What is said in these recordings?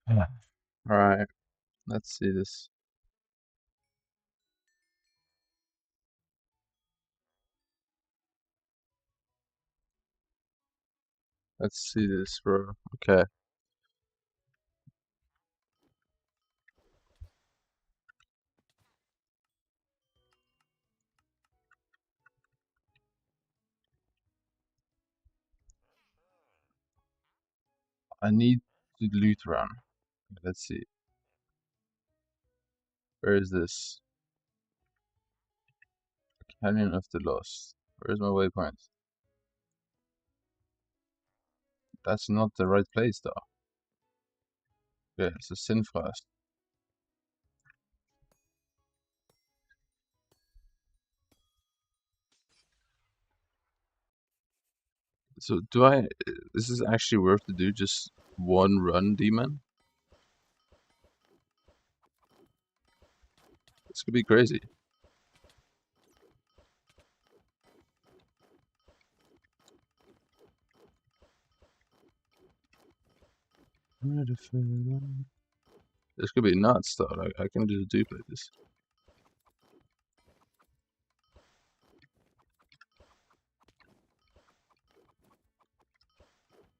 Yeah. Alright, let's see this. Let's see this, bro. Okay. I need to loot run. Let's see. Where is this? Canyon of the Lost. Where's my waypoint? That's not the right place though. Okay, it's a Sinfast. So do I is this actually worth to do just one run demon? This could be crazy. This could be nuts though. Like I can just duplicate this.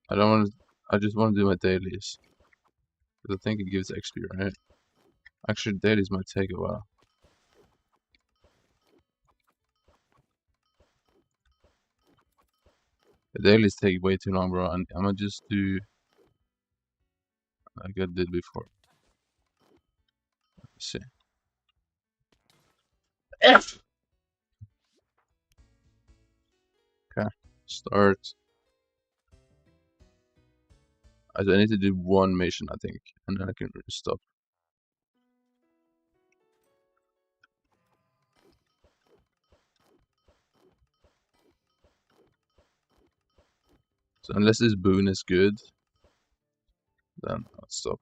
I don't want to. I just want to do my dailies. Because I think it gives XP, right? Actually, dailies might take a while. The dailies take way too long, bro. And I'm gonna just do like I did before. Let's see. F. Okay. Start. I need to do one mission, I think, and then I can stop. So unless this boon is good, then I'll stop.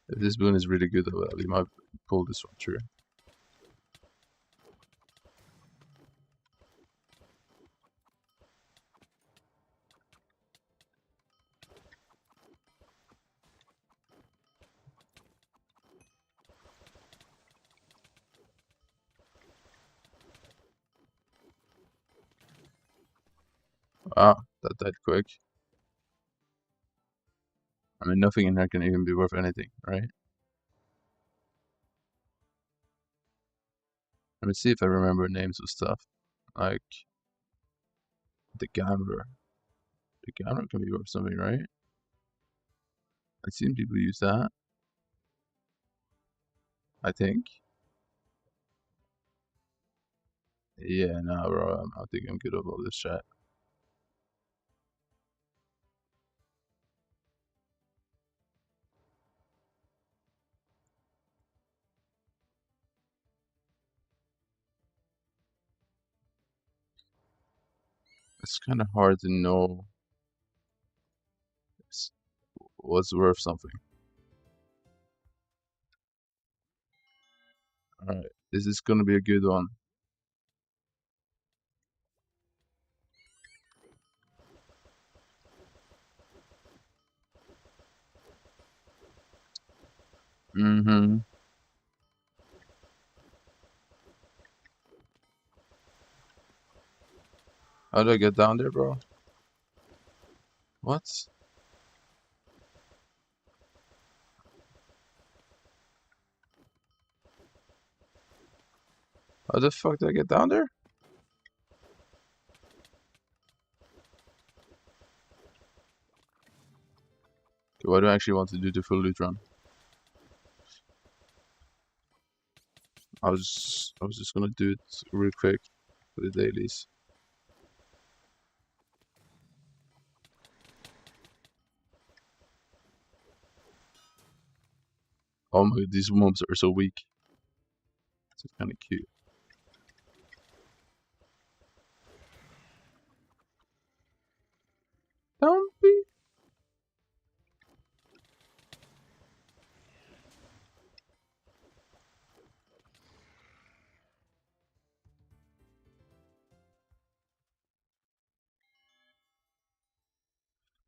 If this boon is really good, though, we might pull this one through. Wow, that died quick. I mean, nothing in here can even be worth anything, right? Let me see if I remember names of stuff. Like, the gambler. The gambler can be worth something, right? I've seen people use that. I think. Yeah, no, bro, I think I'm good about this chat. It's kind of hard to know what's worth something. Alright, is this gonna be a good one? Mm-hmm. How do I get down there, bro? What? How the fuck do I get down there? Okay, why do I actually want to do the full loot run? I was just gonna do it real quick for the dailies. Oh my, these mobs are so weak. It's kind of cute. Don't be.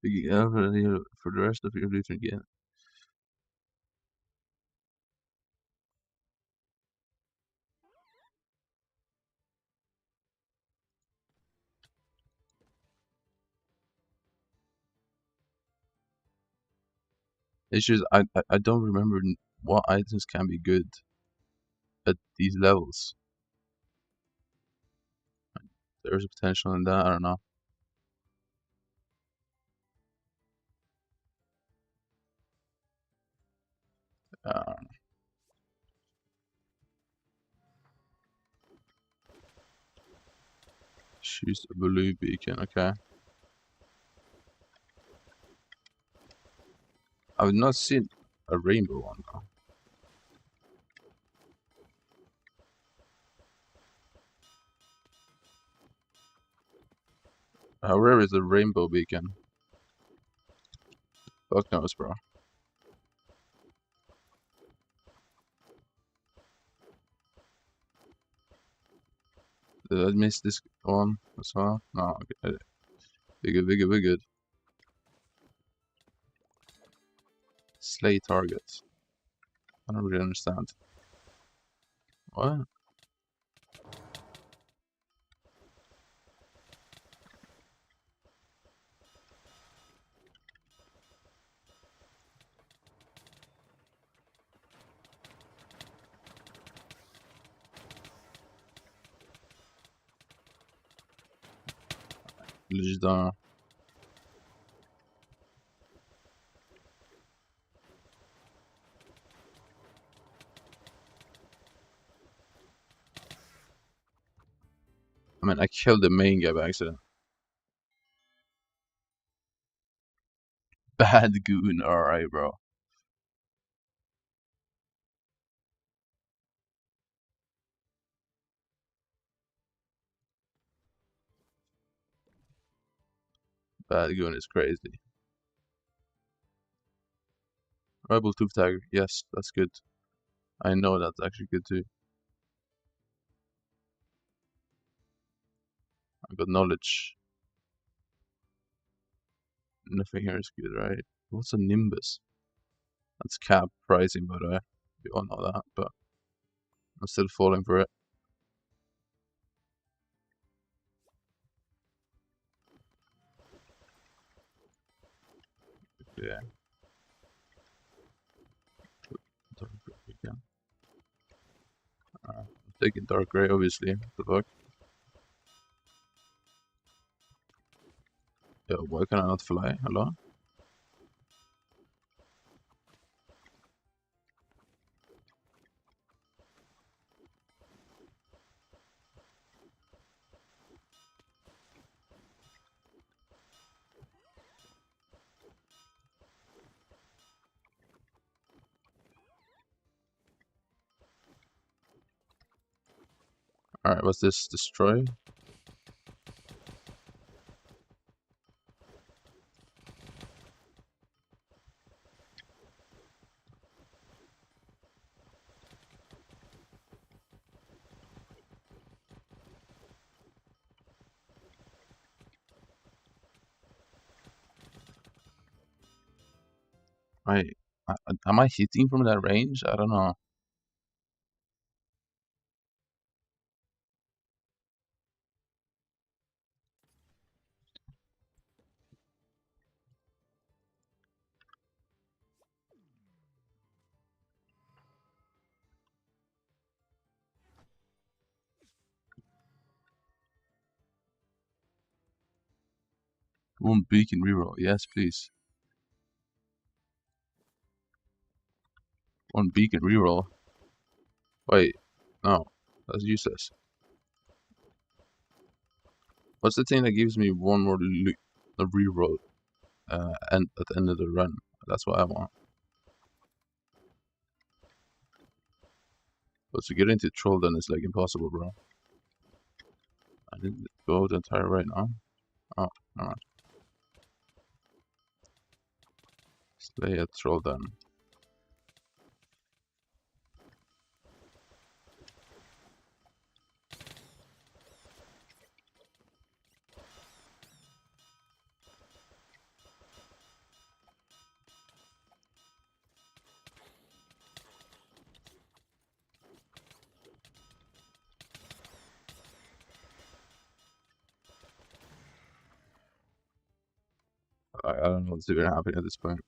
For the rest of your looting game. It's just I don't remember what items can be good at these levels. There's a potential in that. I don't know. Uh, Choose a blue beacon. Okay. I've not seen a rainbow one though. Where is the rainbow beacon? Fuck knows, bro. Did I miss this one as well? No, okay. We're good. Slay targets. I don't really understand. What? Legit don't know. I mean, I killed the main guy by accident. Bad goon, alright, bro. Bad goon is crazy. Rebel Tooth Tiger, yes, that's good. I know that's actually good too. I got knowledge. Nothing here is good, right? What's a Nimbus? That's cap pricing, by the way. We all know that, but I'm still falling for it. Yeah. Dark gray again. I'm taking dark gray, obviously. What the fuck? Yo, why can I not fly? Hello? Alright, what's this? Destroy? I, am I hitting from that range? I don't know. One beacon reroll. Yes, please. One beacon reroll. Wait, no. That's useless. What's the thing that gives me one more a reroll and at the end of the run? That's what I want. But to get into troll then is like impossible, bro. I didn't go the entire right now. Oh, alright. Slay a troll then. I don't know what's even happening at this point.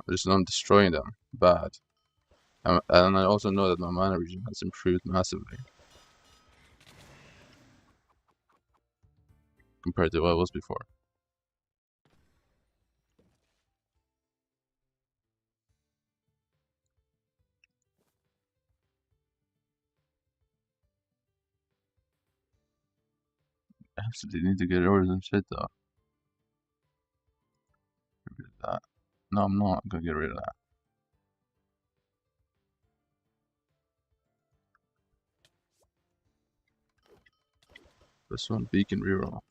I just know I'm destroying them. Bad. And I also know that my mana region has improved massively compared to what it was before. I absolutely need to get rid of some shit though. Get rid of that. No, I'm not gonna get rid of that. This one, beacon reroll.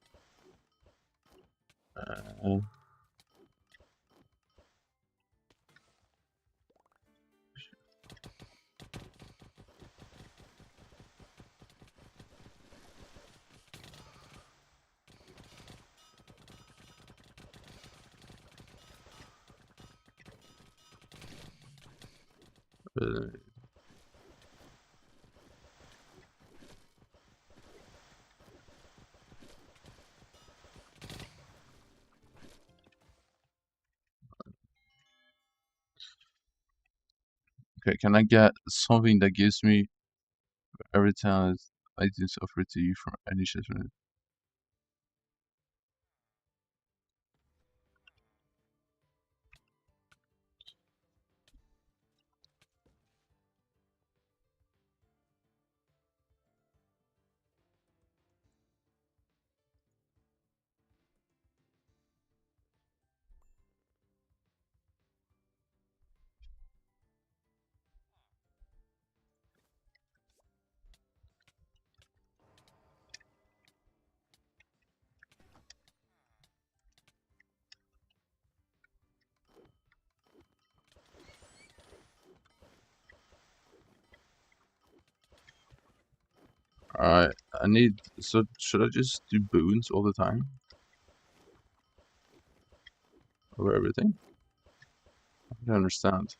Okay, can I get something that gives me every time items offered to you from any shipment? Alright, I need. So, should I just do boons all the time? Over everything? I don't understand.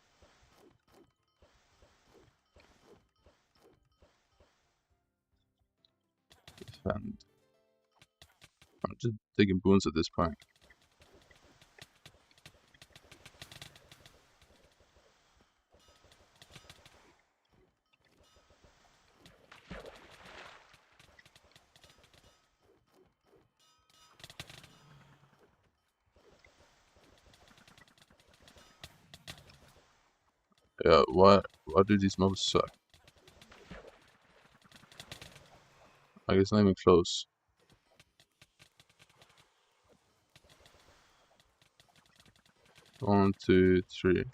Defend. I'm just taking boons at this point. Yeah, why do these mobs suck? I guess not even close. 1, 2, 3.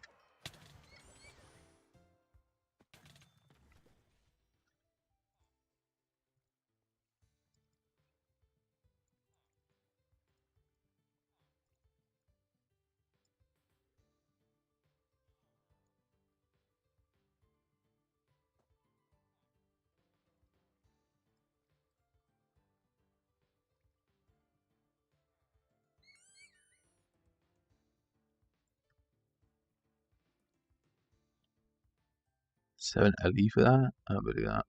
Seven LE for that? I don't believe that.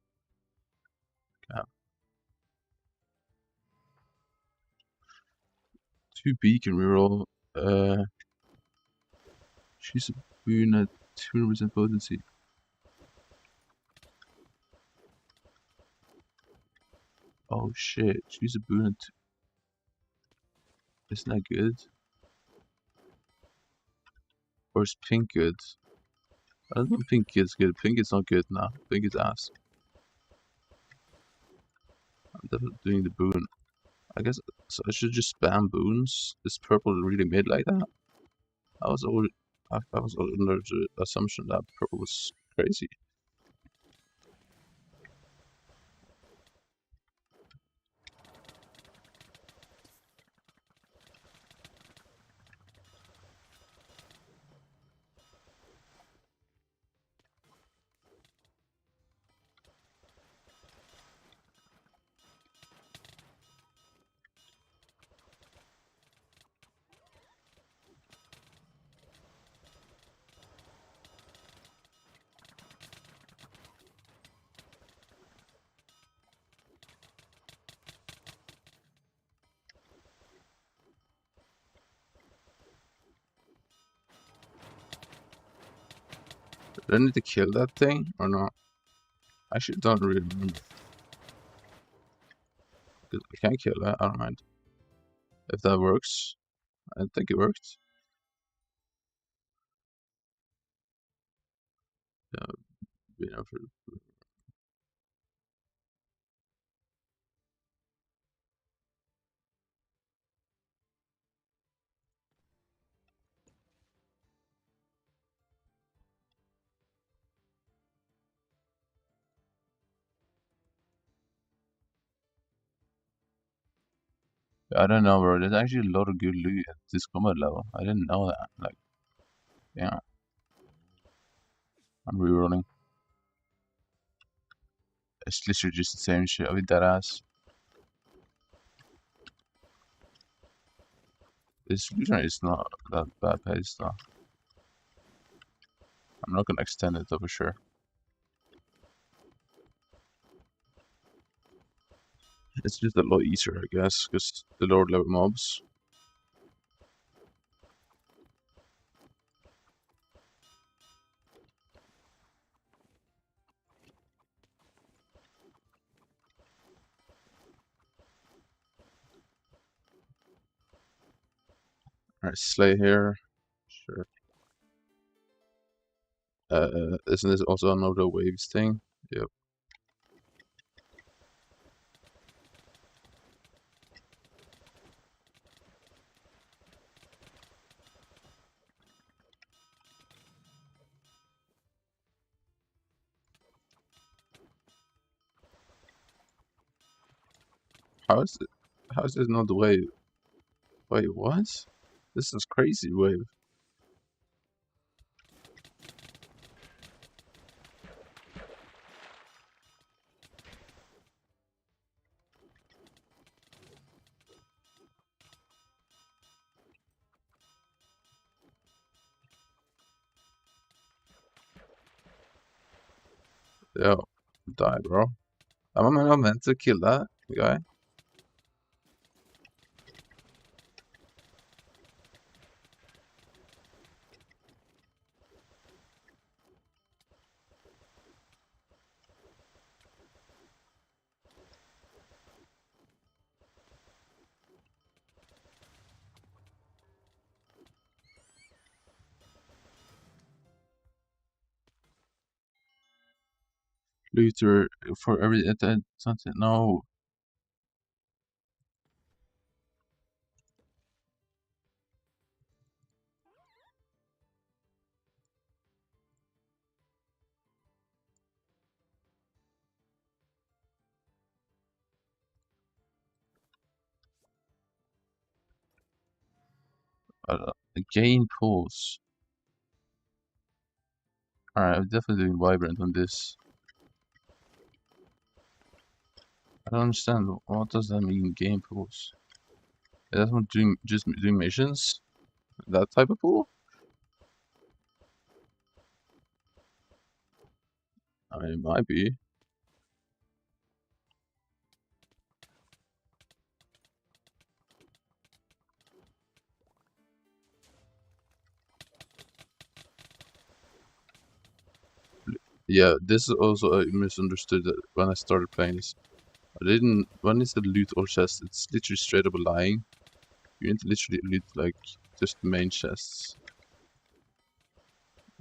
Okay. 2 beacon reroll. She's a boon at 200% potency. Oh shit, she's a boon at. Isn't that good? Or is pink good? I don't think pink is good. Pink is not good now. Pink is ass. I'm definitely doing the boon. I guess so. I should just spam boons. Is purple really mid like that? I was under the assumption that purple was crazy. Do I need to kill that thing or not? I actually don't really remember. 'Cause I can't kill that, I don't mind. If that works. I think it worked. Yeah, you know, I don't know, bro. There's actually a lot of good loot at this combat level. I didn't know that. Like, yeah, I'm rerolling. It's literally just the same shit. I'll be dead ass. This solution is not that bad pace though. I'm not gonna extend it though for sure. It's just a lot easier, I guess, because the lower level mobs. Alright, Slay here. Sure. Isn't this also another waves thing? Yep. How is it? How is this not the wave? Wait, what? This is crazy wave. Yo, die, bro. Am I not meant to kill that guy? Luther for every something. No. Gain pulse. Alright, I'm definitely doing vibrant on this. I don't understand. What does that mean, gain pulse? That's not doing just doing missions? That type of pool? I mean, it might be. Yeah, this is also I misunderstood that when I started playing this. I didn't. When is the loot or chest? It's literally straight up lying. You need to literally loot like just the main chests.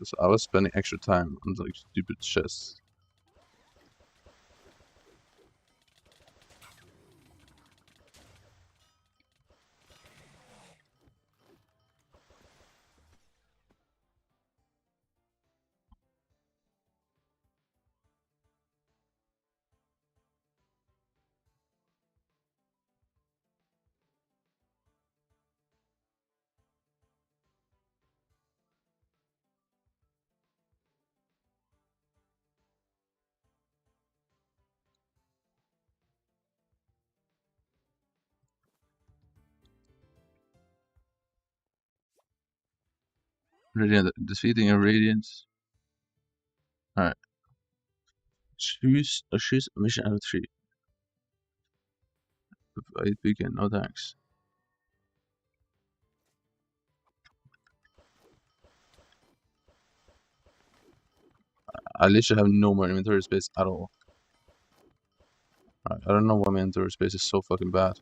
So I was spending extra time on like stupid chests. Radiant, defeating a radiant. Alright. Choose a mission out of 3. Fight begin, no thanks. I literally have no more inventory space at all. I don't know why my inventory space is so fucking bad.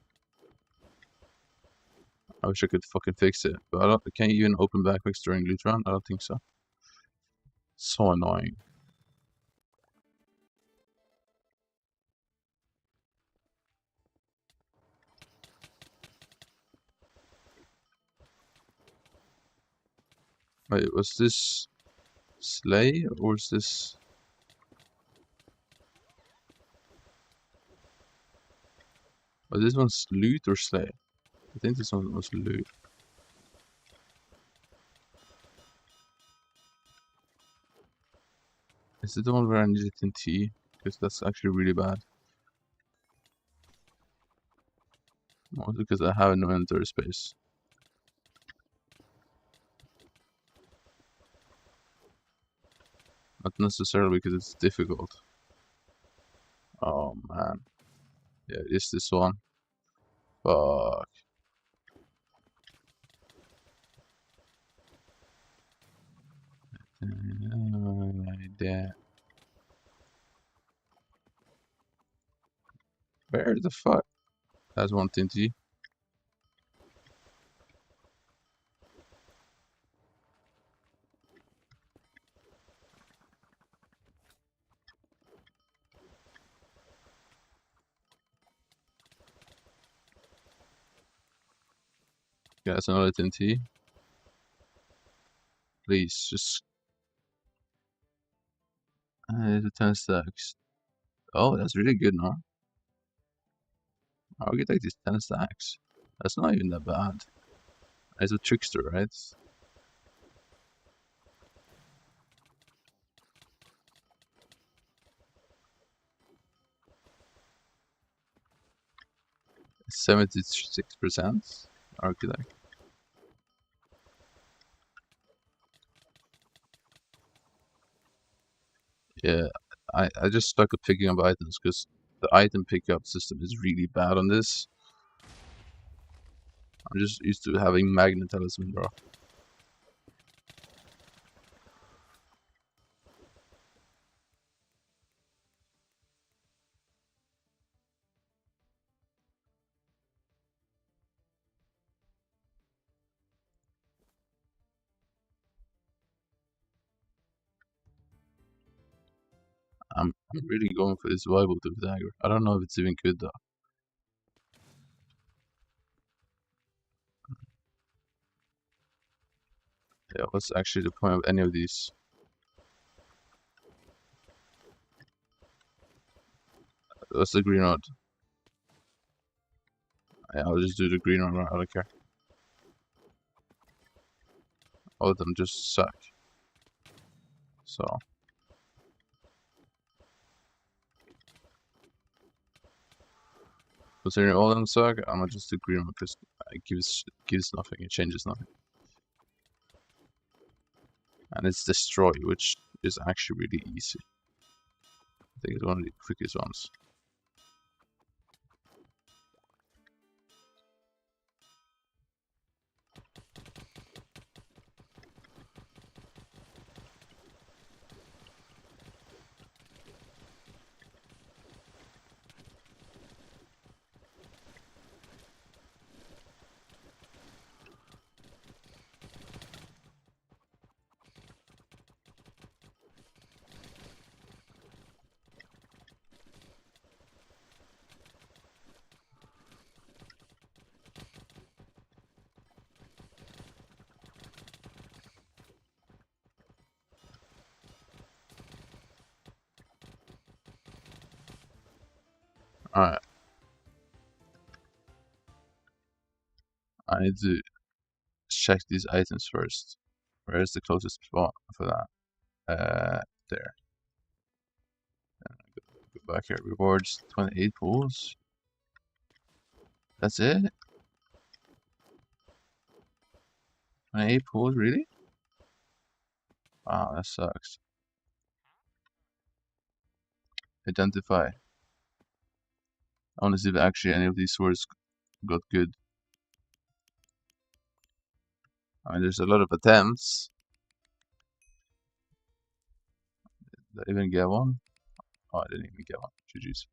I wish I could fucking fix it, but I don't. Can you even open backpacks during loot run? I don't think so. So annoying. Wait, was this Slay or is this? Oh, this one's loot or Slay? I think this one was loot. Is it the one where I need it in T? Because that's actually really bad. Mostly because I have no inventory space. Not necessarily because it's difficult. Oh man. Yeah, it is this one. Fuck. Like that. Where the fuck? That's one Tinty. Yeah, that's another Tinty. Please, just... the 10 stacks. Oh, that's really good, no? I'll get like these 10 stacks. That's not even that bad. It's a trickster, right? 76%? Architect. Yeah, I just stuck at picking up items because the item pickup system is really bad on this. I'm just used to having magnet talisman, bro. I'm really going for this survival tooth dagger. I don't know if it's even good though. Yeah, what's actually the point of any of these? What's the green rod? Yeah, I'll just do the green rod. I don't care. All of them just suck. So considering all of them suck, I'm gonna just do green rod because it gives nothing. It changes nothing. And it's destroy, which is actually really easy. I think it's one of the quickest ones. Alright, I need to check these items first. Where is the closest spot for that? There. Go back here. Rewards 28 pools. That's it? 28 pools, really? Wow, that sucks. Identify. I want to see if actually any of these swords got good. I mean, there's a lot of attempts. Did I even get one? Oh, I didn't even get one. GG's.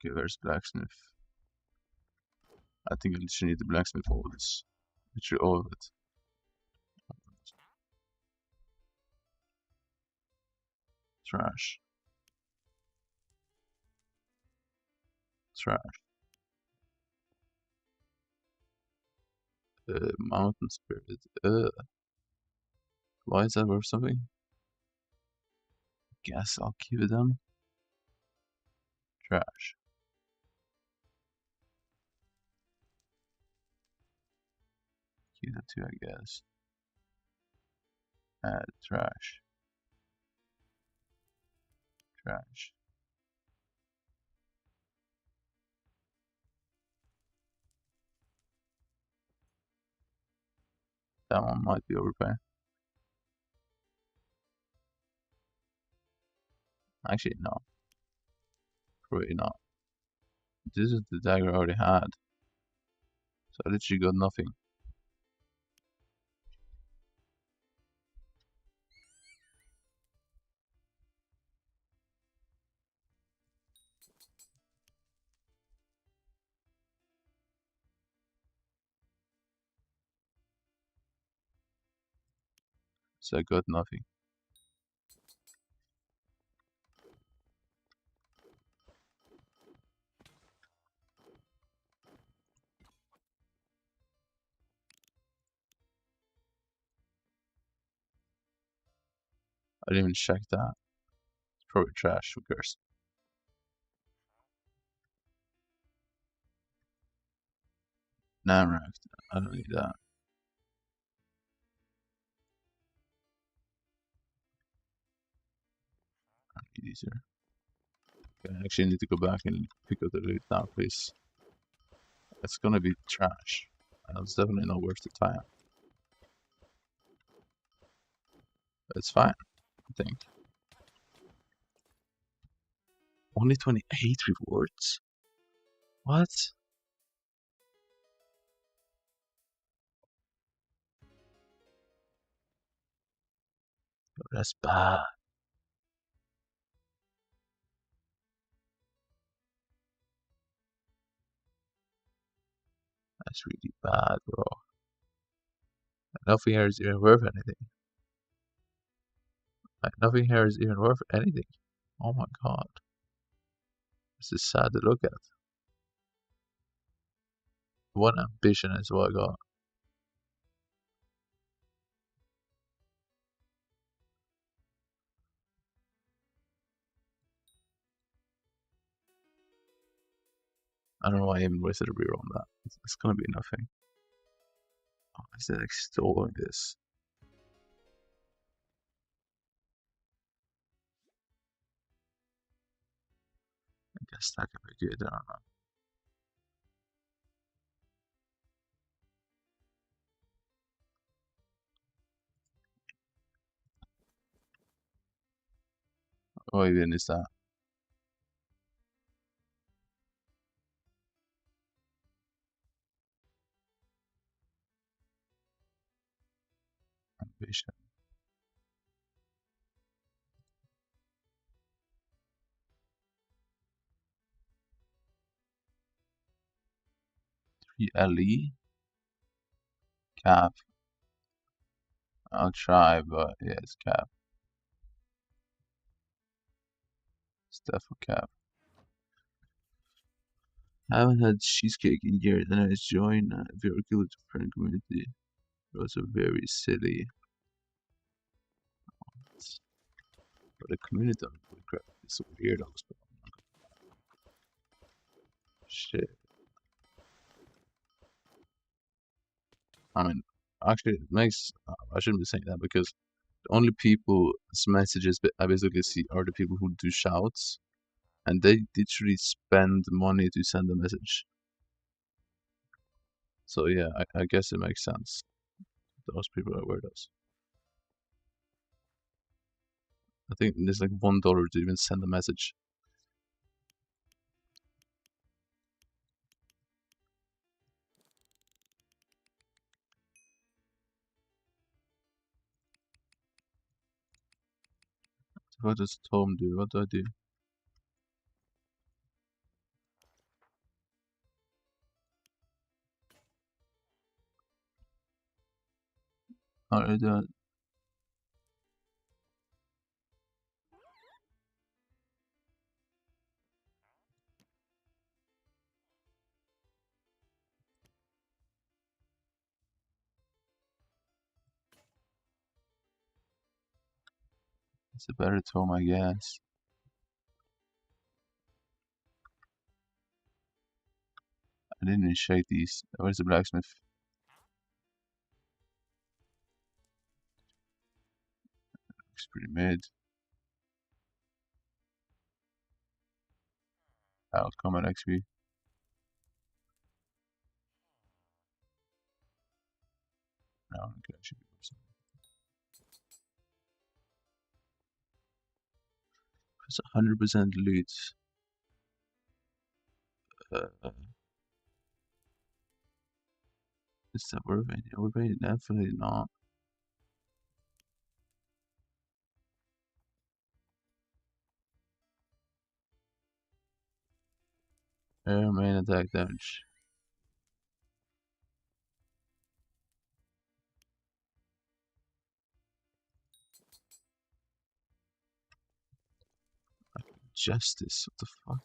Okay, where's blacksmith? I think I literally need the blacksmith for all this. Literally all of it. Trash. Trash. Mountain spirit. Why is that worth something? Guess I'll keep it then. Trash. Keep that too, I guess. Add trash. Trash. That one might be overpay. Actually, no. Probably not. This is the dagger I already had. So I literally got nothing. So I got nothing. I didn't even check that. It's probably trash, who cares? Namrack, I don't need that. I don't need these here. Okay, I actually need to go back and pick up the loot now, please. It's gonna be trash. And it's definitely not worth the time. It's fine, I think. Only 28 rewards? What? Yo, that's bad. That's really bad, bro. Nothing here is even worth anything. Like, nothing here is even worth anything. Oh my god. This is sad to look at. One ambition is what I got. I don't know why I even wasted a reroll on that. It's gonna be nothing. Oh, is it extolling this? I guess that could be good, I don't know. What even is that? Ambition. LE? Cap. I'll try, but yeah, it's cap. It's definitely cap. I haven't had cheesecake in years, and I joined a very good friend community. It was a very silly. But the community of wynncraft is so weird. Shit. I mean, actually, it makes. I shouldn't be saying that because the only people's messages I basically see are the people who do shouts, and they literally spend money to send a message. So yeah, I guess it makes sense. Those people are weirdos. I think there's like $1 to even send a message. What does Tom do? What do I do? How do I do it? It's a better Tom, I guess. I didn't initiate these. Where's the blacksmith? Looks pretty mid. Outcome at XP. No, okay, I should be something. It's 100% loot. Is that worth it? Worth it? Definitely not. Air main attack damage. Justice, what the fuck?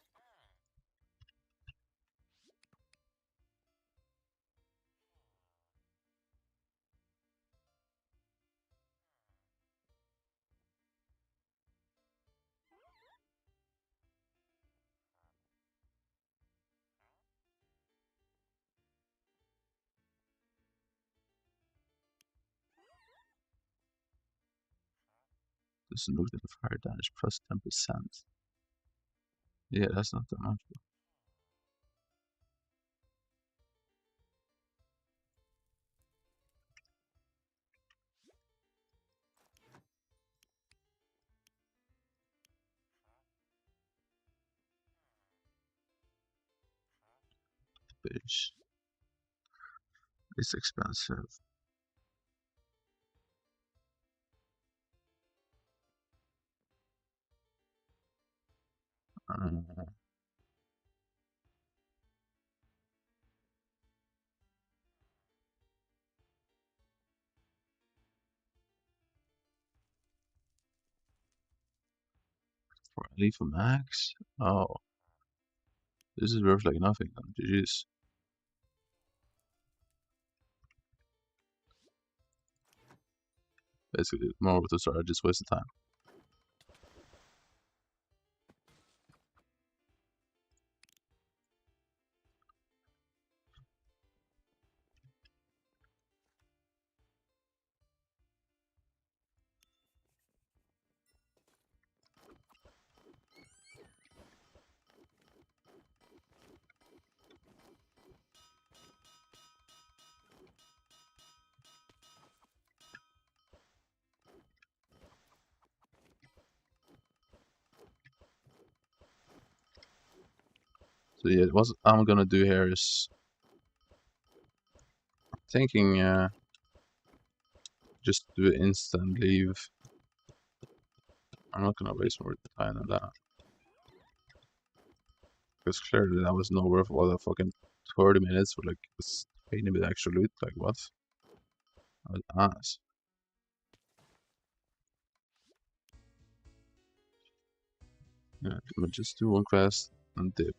Doesn't look at the fire damage plus 10%. Yeah, that's not that much. Bitch. It's expensive. Uh, for a leaf of max? Oh, this is worth like nothing then. GG's. Basically, more with the start, I just wasted time. So yeah, what I'm gonna do here is thinking just do instant leave. I'm not gonna waste more time than that. Because clearly that was not worth all the fucking 30 minutes for like this painting with extra loot. Like what? I was ass. Yeah, I'm gonna just do one quest and dip.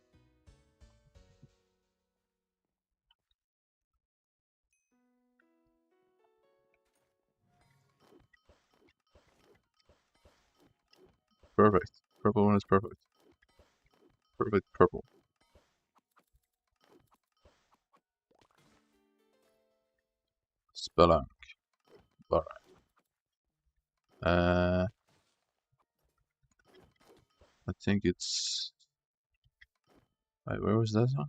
Perfect. Purple one is perfect. Perfect purple. Spelunk. Alright. I think it's. Wait, where was that one?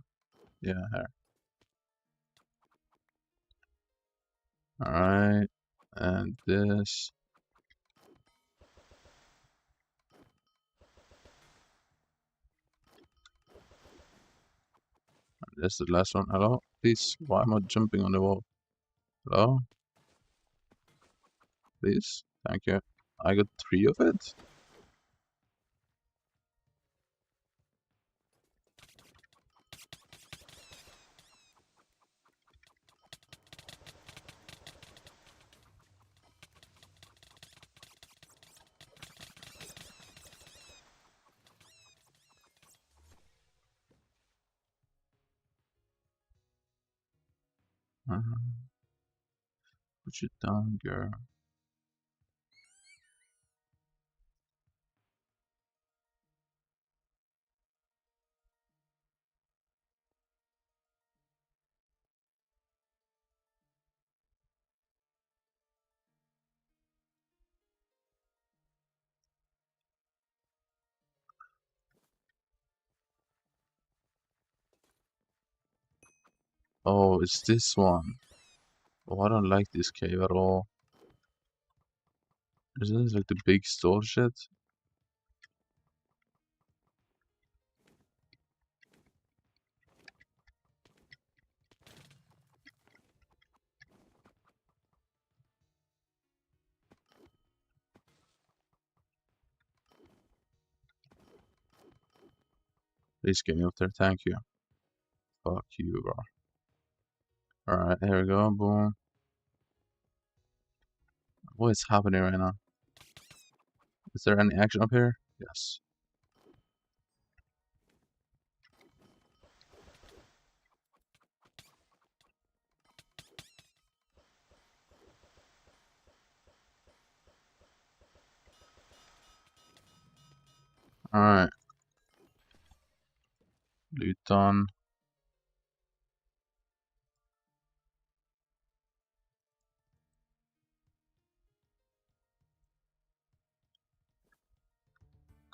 Yeah, here. Alright. And this. That's the last one. Hello? Please, why am I jumping on the wall? Hello? Please? Thank you. I got 3 of it? Put it down, girl. Oh, it's this one. Oh, I don't like this cave at all. Isn't this like the big store shit? Please get me up there, thank you. Fuck you, bro. Alright, here we go, boom. What is happening right now? Is there any action up here? Yes. Alright. Loot done.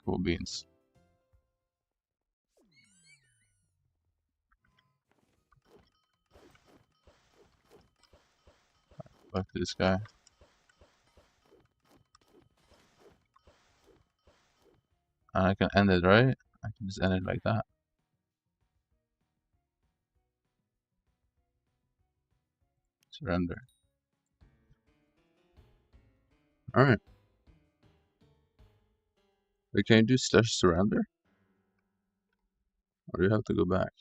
Cool beans. Back to this guy. And I can end it, right? I can just end it like that. Surrender. Alright. Wait, can you do slash surrender? Or do you have to go back?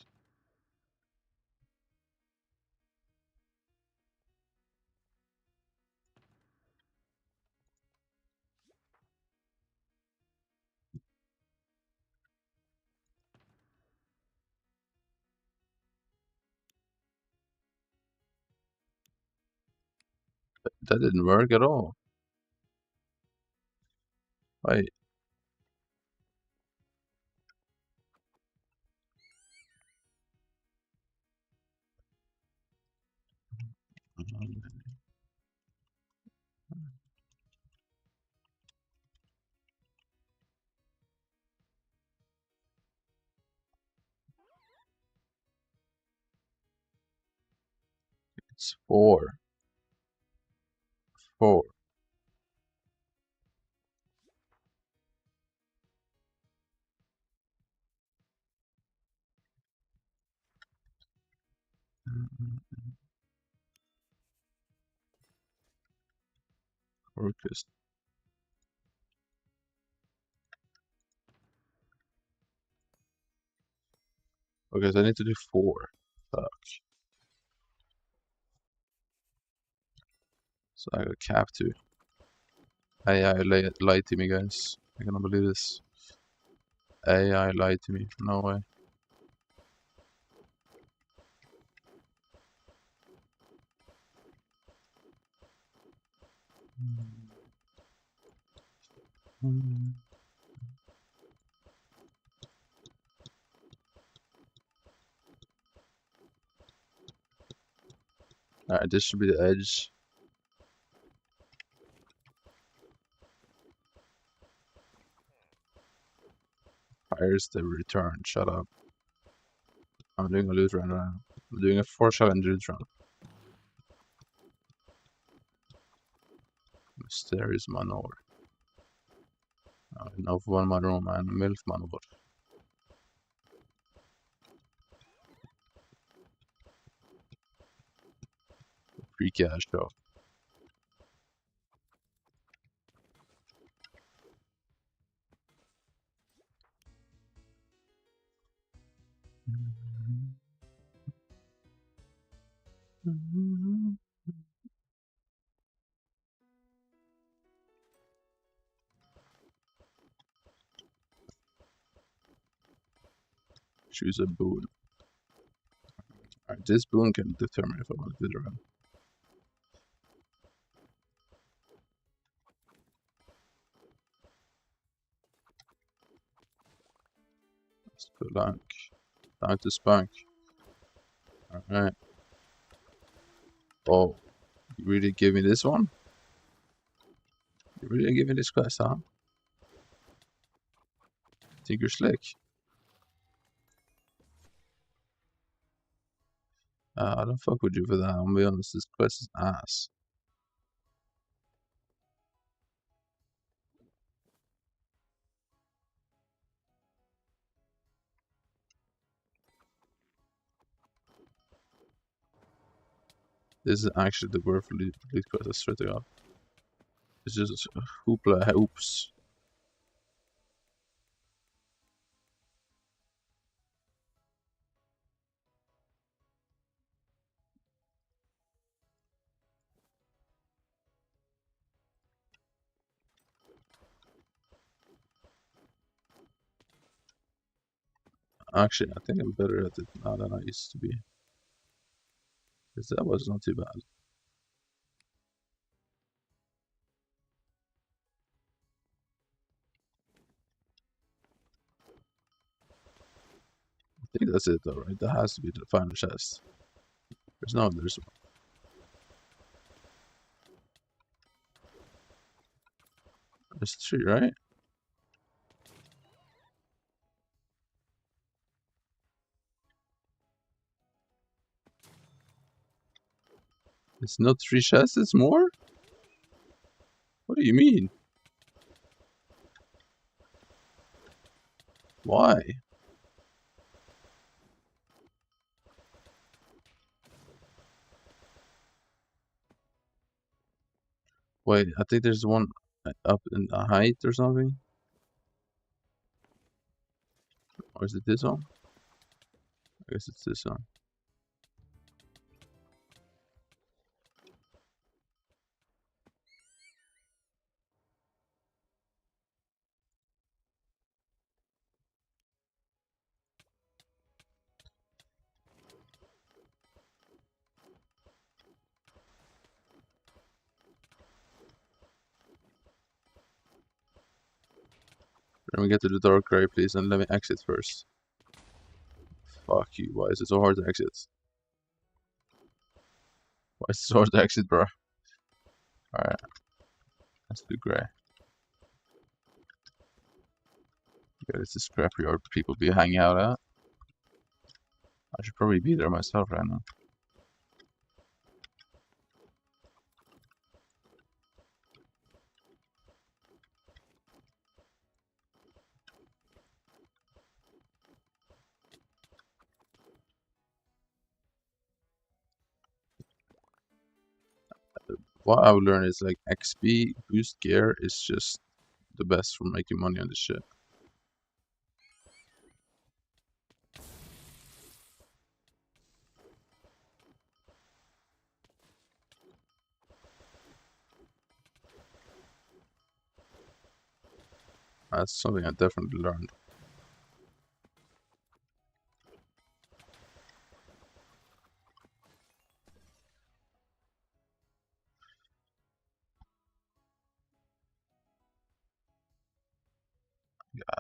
That didn't work at all. Wait. It's 4. 4. Focus. Okay, so I need to do 4. Fuck. So I got cap 2. AI lied to me, guys. I cannot believe this. AI lied to me. No way. Alright, this should be the edge. Fires the return. Shut up. I'm doing a loot run right now. I'm doing a 4-challenge loot run. Mysterious manor. Enough one man room and milf manor. pre-cash though. Choose a boon. Alright, this boon can determine if I want to do the run. Spelunk. Time to spunk. Alright. Oh, you really give me this one? You really give me this quest, huh? Think you're slick? I don't fuck with you for that. I'm gonna be honest, this quest is ass. This is actually the worth lead quest, I swear to God. It's just hoopla hoops. Actually, I think I'm better at it now than I used to be. Because that was not too bad. I think that's it though, right? That has to be the final chest. There's three, right? It's not three chests, it's more? What do you mean? Why? Wait, I think there's one up in the height or something. Or is it this one? I guess it's this one. Let me get to the dark gray, please, and let me exit first. Fuck you, why is it so hard to exit? Why is it so hard to exit, bro? Alright, let's do gray. Yeah, it's a scrapyard people be hanging out at. I should probably be there myself right now. What I would learn is like XP boost gear is just the best for making money on this shit. That's something I definitely learned.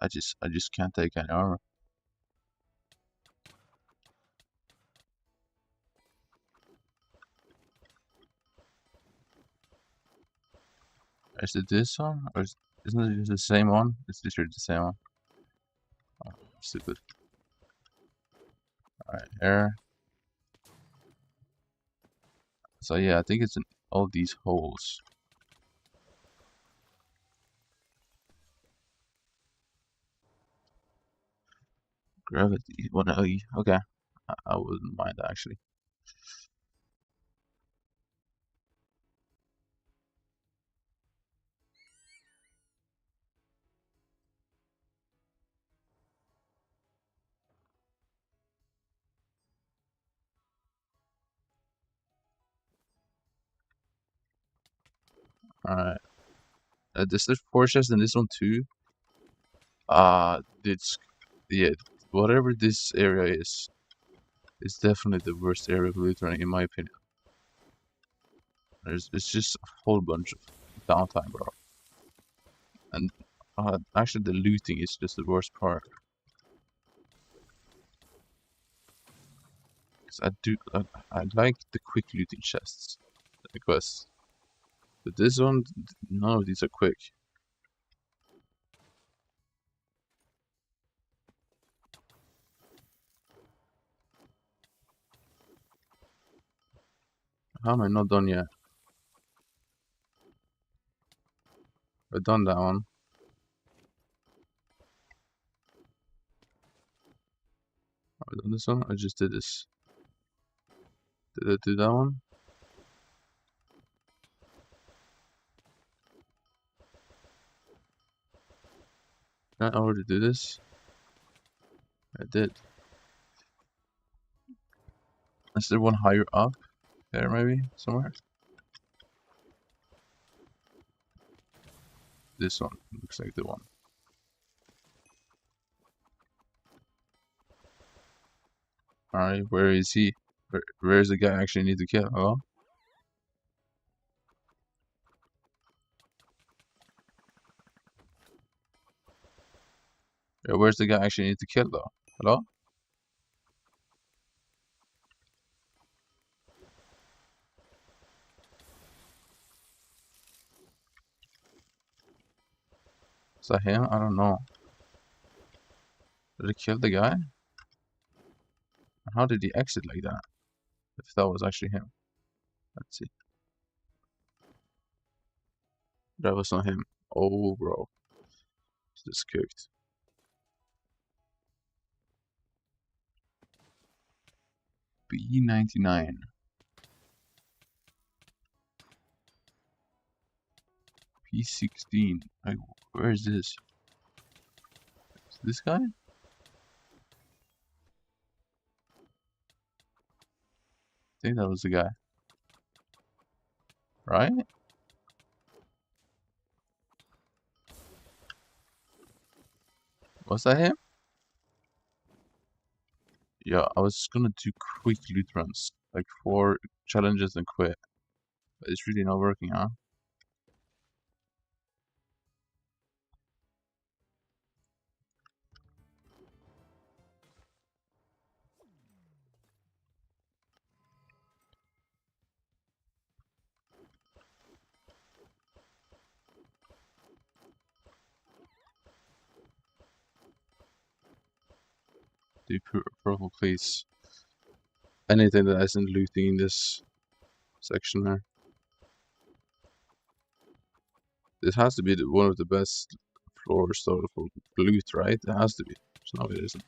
I just can't take any armor. Is it this one? Or isn't it the same one? It's literally the same one. Oh, stupid. Alright, here. So yeah, I think it's in all these holes. Gravity 180. Okay. I wouldn't mind actually. Alright. There's 4 chests in this one too. It's yeah. Whatever this area is definitely the worst area of loot running, in my opinion. It's just a whole bunch of downtime, bro. And actually, the looting is just the worst part. 'Cause I like the quick looting chests, the quests. But this one, none of these are quick. How am I not done yet? I've done that one. I've done this one. I just did this. Did I do that one? Did I already do this? I did. Is there one higher up? There, maybe? Somewhere? This one looks like the one. Alright, where is he? Where's the guy I actually need to kill? Hello? Yeah, where's the guy I actually need to kill though? Hello? Is that him? I don't know. Did I kill the guy? And how did he exit like that? If that was actually him. Let's see. That was not him. Oh, bro. It's just cooked. B99. P16. Like, where is this? Is this guy? I think that was the guy. Right? Was that him? Yeah, I was just gonna do quick loot runs. Like 4 challenges and quit. But it's really not working, huh? Do purple, please. Anything that isn't looting in this section here. This has to be one of the best floors for loot, right? It has to be. So no, it isn't.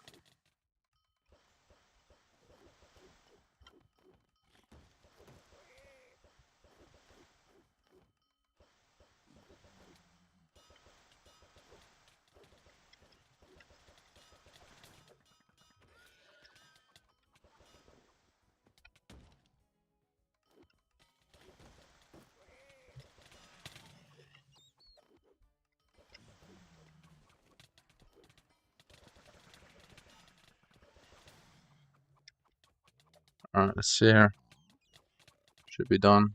Alright, let's see here. Should be done.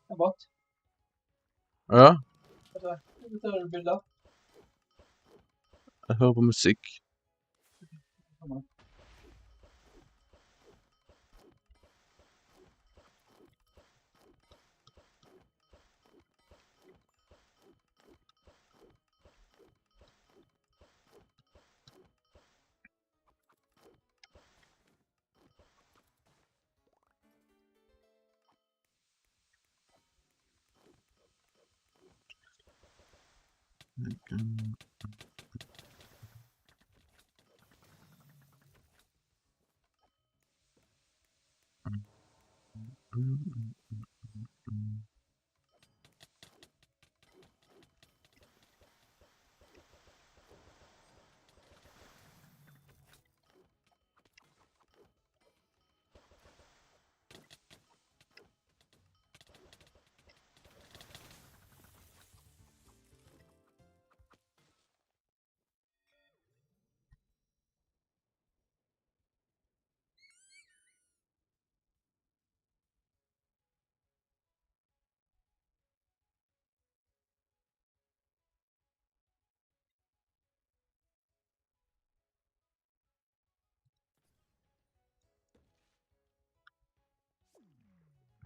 What? Ja, Det tar du bilder. jeg hører på musikk.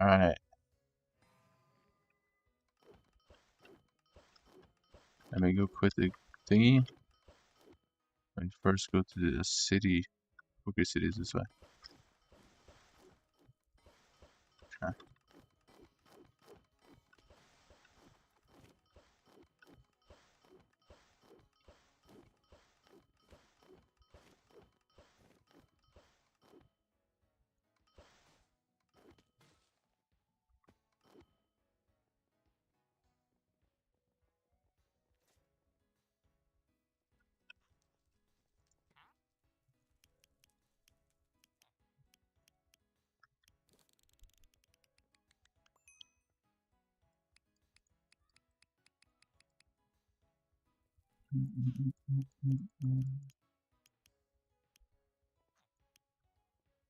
Alright. Let me go quit the thingy. And first go to the city. Okay, city is this way. Okay.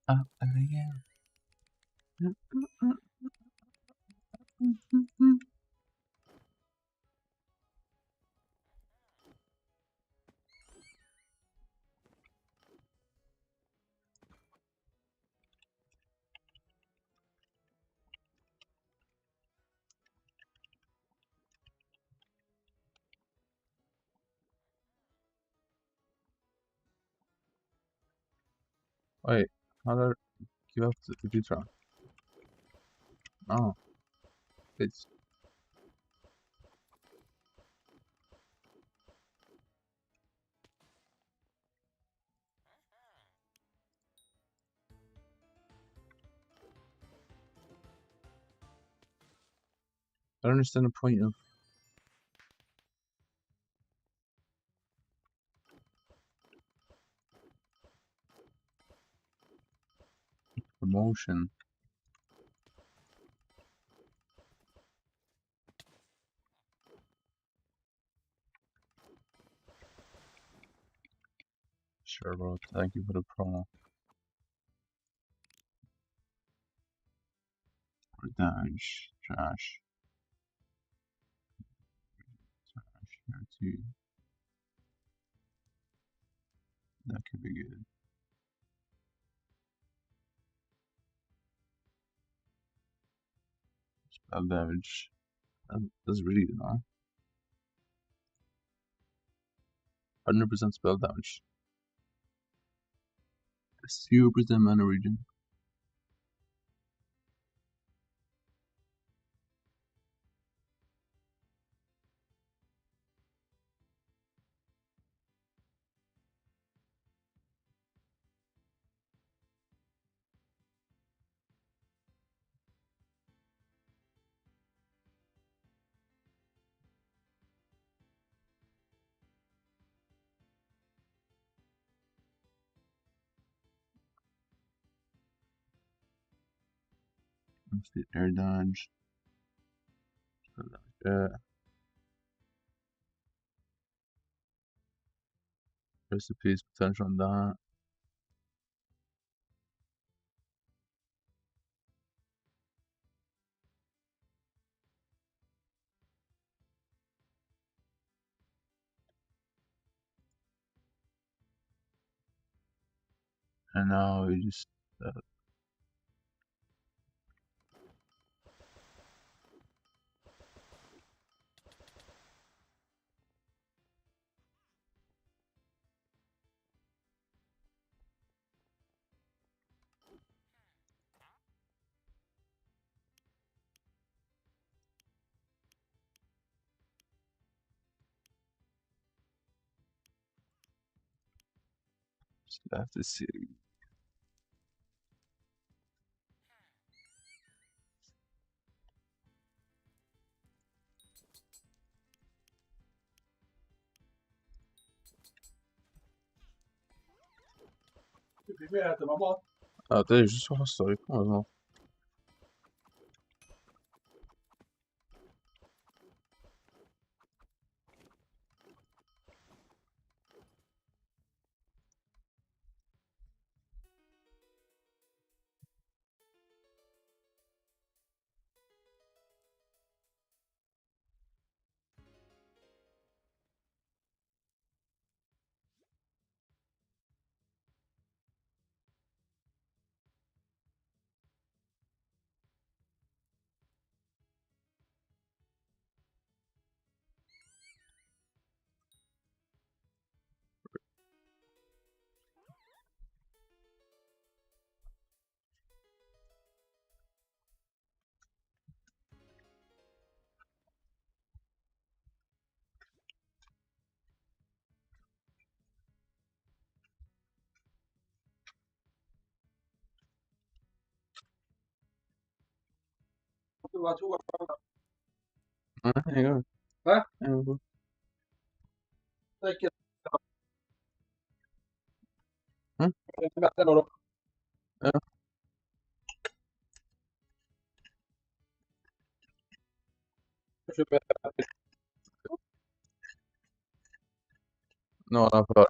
Up again. Wait, how do I give up the computer? Oh, it's. I don't understand the point of promotion. Sure, bro. Thank you for the promo. Damage, trash, here too. That could be good. Spell damage. That's really good, huh? 100% spell damage. 0% mana regen. Let's see, air dodge. Spell damage. Recipes, potential on that. And now we just left the city. Vi äter man bara. Ja, det är ju så hastigt. Du var 2 Nej, jeg gør. Hvad? Jeg gør. Så ikke Hm? hvad når du? Ja. Nå, der er før.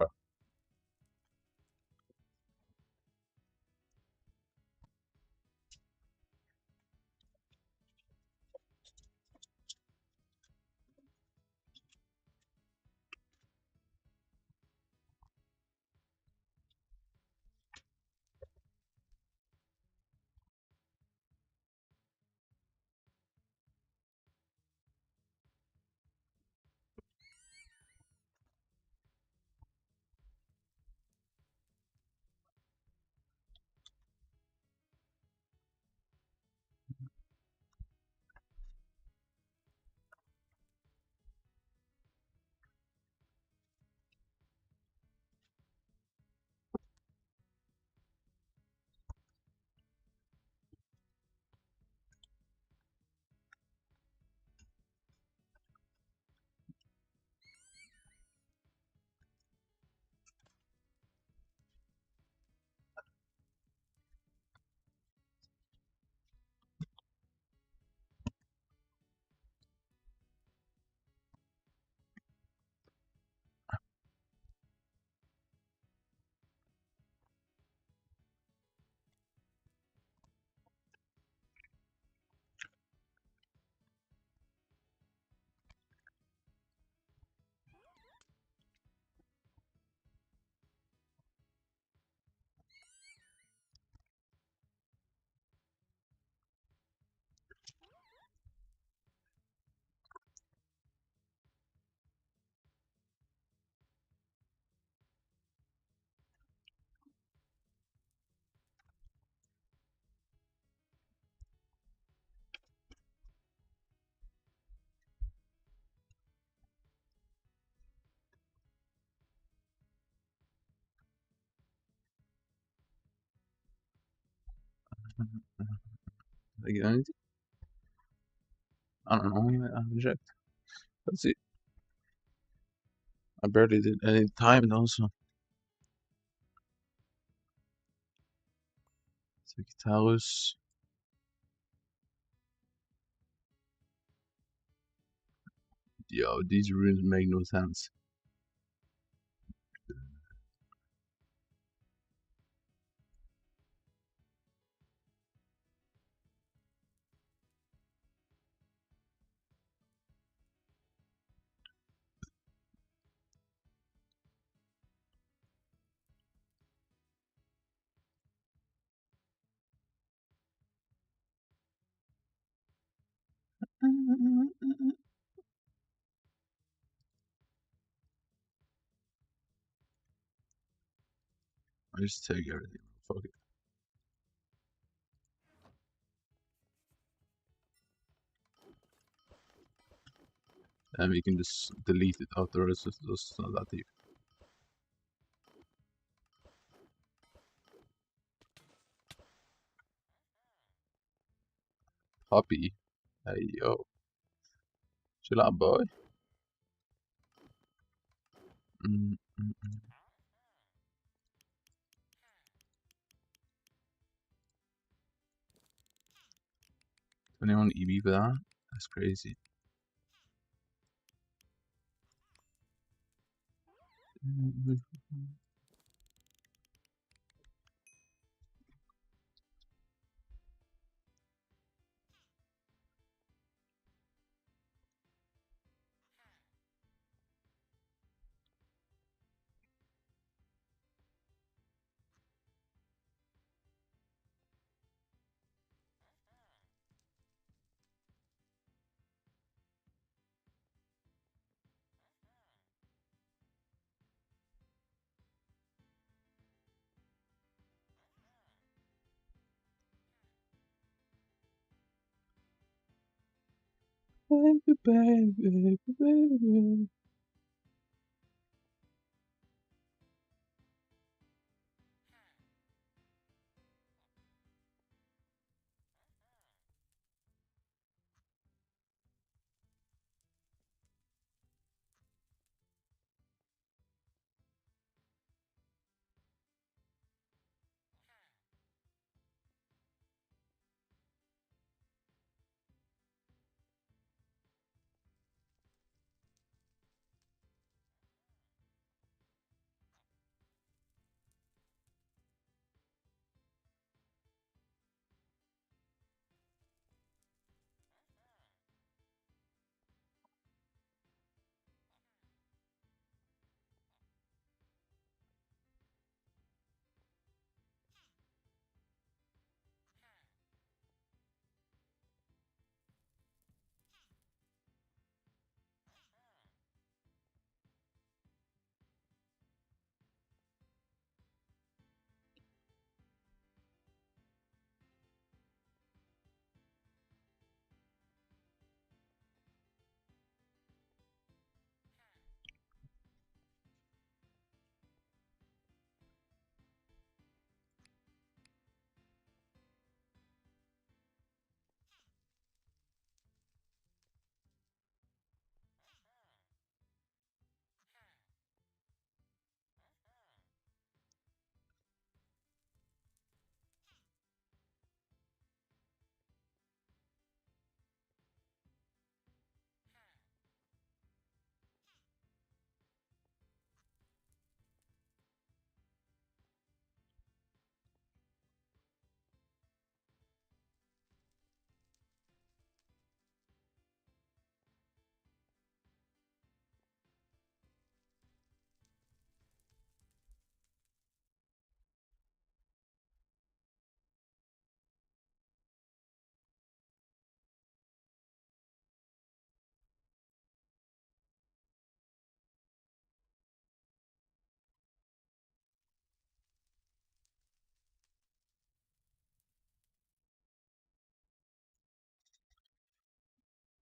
Again, I don't know. I haven't checked. Let's see. I barely did any time though, so. Sagittarius. Yo, these runes make no sense. I just take everything. Fuck it. And we can just delete it after it's just not that deep. Puppy. Hey yo. Chill out, boy. 21 EB for that? That's crazy. Baby, baby, baby, baby.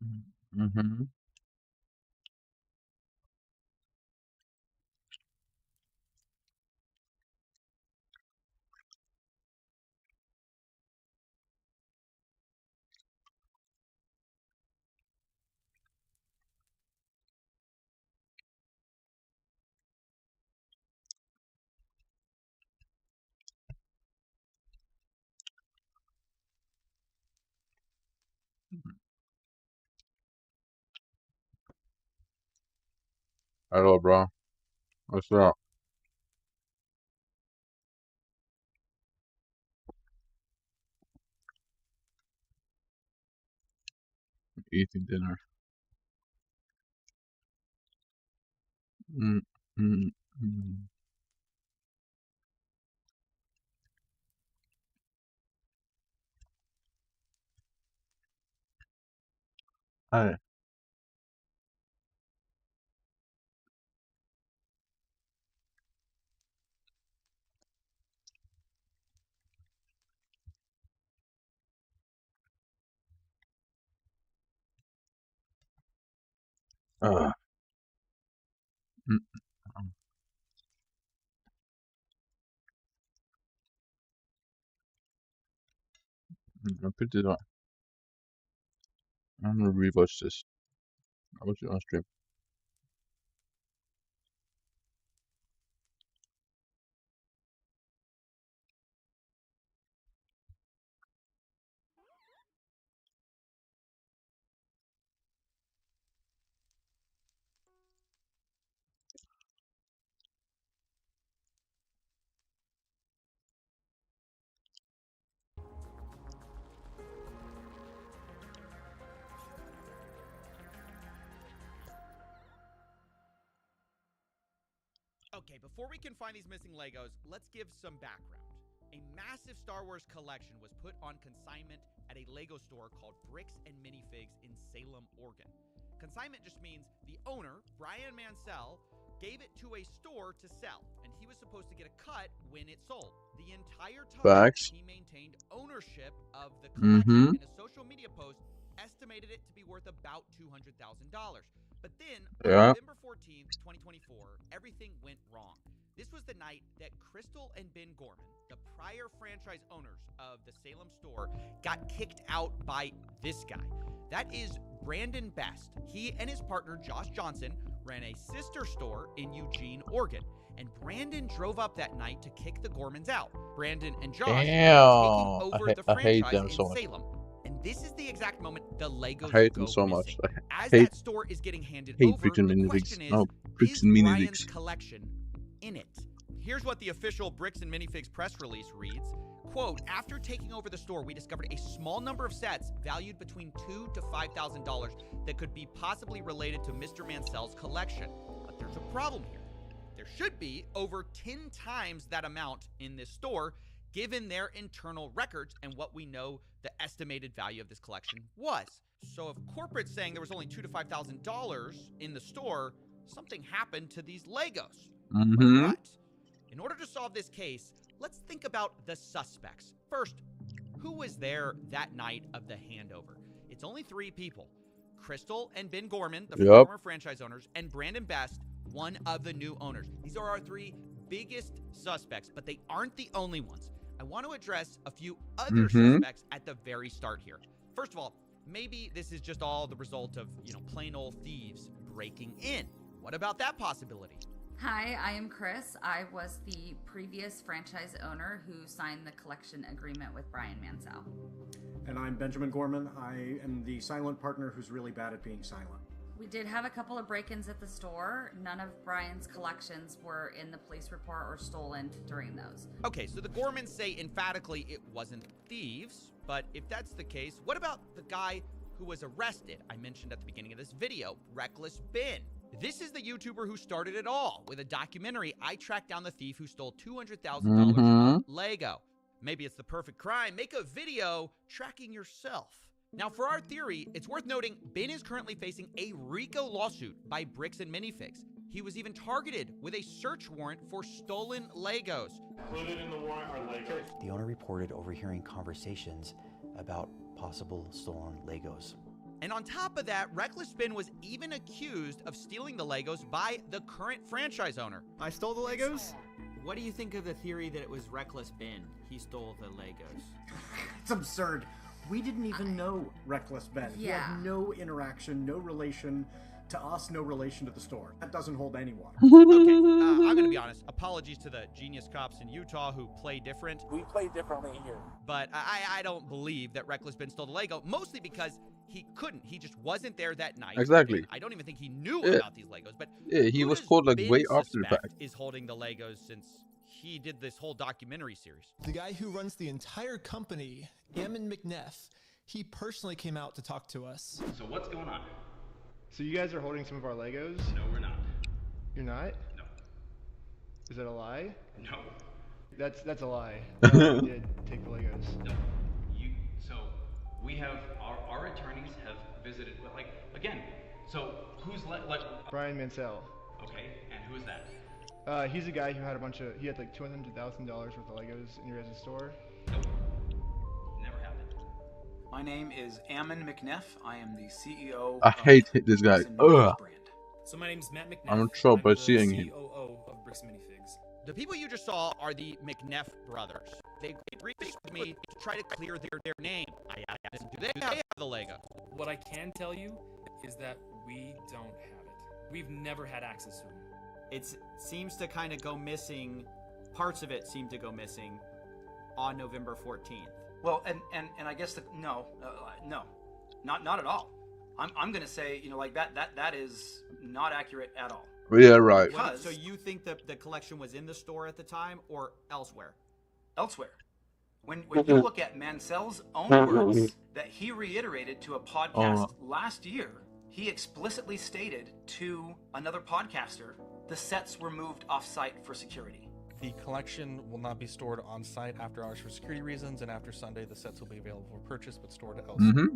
Mm-hmm. Hello, bro. What's up? Eating dinner. Mm, mm, mm. Hi. Uh, mm, mm, I put it on. I'm gonna rewatch this. I watch it on stream. Okay, before we can find these missing Legos, let's give some background. A massive Star Wars collection was put on consignment at a Lego store called Bricks and Minifigs in Salem, Oregon. Consignment just means the owner, Brian Mansell, gave it to a store to sell, and he was supposed to get a cut when it sold. The entire time, Facts. he maintained ownership of the Mm-hmm. collection. In a social media post, estimated it to be worth about $200,000. But then, Yeah. on November 14th, 2024, everything went wrong. This was the night that Crystal and Ben Gorman, the prior franchise owners of the Salem store, got kicked out by this guy. That is Brandon Best. He and his partner, Josh Johnson, ran a sister store in Eugene, Oregon. And Brandon drove up that night to kick the Gormans out. Brandon and Josh were taking Damn. over the I hate franchise them in so much. Salem. And this is the exact moment the I Legos hate them go so much. missing. I As hate that store is getting handed hate over, bricks and the minifigs. question No, bricks is and Brian's minifigs. collection in it? Here's what the official Bricks and Minifigs press release reads. Quote, after taking over the store, we discovered a small number of sets valued between $2,000 to $5,000 that could be possibly related to Mr. Mansell's collection. But there's a problem here. There should be over 10 times that amount in this store, given their internal records and what we know the estimated value of this collection was. So if corporate's saying there was only $2,000 to $5,000 in the store, something happened to these Legos. But Mm-hmm. what? In order to solve this case, let's think about the suspects. First, who was there that night of the handover? It's only 3 people. Crystal and Ben Gorman, the former franchise owners, and Brandon Best, one of the new owners. These are our 3 biggest suspects, but they aren't the only ones. I want to address a few other suspects at the very start here. First of all, maybe this is just all the result of, plain old thieves breaking in. What about that possibility? Hi, I am Chris. I was the previous franchise owner who signed the collection agreement with Brian Mansell. And I'm Benjamin Gorman. I am the silent partner who's really bad at being silent. We did have a couple of break-ins at the store. None of Brian's collections were in the police report or stolen during those. Okay, so the Gormans say emphatically it wasn't thieves, but if that's the case, what about the guy who was arrested I mentioned at the beginning of this video, Reckless Ben? This is the YouTuber who started it all. With a documentary, I tracked down the thief who stole $200,000 of Lego. Maybe it's the perfect crime. Make a video tracking yourself. Now, for our theory, it's worth noting Ben is currently facing a RICO lawsuit by Bricks and Minifigs. He was even targeted with a search warrant for stolen Legos. Included in the warrant are Legos. The owner reported overhearing conversations about possible stolen Legos. And on top of that, Reckless Spin was even accused of stealing the Legos by the current franchise owner. I stole the Legos? What do you think of the theory that it was Reckless Ben? He stole the Legos. It's absurd. We didn't even know Reckless Ben. He had no interaction, no relation to us, no relation to the store. That doesn't hold any water. Okay, I'm going to be honest. Apologies to the genius cops in Utah who play different. We play differently here. But I don't believe that Reckless Ben stole the Lego, mostly because he couldn't. He just wasn't there that night. Exactly. I don't even think he knew about these Legos. But he was called like way after the fact. Is holding the Legos since he did this whole documentary series. The guy who runs the entire company, Ammon McNeff, he personally came out to talk to us. So what's going on? So you guys are holding some of our Legos? No, we're not. You're not? No. Is that a lie? No. That's a lie. No, we did take the Legos. No. So we have our attorneys have visited, but like again, so who's Brian Mansell. Okay, and who is that? He's a guy who had he had like $200,000 worth of Legos in your guys' store. Nope. Never happened. My name is Ammon McNeff. I am the CEO I hate this guy. Ugh. So my name's Matt McNeff. I'm in trouble by seeing him. COO of Bricks and Minifigs. The people you just saw are the McNeff brothers. They reached me to try to clear their name. Do they have the Lego? What I can tell you is that we don't have it. We've never had access to them. It seems to kind of go missing. Parts of it seem to go missing on November 14th. Well, and I guess no, not at all. I'm gonna say, like that is not accurate at all. Yeah, right. So you think that the collection was in the store at the time or elsewhere? Elsewhere. When you look at Mansell's own words that he reiterated to a podcast last year, he explicitly stated to another podcaster the sets were moved off-site for security. The collection will not be stored on site after hours for security reasons, and after Sunday, the sets will be available for purchase but stored elsewhere.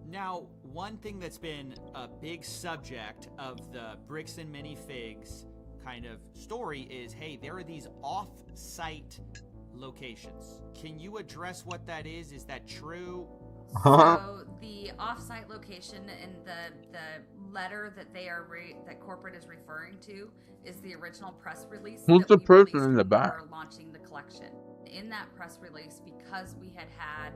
Now, one thing that's been a big subject of the Bricks and Minifigs kind of story is, hey, there are these off-site locations. Can you address what that is? Is that true? So the off-site location in the letter that that corporate is referring to is the original press release. Who's the person in the back? For launching the collection. In that press release, because we had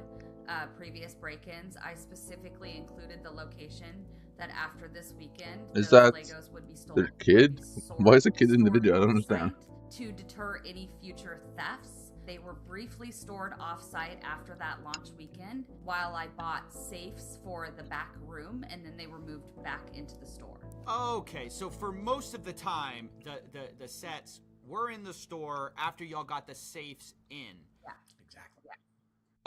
previous break-ins, I specifically included the location that after this weekend, is those that Legos would be stolen. The kid? Why is the kid in the video? I don't understand. To deter any future thefts. They were briefly stored off-site after that launch weekend while I bought safes for the back room, and then they were moved back into the store. Okay, so for most of the time, the sets were in the store after y'all got the safes in. Yeah, exactly. Yeah.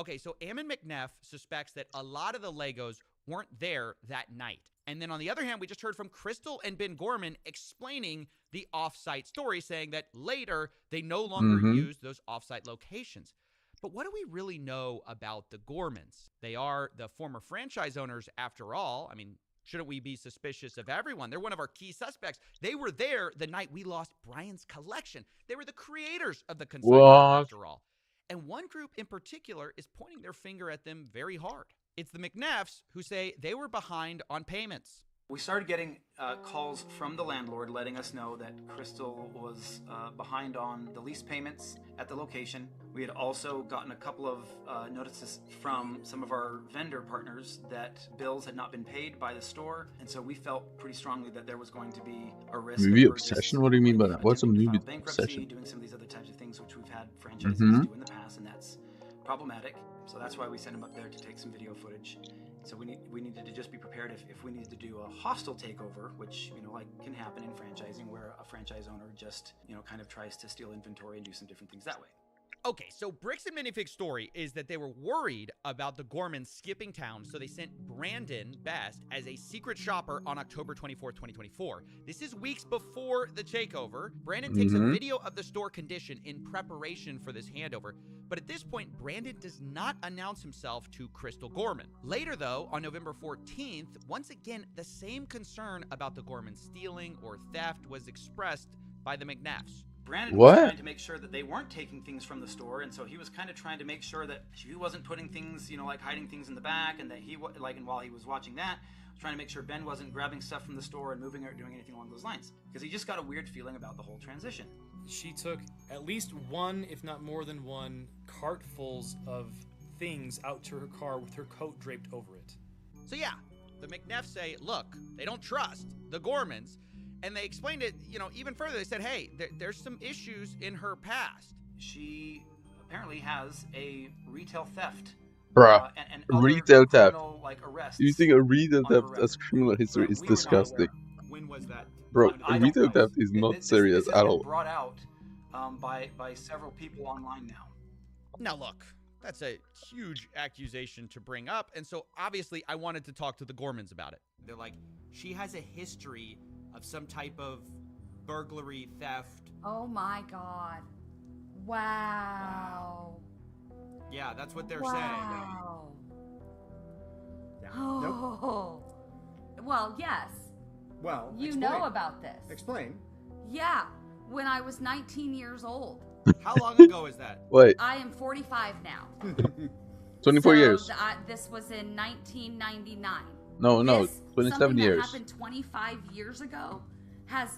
Okay, so Ammon McNeff suspects that a lot of the Legos weren't there that night. And then on the other hand, we just heard from Crystal and Ben Gorman explaining the off-site story, saying that later they no longer use those off-site locations. But what do we really know about the Gormans? They are the former franchise owners after all. I mean, shouldn't we be suspicious of everyone? They're one of our key suspects. They were there the night we lost Brian's collection. They were the creators of the consignment after all. And one group in particular is pointing their finger at them very hard. It's the McNeffs who say they were behind on payments. We started getting calls from the landlord letting us know that Crystal was behind on the lease payments at the location. We had also gotten a couple of notices from some of our vendor partners that bills had not been paid by the store, and so we felt pretty strongly that there was going to be a risk. Movie obsession? What do you mean by that? What's a movie obsession? Doing some of these other types of things which we've had franchisees do in the past, and that's problematic. So that's why we sent him up there to take some video footage. So we needed to just be prepared if we needed to do a hostile takeover, which like can happen in franchising, where a franchise owner just kind of tries to steal inventory and do some different things that way. Okay, so Bricks and Minifig's story is that they were worried about the Gormans skipping town, so they sent Brandon Best as a secret shopper on October 24th, 2024. This is weeks before the takeover. Brandon takes a video of the store condition in preparation for this handover, but at this point, Brandon does not announce himself to Crystal Gorman. Later, though, on November 14th, once again, the same concern about the Gorman stealing or theft was expressed by the McNeffs. Brandon What? was trying to make sure that they weren't taking things from the store, and so he was kind of trying to make sure that he wasn't putting things, like hiding things in the back, and that and while he was watching that, was trying to make sure Ben wasn't grabbing stuff from the store and moving it or doing anything along those lines, because he just got a weird feeling about the whole transition. She took at least one, if not more than one, cartfuls of things out to her car with her coat draped over it. So yeah, the McNeffs say, look, they don't trust the Gormans, and they explained it, even further. They said, hey, there's some issues in her past. She apparently has a retail theft. Bruh, And retail theft. criminal, arrests You think a retail on her theft record. as criminal history is We were not disgusting. aware. When was that? Bro, I don't retail know. theft is not This serious has at been all. brought out by several people online now. Now look, that's a huge accusation to bring up, and so obviously I wanted to talk to the Gormans about it. They're like, she has a history of some type of burglary, theft. Oh my god. Wow. Yeah, that's what they're Wow. Yeah. Oh. Well, yes. Well, You explain. know about this. Explain. Yeah. When I was 19 years old. saying. How long ago is that? Wait, I am 45 now. 24 So years. this was in 1999. No, This, 27 something years. that happened 25 years ago has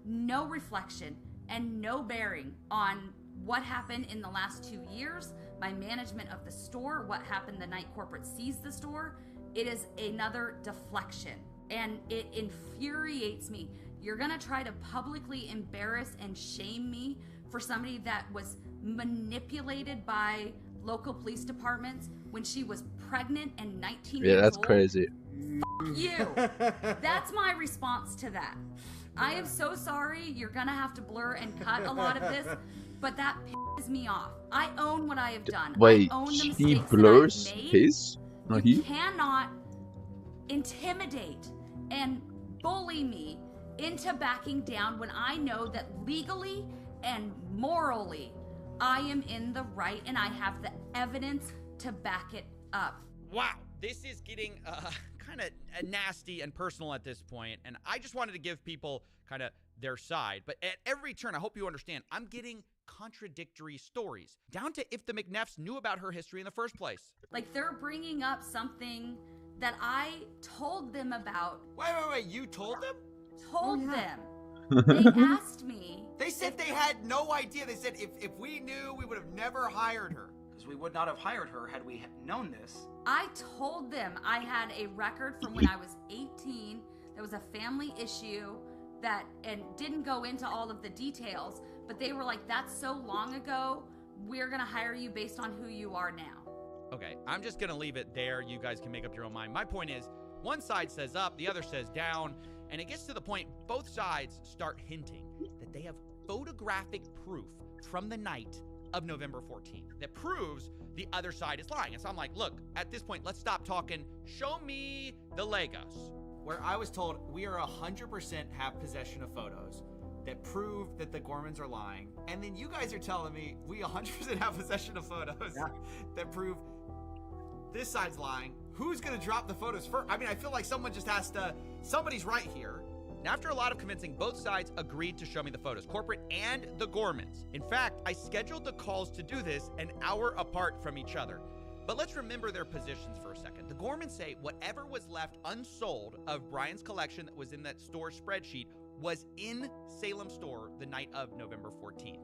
no reflection and no bearing on what happened in the last 2 years, my management of the store, what happened the night corporate seized the store. It is another deflection, and it infuriates me. You're gonna try to publicly embarrass and shame me for somebody that was manipulated by local police departments when she was pregnant and 19 Yeah, years that's old. crazy. You. That's my response to that. I am so sorry. You're gonna have to blur and cut a lot of this, but that pisses me off. I own what I have done. Wait, I own the he mistakes blurs that I've made. his? No, You he? cannot intimidate and bully me into backing down when I know that legally and morally I am in the right and I have the evidence to back it up. Wow, this is getting kind of nasty and personal at this point, and I just wanted to give people kind of their side. But at every turn, I hope you understand, I'm getting contradictory stories, down to if the McNeffs knew about her history in the first place. Like, they're bringing up something that I told them about. Wait, you told them? Told them. They asked me. They said they had no idea. They said if we knew, we would have never hired her. Because we would not have hired her had we known this. I told them I had a record from when I was 18. There was a family issue that, and didn't go into all of the details, but they were like, that's so long ago, we're gonna hire you based on who you are now. Okay, I'm just gonna leave it there. You guys can make up your own mind. My point is, one side says up, the other says down, and it gets to the point both sides start hinting that they have photographic proof from the night of November 14th that proves the other side is lying. And so I'm like, look, at this point, let's stop talking. Show me the Legos. Where I was told we are 100% have possession of photos that prove that the Gormans are lying. And then you guys are telling me we 100% have possession of photos that prove this side's lying. Who's going to drop the photos first? I mean, I feel like someone just has to, somebody's right here. And after a lot of convincing, both sides agreed to show me the photos, corporate and the Gormans. In fact, I scheduled the calls to do this an hour apart from each other. But let's remember their positions for a second. The Gormans say whatever was left unsold of Brian's collection that was in that store spreadsheet was in Salem store the night of November 14th.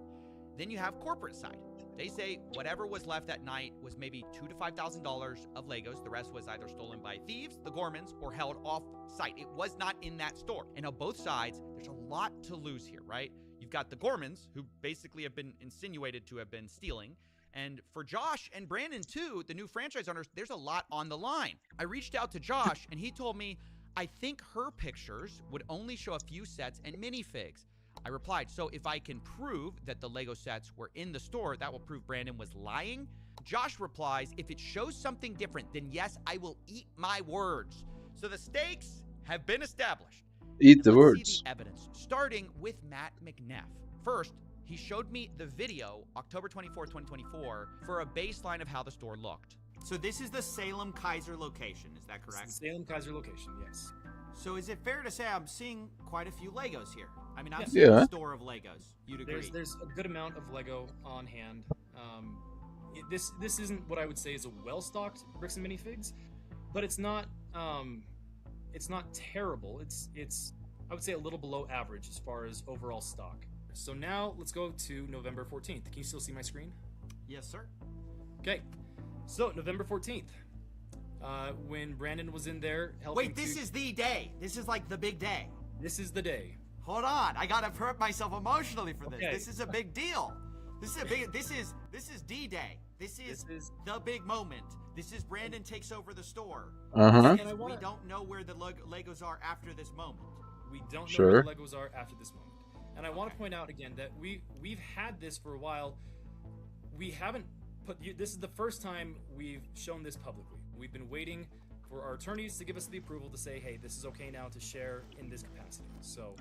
Then you have corporate side. They say whatever was left that night was maybe $2,000 to $5,000 of Legos. The rest was either stolen by thieves, the Gormans, or held off site. It was not in that store. And on both sides, there's a lot to lose here, right? You've got the Gormans, who basically have been insinuated to have been stealing. And for Josh and Brandon, too, the new franchise owners, there's a lot on the line. I reached out to Josh, and he told me, I think her pictures would only show a few sets and minifigs. I replied, so if I can prove that the Lego sets were in the store, that will prove Brandon was lying? Josh replies, if it shows something different, then yes, I will eat my words. So the stakes have been established. Eat the Let's words. see the evidence, starting with Matt McNeff. First, he showed me the video, October 24, 2024, for a baseline of how the store looked. So this is the Salem Kaiser location, is that correct? Salem Kaiser location, yes. So is it fair to say I'm seeing quite a few Legos here? I mean, I'm Yes. seeing Yeah. a store of Legos. You'd agree? There's a good amount of Lego on hand. This isn't what I would say is a well-stocked Bricks and Minifigs, but it's not terrible. It's I would say a little below average as far as overall stock. So now let's go to November 14th. Can you still see my screen? Yes, sir. Okay. So November 14th, when Brandon was in there helping. Wait, this is the day. This is like the big day. This is the day. Hold on, I gotta prep myself emotionally for this. Okay. This is a big deal. This is D-Day. This is the big moment. This is Brandon takes over the store. Uh-huh. And We don't know where the Legos are after this moment. We don't know Sure. where the Legos are after this moment. And I want to point out again that we've had this for a while. We haven't this is the first time we've shown this publicly. We've been waiting for our attorneys to give us the approval to say, hey, this is okay now to share in this capacity. So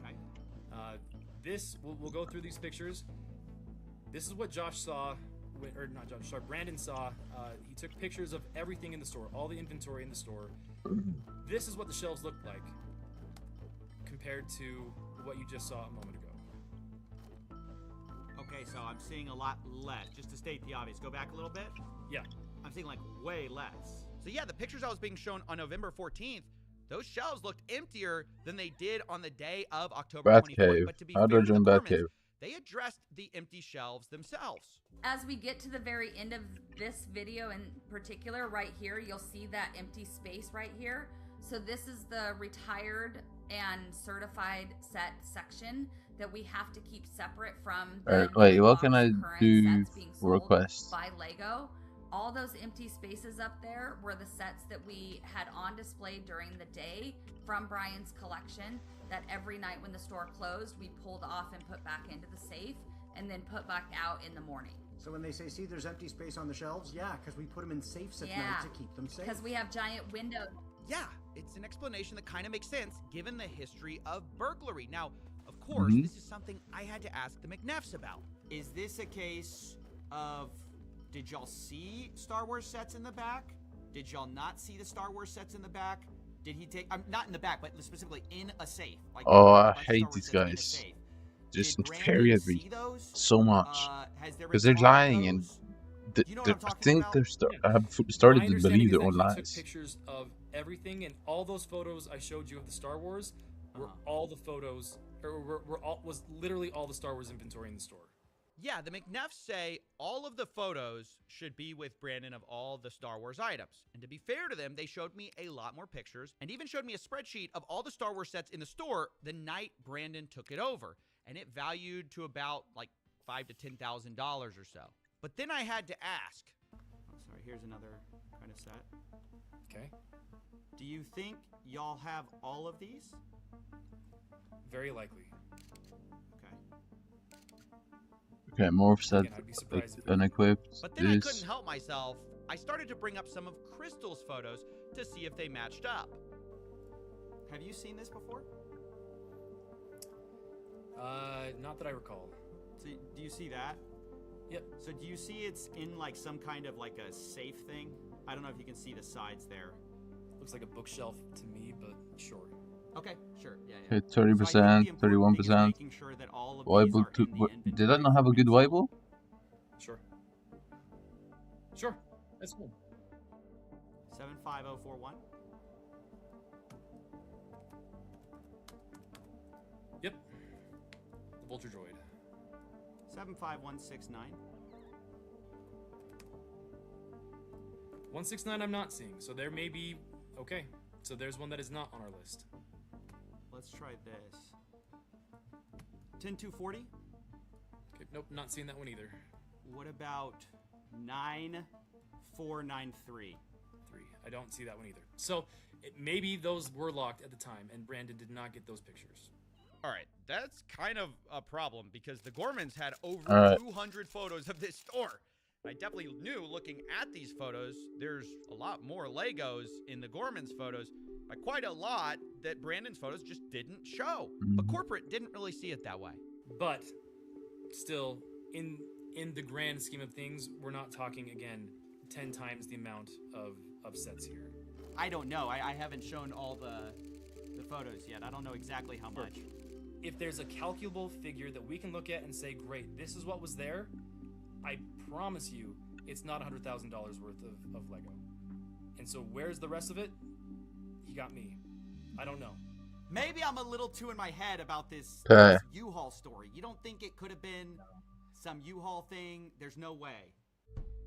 we'll go through these pictures. This is what Josh saw, or not Josh, sorry, Brandon saw. He took pictures of everything in the store, all the inventory in the store. This is what the shelves looked like compared to what you just saw a moment ago. Okay, so I'm seeing a lot less. Just to state the obvious, go back a little bit. Yeah. I'm seeing like way less. So yeah, the pictures I was being shown on November 14th, those shelves looked emptier than they did on the day of October 24th. Batcave. But to be How do fair I to the join Gormans, Batcave? they addressed the empty shelves themselves. As we get to the very end of this video in particular, right here, you'll see that empty space right here. So this is the retired and certified set section that we have to keep separate from the Alright, wait, what can I current do sets being for sold requests? by Lego. All those empty spaces up there were the sets that we had on display during the day from Brian's collection that every night when the store closed, we pulled off and put back into the safe and then put back out in the morning. So when they say, see, there's empty space on the shelves, yeah, because we put them in safes at night to keep them safe. Because we have giant windows. Yeah, it's an explanation that kind of makes sense given the history of burglary. Now, of course, this is something I had to ask the McNeffs about. Is this a case of, did y'all see Star Wars sets in the back? Did y'all not see the Star Wars sets in the back? Did he take, not in the back, but specifically in a safe? Like Oh, a I bunch of hate Star Wars these sets in a guys. safe. Just Did Brandon infuriate me see those? so much. Has there been Because they're talk of lying and those? You know what I'm I talking think about? I have started My to understanding believe is their that own he lies. took pictures of everything, and all those photos I showed you of the Star Wars were all the photos, or was literally all the Star Wars inventory in the store. Yeah, the McNeffs say all of the photos should be with Brandon of all the Star Wars items. And to be fair to them, they showed me a lot more pictures and even showed me a spreadsheet of all the Star Wars sets in the store the night Brandon took it over. And it valued to about like $5,000 to $10,000 or so. But then I had to ask. Oh, sorry, here's another kind of set. Okay. Do you think y'all have all of these? Very likely. Okay, morph set, Again, I'd be surprised if unequipped. But then I This. couldn't help myself. I started to bring up some of Crystal's photos to see if they matched up. Have you seen this before? Not that I recall. So do you see that? Yep. So do you see it's in like some kind of like a safe thing? I don't know if you can see the sides there. Looks like a bookshelf to me, but sure. Okay, sure. Yeah. Okay, 30%, 31%. Sure that all of Weibull these are in the did I not have a good Weibull? Sure. Sure. That's cool. 75041. Yep. The Vulture Droid. 75169. 169 I'm not seeing, so there may be... Okay, so there's one that is not on our list. Let's try this. 10240. Okay, nope, not seeing that one either. What about 9493? I don't see that one either. So maybe those were locked at the time, and Brandon did not get those pictures. All right, that's kind of a problem because the Gormans had over 200 photos of this store. I definitely knew looking at these photos, there's a lot more Legos in the Gormans photos, by quite a lot that Brandon's photos just didn't show. But corporate didn't really see it that way. But still, in the grand scheme of things, we're not talking, again, 10 times the amount of sets here. I don't know. I haven't shown all the photos yet. I don't know exactly how much. If there's a calculable figure that we can look at and say, great, this is what was there, I promise you, it's not $100,000 worth of Lego. And so where's the rest of it? He got me. I don't know. Maybe I'm a little too in my head about this U-Haul story. You don't think it could have been some U-Haul thing? There's no way.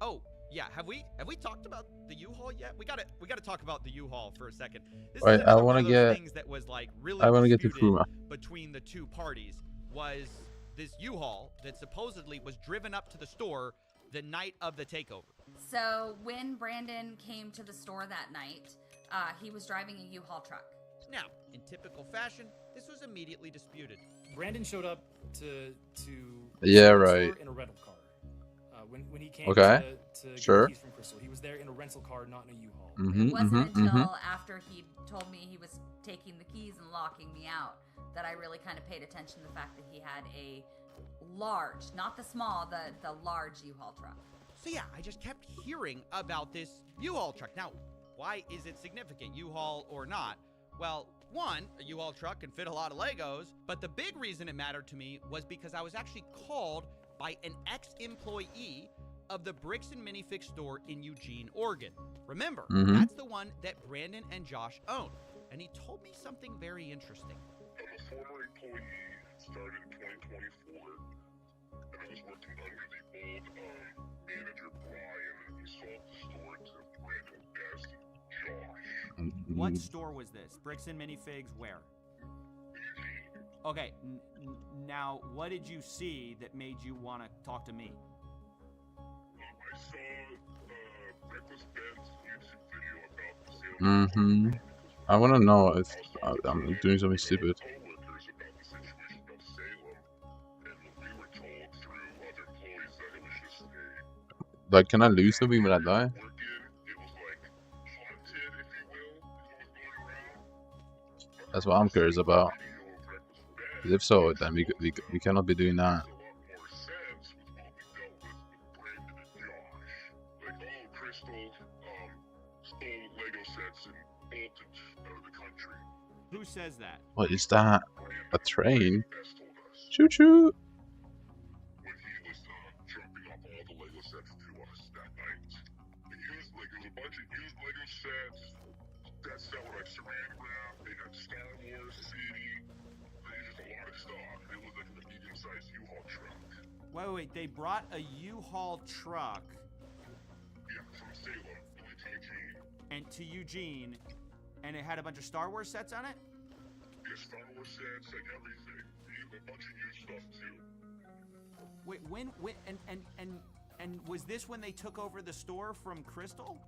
Oh, yeah. Have we talked about the U-Haul yet? We gotta talk about the U-Haul for a second. This Wait, is I want to one of those get. things that was like really I want to get to disputed Fuma. between the two parties. Was this U-Haul that supposedly was driven up to the store the night of the takeover? So when Brandon came to the store that night, he was driving a U-Haul truck. Now, in typical fashion, this was immediately disputed. Brandon showed up to Yeah, the right. store in a rental car. When he came Okay. to get Sure. the keys from Crystal, he was there in a rental car, not in a U-Haul. It wasn't until after he told me he was taking the keys and locking me out that I really kind of paid attention to the fact that he had a large, not the small, the large U-Haul truck. So yeah, I just kept hearing about this U-Haul truck. Now, why is it significant, U-Haul or not? Well, one, a U-Haul truck can fit a lot of Legos, but the big reason it mattered to me was because I was actually called by an ex-employee of the Bricks and Minifig store in Eugene, Oregon. Remember, that's the one that Brandon and Josh own. And he told me something very interesting. I'm a former employee, started in 2024, and I was working under the old manager Brian, and he sold the store to Brandon's best, Josh. What store was this? Bricks and Minifigs where? Okay, now what did you see that made you want to talk to me? I saw Reckless Ben's YouTube video about the sale. I want to know if I'm doing something stupid. Coworkers about the situation of Salem, and we were told through other employees that it was just a Like, can I lose something when I die? it was like haunted, if you will, is what was going around. That's what I'm curious about. 'Cause if so, then we cannot be doing that. Makes a lot more sense with what we dealt with Brandon and Josh. Like, oh, Crystal stole Lego sets and bolted out of the country. Who says that? What is that? A train? Best told us Choo choo! when he was dropping off all the Lego sets to us that night. It was a bunch of used Lego sets that were like saran wrap. They had Star Wars City. Just a lot of stuff. It was like a medium-sized U-Haul truck. Wait, they brought a U-Haul truck Yeah, from Salem to Eugene, and it had a bunch of Star Wars sets on it? Yeah, Star Wars sets, like everything. A bunch of used stuff too. Wait, when and was this when they took over the store from Crystal?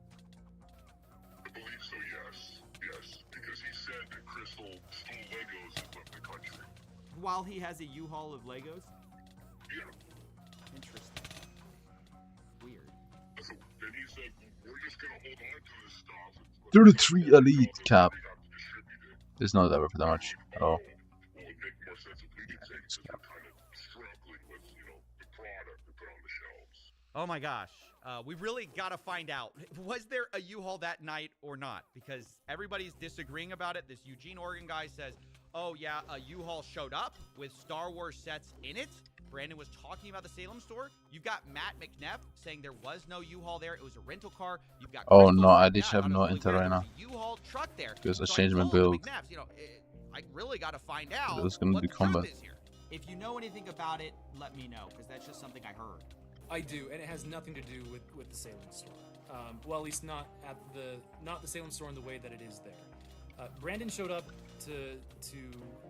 I believe so, yes. Yes, because he said that Crystal stole Legos and left the country. While he has a U-Haul of Legos? Yeah. Interesting. Weird. So then he said, we're just gonna hold on to this stuff. 33 elite cap. It's not that worth that much at all. Well, it'd make more sense if we did take it, because we're kind of struggling with, the product to put on the shelves. Oh my gosh. We really got to find out. Was there a U-Haul that night or not? Because everybody's disagreeing about it. This Eugene, Oregon guy says, oh yeah, a U-Haul showed up with Star Wars sets in it. Brandon was talking about the Salem store. You've got Matt McNeff saying there was no U-Haul there. It was a rental car. You've got Oh Crystal no, I saying, did "Yeah, have thought it no was really intel weird. right now. There was a U-Haul truck there." Because I So changed my told the build. McNeffs, I really got to find out It was gonna what be the truth combat. is here. If you know anything about it, let me know, because that's just something I heard. I do, and it has nothing to do with the Salem store. Well, at least not the Salem store in the way that it is there. Brandon showed up to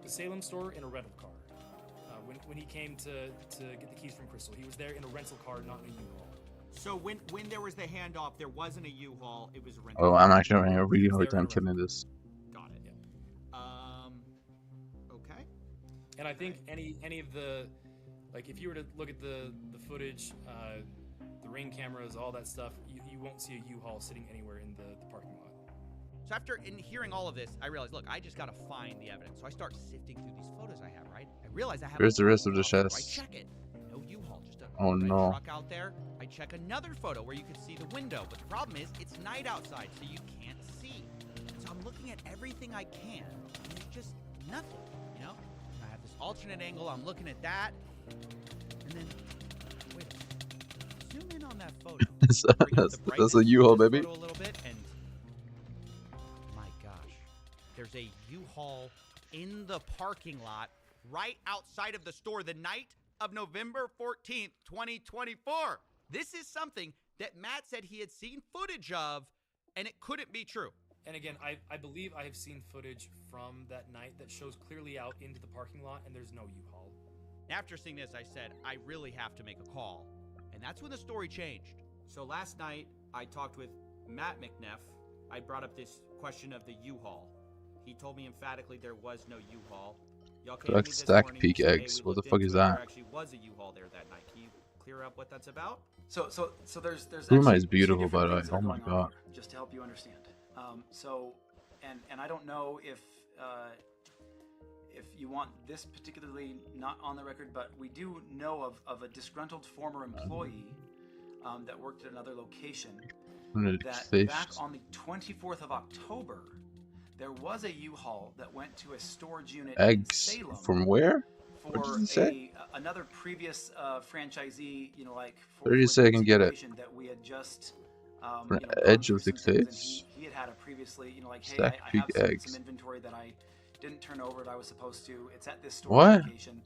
the Salem store in a rental car. When he came to get the keys from Crystal, he was there in a rental car, not in a U-Haul. So when there was the handoff, there wasn't a U-Haul. It was a rental. Oh, I'm actually having a really hard time killing this. Got it. Okay. And I think any of the, like, if you were to look at the footage, the ring cameras, all that stuff, you won't see a U-Haul sitting anywhere in the parking lot. So after hearing all of this, I realized, look, I just gotta find the evidence. So I start sifting through these photos I have, right? I realize I have. Where's the rest of the so I chest? check it. No U-Haul, just a Oh, red no. truck out there. I check another photo where you can see the window, but the problem is it's night outside, so you can't see. So I'm looking at everything I can, and there's nothing, you know? I have this alternate angle, I'm looking at that, and then, wait a second. Zoom in on that photo. That's a U-Haul, baby. A little bit, and my gosh, there's a U-Haul in the parking lot right outside of the store the night of November 14th, 2024. This is something that Matt said he had seen footage of, and it couldn't be true. And again, I believe I have seen footage from that night that shows clearly out into the parking lot, and there's no U-Haul. After seeing this, I said, I really have to make a call. And that's when the story changed. So last night, I talked with Matt McNeff. I brought up this question of the U-Haul. He told me emphatically there was no U-Haul. Y'all came to me this stack morning, peak you said, eggs. "Hey, we What the looked fuck into is it, that?" There actually was a U-Haul there that night. Can you clear up what that's about? So there's Ruma actually is beautiful, two by the different way. things that Oh are my going on god. here, just to help you understand. And I don't know if you want this particularly not on the record, but we do know of a disgruntled former employee that worked at another location. That back on the 24th of October, there was a U-Haul that went to a storage unit in Salem. From where? For What did it say? another previous franchisee, you know, like for 30 seconds, get it. that we had just From you know, edge gone of the through some things, and cliffs. he had a previously, you know, like, hey, Stack I peak have some eggs. inventory that I didn't turn over that I was supposed to. It's at this store What? location.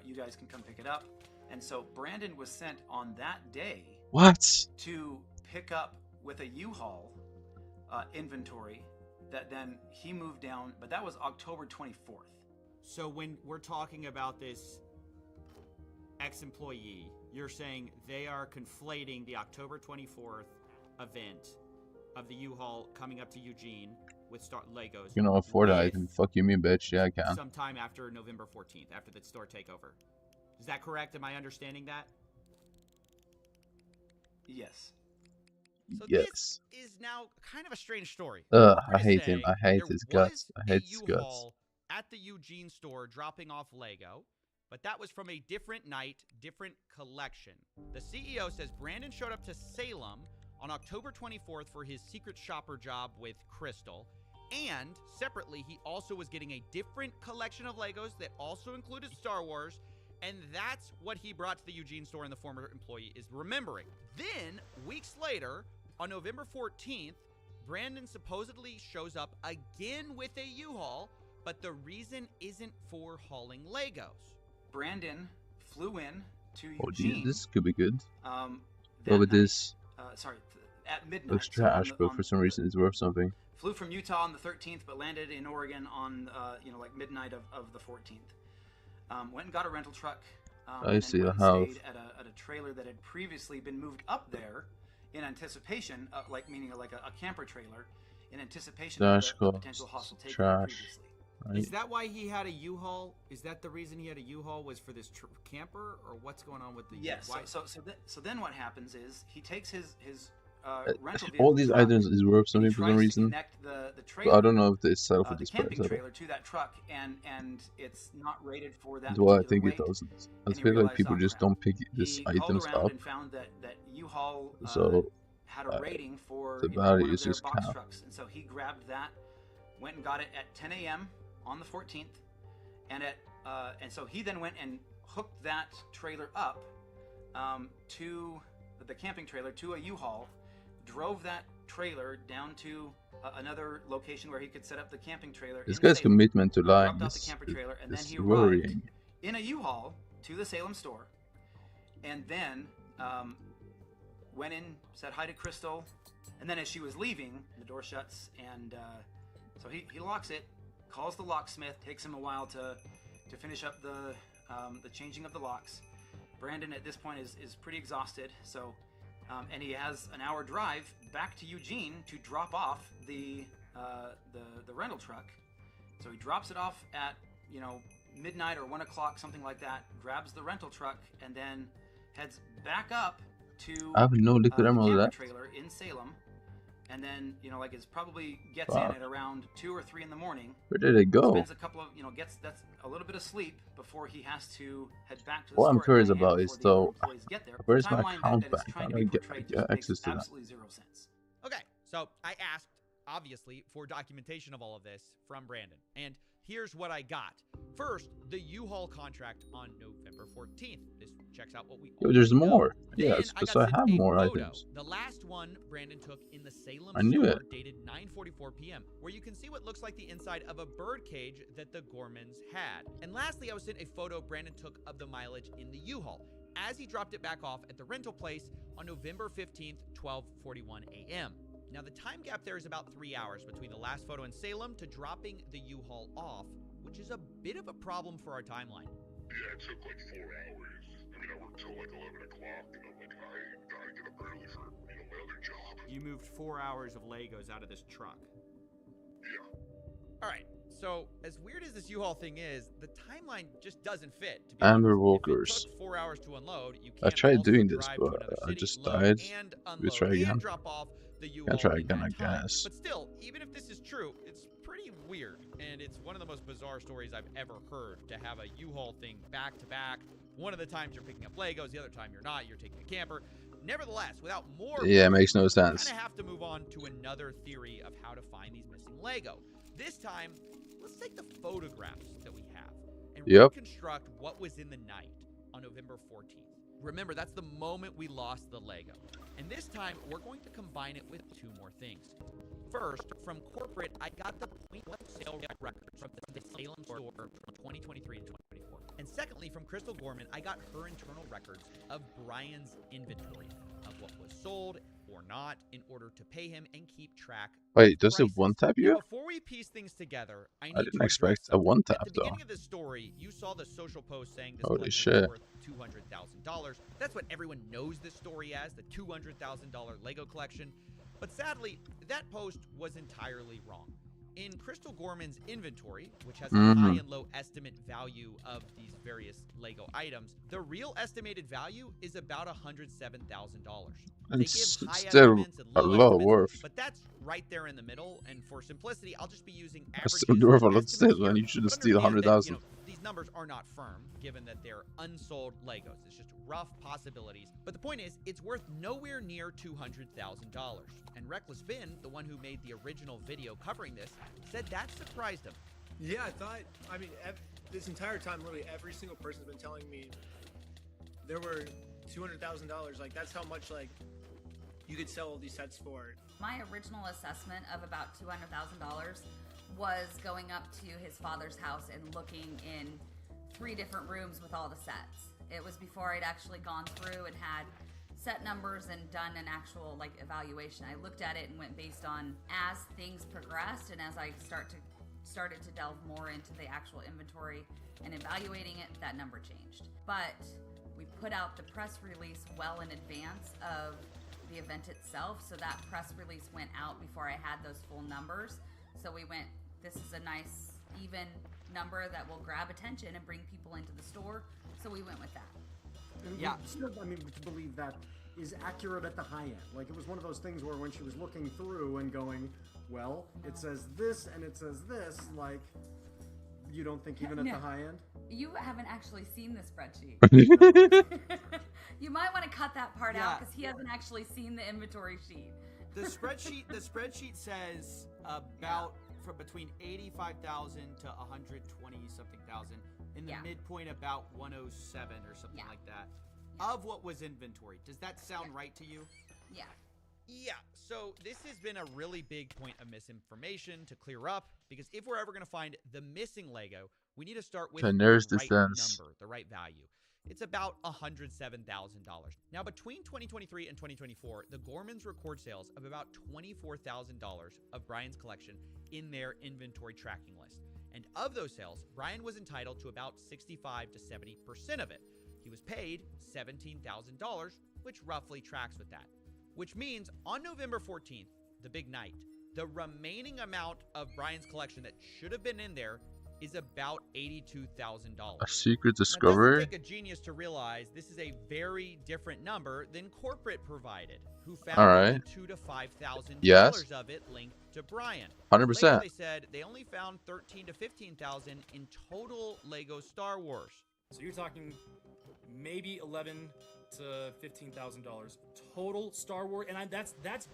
You guys can come pick it up. And so Brandon was sent on that day. What? To pick up with a U-Haul inventory that then he moved down, but that was October 24th. So when we're talking about this ex-employee, you're saying they are conflating the October 24th event of the U-Haul coming up to Eugene with Legos. You know, afford with that. Then fuck you, mean bitch. Yeah, I can. sometime after November 14th, after the store takeover. Is that correct? Am I understanding that? Yes. So Yes. this is now kind of a strange story. I hate him. I hate There his guts. I was hate a his guts. U-Haul at the Eugene store dropping off Lego, but that was from a different night, different collection. The CEO says Brandon showed up to Salem on October 24th for his secret shopper job with Crystal, and separately, he also was getting a different collection of Legos that also included Star Wars, and that's what he brought to the Eugene store and the former employee is remembering. Then, weeks later, on November 14th, Brandon supposedly shows up again with a U-Haul, but the reason isn't for hauling Legos. Brandon flew in to Oh, Eugene. dude, this could be good. That with night. this. At midnight. Looks So on trash, the- but on for some reason it's worth something. Flew from Utah on the 13th, but landed in Oregon on, like midnight of the 14th. Went and got a rental truck. I and see then a went and house. stayed at a trailer that had previously been moved up there in anticipation, meaning like a camper trailer, in anticipation of the potential hostile takeover trash. previously. Right. Is that why he had a U-Haul? Is that the reason he had a U-Haul was for this camper, or what's going on with the? Yes. Why? So then what happens is he takes his rental All vehicle these truck, items is worth and he something for some tries to reason. connect the But trailer, I don't know if they sell for the this price camping at all. trailer to that truck, and it's not rated for that. That's why I particular think it weight, doesn't. I and he feel like realized, people oh, just crap. don't pick these He called items around up. and found that U-Haul So had a rating for the one value of is their just box cap. trucks, and so he grabbed that, went and got it at 10 a.m. on the 14th, and so he then went and hooked that trailer up to the camping trailer to a U-Haul, drove that trailer down to another location where he could set up the camping trailer. This in guy's Salem, commitment to lying dropped off the is, camper trailer, and then is he arrived worrying. in a U-Haul to the Salem store, and then went in, said hi to Crystal, and then as she was leaving, the door shuts, and so he locks it, calls the locksmith. Takes him a while to finish up the changing of the locks. Brandon at this point is pretty exhausted, so and he has an hour drive back to Eugene to drop off the rental truck. So he drops it off at midnight or 1 o'clock, something like that. Grabs the rental truck and then heads back up to I have no liquid the ammo camper left. trailer in Salem, and then it's probably gets Wow. in at around 2 or 3 in the morning. Where did it go? Spends a couple of that's a little bit of sleep before he has to head back to the What I'm store at curious 9 a.m. about is before the other though, employees get there. where's The my timeline account that is back? trying How to do I be get portrayed just makes access to that? absolutely zero sense. Okay, so I asked obviously, for documentation of all of this from Brandon. And here's what I got. First, the U-Haul contract on November 14th. This checks out what we Yo, there's already know. more. Yeah, Then it's I because got I sent have a more photo, items. the last one Brandon took in the Salem I knew store, it. dated 9:44 p.m., where you can see what looks like the inside of a bird cage that the Gormans had. And lastly, I was sent a photo Brandon took of the mileage in the U-Haul as he dropped it back off at the rental place on November 15th, 12:41 a.m. Now, the time gap there is about 3 hours between the last photo in Salem to dropping the U-Haul off, which is a bit of a problem for our timeline. Yeah, it took like 4 hours. I mean, I worked till like 11 o'clock, and I'm like, I gotta get up early for, my other job. You moved 4 hours of Legos out of this truck. Yeah. All right, so as weird as this U-Haul thing is, the timeline just doesn't fit. To be Amber honest. Walkers. If it took 4 hours to unload, you I can't tried also doing this, drive but to another I city, just load died. and We unload try again. and drop off the U-Haul Can try in again, that I time. guess. But still, even if this is true, it's pretty weird, and it's one of the most bizarre stories I've ever heard, to have a U-Haul thing back to back. One of the times you're picking up Legos, the other time you're not, you're taking a camper. Nevertheless, without more Yeah, it makes no we sense. kind of have to move on to another theory of how to find these missing Lego. This time, let's take the photographs that we have and reconstruct what was in the night on November 14th. Remember, that's the moment we lost the Lego. And this time, we're going to combine it with two more things. First, from corporate, I got the point of sale records from the Salem store from 2023 to 2024. And secondly, from Crystal Gorman, I got her internal records of Brian's inventory of what was sold or not in order to pay him and keep track. Wait, does it one tap you? Now, before we piece things together, I need didn't to expect address a one tap at the though. beginning of this story, you saw the social post saying this Holy collection shit. is worth $200,000. That's what everyone knows this story as, the $200,000 Lego collection. But sadly, that post was entirely wrong. In Crystal Gorman's inventory, which has a high and low estimate value of these various Lego items, the real estimated value is about $107,000. They give It's high still estimates and a low lot of estimates, worth. but that's right there in the middle. And for simplicity, I'll just be using That's averages worth a and lot estimates still, here. and you shouldn't But steal understand that, 100,000. these numbers are not firm, given that they're unsold Legos. It's just rough possibilities. But the point is, it's worth nowhere near $200,000. And Reckless Finn, the one who made the original video covering this, said that surprised him. Yeah, I mean, this entire time, literally every single person's been telling me there were $200,000. Like, that's how much, like, you could sell all these sets for. My original assessment of about $200,000 was going up to his father's house and looking in 3 different rooms with all the sets. It was before I'd actually gone through and had set numbers and done an actual evaluation. I looked at it and went based on as things progressed and as I started to delve more into the actual inventory and evaluating it, that number changed. But we put out the press release well in advance of the event itself, so that press release went out before I had those full numbers. So we went, this is a nice even number that will grab attention and bring people into the store, so we went with that. Yeah. Still, I mean, to believe that is accurate at the high end. Like, it was one of those things where when she was looking through and going, well, it says this and it says this, like, you don't think even at the high end? You haven't actually seen the spreadsheet. You might want to cut that part out because he hasn't actually seen the inventory sheet. The spreadsheet says about from between 85,000 to 120 something thousand. In the midpoint about 107 or something like that. Of what was inventory. Does that sound right to you? Yeah. Yeah, so this has been a really big point of misinformation to clear up, because if we're ever going to find the missing Lego, we need to start with the right number, the right value. It's about $107,000. Now, between 2023 and 2024, the Gormans record sales of about $24,000 of Brian's collection in their inventory tracking list. And of those sales, Brian was entitled to about 65 to 70% of it. He was paid $17,000, which roughly tracks with that. Which means on November 14th, the big night, the remaining amount of Brian's collection that should have been in there is about $82,000. A secret Now, discovery? it doesn't take a genius to realize this is a very different number than corporate provided, who found only $2,000 to $5,000 of it linked to Brian. 100%. Later, they said they only found $13,000 to $15,000 in total Lego Star Wars. So you're talking maybe $11,000 to $15,000 total Star Wars, and that's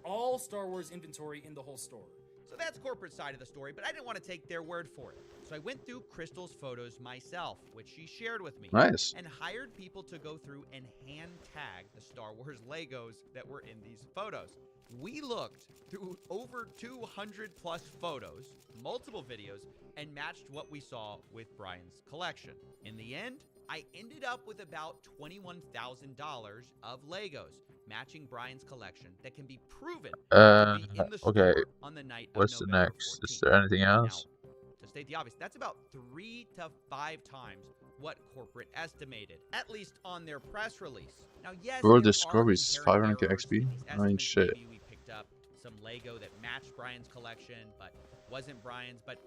all Star Wars inventory in the whole store. So that's corporate side of the story, but I didn't want to take their word for it. So I went through Crystal's photos myself, which she shared with me. Nice. And hired people to go through and hand tag the Star Wars Legos that were in these photos. We looked through over 200 plus photos, multiple videos, and matched what we saw with Brian's collection. In the end, I ended up with about $21,000 of Legos, matching Brian's collection that can be proven to be in the store okay. on the night of What's the November next? 14th. Is there anything else? Now, to state the obvious, that's about 3 to 5 times what corporate estimated, at least on their press release. Now, yes, Bro, there Discovery are is inherent 500 errors XP. in these I mean, estimates. shit. Maybe we picked up some Lego that matched Brian's collection, but wasn't Brian's. But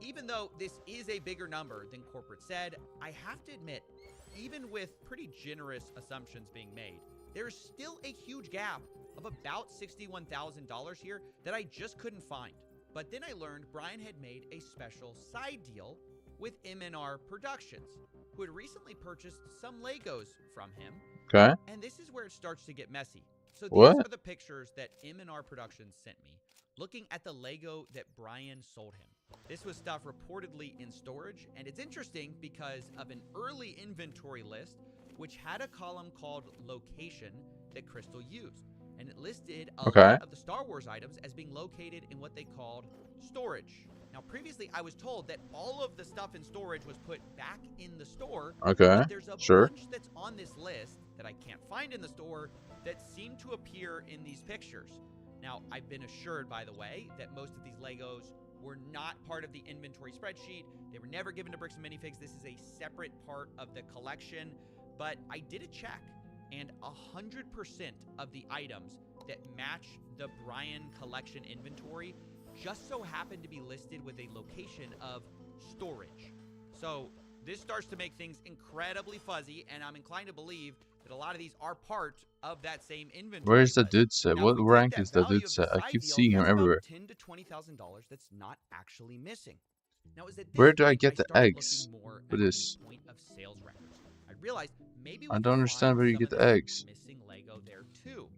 even though this is a bigger number than corporate said, I have to admit, even with pretty generous assumptions being made, there's still a huge gap of about $61,000 here that I just couldn't find. But then I learned Brian had made a special side deal with MNR Productions, who had recently purchased some Legos from him. Okay. And this is where it starts to get messy. So these What? are the pictures that MNR Productions sent me, looking at the Lego that Brian sold him. This was stuff reportedly in storage, and it's interesting because of an early inventory list, which had a column called Location that Crystal used. And it listed a lot of the Star Wars items as being located in what they called storage. Now, previously, I was told that all of the stuff in storage was put back in the store. Okay, But there's a sure. bunch that's on this list that I can't find in the store that seem to appear in these pictures. Now, I've been assured, by the way, that most of these Legos were not part of the inventory spreadsheet. They were never given to Bricks and Minifigs. This is a separate part of the collection. But I did a check, and 100% of the items that match the Brian collection inventory just so happen to be listed with a location of storage. So this starts to make things incredibly fuzzy, and I'm inclined to believe that a lot of these are part of that same inventory. Where's the list. dude set? Now, What if we take rank that is that value dude of the set? I side keep deal, seeing him that's about everywhere. $10,000 to $20,000 that's not actually missing. Now, is that Where do I get the eggs for this? point of sales records? I realized maybe we I could don't understand find where you some get of the this eggs. missing Lego there too.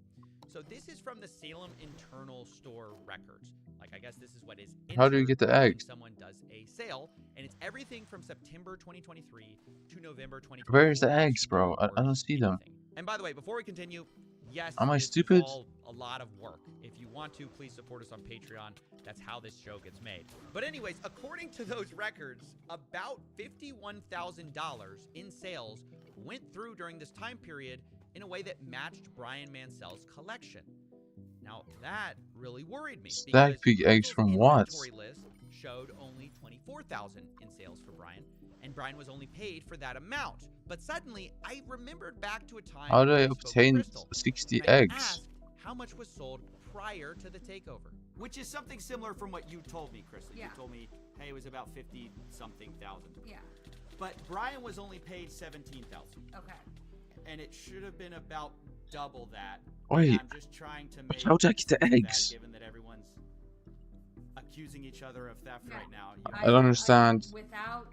So this is from the Salem internal store records. Like, I guess this is what is How do you entered get the when eggs? someone does a sale, and it's everything from September 2023 to November 2024. Where's the eggs, bro? I don't see them. And by the way, before we continue, yes, Am I this stupid? is all a lot of work. If you want to, please support us on Patreon. That's how this show gets made. But anyways, according to those records, about $51,000 in sales went through during this time period in a way that matched Brian Mansell's collection. Now, that really worried me. Stack pig eggs from what? Inventory list showed only $24,000 in sales for Brian, and Brian was only paid for that amount. But suddenly, I remembered back to a time How do when I spoke with obtain Crystal, 60 and I eggs? asked how much was sold prior to the takeover. Which is something similar from what you told me, Crystal. Yeah. You told me, hey, it was about 50-something thousand. Yeah. But Brian was only paid 17,000. Okay. And it should have been about double that. Wait, And I'm just trying to make how do I get the that, eggs? given that everyone's accusing each other of theft right now. I don't understand. Without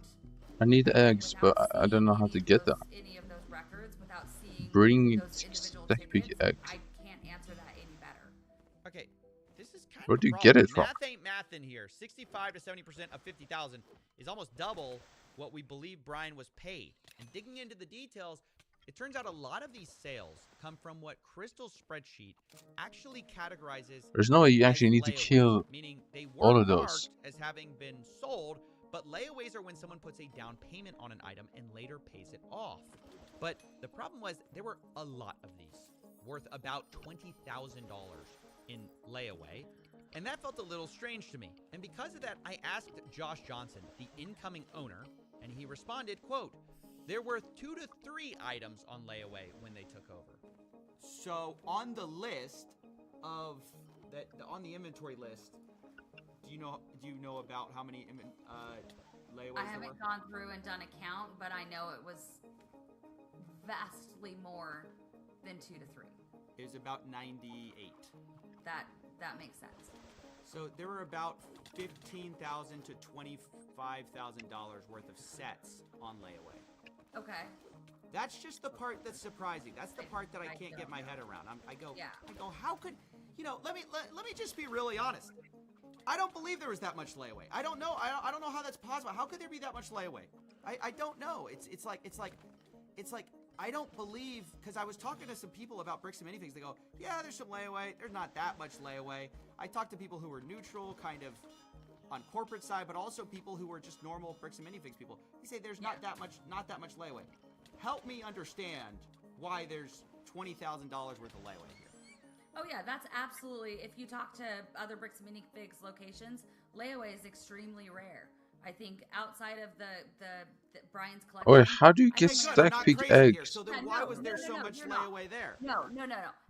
I need the eggs, but I don't know how to get them. any of those records, without seeing Bring those individual stack pig tickets, eggs. I can't answer that any better. Okay, this is kind Where of do a you get problem. it from? Math ain't math in here. 65 to 70% of 50,000 is almost double what we believe Brian was paid. And digging into the details, it turns out a lot of these sales come from what Crystal's spreadsheet actually categorizes. There's no way you as actually need to layaways, kill meaning they all weren't of those. marked as having been sold, but layaways are when someone puts a down payment on an item and later pays it off. But the problem was there were a lot of these, worth about $20,000 in layaway, and that felt a little strange to me. And because of that, I asked Josh Johnson, the incoming owner, and he responded, quote, "There were 2 to 3 items on layaway when they took over." So on the list of that, on the inventory list, do you know about how many layaways I there haven't were? gone through and done a count, but I know it was vastly more than 2 to 3. It was about 98. That makes sense. So there were about $15,000 to $25,000 worth of sets on layaway. Okay. That's just the part that's surprising. That's the part that I can't get my head around. I go, how could, you know, let me just be really honest. I don't believe there was that much layaway. I don't know. I don't know how that's possible. How could there be that much layaway? I don't know. It's like I don't believe, because I was talking to some people about bricks and minifigs. They go, yeah, there's some layaway. There's not that much layaway. I talked to people who were neutral, kind of on corporate side, but also people who were just normal bricks and minifigs people. They say there's not that much layaway. Help me understand why there's $20,000 worth of layaway here. Oh yeah, that's absolutely. If you talk to other bricks and minifigs locations, layaway is extremely rare. I think outside of the Brian's collection. Wait, how do you I get think stack peak eggs? Here, so then why was there so much layaway there? No,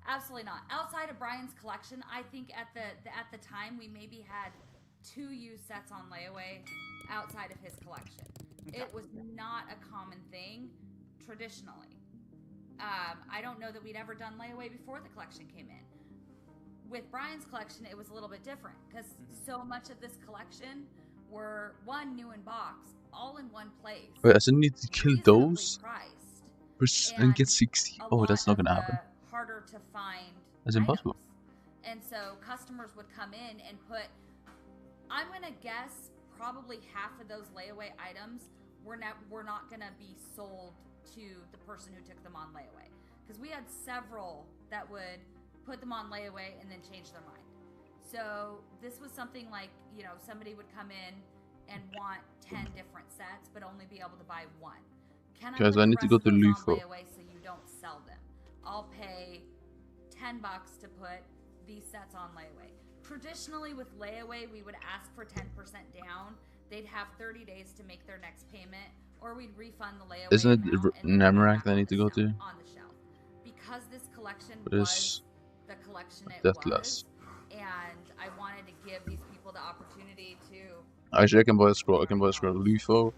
absolutely not. Outside of Brian's collection, I think at the time we maybe had 2 used sets on layaway outside of his collection. Okay. It was not a common thing traditionally. I don't know that we'd ever done layaway before the collection came in. With Brian's collection, it was a little bit different because so much of this collection were new in box, all in one place. Wait, I still need to kill those and get 60. Oh, that's not gonna happen. Harder to find. That's impossible. And so customers would come in and put. I'm gonna guess probably half of those layaway items were not gonna be sold to the person who took them on layaway, because we had several that would put them on layaway and then change their mind. So this was something like, you know, somebody would come in and want 10 different sets but only be able to buy 1. Guys, I need to go to Lufo. Layaway so you don't sell them. I'll pay $10 to put these sets on layaway. Traditionally with layaway, we would ask for 10% down. They'd have 30 days to make their next payment, or we'd refund the layaway. Isn't it Namrak that I need to go to? On the shelf. Because this collection was the collection it was, and I wanted to give these people the opportunity to... Actually, I can buy a scroll. I can buy a scroll. Lufo.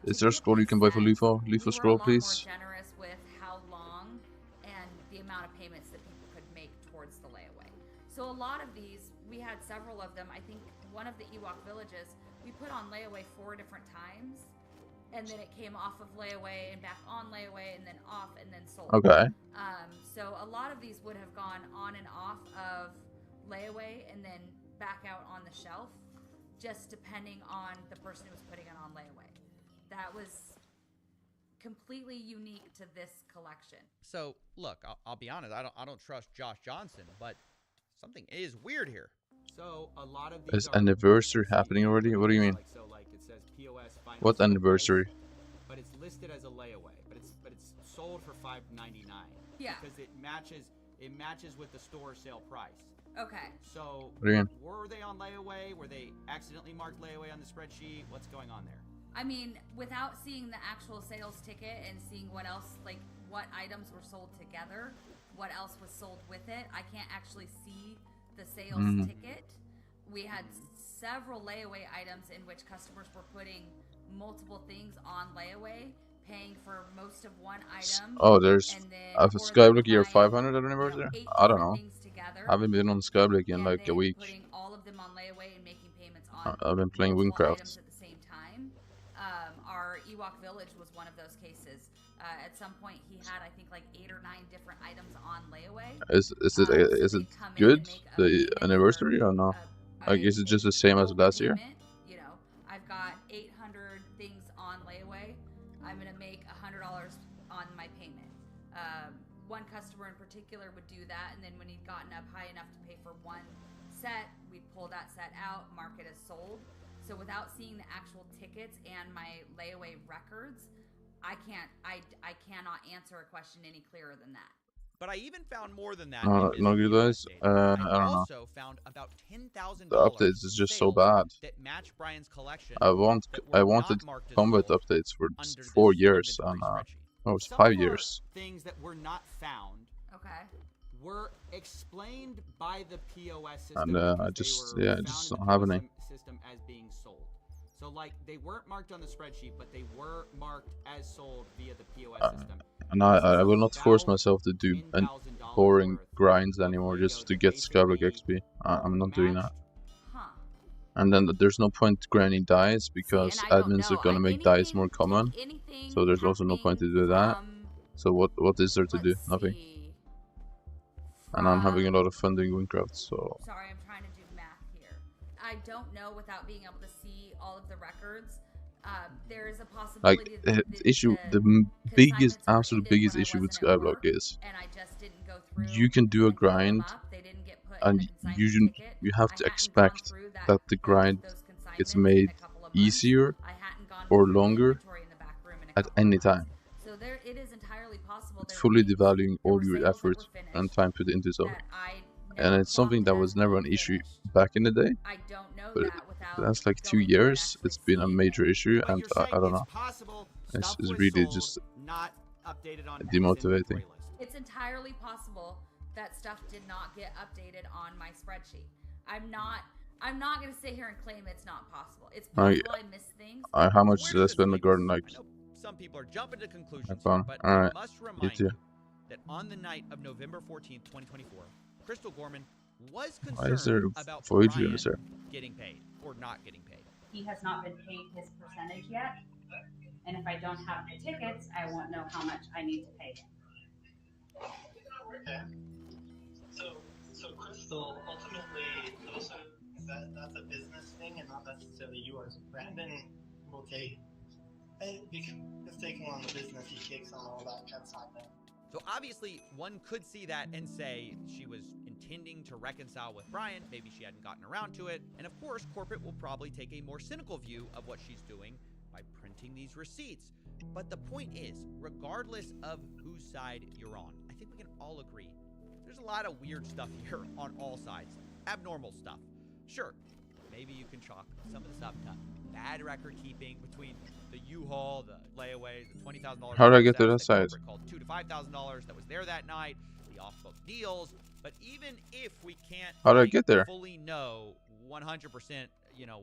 Is there a scroll you can buy for Lufo? Lufo scroll, please. We were a lot more generous with how long and the amount of payments that people could make towards the layaway. So a lot of these, we had several of them. I think one of the Ewok villages, we put on layaway 4 different times, and then it came off of layaway and back on layaway and then off and then sold. Okay. So a lot of these would have gone on and off of layaway and then back out on the shelf, just depending on the person who was putting it on layaway. That was completely unique to this collection. So look, I'll be honest. I don't trust Josh Johnson, but something is weird here. So a lot of these is anniversary happening already? What do you mean? Like it says POS final. What anniversary? But it's listed as a layaway, but it's sold for $5.99. Yeah. Because it matches with the store sale price. Okay. So what do you mean? Were they on layaway? Were they accidentally marked layaway on the spreadsheet? What's going on there? I mean, without seeing the actual sales ticket and seeing what else, like what items were sold together, what else was sold with it, I can't actually see the sales ticket. We had several layaway items in which customers were putting multiple things on layaway, paying for most of one item. Oh, there's a Skyblock year 500 anniversary? I don't know. I haven't been on Skyblock in like a week. Putting all of them on layaway and making payments on I've been playing wynncraft. Items at the same time. Our Ewok village was one of those cases. At some point, he had I think like 8 or 9 different items on layaway. Is it good, the anniversary, or no? Like, is it just the same as last year? You know, I've got 800 things on layaway. I'm gonna make $100 on my payment. One customer in particular would do that, and then when he'd gotten up high enough to pay for one set, we'd pull that set out, mark it as sold. So without seeing the actual tickets and my layaway records, I cannot answer a question any clearer than that. But I even found more than that. No, you guys. I don't know. Also found about $10,000. The updates is just so bad. That match Brian's collection. I wanted combat updates for 4 years, and it was 5 years. Things that were not found. Okay. Were explained by the POS system. And I just don't have any. System as being sold. So like they weren't marked on the spreadsheet, but they were marked as sold via the POS system. And I will not force myself to do boring grinds anymore just to get Skyblock XP. I'm not doing that. And then there's no point grinding dice because admins are gonna make dice more common. So there's also no point to do that. So what is there to do? Nothing. and I'm having a lot of fun doing wynncraft. So Sorry, I'm trying to do math here. I don't know without being able to see all of the records. There is a like possibility the that issue, the biggest, absolute biggest issue with Skyblock is and I just didn't go through you can do a and fill them grind, up. They didn't get put in and the consignment ticket. you have I to hadn't gone expect through that the grind those gets consignments in made a couple of months. easier I hadn't gone or through the longer inventory in the back room in a at couple any of time. So there, it is entirely possible. It's There fully were things- devaluing there all were your sales that effort were finished and time put into something. that I And never it's something clocked that was as never an being issue finished. back in the day. I don't know But that without that's like 2 going through and years. actually It's been a seeing major it. issue, But and you're I saying don't know. it's possible It's stuff was really sold, just not updated on demotivating. It's entirely possible that stuff did not get updated on my spreadsheet. I'm not going to sit here and claim it's not possible. It's possible I miss things. How much did I spend on the garden? Like, Some people are jumping to conclusions have here, fun. but Alright, I must you remind too. you that on the night of November 14th, 2024, Crystal Gorman was Why is there concerned about void Brian units there? getting paid or not getting paid. He has not been paid his percentage yet, and if I don't have the tickets, I won't know how much I need to pay him. Okay. So Crystal, ultimately, also that's a business thing and not necessarily yours. Brandon will take, because taking on the business, he takes on all that consignment. So obviously, one could see that and say she was intending to reconcile with Brian. Maybe she hadn't gotten around to it. And of course, corporate will probably take a more cynical view of what she's doing by printing these receipts. But the point is, regardless of whose side you're on, I think we can all agree there's a lot of weird stuff here on all sides. Abnormal stuff. Sure, maybe you can chalk some of the stuff to bad record keeping between the U-Haul, the layaways, the $20,000. How did I get to that side? Called $2,000 to $5,000 that was there that night, the off-book deals. But even if we can't How did I get there? fully know 100%,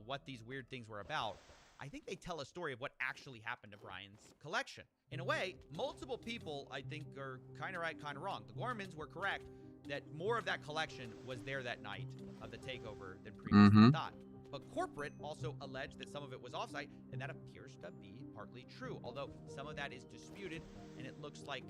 what these weird things were about, I think they tell a story of what actually happened to Brian's collection. In a way, multiple people, I think, are kind of right, kind of wrong. The Gormans were correct that more of that collection was there that night of the takeover than previously thought. But corporate also alleged that some of it was offsite, and that appears to be partly true, although some of that is disputed, and it looks like,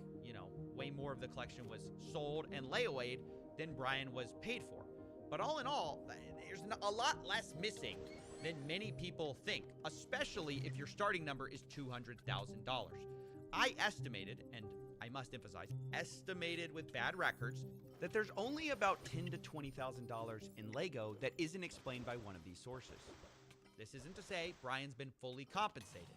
way more of the collection was sold and layawayed than Brian was paid for. But all in all, there's a lot less missing than many people think, especially if your starting number is $200,000. I estimated, and I must emphasize, estimated with bad records, that there's only about $10,000 to $20,000 in Lego that isn't explained by one of these sources. This isn't to say Brian's been fully compensated.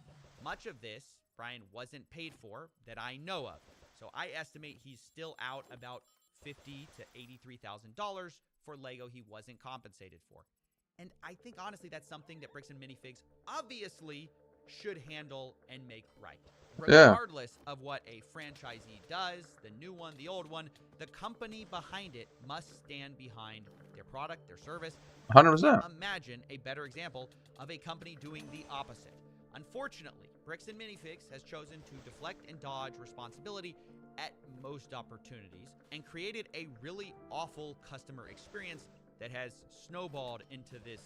Much of this Brian wasn't paid for that I know of. So I estimate he's still out about $50,000 to $83,000 for Lego he wasn't compensated for. And I think honestly that's something that Bricks and Minifigs obviously should handle and make right. Regardless of what a franchisee does, the new one, the old one, the company behind it must stand behind their product, their service. 100%. Imagine a better example of a company doing the opposite. Unfortunately, Bricks and Minifigs has chosen to deflect and dodge responsibility at most opportunities and created a really awful customer experience that has snowballed into this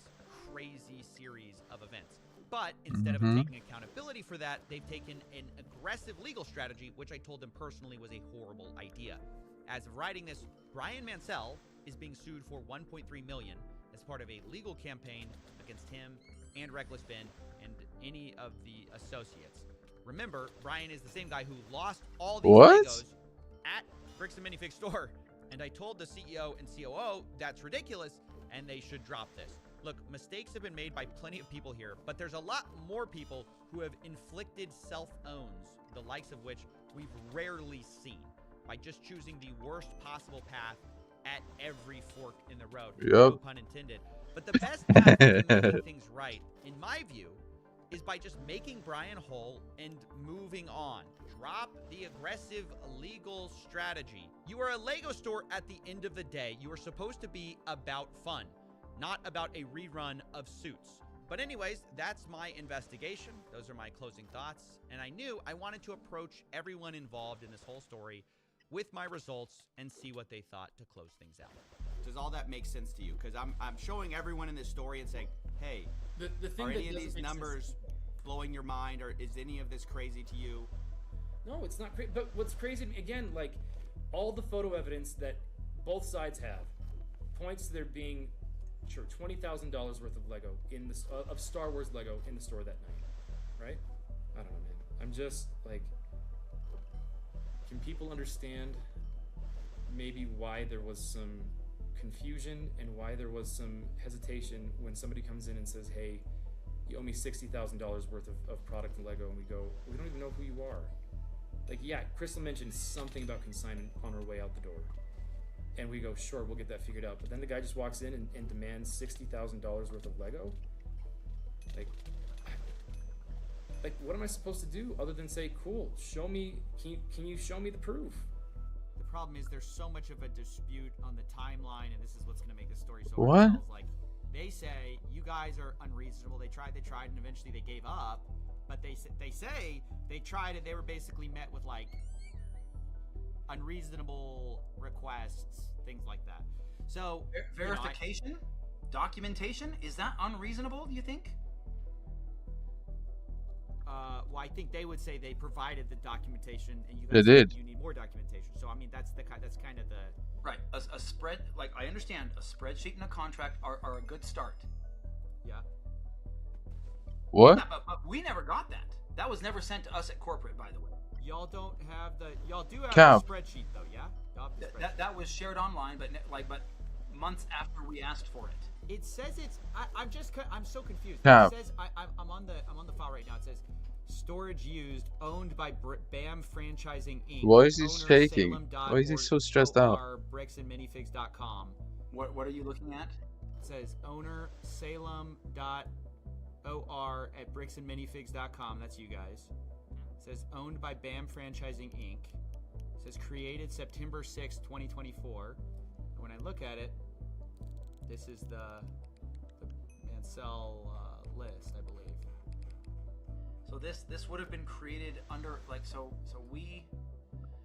crazy series of events. But instead of taking accountability for that, they've taken an aggressive legal strategy, which I told them personally was a horrible idea. As of writing this, Brian Mansell is being sued for $1.3 million as part of a legal campaign against him and Reckless Ben and any of the associates. Remember, Brian is the same guy who lost all these Legos at Bricks and Minifig store. And I told the CEO and COO that's ridiculous and they should drop this. Look, mistakes have been made by plenty of people here, but there's a lot more people who have inflicted self-owns, the likes of which we've rarely seen, by just choosing the worst possible path at every fork in the road. No pun intended. But the best path to making things right, in my view, is by just making Brian whole and moving on. Drop the aggressive legal strategy. You are a Lego store at the end of the day. You are supposed to be about fun, not about a rerun of Suits. But anyways, that's my investigation. Those are my closing thoughts. And I knew I wanted to approach everyone involved in this whole story with my results and see what they thought to close things out. Does all that make sense to you? Because I'm showing everyone in this story and saying, hey, the thing are that any of doesn't these make numbers sense. blowing your mind, or is any of this crazy to you? No, it's not crazy. But what's crazy, again, like, all the photo evidence that both sides have, points to there being, sure, $20,000 worth of Lego in the of Star Wars Lego in the store that night, right? I don't know, man. I'm just like, can people understand maybe why there was some confusion and why there was some hesitation when somebody comes in and says, hey, you owe me $60,000 worth of product in Lego, and we go, we don't even know who you are. Like, yeah, Crystal mentioned something about consignment on her way out the door. And we go, sure, we'll get that figured out. But then the guy just walks in and demands $60,000 worth of Lego? Like, what am I supposed to do other than say, cool, show me, can you show me the proof? The problem is there's so much of a dispute on the timeline, and this is what's going to make the story so What? hard. Like, they say, you guys are unreasonable. They tried, and eventually they gave up. But they say they tried it. They were basically met with, like, unreasonable requests, things like that. So verification, documentation, is that unreasonable? Do you think? Well, I think they would say they provided the documentation, and you They guys did. said you need more documentation. So I mean, that's kind of the Right. A spread, like, I understand a spreadsheet and a contract are a good start. Yeah. What? Yeah, but we never got that. That was never sent to us at corporate, by the way. Y'all don't have the. Y'all do have Cap. the spreadsheet though, yeah. Y'all have the spreadsheet. That was shared online, but but months after we asked for it. It says it's. I'm so confused. Cap. It says I'm on the file right now. It says storage used, owned by BAM Franchising Inc. Why is he owner shaking? Salem.org, Why is he so stressed out? bricksandminifigs.com. What are you looking at? It says owner Salem.or at bricksandminifigs.com. That's you guys. It says owned by BAM Franchising Inc. It says created September 6, 2024. And when I look at it, this is the Mansell list, I believe. So this would have been created under, like, so we.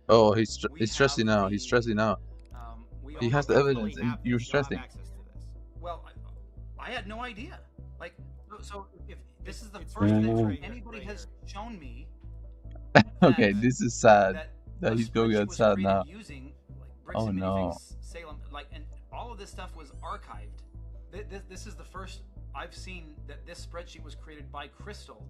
Oh, he's stressing out. He's stressing out. He has the definitely evidence, and have you're this. Y'all have stressing. access to this. Well, I had no idea. Like, so if this is the It's first right thing here, anybody right has shown me. Okay, that- this is sad. That a he's going spreadsheet out was sad created now. Using, like, Bricks Oh and no. Minifigs, Salem, like, and all of this stuff was archived. This is the first I've seen that this spreadsheet was created by Crystal.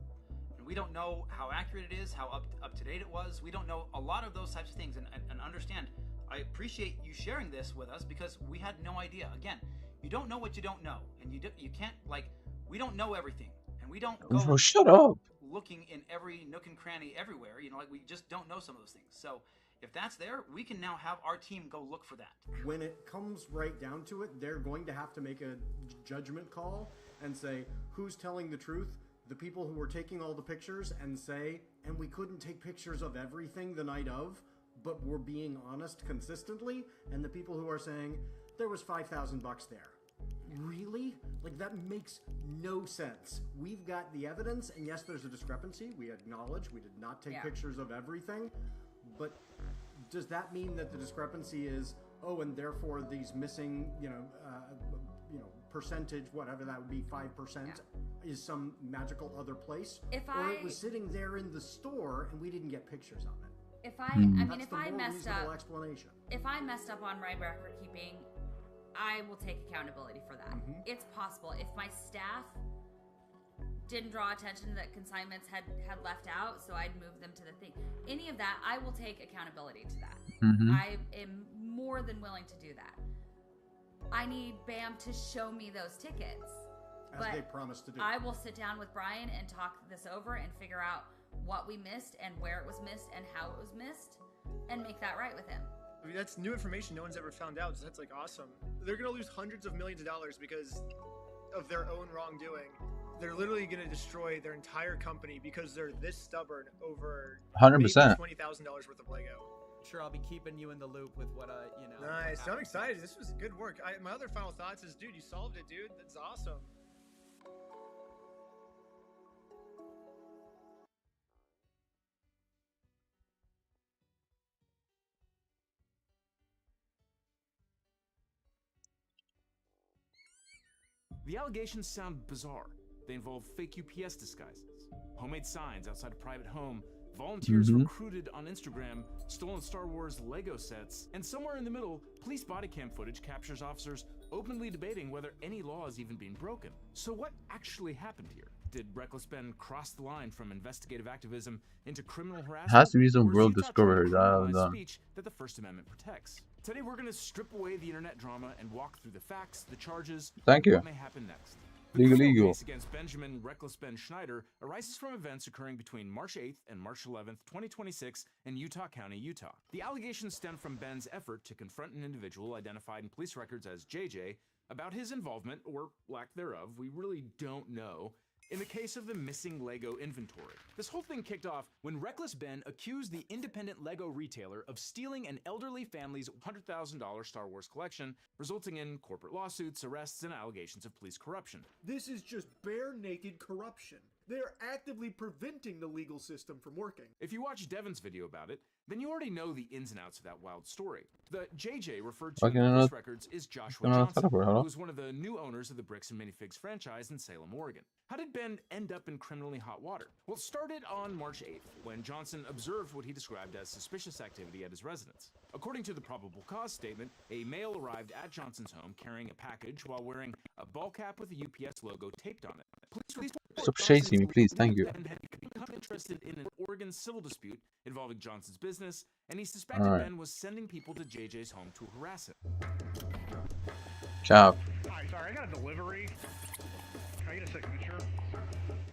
And we don't know how accurate it is, how up to date it was. We don't know a lot of those types of things. And understand, I appreciate you sharing this with us because we had no idea. Again, you don't know what you don't know, and you can't, like, we don't know everything, and we don't go Bro, shut up. looking in every nook and cranny everywhere. You know, like, we just don't know some of those things. So if that's there, we can now have our team go look for that. When it comes right down to it, they're going to have to make a judgment call and say, who's telling the truth? The people who were taking all the pictures and say, and we couldn't take pictures of everything the night of, but we're being honest consistently, and the people who are saying, there was $5,000 there. Really? Like, that makes no sense. We've got the evidence, and yes, there's a discrepancy. We acknowledge we did not take pictures of everything, but does that mean that the discrepancy is, oh, and therefore these missing, percentage, whatever that would be, 5%, is some magical other place? Or it was sitting there in the store and we didn't get pictures of it. If I mean, That's if the I more messed reasonable up, explanation. if I messed up on my record keeping, I will take accountability for that. It's possible. If my staff didn't draw attention that consignments had left out, so I'd move them to the thing. Any of that, I will take accountability to that. I am more than willing to do that. I need BAM to show me those tickets. As they promised to do. I will sit down with Brian and talk this over and figure out what we missed and where it was missed and how it was missed and make that right with him. I mean, that's new information no one's ever found out, so that's, like, awesome. They're going to lose hundreds of millions of dollars because of their own wrongdoing. They're literally going to destroy their entire company because they're this stubborn over 100%. $20,000 worth of Lego. Sure, I'll be keeping you in the loop with what Nice. I'm excited. This was good work. My other final thoughts is, dude, you solved it, dude. That's awesome. The allegations sound bizarre. They involve fake UPS disguises, homemade signs outside a private home volunteers recruited on Instagram, stolen Star Wars Lego sets, and somewhere in the middle, police body cam footage captures officers openly debating whether any law is even being broken. So what actually happened here? Did Reckless Ben cross the line from investigative activism into criminal harassment? Has to be some Or is real Utah discovery trying to that I haven't criminalize done. speech that the First Amendment protects? Today we're going to strip away the internet drama and walk through the facts, the charges, Thank and you. what may happen next. The Legal criminal Eagle. case against Benjamin Reckless Ben Schneider arises from events occurring between March 8th and March 11th, 2026 in Utah County, Utah. The allegations stem from Ben's effort to confront an individual identified in police records as JJ about his involvement, or lack thereof, we really don't know, in the case of the missing Lego inventory. This whole thing kicked off when Reckless Ben accused the independent Lego retailer of stealing an elderly family's $100,000 Star Wars collection, resulting in corporate lawsuits, arrests, and allegations of police corruption. This is just bare naked corruption. They're actively preventing the legal system from working. If you watch Devin's video about it, then you already know the ins and outs of that wild story. The JJ referred to in the police records is Joshua Johnson, who was one of the new owners of the Bricks and Minifigs franchise in Salem, Oregon. How did Ben end up in criminally hot water? Well, it started on March 8th, when Johnson observed what he described as suspicious activity at his residence. According to the probable cause statement, a male arrived at Johnson's home carrying a package while wearing a ball cap with a UPS logo taped on it. Police Stop chasing me, please. Thank you. Ben had become interested in an Oregon civil dispute involving Johnson's business, and he suspected Alright. Ben was sending people to JJ's home to harass him. Ciao. Hi, sorry, I got a delivery. Can I get a signature?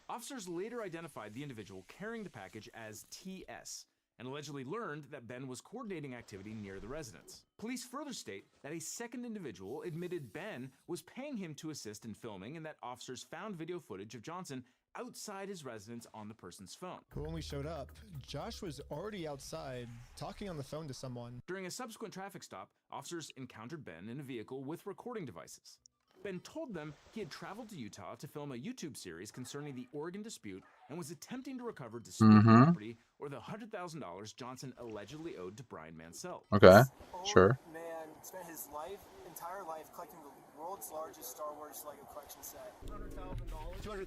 Officers later identified the individual carrying the package as TS, and allegedly learned that Ben was coordinating activity near the residence. Police further state that a second individual admitted Ben was paying him to assist in filming, and that officers found video footage of Johnson outside his residence on the person's phone. When we showed up, Josh was already outside talking on the phone to someone. During a subsequent traffic stop, officers encountered Ben in a vehicle with recording devices. Ben told them he had traveled to Utah to film a YouTube series concerning the Oregon dispute and was attempting to recover disputed property or the $100,000 Johnson allegedly owed to Brian Mansell. Okay, sure. Man spent his entire life collecting the world's largest Star Wars Lego collection set. $100,000? $200,000.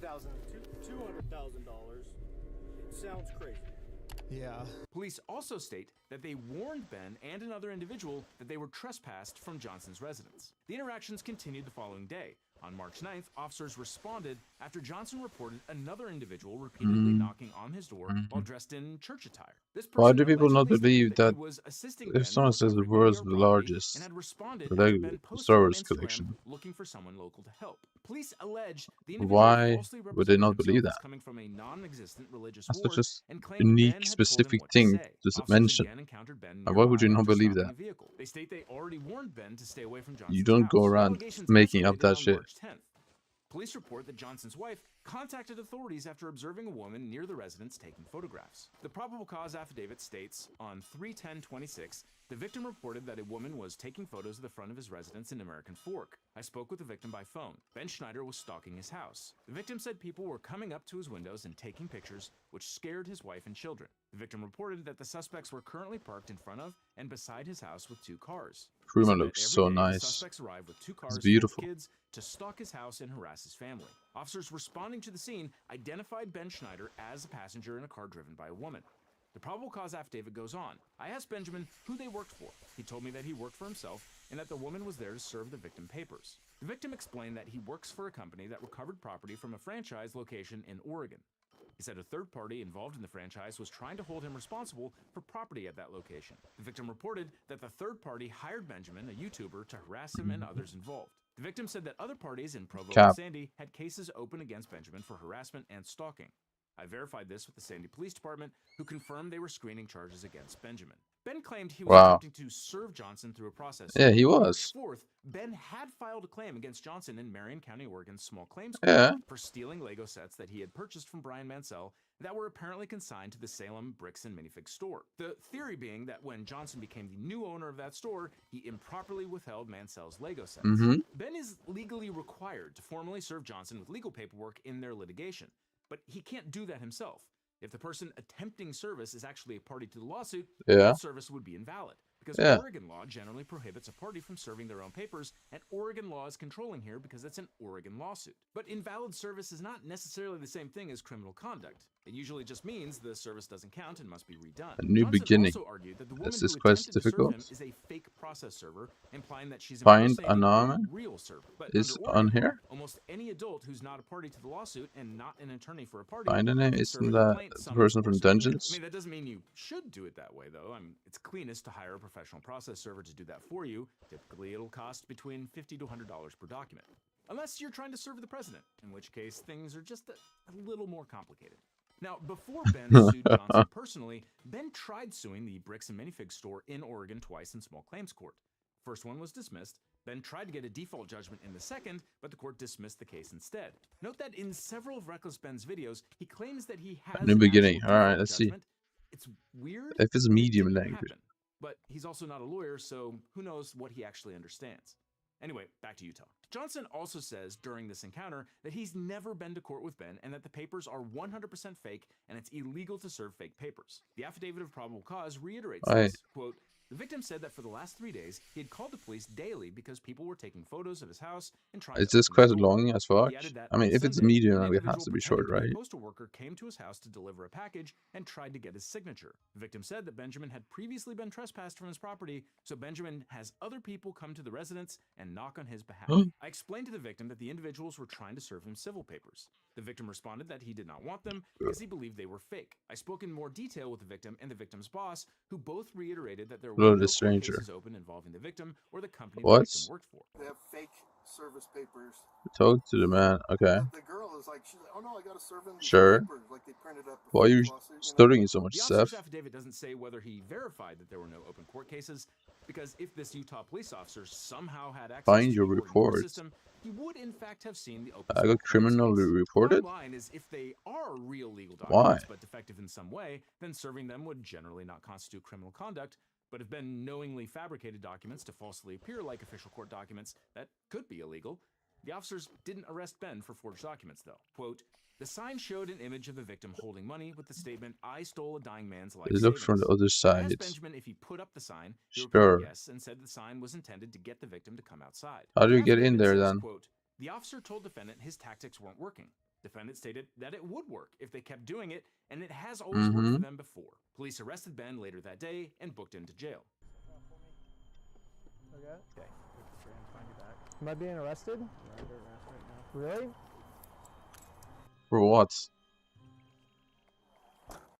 $200,000. It sounds crazy. Yeah. Police also state that they warned Ben and another individual that they were trespassed from Johnson's residence. The interactions continued the following day. On March 9th, officers responded after Johnson reported another individual repeatedly knocking on his door while dressed in church attire. This Why person do people not allegedly believe stated that he was assisting Ben if someone says the world's the largest Lego Star Wars collection, looking for someone local to help? Police allege the why would they not believe that? coming from a non-existent religious That's ward such a and claimed Ben unique, had told him specific what to thing say. to Officers mention. again encountered Ben And why would you nearby not after believe stopping that? the vehicle. They state they already warned Ben to stay away from Johnson's You don't house. go around Allegations making up escalated that on shit. March 10th. Police report that Johnson's wife contacted authorities after observing a woman near the residence taking photographs. The probable cause affidavit states on 3/10/26, the victim reported that a woman was taking photos of the front of his residence in American Fork. I spoke with the victim by phone. Ben Schneider was stalking his house. The victim said people were coming up to his windows and taking pictures, which scared his wife and children. The victim reported that the suspects were currently parked in front of and beside his house with 2 cars. Truman He said looks that so every day the nice. Suspects arrived with 2 cars It's full of beautiful. kids to stalk his house and harass his family. Officers responding to the scene identified Ben Schneider as a passenger in a car driven by a woman. The probable cause affidavit goes on. I asked Benjamin who they worked for. He told me that he worked for himself and that the woman was there to serve the victim papers. The victim explained that he works for a company that recovered property from a franchise location in Oregon. He said a third party involved in the franchise was trying to hold him responsible for property at that location. The victim reported that the third party hired Benjamin, a YouTuber, to harass him and others involved. The victim said that other parties in Provo and Sandy had cases open against Benjamin for harassment and stalking. I verified this with the Sandy Police Department, who confirmed they were screening charges against Benjamin. Ben claimed he was attempting to serve Johnson through a process. Yeah, he On was. March 4th, Ben had filed a claim against Johnson in Marion County, Oregon's small claims Yeah. court for stealing Lego sets that he had purchased from Brian Mansell that were apparently consigned to the Salem Bricks and Minifigs store. The theory being that when Johnson became the new owner of that store, he improperly withheld Mansell's Lego sets. Ben is legally required to formally serve Johnson with legal paperwork in their litigation, but he can't do that himself. If the person attempting service is actually a party to the lawsuit, that service would be invalid. Because Oregon law generally prohibits a party from serving their own papers, and Oregon law is controlling here because it's an Oregon lawsuit. But invalid service is not necessarily the same thing as criminal conduct. It usually just means the service doesn't count and must be redone. A new Johnson beginning. also argued that the woman Is this who quest attempted to serve difficult? him is a fake process server, implying that she's Find impersonating anonymous a real server. But is under on Oregon law, here. almost any adult who's not a party to the lawsuit and not an attorney for a party Find a name. can Isn't serve a that complaint, the summons, person or from subpoena. Dungeons? I mean, that doesn't mean you should do it that way, though. It's cleanest to hire a professional process server to do that for you. Typically, it'll cost between $50 to $100 per document. Unless you're trying to serve the president, in which case things are just a little more complicated. Now, before Ben sued Johnson personally, Ben tried suing the Bricks and Minifigs store in Oregon twice in small claims court. First one was dismissed. Ben tried to get a default judgment in the second, but the court dismissed the case instead. Note that in several of Reckless Ben's videos, he claims that he has New an beginning. actual All right, default let's see. judgment. It's weird. If it's but it medium didn't language. happen. But he's also not a lawyer, so who knows what he actually understands. Anyway, back to Utah. Johnson also says during this encounter that he's never been to court with Ben and that the papers are 100% fake and it's illegal to serve fake papers. The affidavit of probable cause reiterates this. Quote, the victim said that for the last 3 days, he had called the police daily because people were taking photos of his house and trying Is to this open quest the door. long as fuck? He added that I mean, on if it's Sunday, medium, an it has individual to be pretending short, to be a right? postal worker came to his house to deliver a package and tried to get his signature. The victim said that Benjamin had previously been trespassed from his property, so Benjamin has other people come to the residence and knock on his behalf. I explained to the victim that the individuals were trying to serve him civil papers. The victim responded that he did not want them because he believed they were fake. I spoke in more detail with the victim and the victim's boss, who both reiterated that there were Hello, no the court stranger. cases open involving the victim or the company the What? victim worked for. They have fake service papers. Talk to the man. Okay. The girl is like, she's like, oh no, I gotta serve in these Sure. papers. Like they printed up. Why are you stuttering so much, The Seth? officer's affidavit doesn't say whether he verified that there were no open court cases, because if this Utah police officer somehow had access Find to your the Oregon court reports. system, he would in fact have seen the open I got court criminally cases. reported? Bottom line is, if they are real legal Why? documents but defective in some way, then serving them would generally not constitute criminal conduct. But if Ben knowingly fabricated documents to falsely appear like official court documents, that could be illegal. The officers didn't arrest Ben for forged documents, though. Quote, the sign showed an image of the victim holding money with the statement, I stole a dying man's life It looks from the other I side. asked Benjamin if he put up the sign. He Sure. replied yes and said the sign was intended to get the victim to come outside. How do you The get in affidavit there says, then? Quote, the officer told defendant his tactics weren't working. Defendant stated that it would work if they kept doing it, and it has always worked for them before. Police arrested Ben later that day and booked him to jail. Okay. Am I being arrested? Really? For what?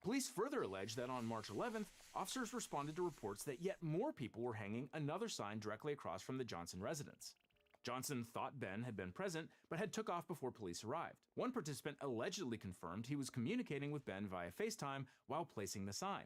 Police further alleged that on March 11th, officers responded to reports that yet more people were hanging another sign directly across from the Johnson residence. Johnson thought Ben had been present, but had took off before police arrived. One participant allegedly confirmed he was communicating with Ben via FaceTime while placing the sign.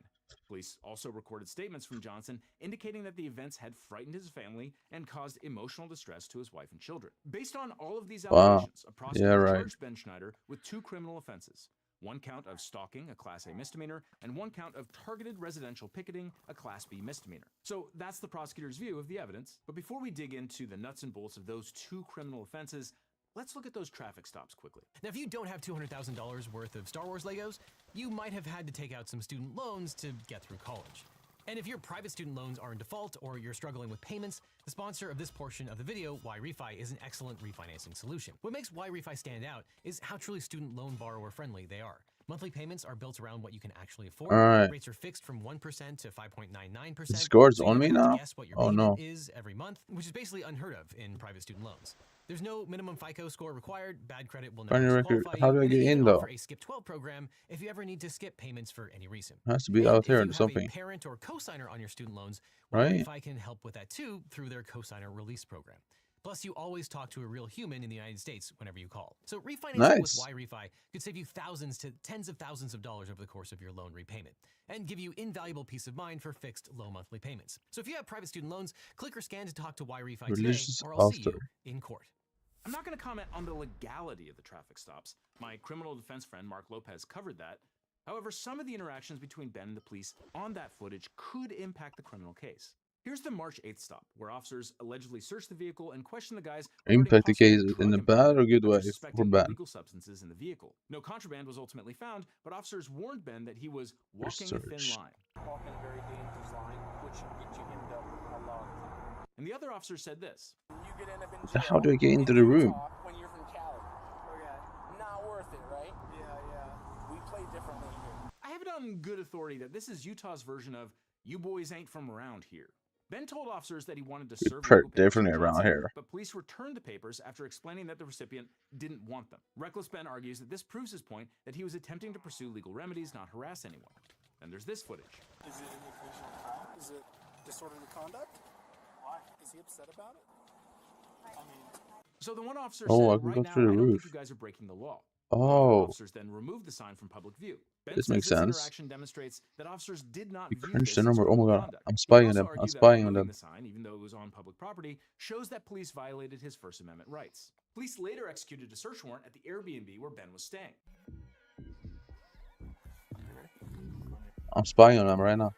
Police also recorded statements from Johnson indicating that the events had frightened his family and caused emotional distress to his wife and children. Based on all of these allegations, a prosecutor charged Ben Schneider with 2 criminal offenses. 1 count of stalking, a Class A misdemeanor, and 1 count of targeted residential picketing, a Class B misdemeanor. So that's the prosecutor's view of the evidence. But before we dig into the nuts and bolts of those 2 criminal offenses, let's look at those traffic stops quickly. Now, if you don't have $200,000 worth of Star Wars Legos, you might have had to take out some student loans to get through college. And if your private student loans are in default or you're struggling with payments, the sponsor of this portion of the video, YRefi, is an excellent refinancing solution. What makes YRefi stand out is how truly student loan borrower friendly they are. Monthly payments are built around what you can actually afford. Alright. Rates are fixed from 1% to 5.99%. The score's so you on me don't have to now? guess what your Oh, payment no. is every month, which is basically unheard of in private student loans. There's no minimum FICO score required. Bad credit will Find never your record. disqualify you. How do I and get they in, even though? offer a Skip 12 program if you ever need to skip payments for any reason. It has to be And out if there you or have something. a parent or co-signer on your student loans, Right. YRefi can help with that too through their co-signer release program. Plus, you always talk to a real human in the United States whenever you call. So refinancing with Nice. YRefi could save you thousands to tens of thousands of dollars over the course of your loan repayment and give you invaluable peace of mind for fixed low monthly payments. So if you have private student loans, click or scan to talk to YRefi today, Religious or I'll see you author. in court. I'm not going to comment on the legality of the traffic stops. My criminal defense friend Mark Lopez covered that. However, some of the interactions between Ben and the police on that footage could impact the criminal case. Here's the March 8th stop, where officers allegedly searched the vehicle and questioned the guys regarding Impact the possible case drug in a impairment bad or good after way for suspecting Ben. illegal substances in the vehicle. No contraband was ultimately found, but officers warned Ben that he was walking a thin Research. line. Walking a very dangerous line, which can get you hemmed up a lot of the time. And the other officer said this. You could end up in So how do I get into the room? when you're from Cali. Okay. Not worth it, right? Yeah, yeah. We played differently here. I have it on good authority that this is Utah's version of "you boys ain't from around here." Ben told officers that he wanted to serve legal papers Differently to around Johnson, here. but police returned the papers after explaining that the recipient didn't want them. Reckless Ben argues that this proves his point that he was attempting to pursue legal remedies, not harass anyone. And there's this footage. Is it an occasional crime? Is it disorderly conduct? Why? Is he upset about it? I mean... So the one officer Oh, I said, can right go now, through the I don't roof. think you guys are breaking the law. Oh, Officers then removed the sign from public view. Ben this says makes this sense. interaction demonstrates that officers did not You view crunched this the as number. Oh my criminal god, conduct. I'm He spying would on also them. I'm argue that spying on removing them. the sign, even though it was on public property, shows that police violated his First Amendment rights. Police later executed a search warrant at the Airbnb where Ben was staying. I'm spying on them right now.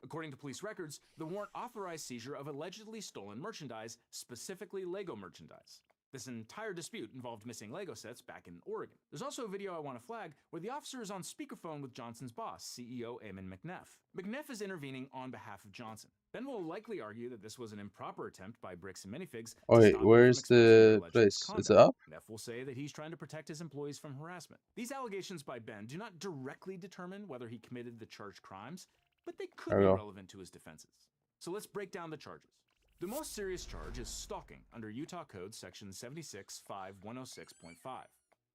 According to police records, the warrant authorized seizure of allegedly stolen merchandise, specifically Lego merchandise. This entire dispute involved missing Lego sets back in Oregon. There's also a video I want to flag where the officer is on speakerphone with Johnson's boss, CEO Eamon McNeff. McNeff is intervening on behalf of Johnson. Ben will likely argue that this was an improper attempt by Bricks and Minifigs to Wait, stop him where's from exposing their the alleged place? misconduct. Is it up? McNeff will say that he's trying to protect his employees from harassment. These allegations by Ben do not directly determine whether he committed the charged crimes, but they could There we be go. relevant to his defenses. So let's break down the charges. The most serious charge is stalking under Utah Code section 76.5106.5.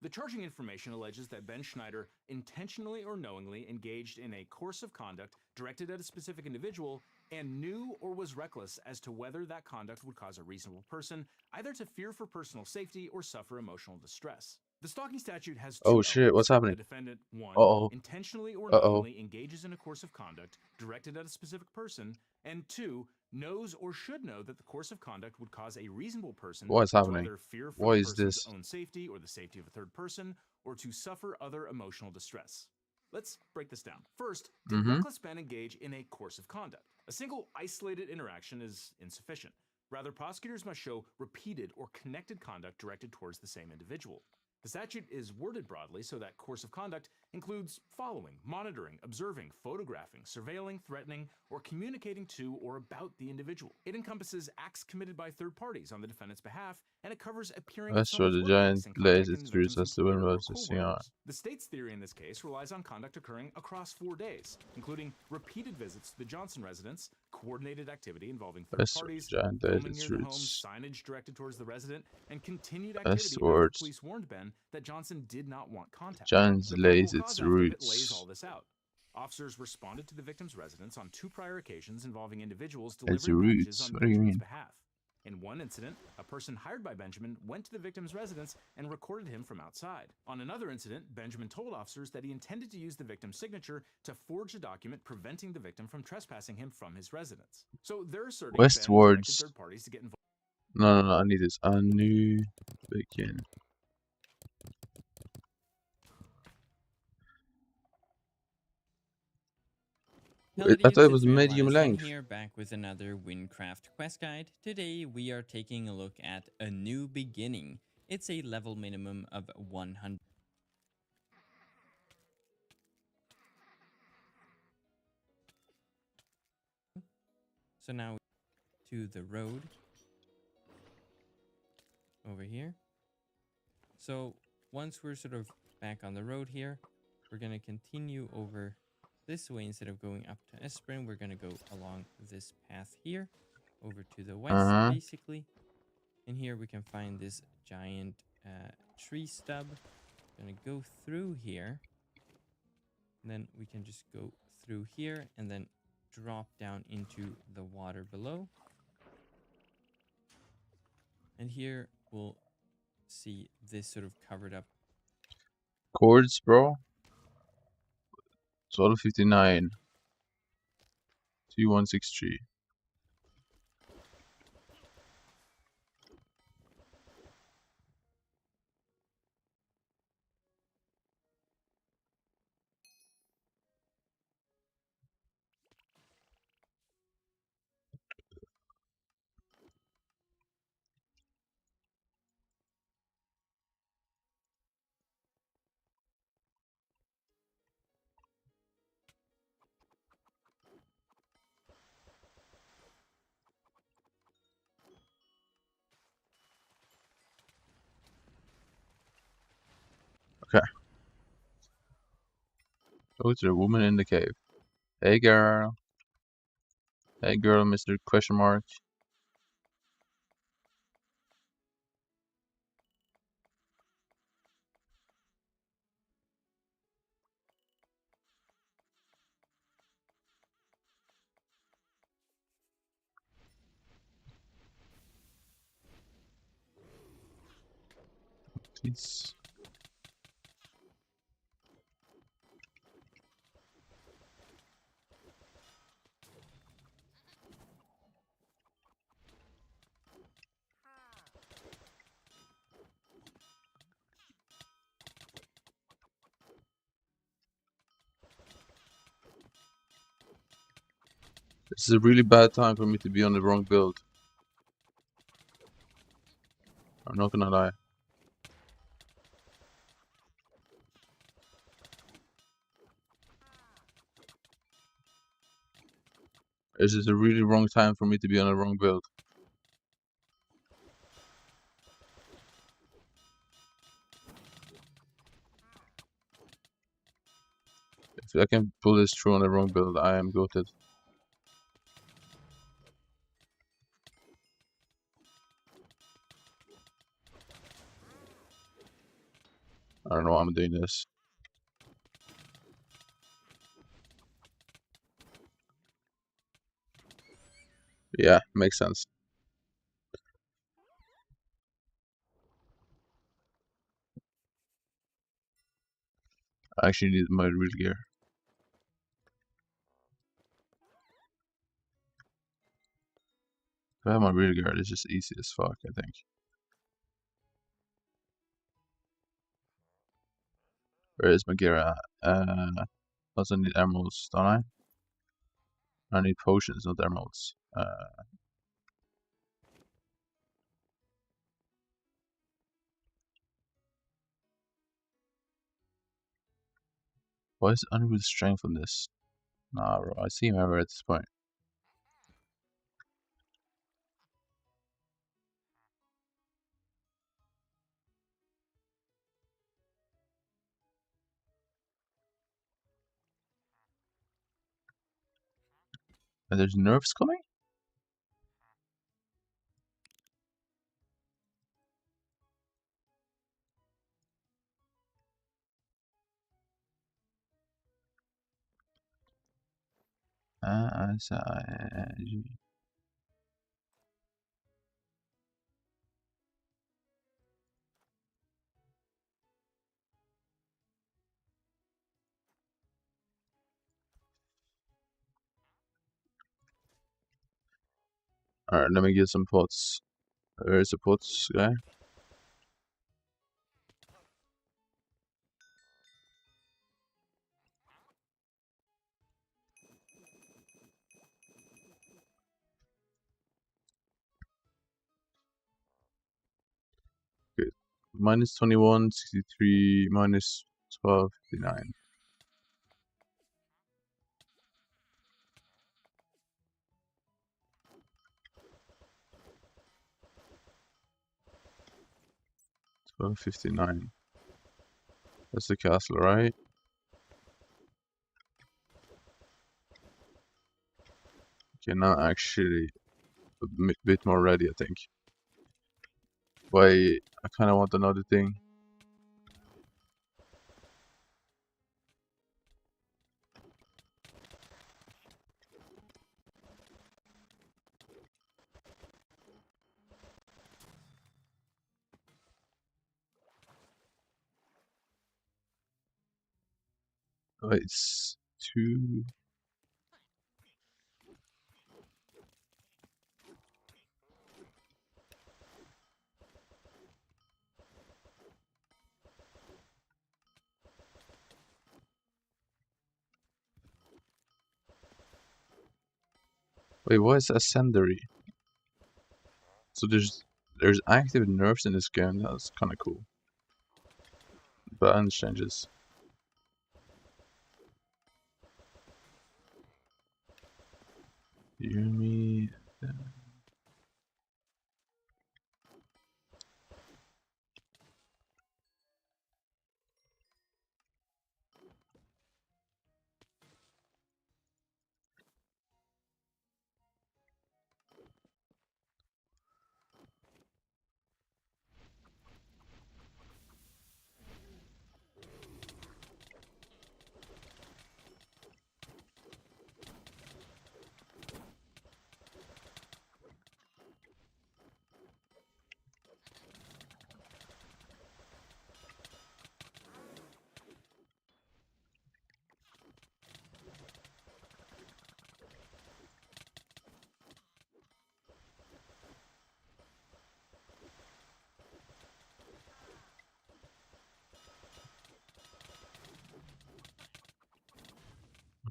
The charging information alleges that Ben Schneider intentionally or knowingly engaged in a course of conduct directed at a specific individual and knew or was reckless as to whether that conduct would cause a reasonable person either to fear for personal safety or suffer emotional distress. The stalking statute has two Oh shit, what's elements. happening? The defendant, one, Uh-oh. intentionally or Uh-oh. knowingly engages in a course of conduct directed at a specific person, and two, knows or should know that the course of conduct would cause a reasonable person What is to happening? either fear for What the is person's this? own safety or the safety of a third person, or to suffer other emotional distress. Let's break this down. First, did Mhm. reckless Ben engage in a course of conduct? A single isolated interaction is insufficient. Rather, prosecutors must show repeated or connected conduct directed towards the same individual. The statute is worded broadly so that course of conduct includes following: monitoring, observing, photographing, surveilling, threatening, or communicating to or about the individual. It encompasses acts committed by third parties on the defendant's behalf, and it covers appearing at Let's show someone's the workplace giant and laser contacting the through victim's as the employer or windows to see on. coworkers. The state's theory in this case relies on conduct occurring across 4 days, including repeated visits to the Johnson residence, coordinated activity involving third Let's show the parties, giant filming laser near the home, roots. signage directed towards the resident, and continued activity after Swords. police warned Ben that Johnson did not want contact. John's The probable lays cause its affidavit lays roots. all this out. Officers responded to the victim's residence on 2 prior occasions involving individuals Its delivering packages roots? on What do you Benjamin's mean? behalf. In one incident, a person hired by Benjamin went to the victim's residence and recorded him from outside. On another incident, Benjamin told officers that he intended to use the victim's signature to forge a document preventing the victim from trespassing him from his residence. So they're asserting Ben directed Westwards. third parties to get involved. No, I need this. A new begin. Hello I thought it dudes, was it's medium Ryan length. here, back with another wynncraft quest guide. Today we are taking a look at A New Beginning. It's a level minimum of 100. So now to the road over here. So once we're sort of back on the road here, we're going to continue over this way. Instead of going up to Esprin, we're going to go along this path here over to the west, basically. And here we can find this giant tree stub. Gonna go through here, and then we can just go through here and then drop down into the water below. And here we'll see this sort of covered up. Chords, bro. 1259. 2163. Okay. Go to the woman in the cave. Hey girl. Hey girl, Mr. Question Mark. Please. This is a really bad time for me to be on the wrong build. I'm not gonna lie. This is a really wrong time for me to be on the wrong build. If I can pull this through on the wrong build, I am goated. I don't know why I'm doing this. Yeah, makes sense. I actually need my real gear. If I have my real gear, it's just easy as fuck, I think. Where is my gear at? Also need emeralds, don't I? I need potions, not emeralds. Why is unusual strength on this? Nah, bro, I see him everywhere at this point. And there's nerfs coming? Alright, let me get some pots. Where's the pots guy? Okay. Minus 21, 63, minus 12, 59. $12.59. That's the castle, right? Okay, now actually a bit more ready, I think. Wait, I kind of want another thing. Wait, it's 2. Wait, what is Ascendery? So there's active nerfs in this game. That's kind of cool. Balance changes. Yumi.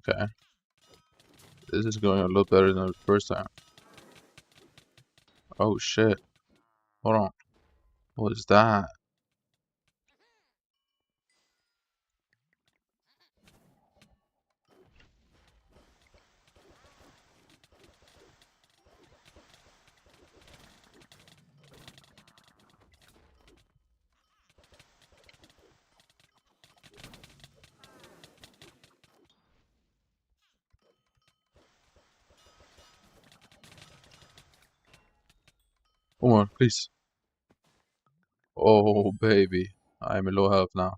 Okay. This is going a lot better than the first time. Oh shit. Hold on. What is that? Come on, please. Oh baby. I'm in low health now.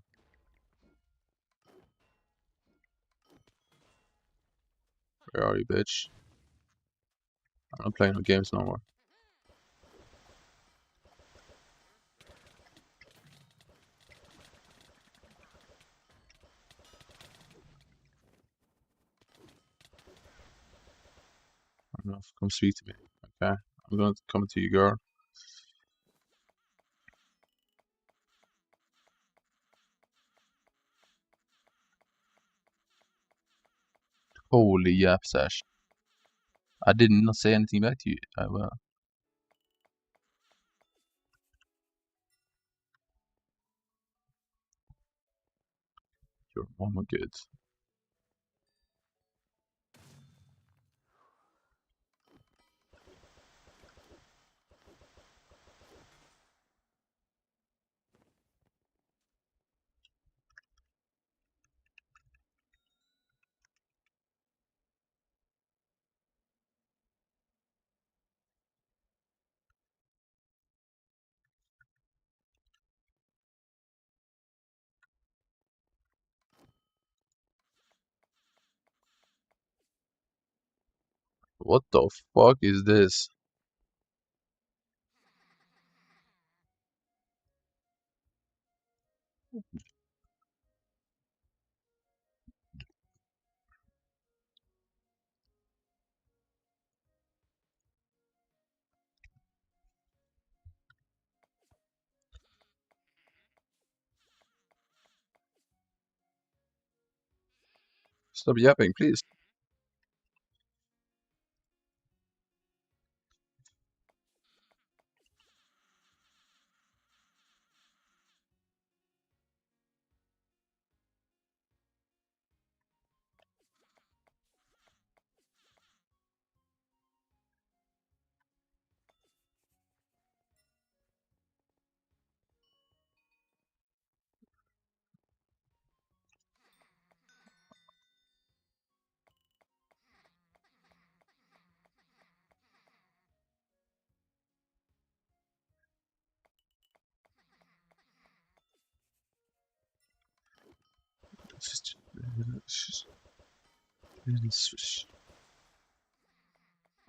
Where are you, bitch? I'm not playing no games no more. Enough. Come speak to me. Okay? I'm gonna come to you, girl. Holy yap sash. I did not say anything back to you. Well, your mama good. What the fuck is this? Stop yapping, please.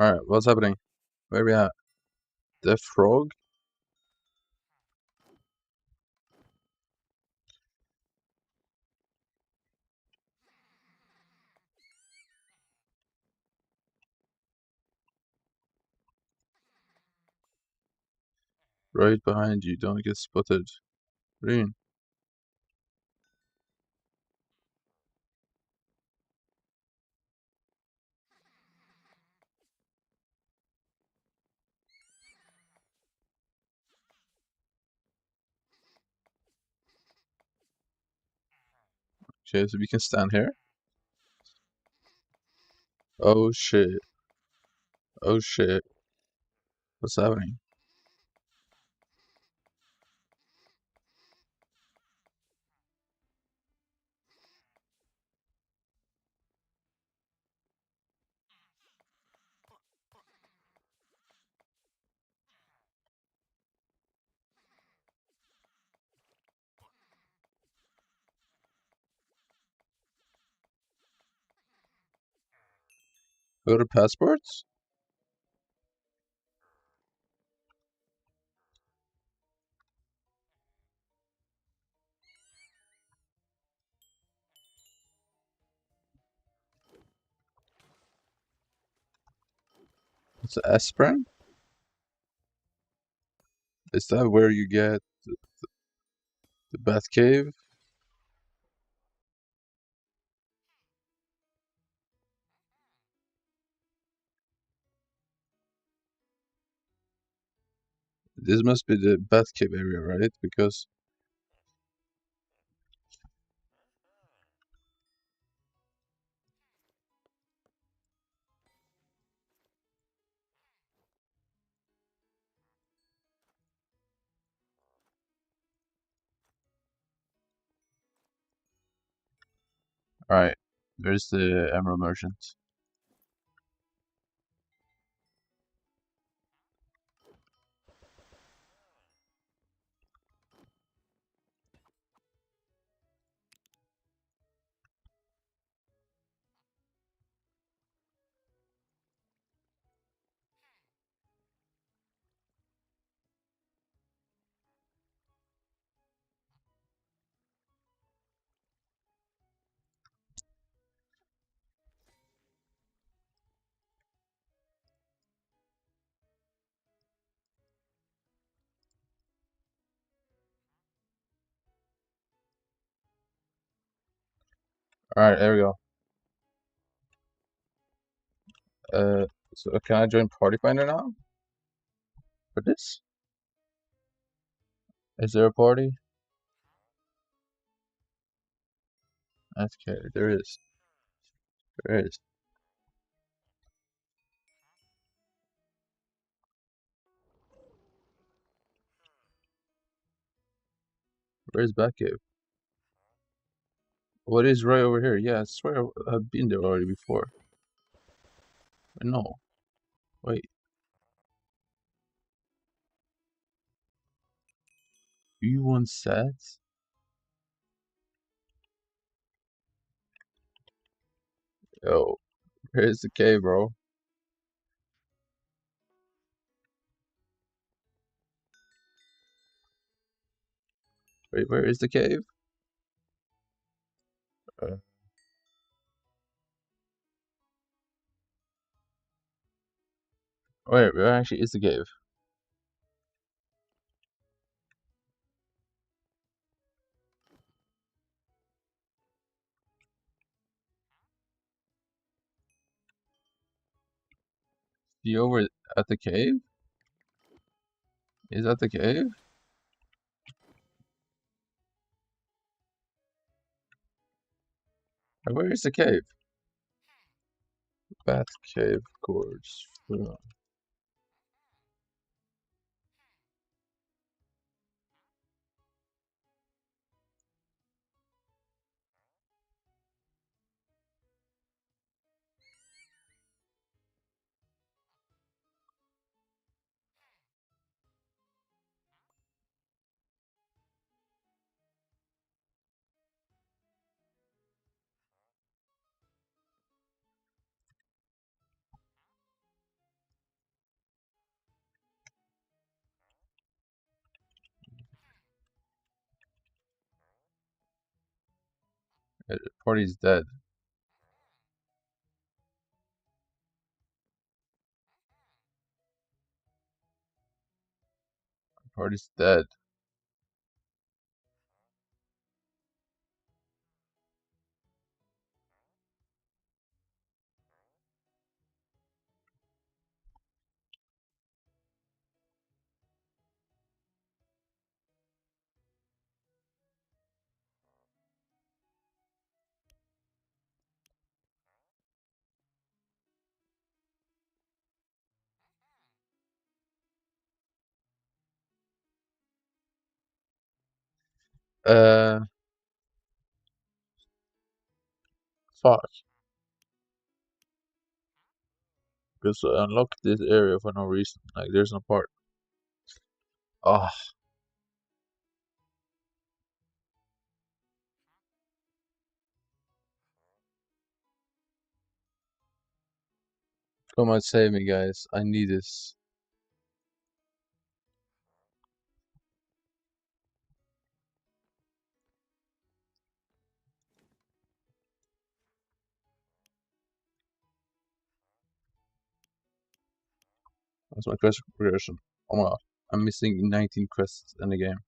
Alright, what's happening? Where we at? The frog? Right behind you, don't get spotted. Green. Okay, so we can stand here. Oh shit. Oh shit. What's happening? Go to passports? It's aspirin? Is that where you get the Bat Cave? This must be the Batcave area, right? Because alright, there's the Emerald Merchant. Alright, there we go. So can I join Party Finder now? For this? Is there a party? Okay, there is. There is. Where's Batcave? What is right over here? Yeah, I swear I've been there already before. No. Wait. You want sets? Yo, where's the cave, bro? Wait, where is the cave? Wait, where actually is the cave? You over at the cave? Is that the cave? Where is the cave? Bat cave gorge. The party's dead. The party's dead. Fuck. Because I unlocked this area for no reason. Like, there's no part. Ah. Come on, save me, guys. I need this. That's my quest progression. Oh my god. I'm missing 19 quests in the game.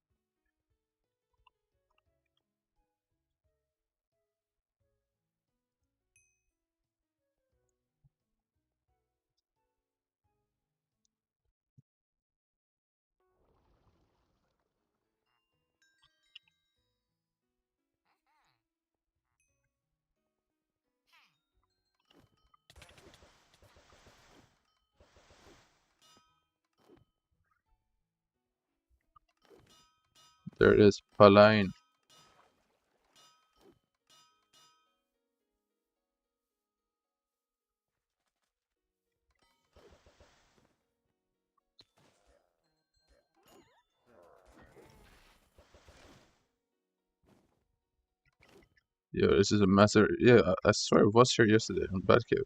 There it is, Paline. Yo, this is a massive. Yeah, I swear it was here yesterday on Batcave.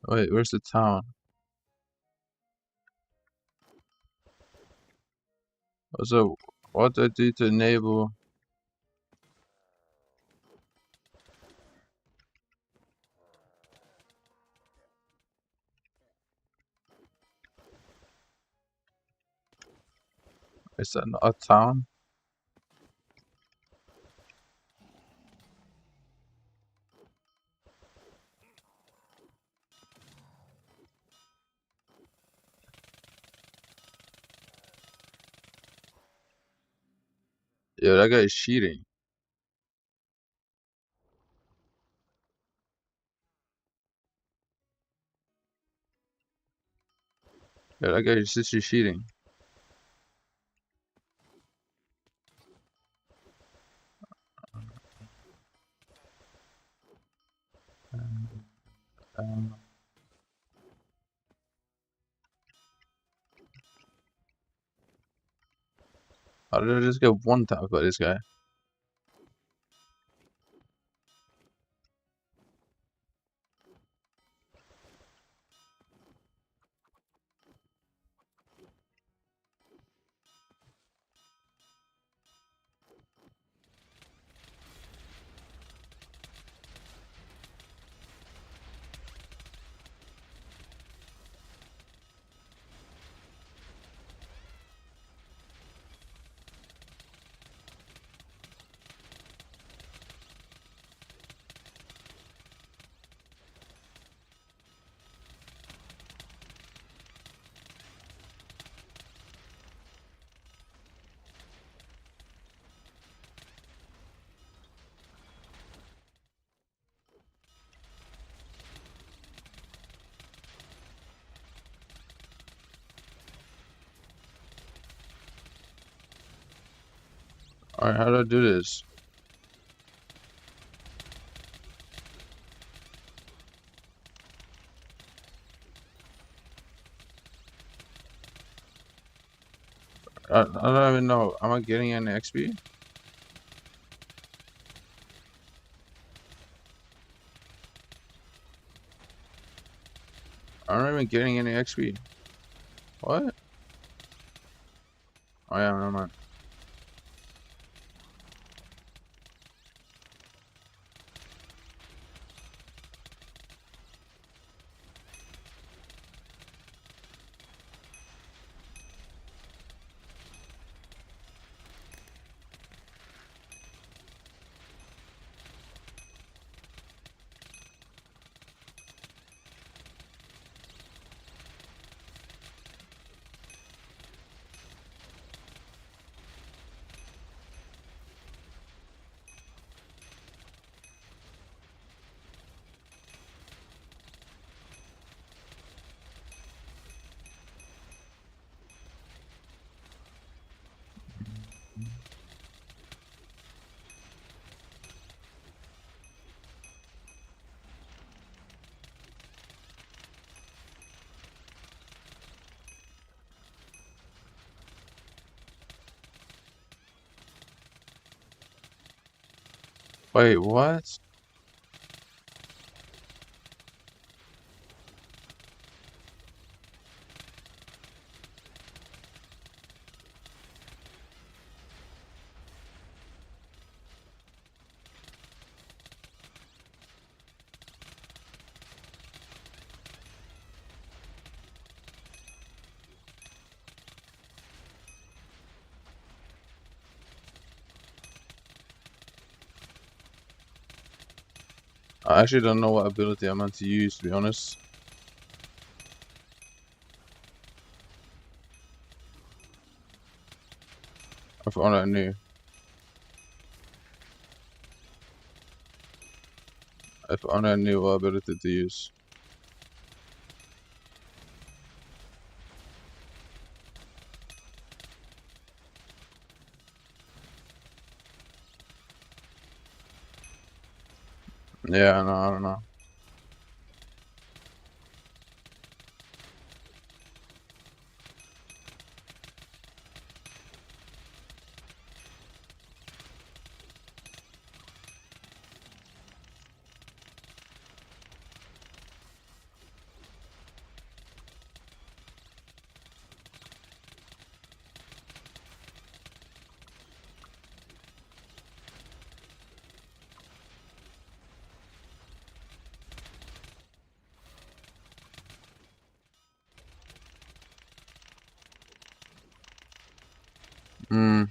Wait, where's the town? Also, what do I do to enable? Is that not a town? Yo, that guy is cheating. Yo, that guy is just cheating. Um, how did I just get one tap by this guy? Alright, how do I do this? I don't even know. Am I getting any XP? I'm not even getting any XP. What? Oh yeah, never mind. Wait, what? I actually don't know what ability I'm meant to use, to be honest. If only I knew. If only I knew what ability to use. Yeah, no, I don't know. Hmm.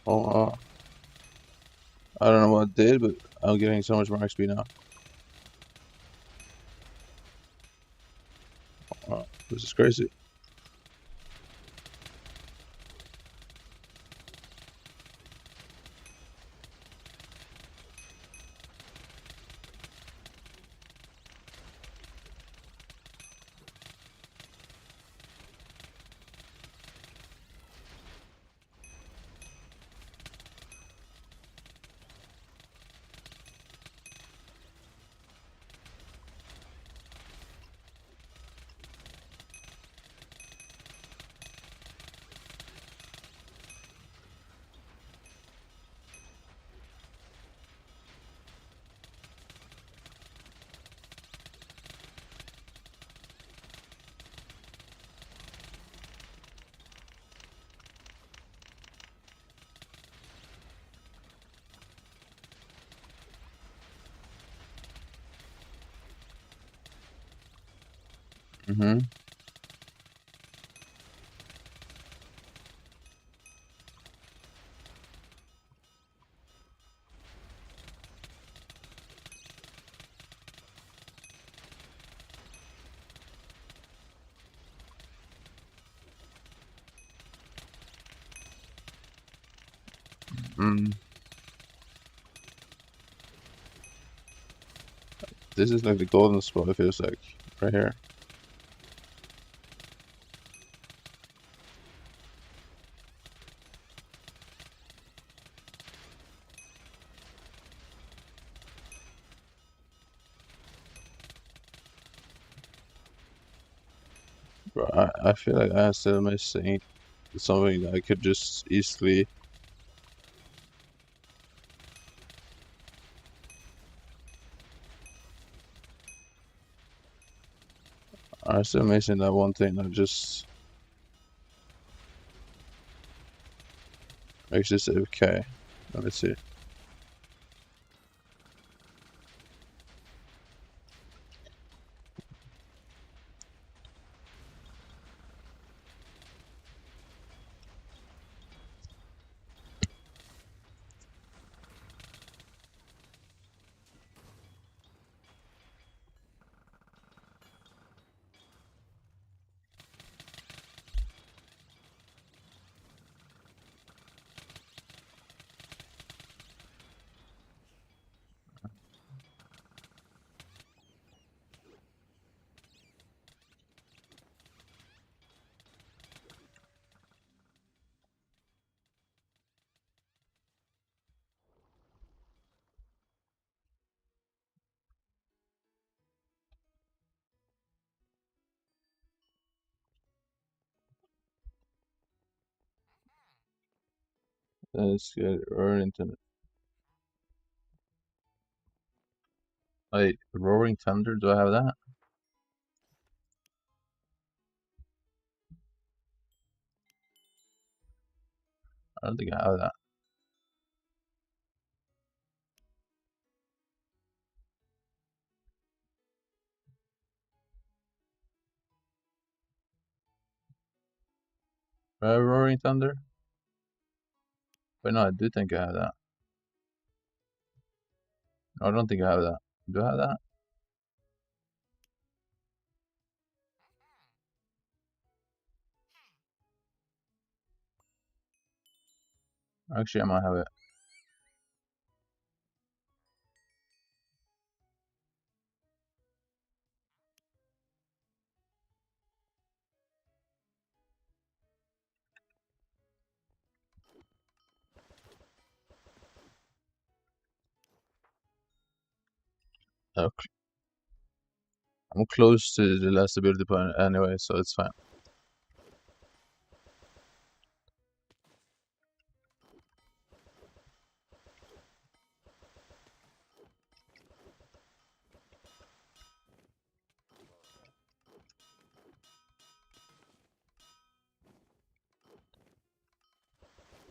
Oh, I don't know what it did, but I'm getting so much more XP now. Wow, this is crazy. Mm-hmm. Mm. This is like the golden spot, it feels like, right here. Bro, I feel like I'm still missing something that I could just easily. I'm still missing that one thing that just makes this okay. Let me see. Let's get roaring thunder. Wait, roaring thunder? Do I have that? I don't think I have that. Roaring thunder? But no, I do think I have that. No, I don't think I have that. Do I have that? Actually, I might have it. Okay. I'm close to the last ability point anyway, so it's fine.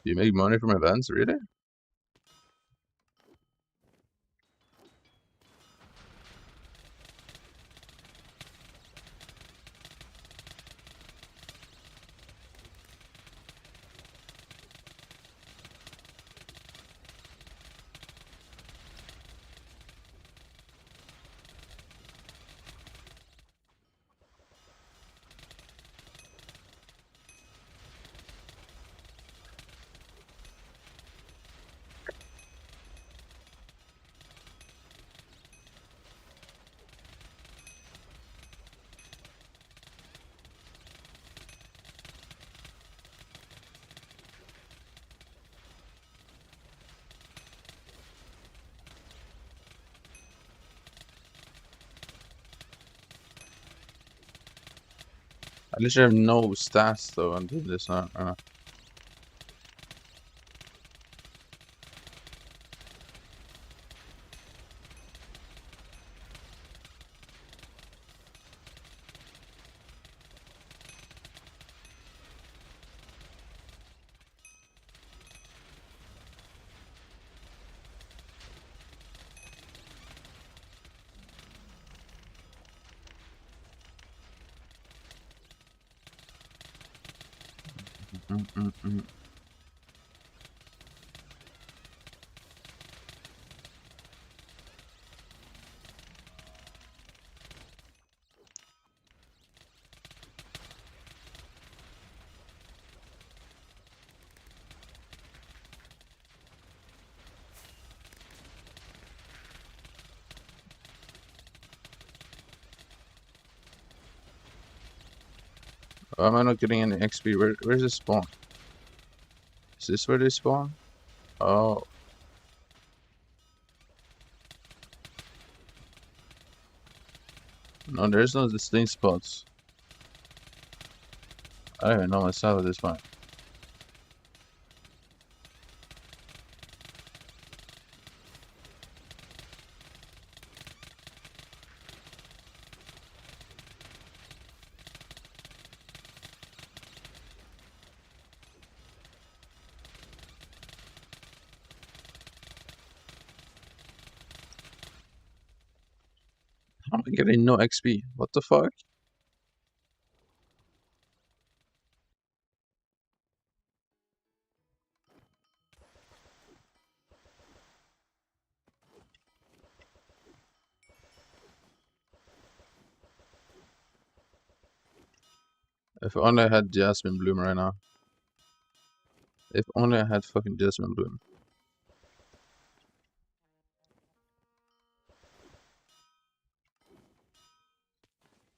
Do you make money from events, really? At least I have no stats though until this now. Why am I not getting any XP? Where's the spawn? Is this where they spawn? Oh. No, there's no distinct spots. I don't even know myself at this point. I'm getting no XP. What the fuck? If only I had Jasmine Bloom right now. If only I had fucking Jasmine Bloom.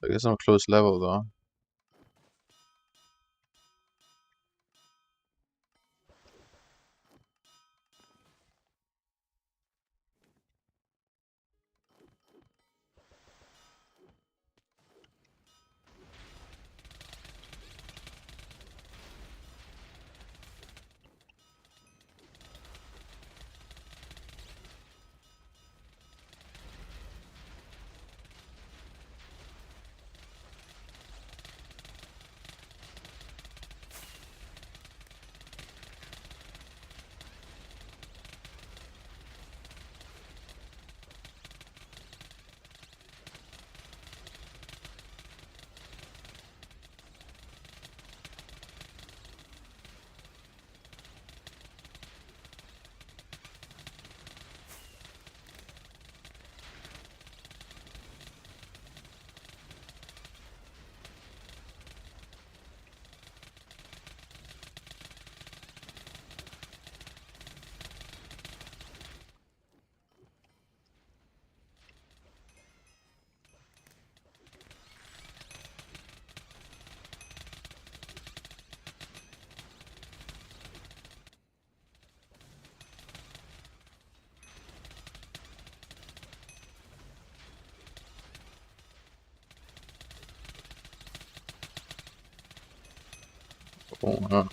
I guess I'm close level though. going on?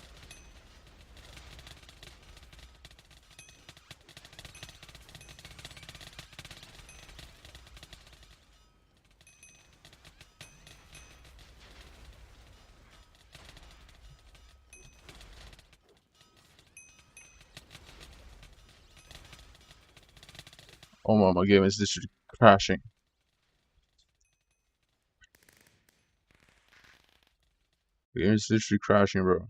Oh my game is literally crashing. The game is literally crashing, bro.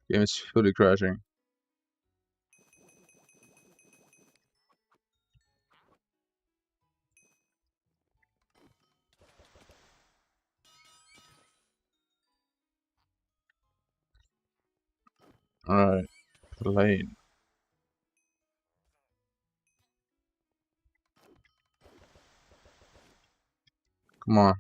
The game is fully crashing. Alright, plane. Come on.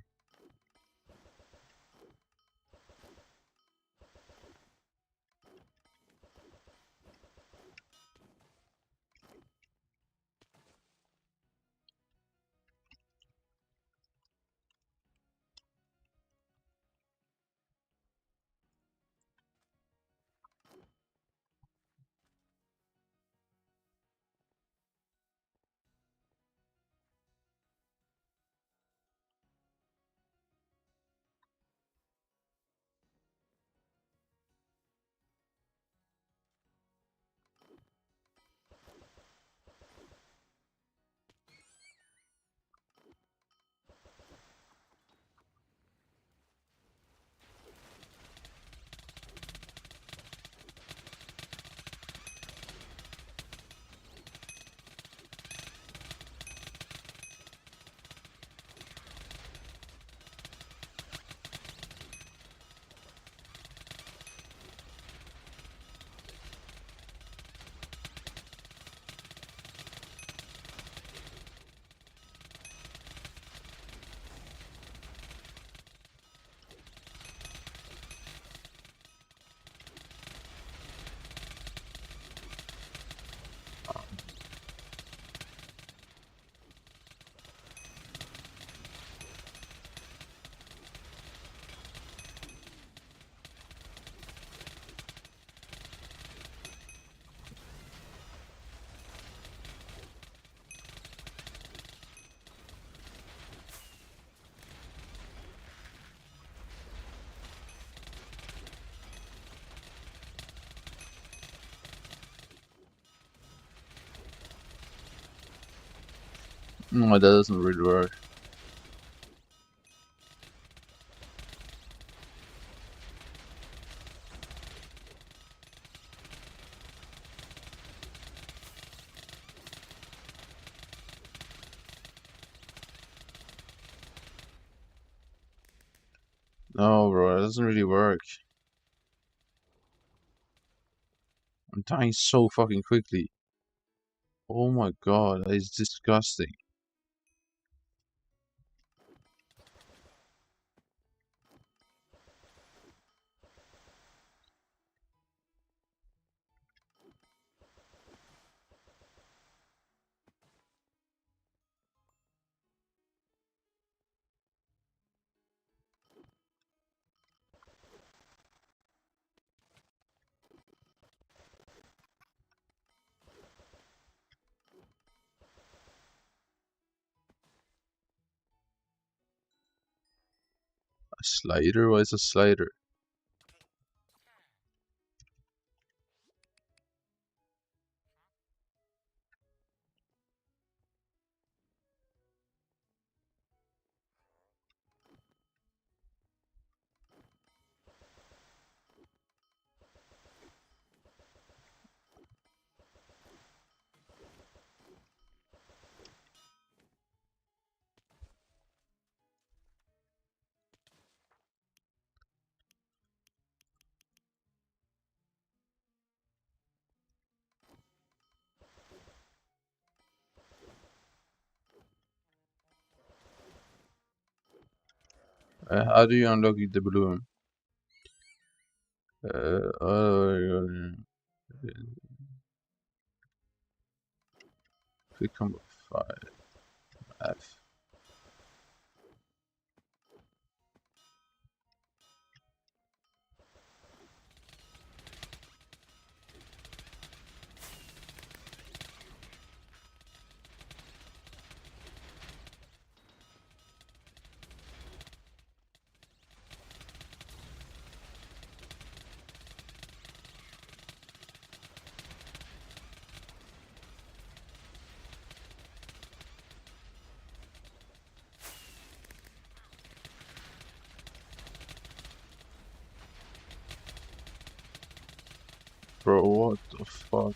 No, that doesn't really work. No, bro, it doesn't really work. I'm dying so fucking quickly. Oh my god, that is disgusting. A slider? What is a slider? How do you unlock the balloon? Click combo 5. F. Bro, what the fuck?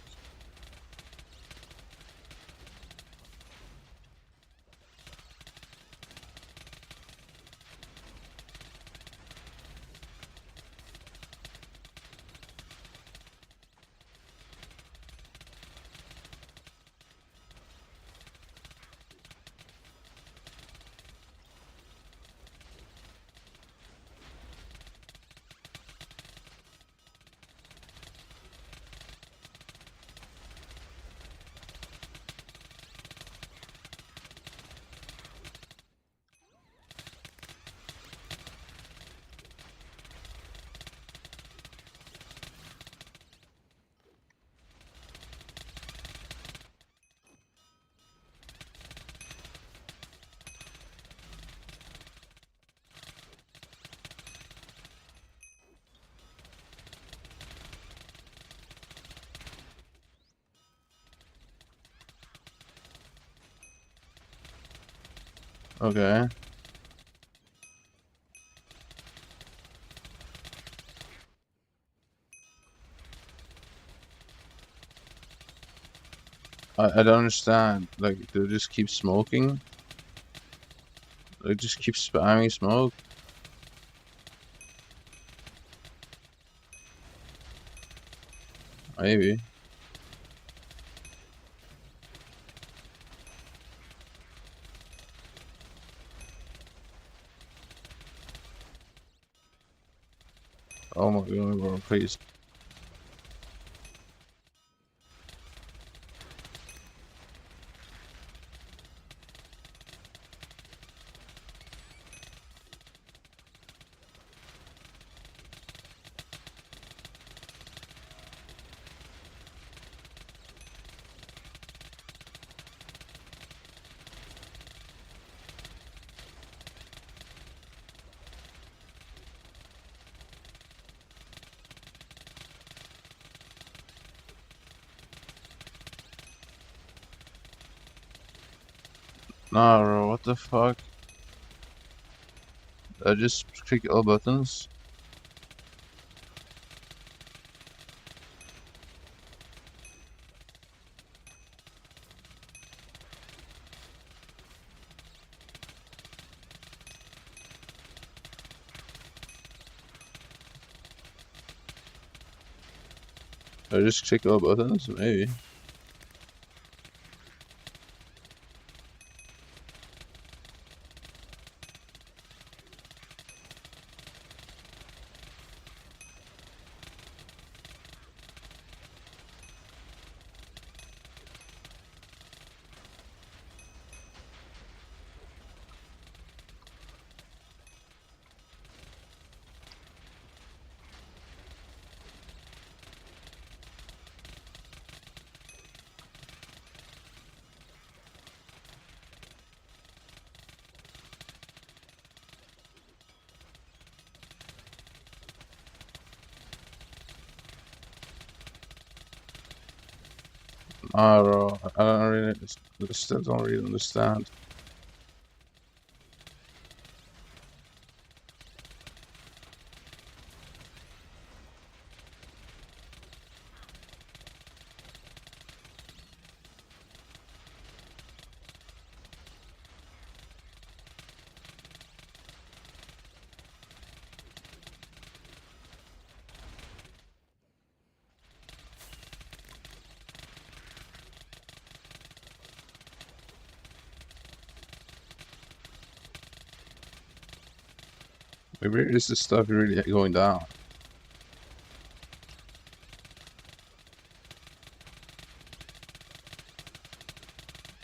Okay. I don't understand. Like, they just keep smoking? They just keep spamming smoke? Maybe. Oh my god, bro, please. Nah, bro, what the fuck? I just click all buttons. I just click all buttons, maybe. Nah, bro, I don't really, I still don't really understand. Maybe is this stuff really going down?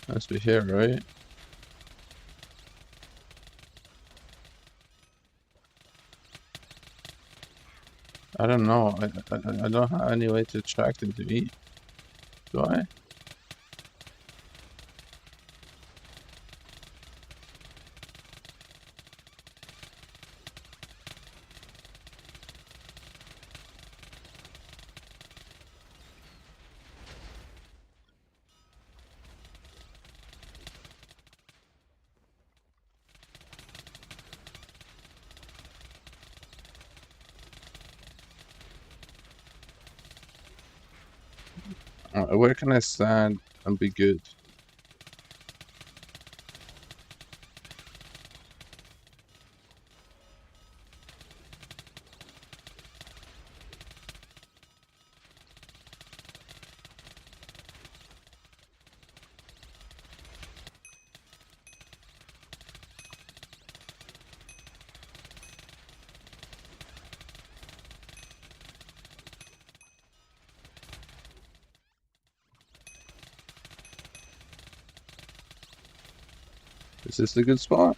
Must be here, right? I don't know. I don't have any way to track them to me. Do I? Where can I stand and be good? Is this the good spot?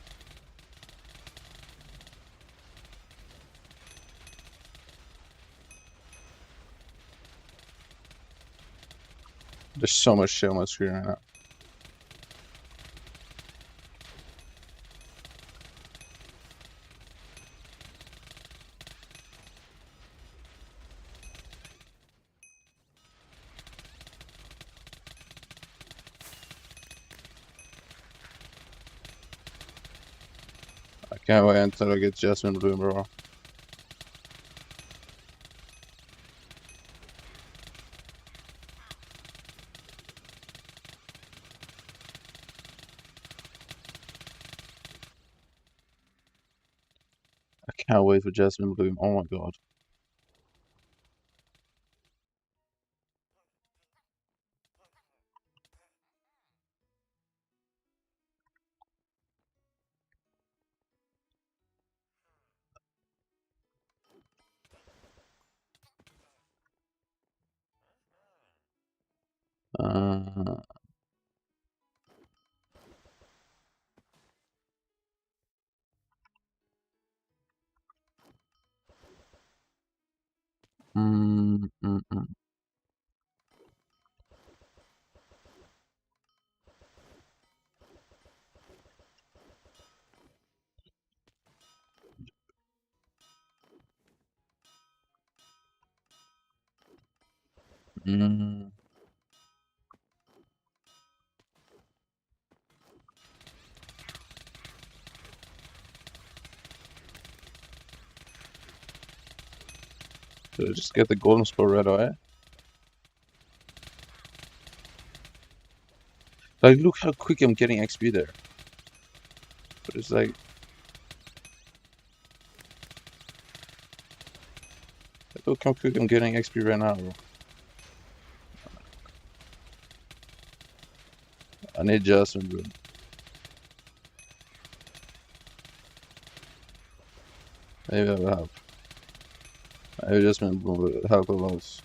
There's so much shit on my screen right now. I can't wait until I get Jasmine Bloom, bro. I can't wait for Jasmine Bloom. Oh my god. Uh, mm, mm, mm. Mm. Should I just get the golden spot right away? Like, look how quick I'm getting XP there. But it's like... Look how quick I'm getting XP right now, bro. I need Jasmine Bloom. Maybe that will help. Maybe Jasmine Bloom will help a lot.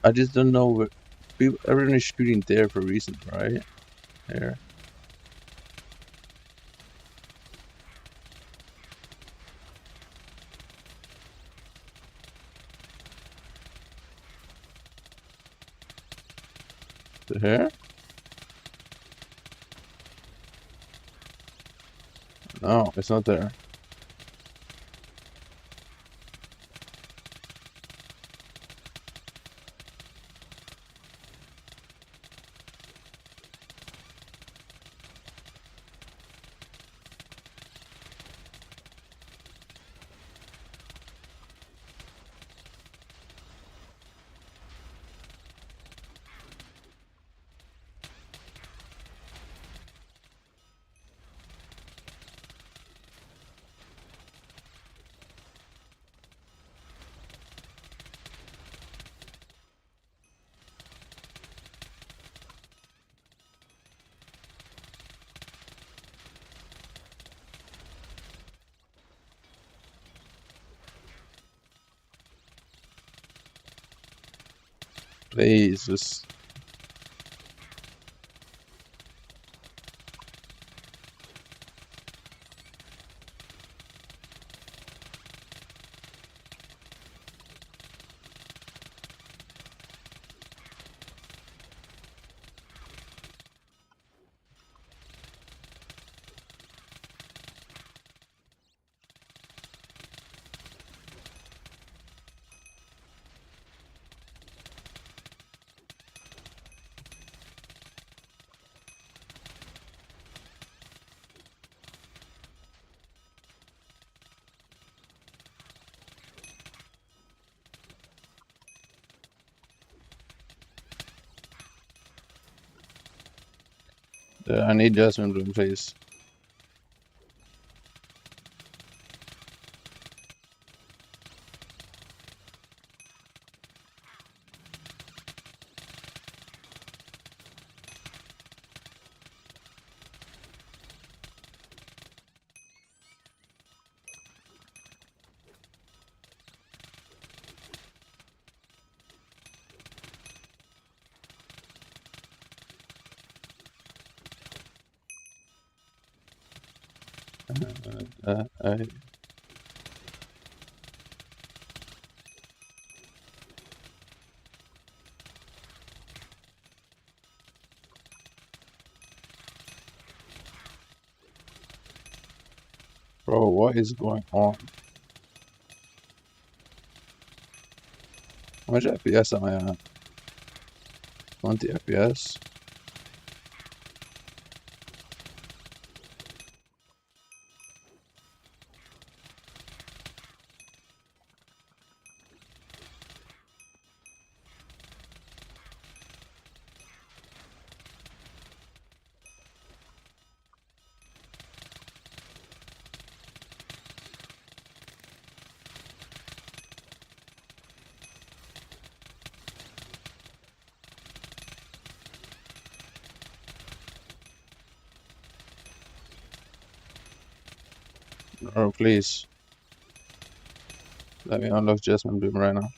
I just don't know where people, everyone is shooting there for a reason, right? There. Here? No, it's not there. Please, just... I need Jasmine Bloom, please. I... Bro, what is going on? How much FPS am I at? 20 FPS? Oh, please. Let me unlock Jasmine Bloom right now.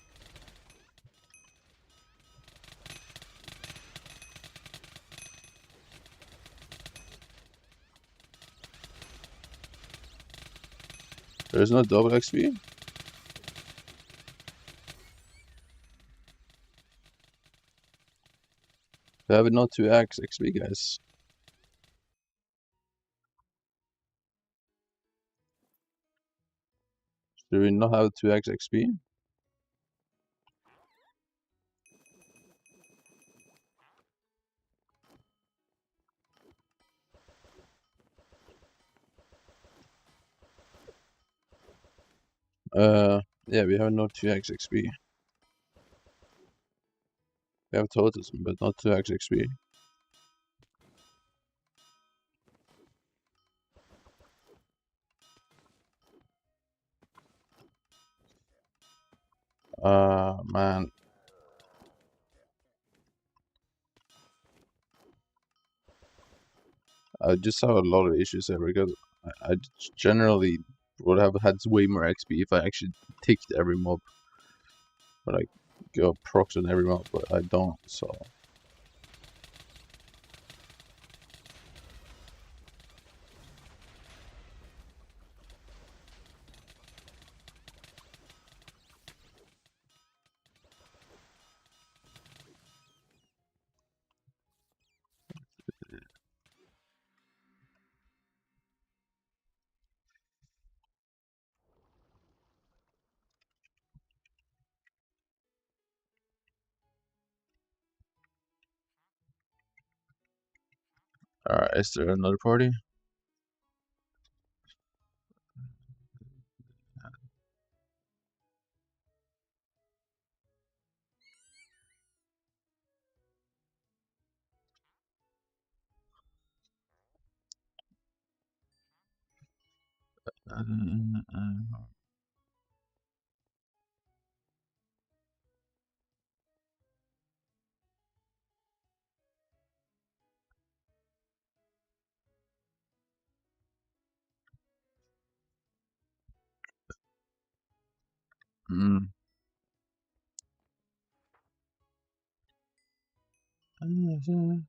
There's no double XP? We have no 2x XP, guys. Do we not have 2x XP? Yeah, we have no 2x XP. We have totemism, but not 2x XP. Man. I just have a lot of issues here because I generally would have had way more XP if I actually ticked every mob. Or like go procs on every mob, but I don't, so... Alright, is there another party? Hmm. Alright.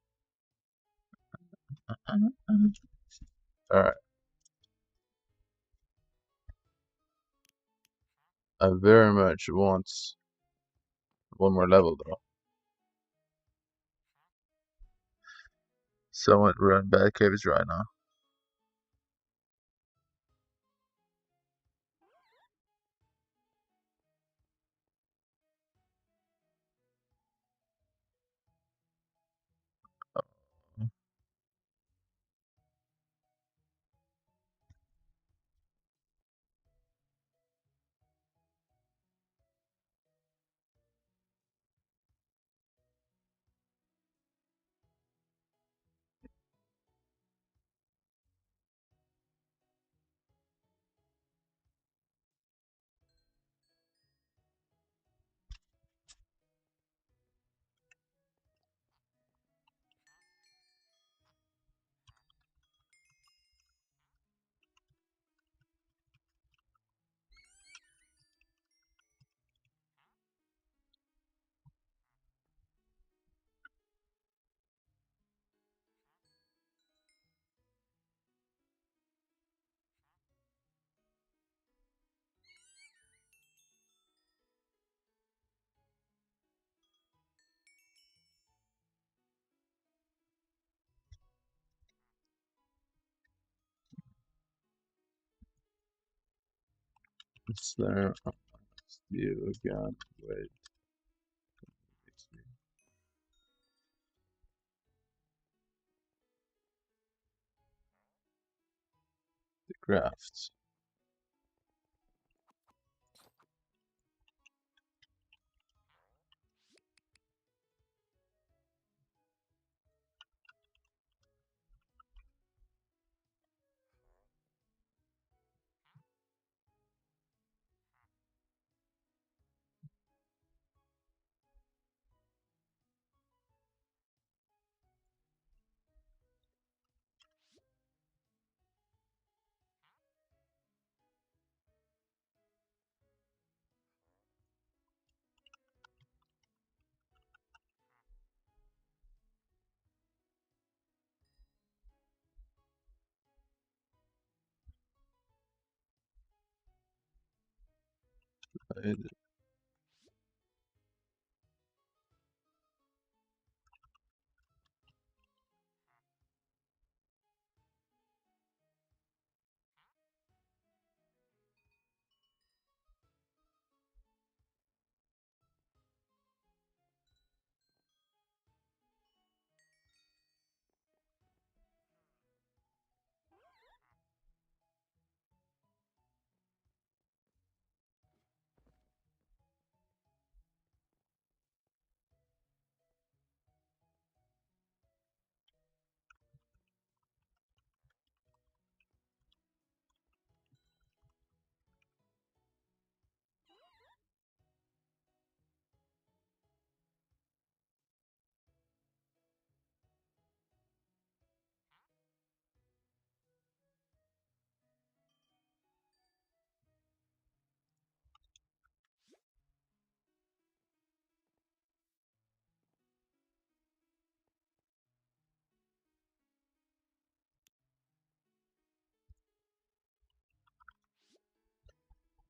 I very much want one more level though. Somewhat run bad caves right now. It's there. You again. Wait. The crafts.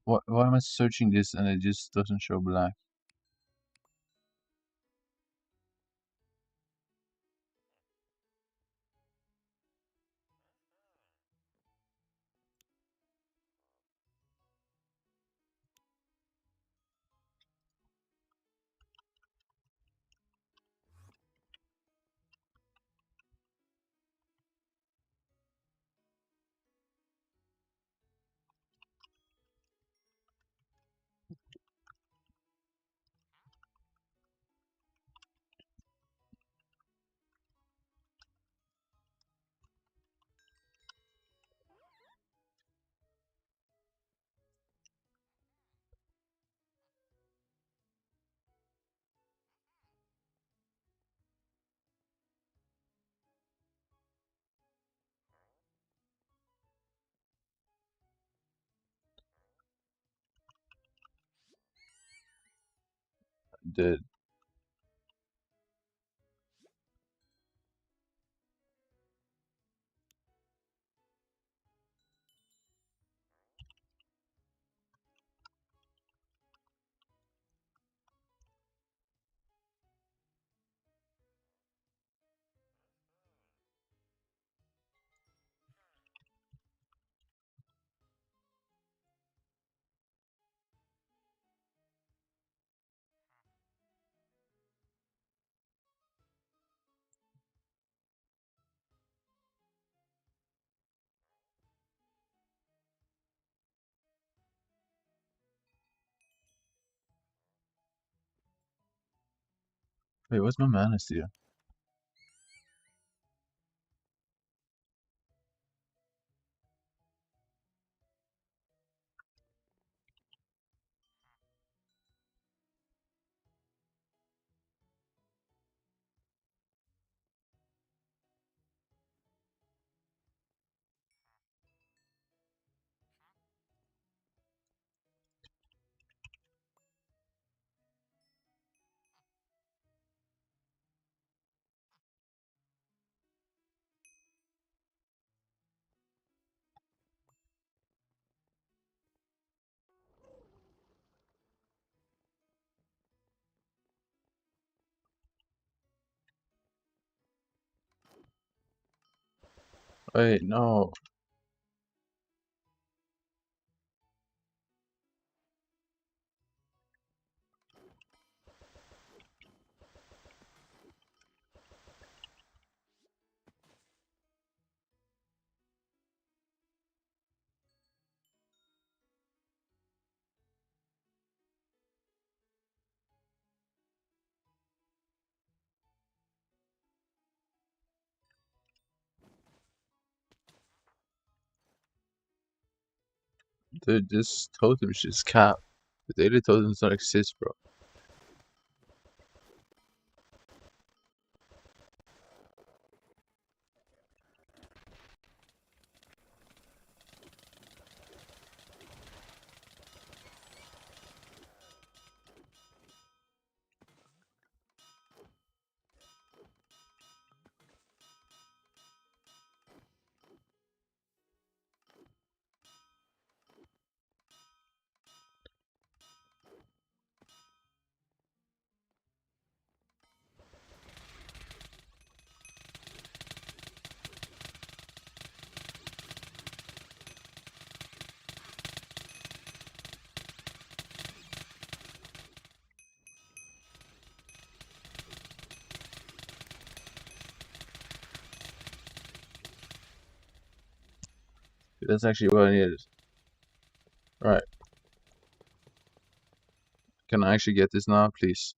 Why am I searching this and it just doesn't show black? Did Wait, what's my mana steal? Wait, no. Dude, this totem shit is cap. The daily totems don't exist, bro. That's actually what I needed. Right. Can I actually get this now, please?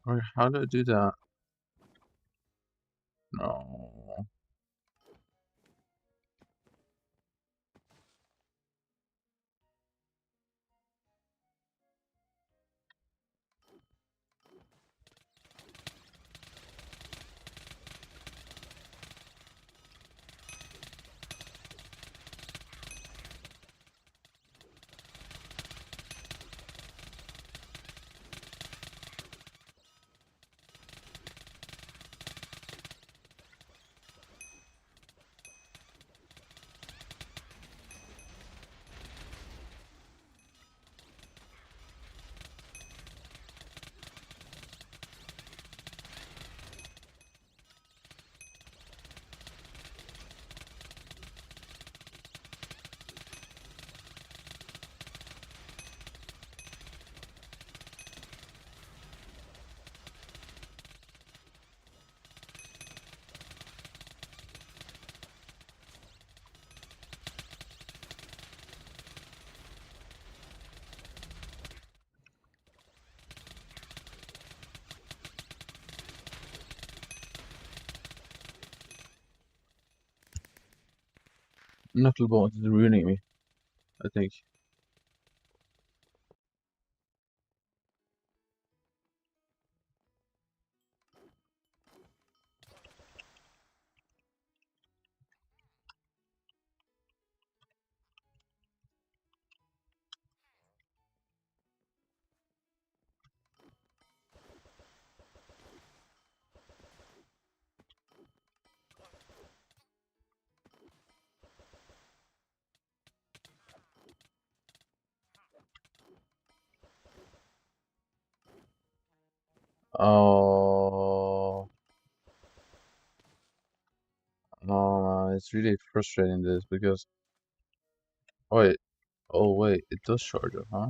Or how do I do that? No. Knuckleball is ruining me, I think. Oh, no, man, it's really frustrating this because wait, oh wait, it does charge up, huh?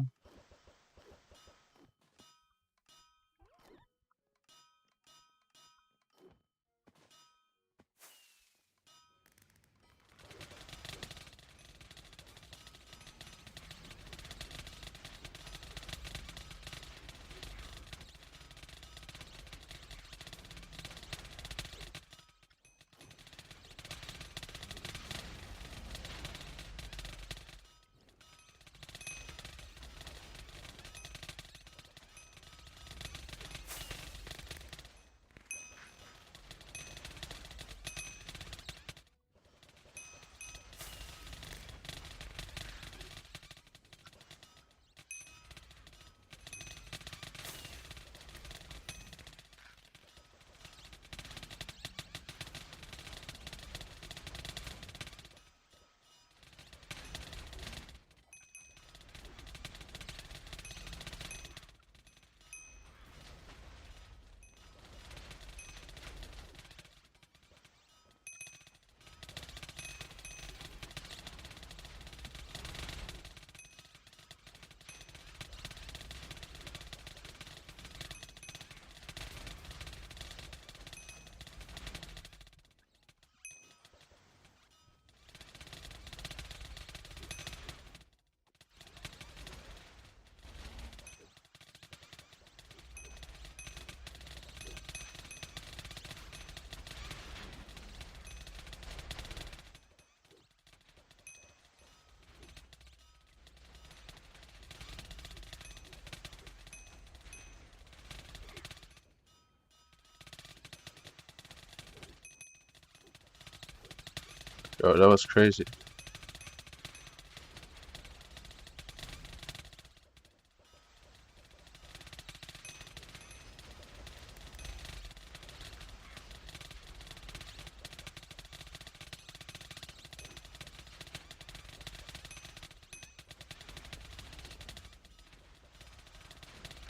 Yo, that was crazy.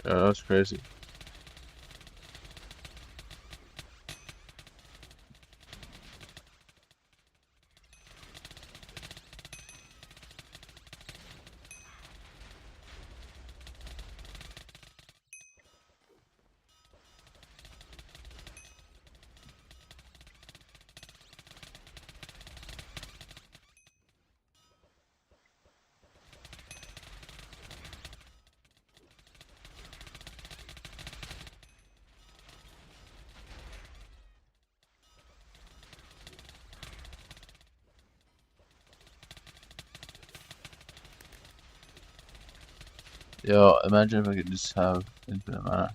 Yeah, that was crazy. Yo, imagine if I could just have infinite mana.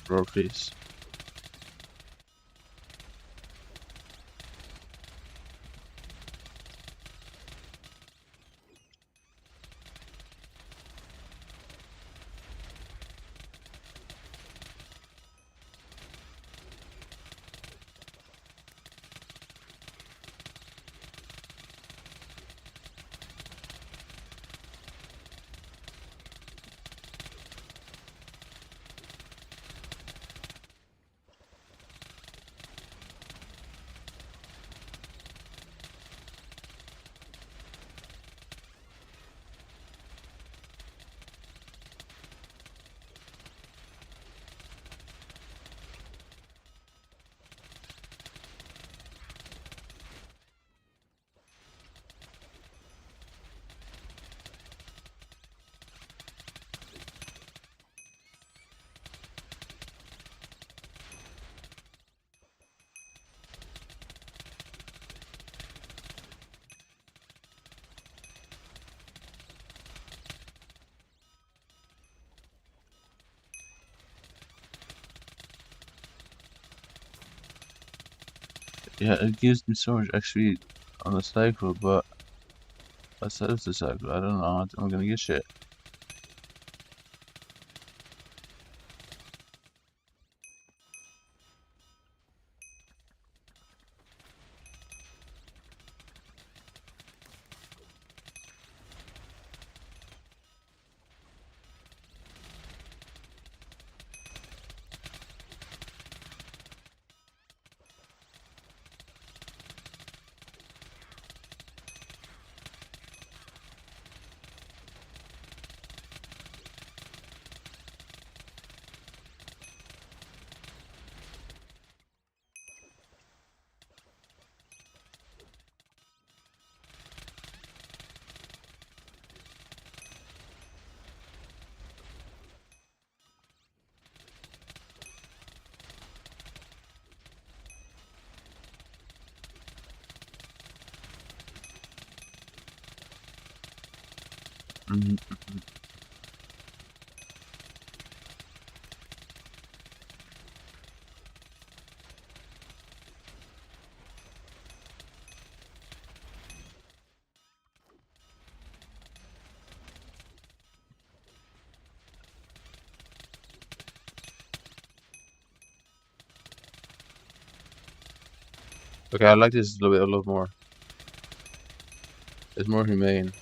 Bro, please. Yeah, it gives me so much XP on the cycle, but outside of the cycle, I don't know. I'm gonna get shit. Mm-hmm. Okay, I like this a little more. It's more humane.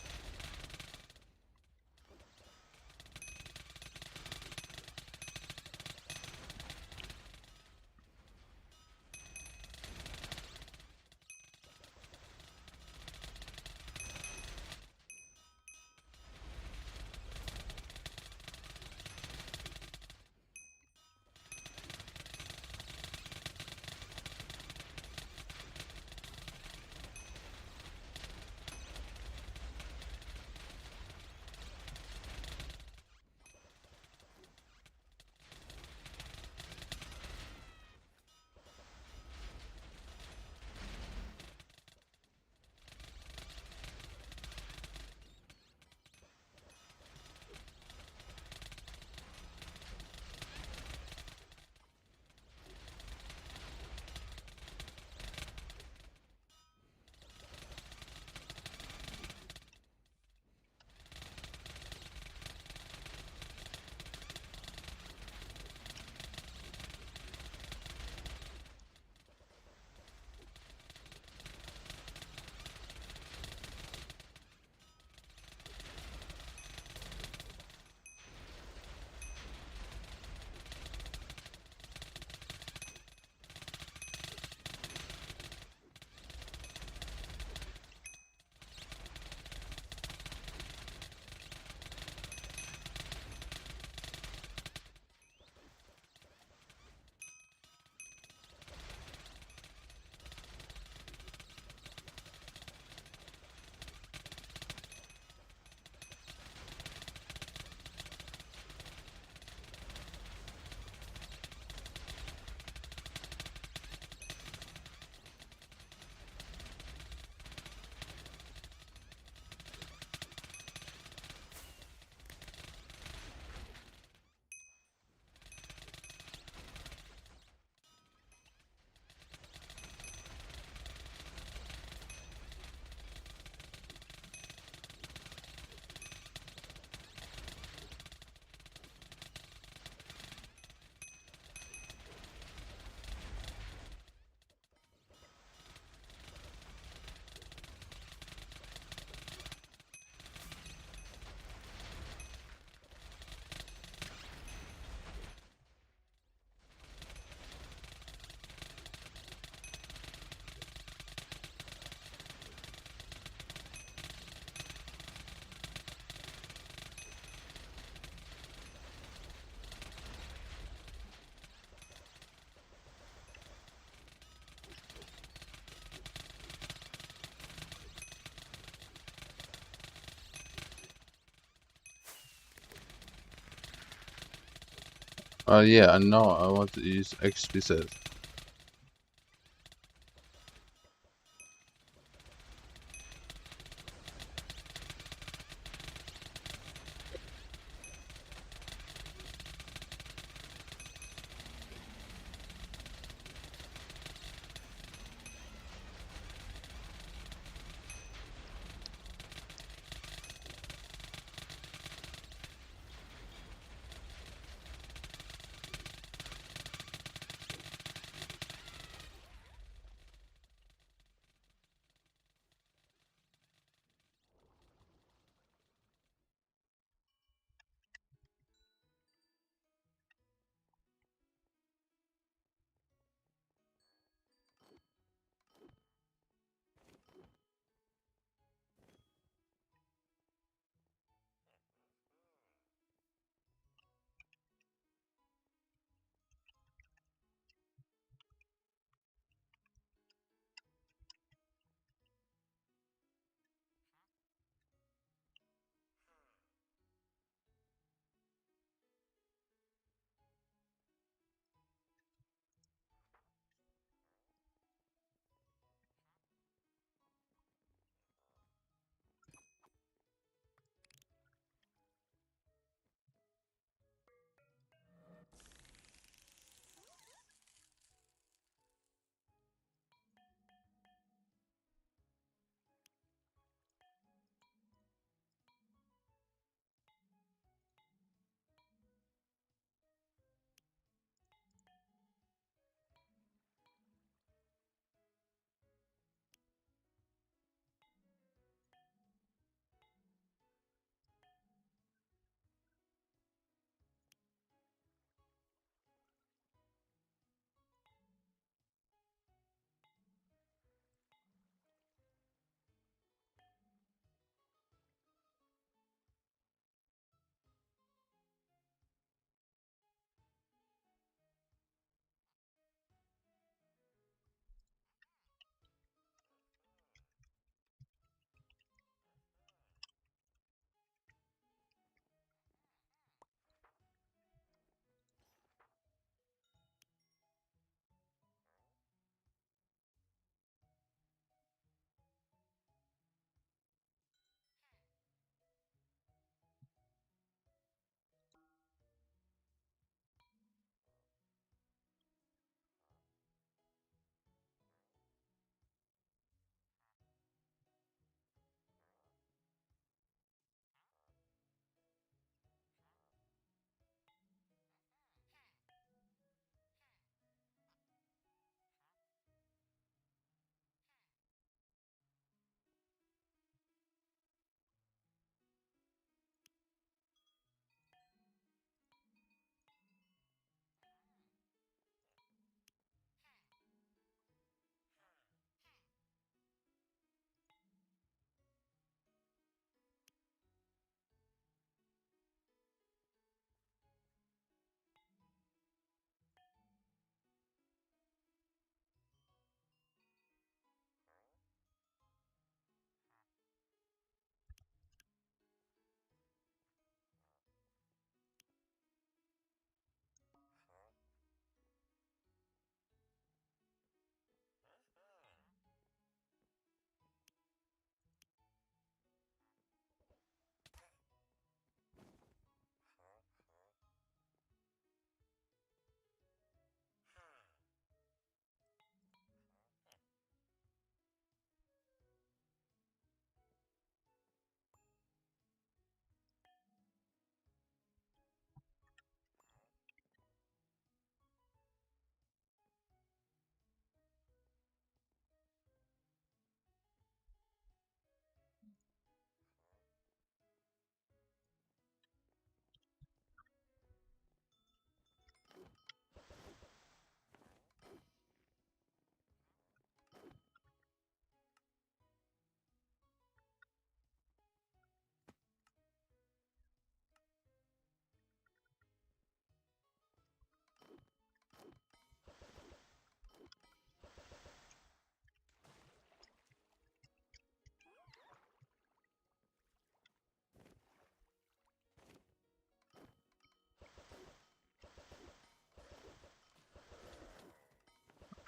Yeah, I know. I want to use XP set.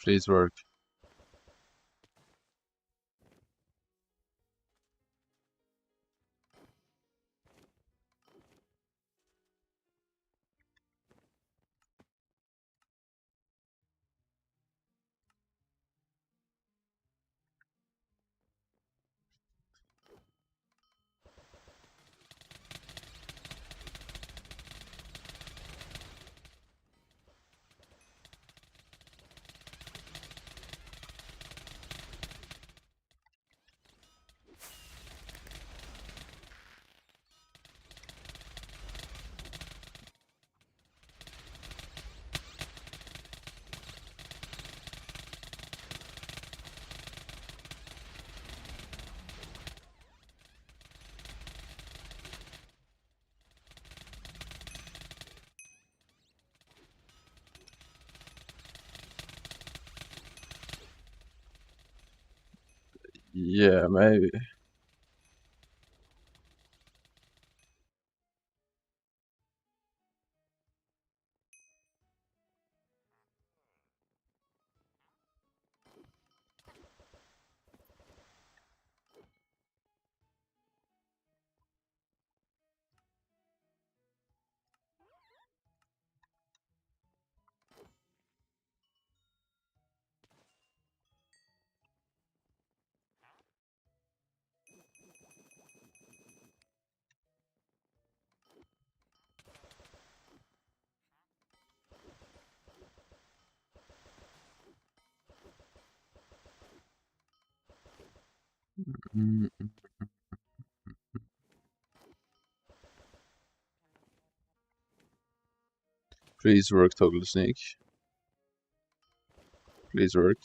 Please work. Yeah, maybe. Mm. Please work, Toggle Snake. Please work.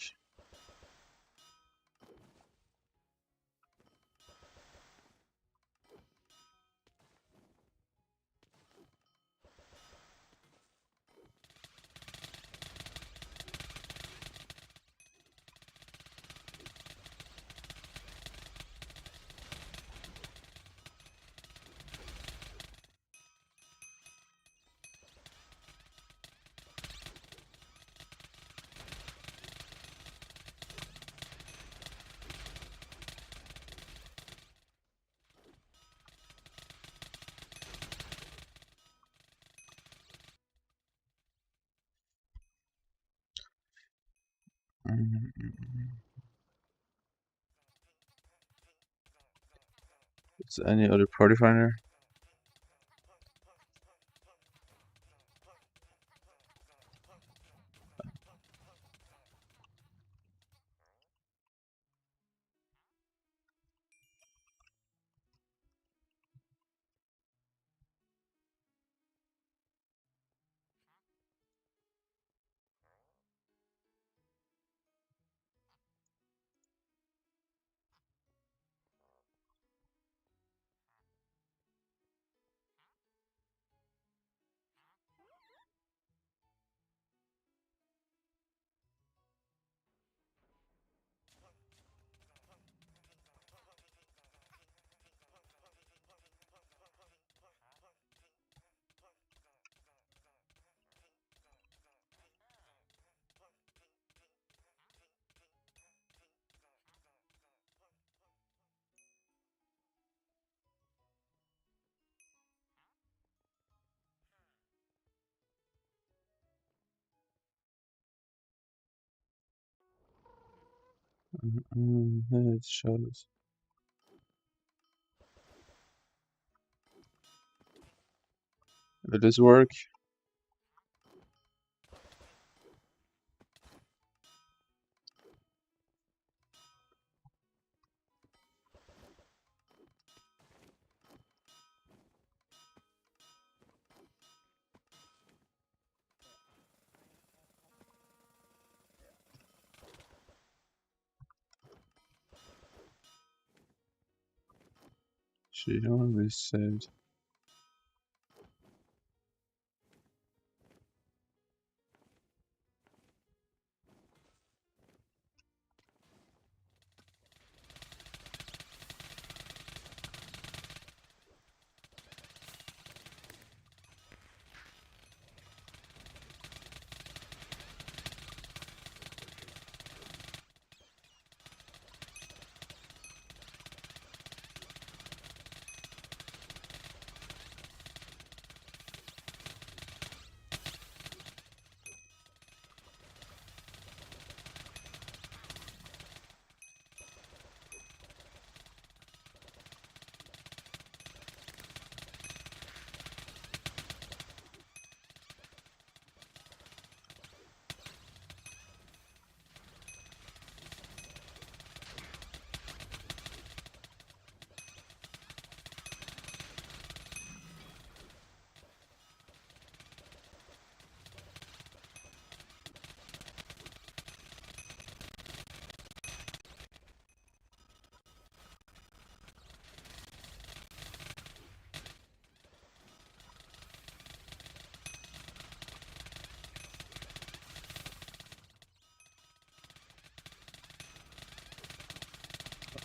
Is any other party finder? It shows. Will this work? She always said.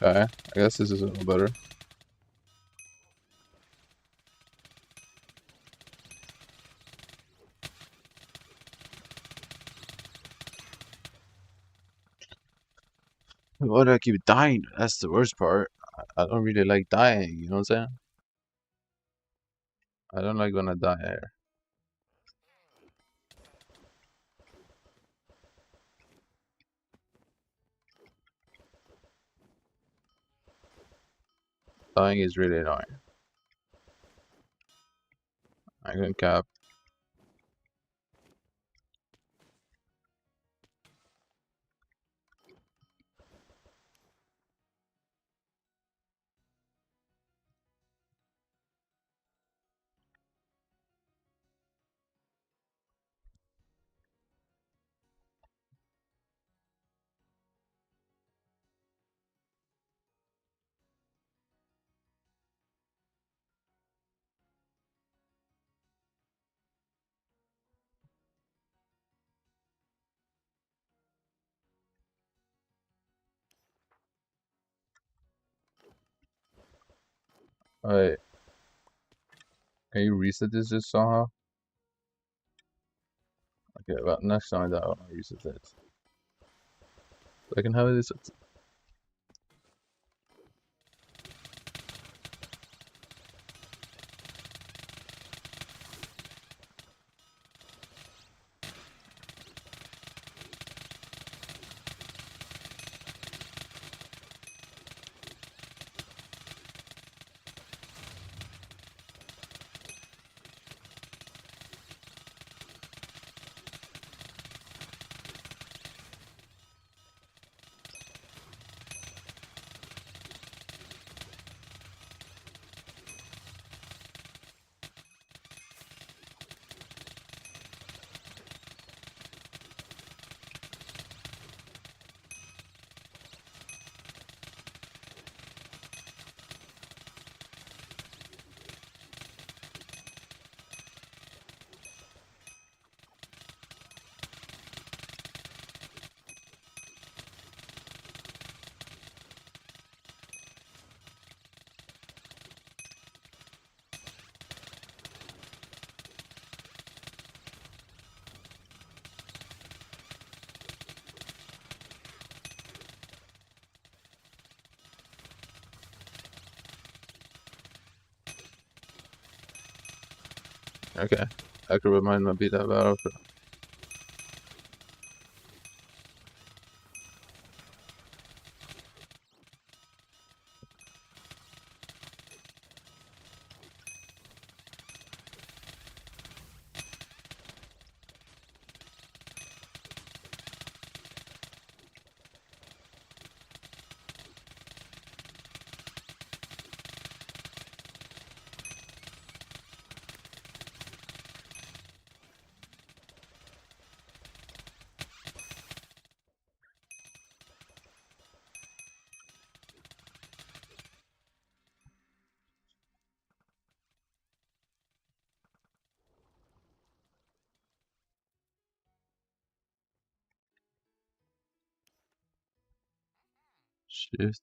Okay, I guess this is a little better. Why do I keep dying? That's the worst part. I don't really like dying, you know what I'm saying? I don't like when I die here. Dying is really annoying. I can cap. Alright. Can you reset this just somehow? Okay, well, next time I die, I'll reset it. So I can have this. Okay, Acrobat might not be that bad after. Shift.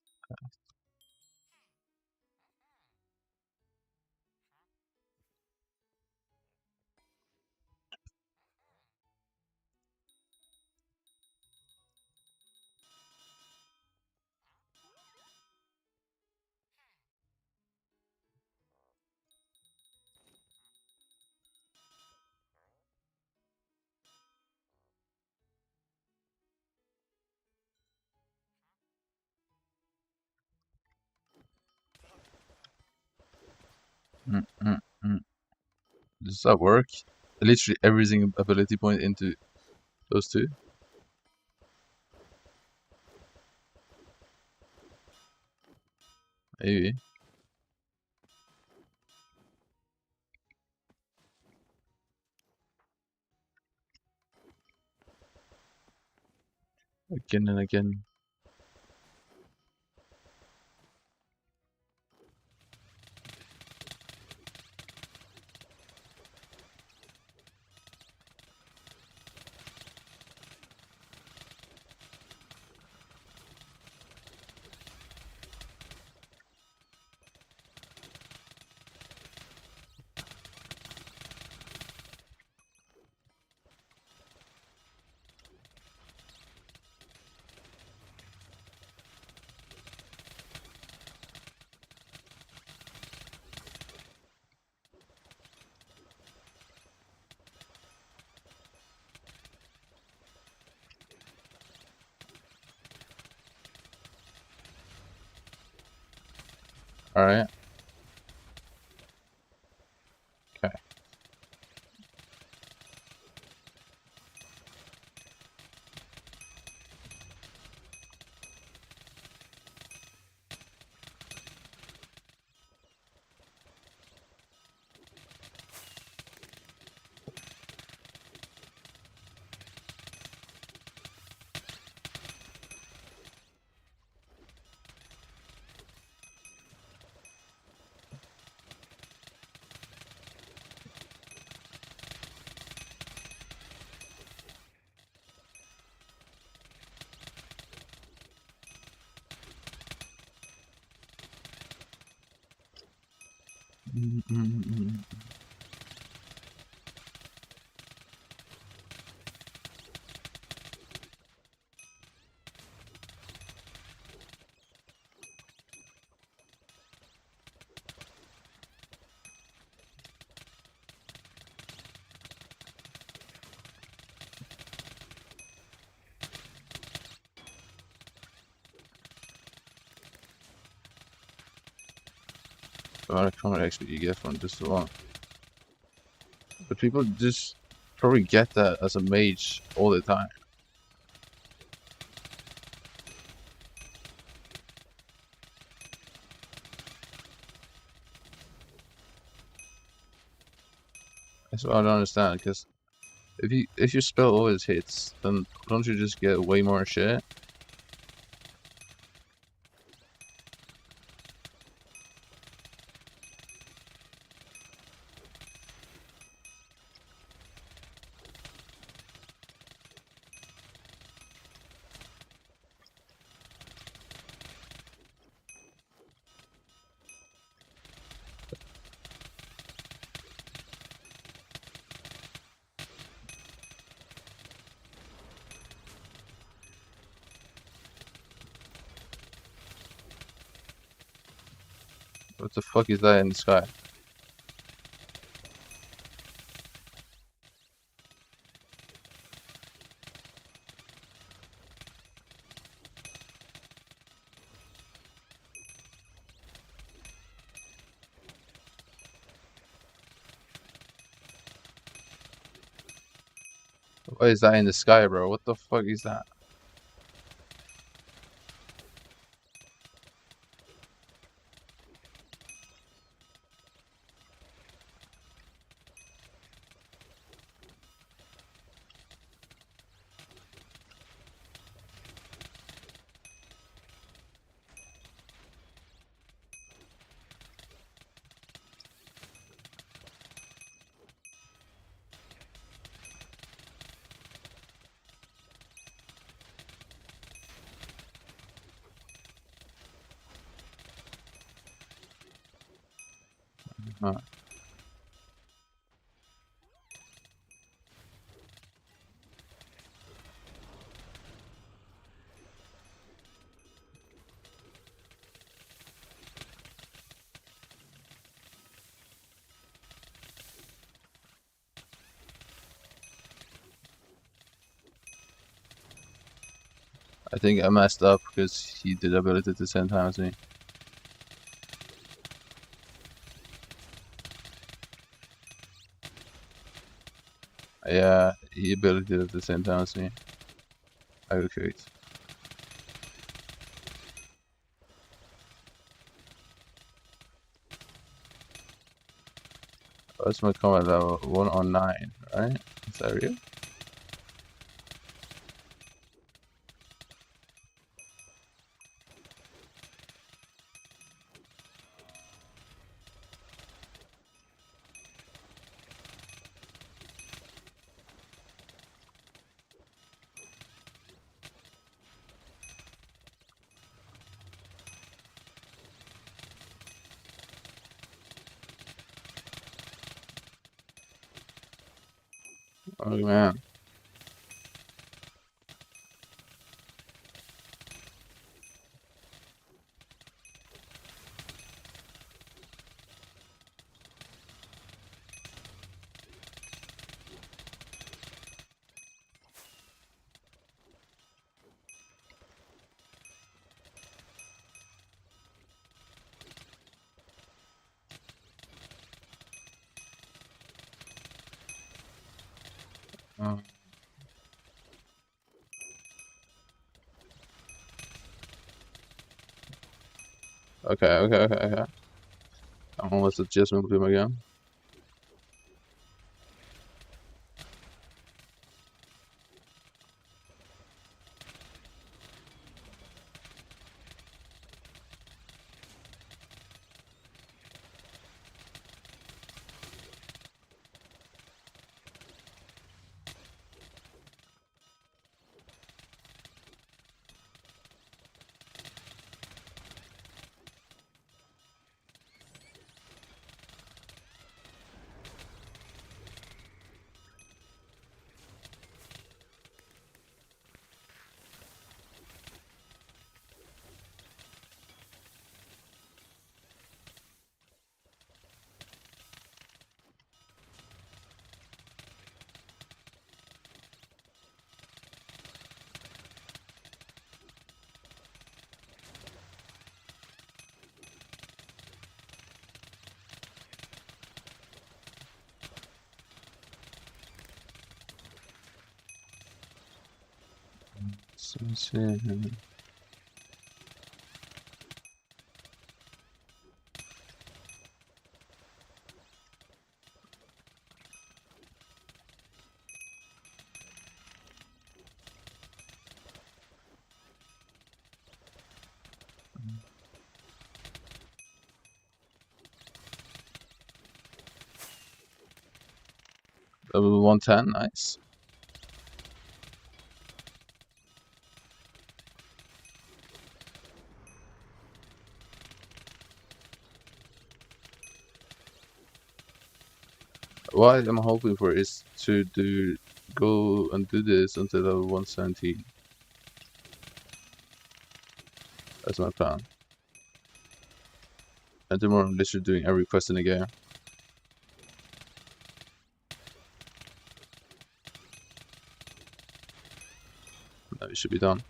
Mm, mm, mm. Does that work? Literally every single ability point into those two? Maybe. Again and again. Alright. Okay. The amount of combat XP you get from this alone. But people just probably get that as a mage all the time. That's what I don't understand, because if your spell always hits, then don't you just get way more shit? What the fuck is that in the sky? What is that in the sky, bro? What the fuck is that? Huh. I think I messed up because he did ability at the same time as me. Yeah, he ability at the same time as me. I got kicked. What's my combat level? 1 on 9, right? Is that real? Oh man. Okay. Unless it's just Bloom again. Let's see. Level 110, nice. What I'm hoping for is to go and do this until level 117. That's my plan. And tomorrow I'm literally doing every quest in the game. Now it should be done.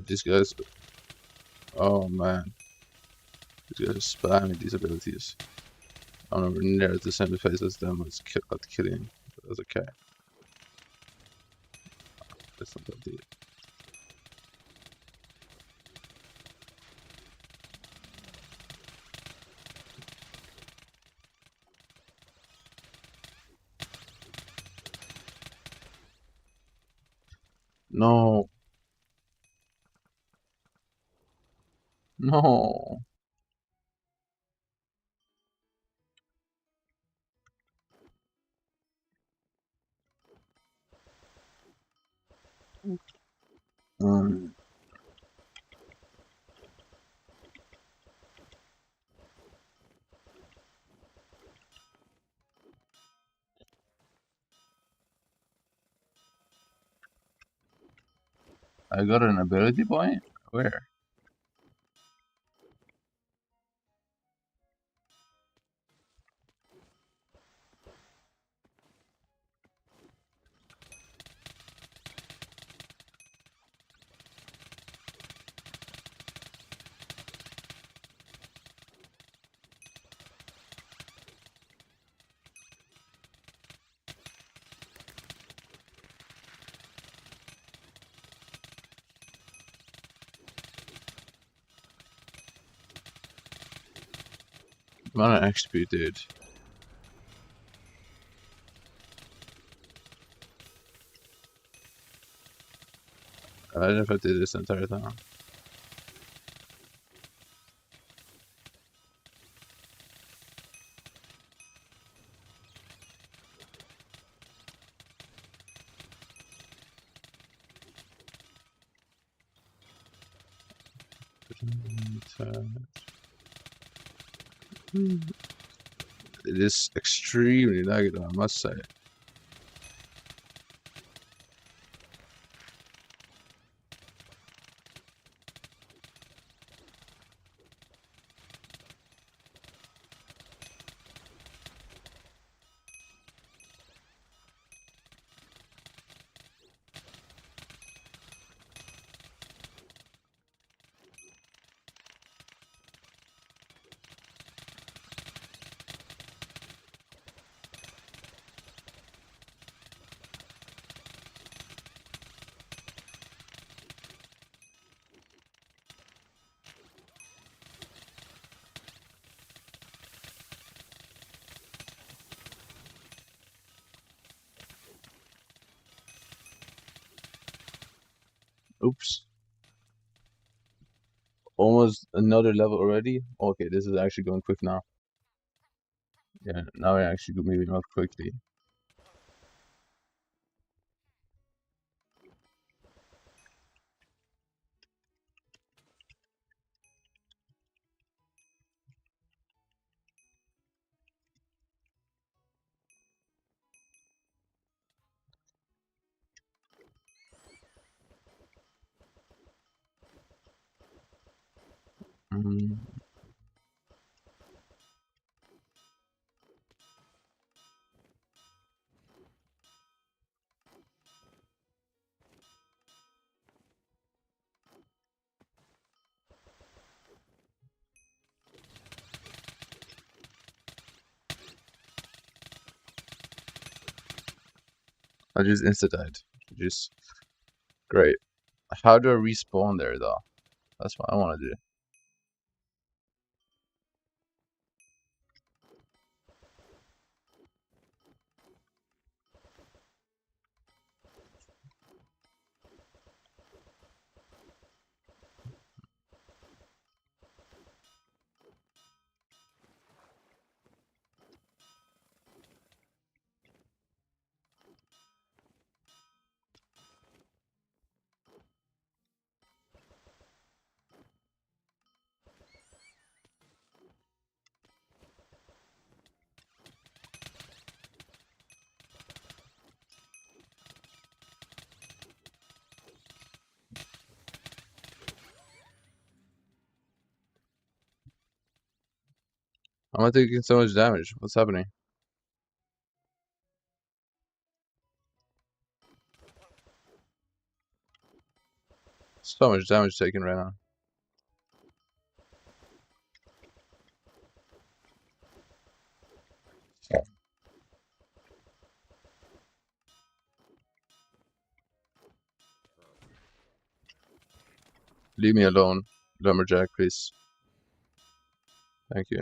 These guys, oh man, these guys are spamming these abilities. I'm nowhere near the same phase as them as killing. That's okay. That's not that deep. No. No. I got an ability point? Where? Amount of XP, dude. I don't know if I did this entire time. It is extremely negative, I must say. Oops. Almost another level already? Okay, this is actually going quick now. Yeah, now we're actually moving up quickly. I just insta-died. Just great. How do I respawn there though? That's what I want to do. I'm taking so much damage. What's happening? So much damage taken right now. Leave me alone, lumberjack, please. Thank you.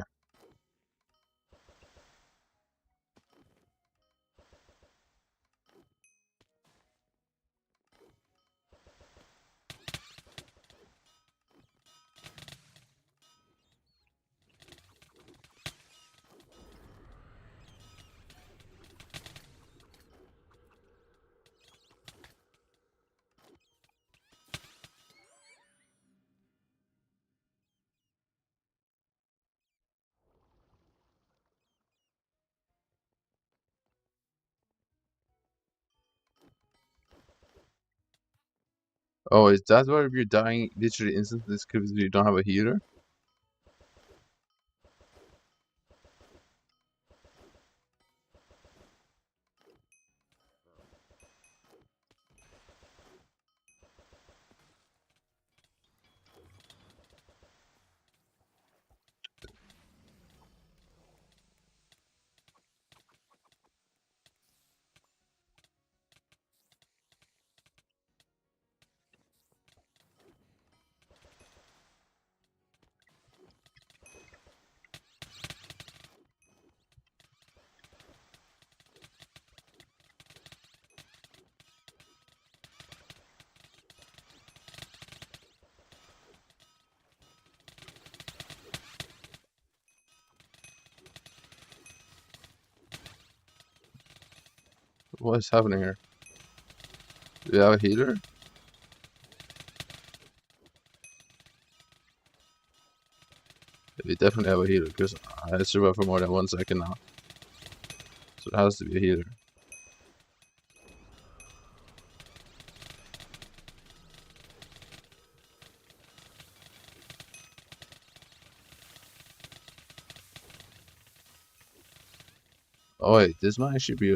Oh, is that why you're dying literally instantly? This because you don't have a healer? What is happening here? Do you have a healer? We definitely have a healer, because I survived for more than 1 second now. So it has to be a healer. Oh wait, this might actually be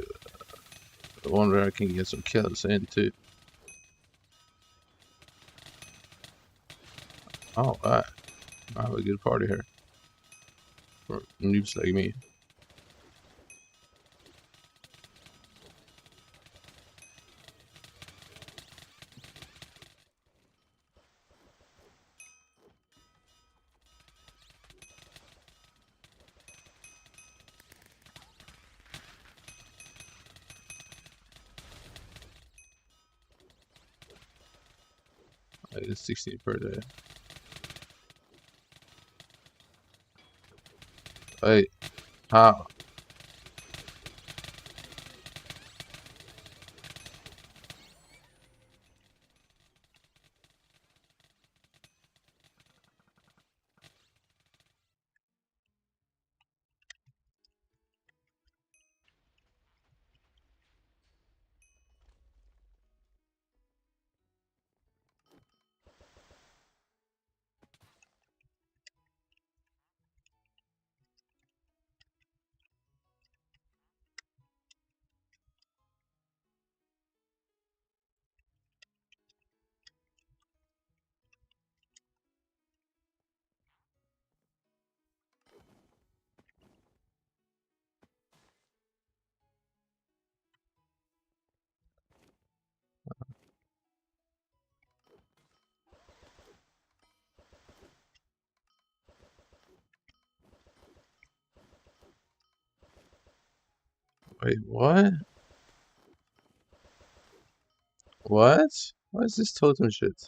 one where I can get some kills in too. Oh, I have a good party here. For noobs like me. It's 16 per day. Hey, how? Wait, what? What? What is this totem shit?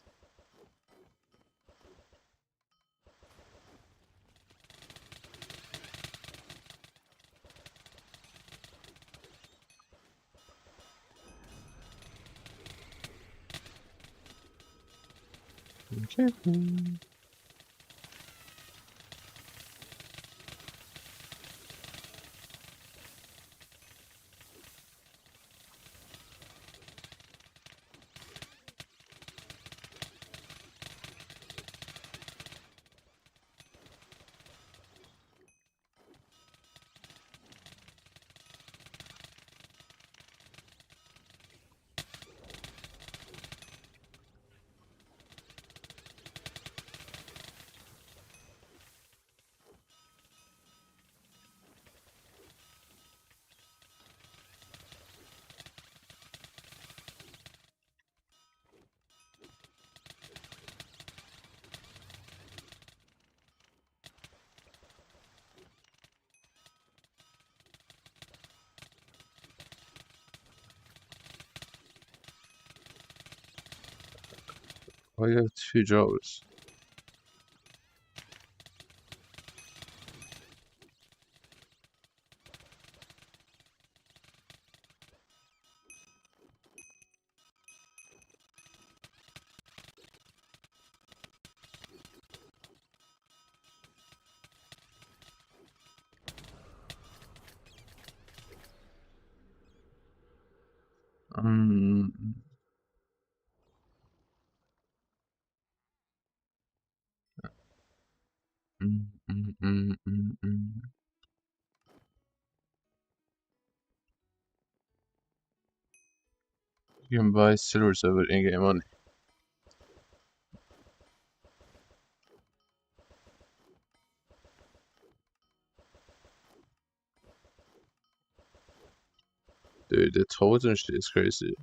Okay. Why you have 2 jobs? Um. Mm, mm, mm, mm, mm. You can buy silver with in-game money. Dude, the totem shit is crazy.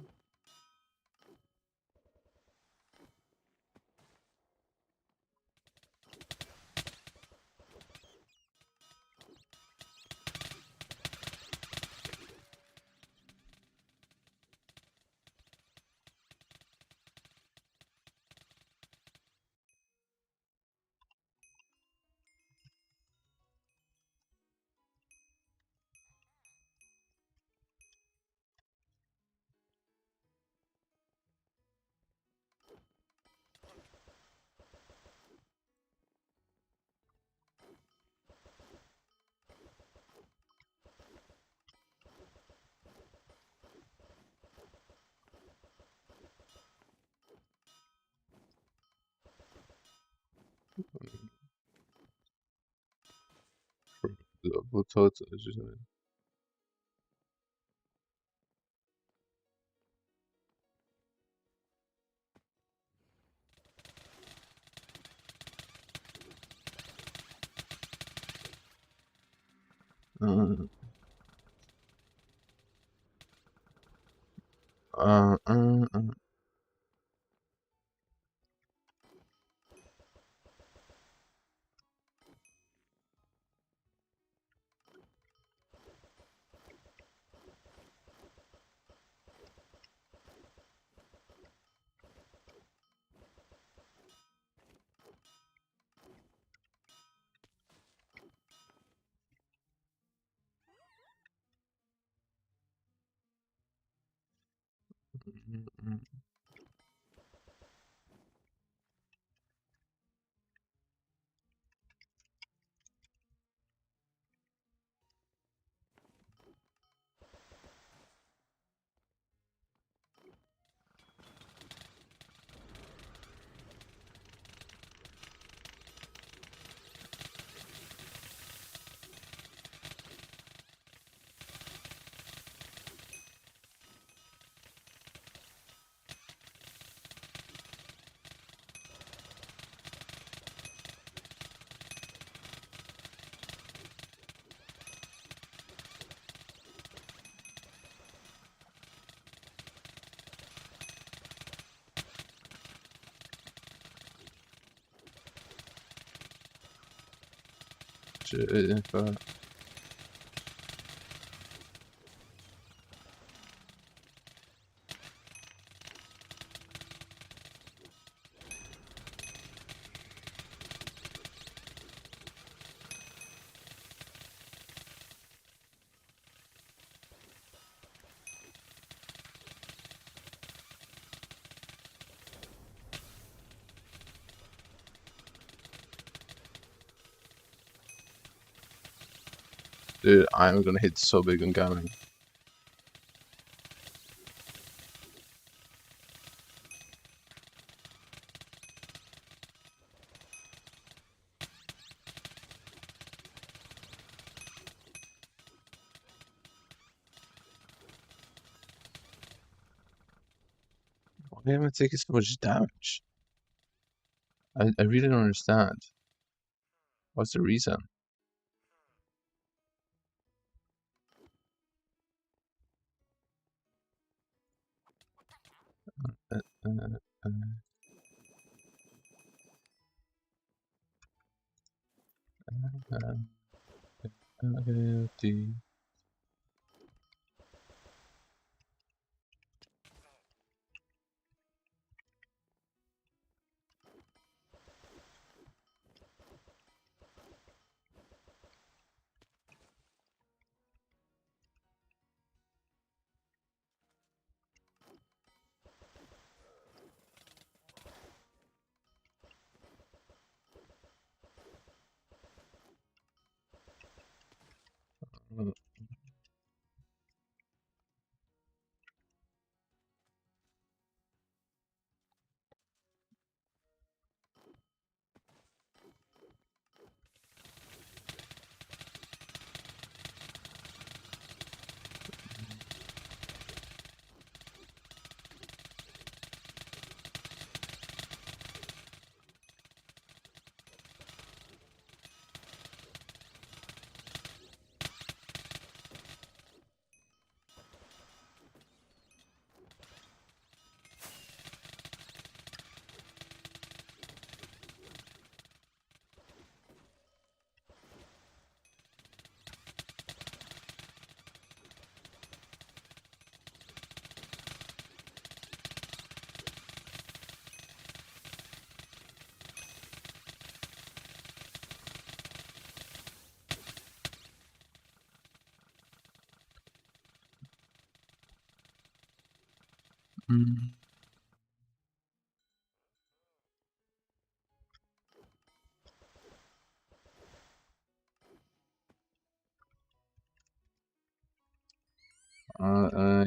Bu tot Dude, I'm gonna hit so big on gaming. Why am I taking so much damage? I really don't understand. What's the reason?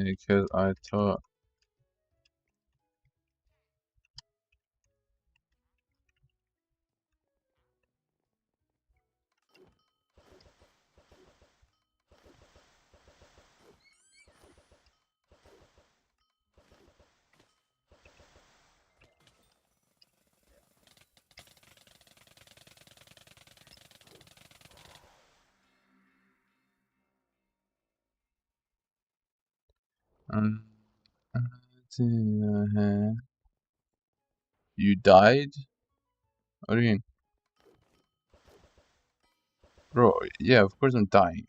Because I thought. You died? What do you mean? Bro, yeah, of course I'm dying.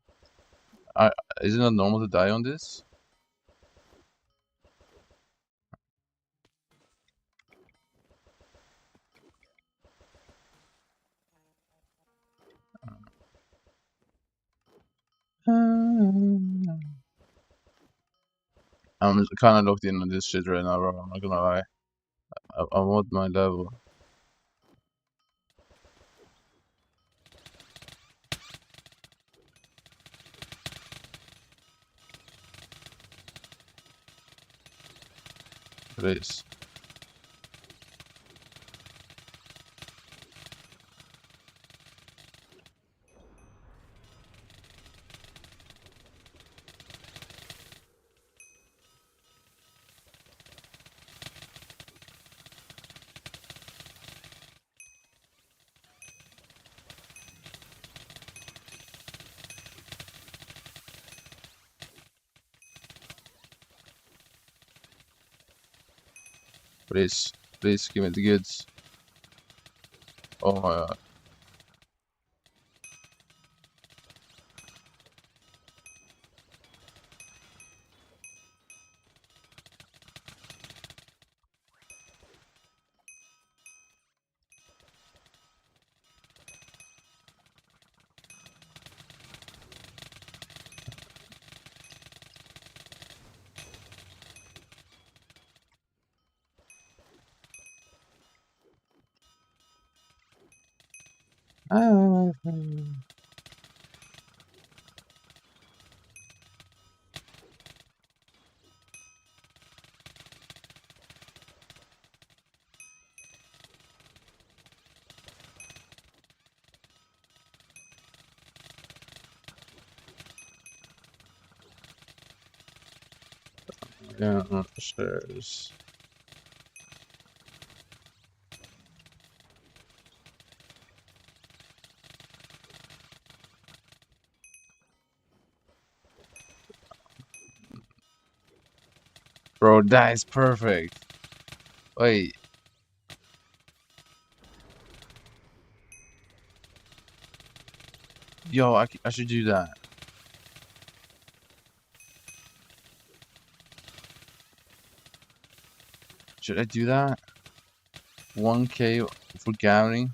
Is it not normal to die on this? I'm kind of locked in on this shit right now, bro. I'm not gonna lie. I want my level. Please. Please. Please give me the goods. Oh my god. Yeah, upstairs. Bro, that is perfect. Wait. Yo, I should do that. Should I do that? 1K for gambling?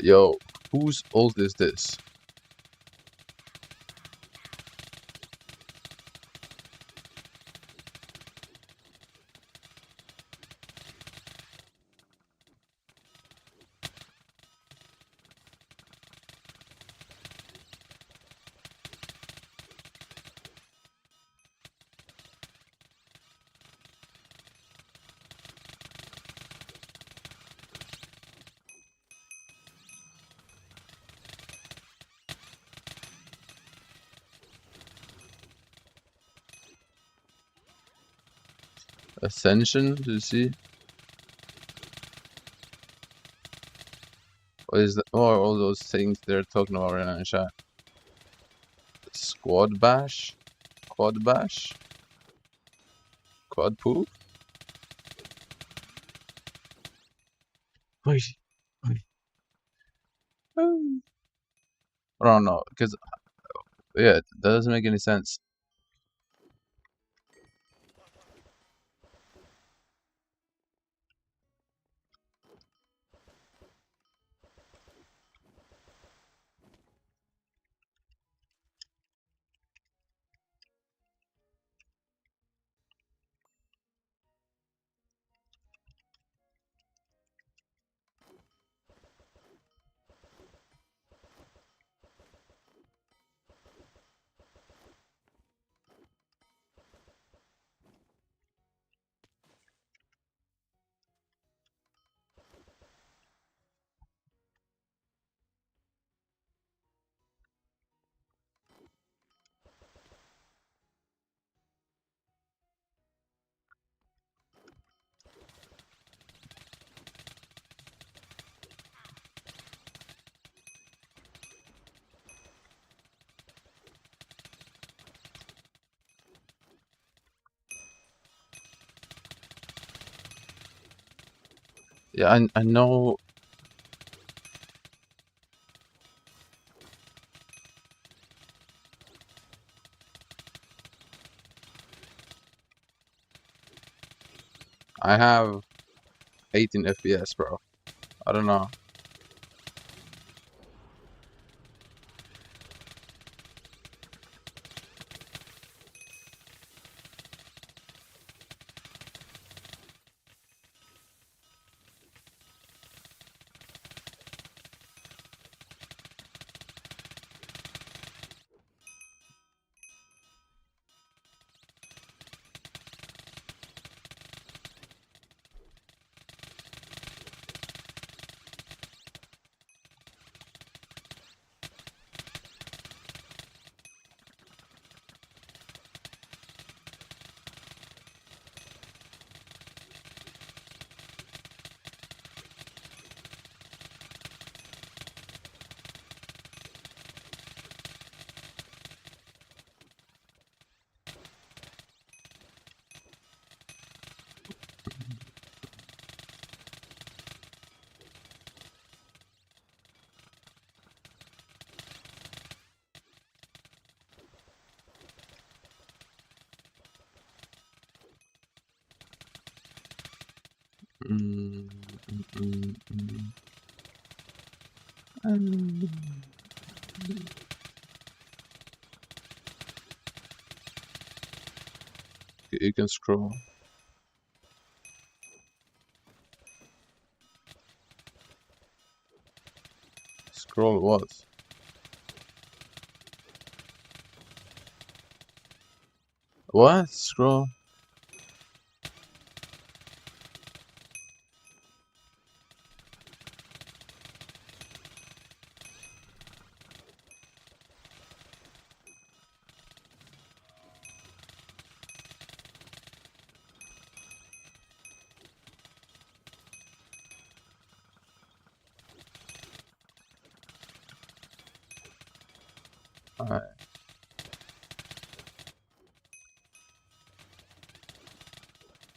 Yo, whose ult is this? Ascension? Do you see? What is that? What are all those things they're talking about right now in chat? Squad bash? Quad bash? Quad poop? Wait. Wait. I don't know, because yeah, that doesn't make any sense. Yeah, I know. I have 18 FPS, bro. I don't know. Mm, mm, mm, mm. You can scroll. Scroll what? What? Scroll? Alright.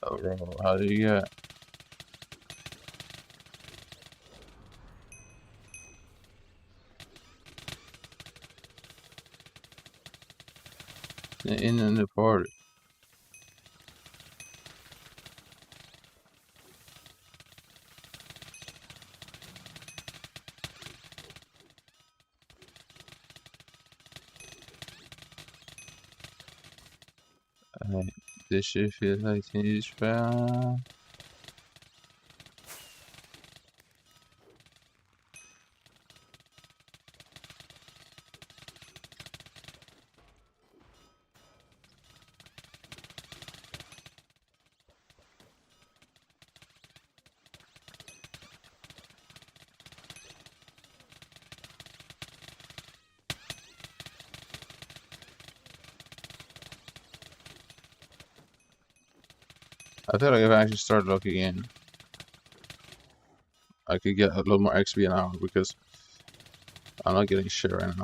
Oh, bro, how do you get? In the party. This shit feels like teenage fan. I feel like if I actually start looking in, I could get a little more XP an hour because I'm not getting shit right now.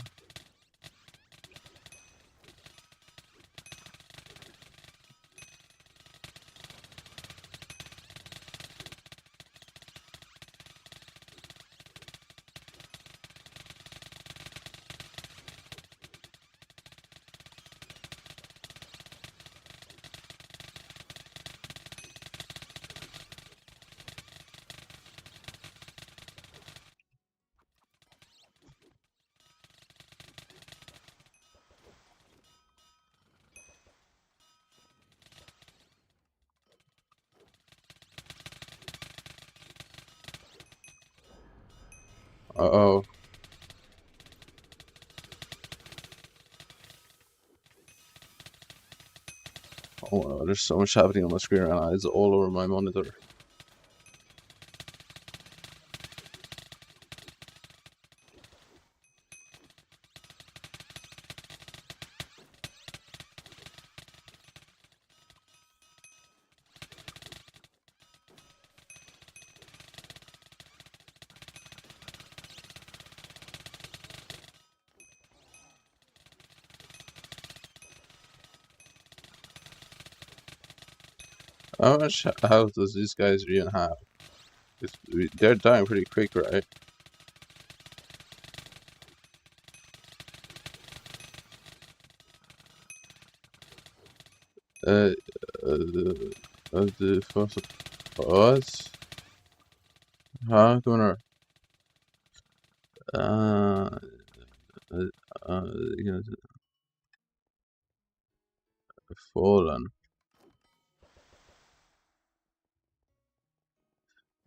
Uh-oh. Oh no, there's so much happening on my screen right now. It's all over my monitor. How much health does these guys even have? They're dying pretty quick, right? The first us? Huh? Gonna you know, fallen.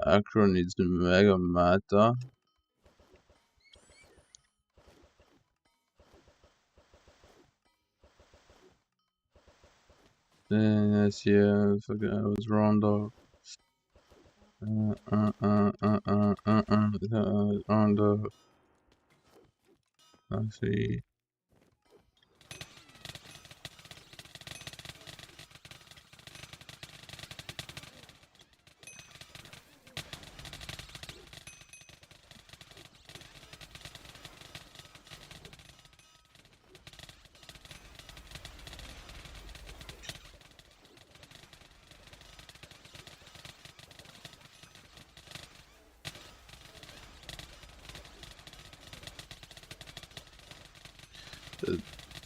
Acro needs mega matter. Yes, yeah, fucking I was wrong though. Wrong though. Let's see.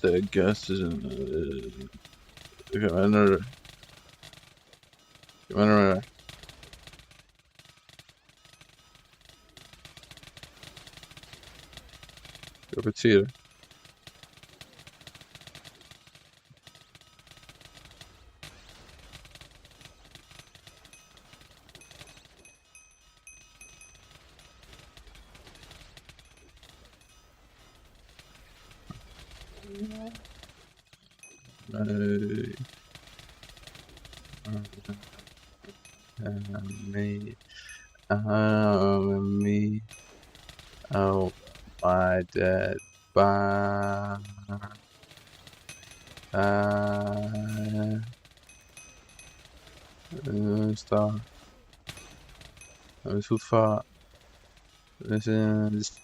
The guest isn't. Commander. Commander. Repetir. Me. Me. Oh, my dad. Bye. Star. Too far. This is.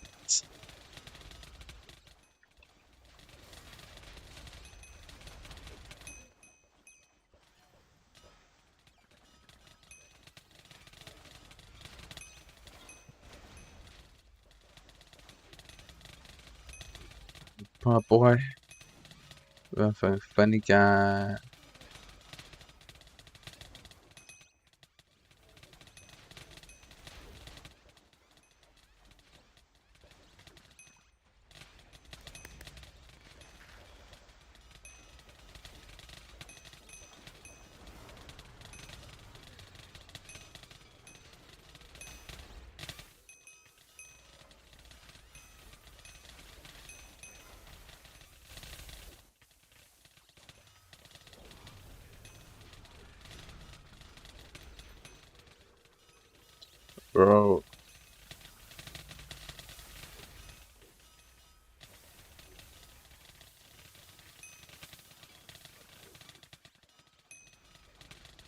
Oh boy. Funny guy. Bro.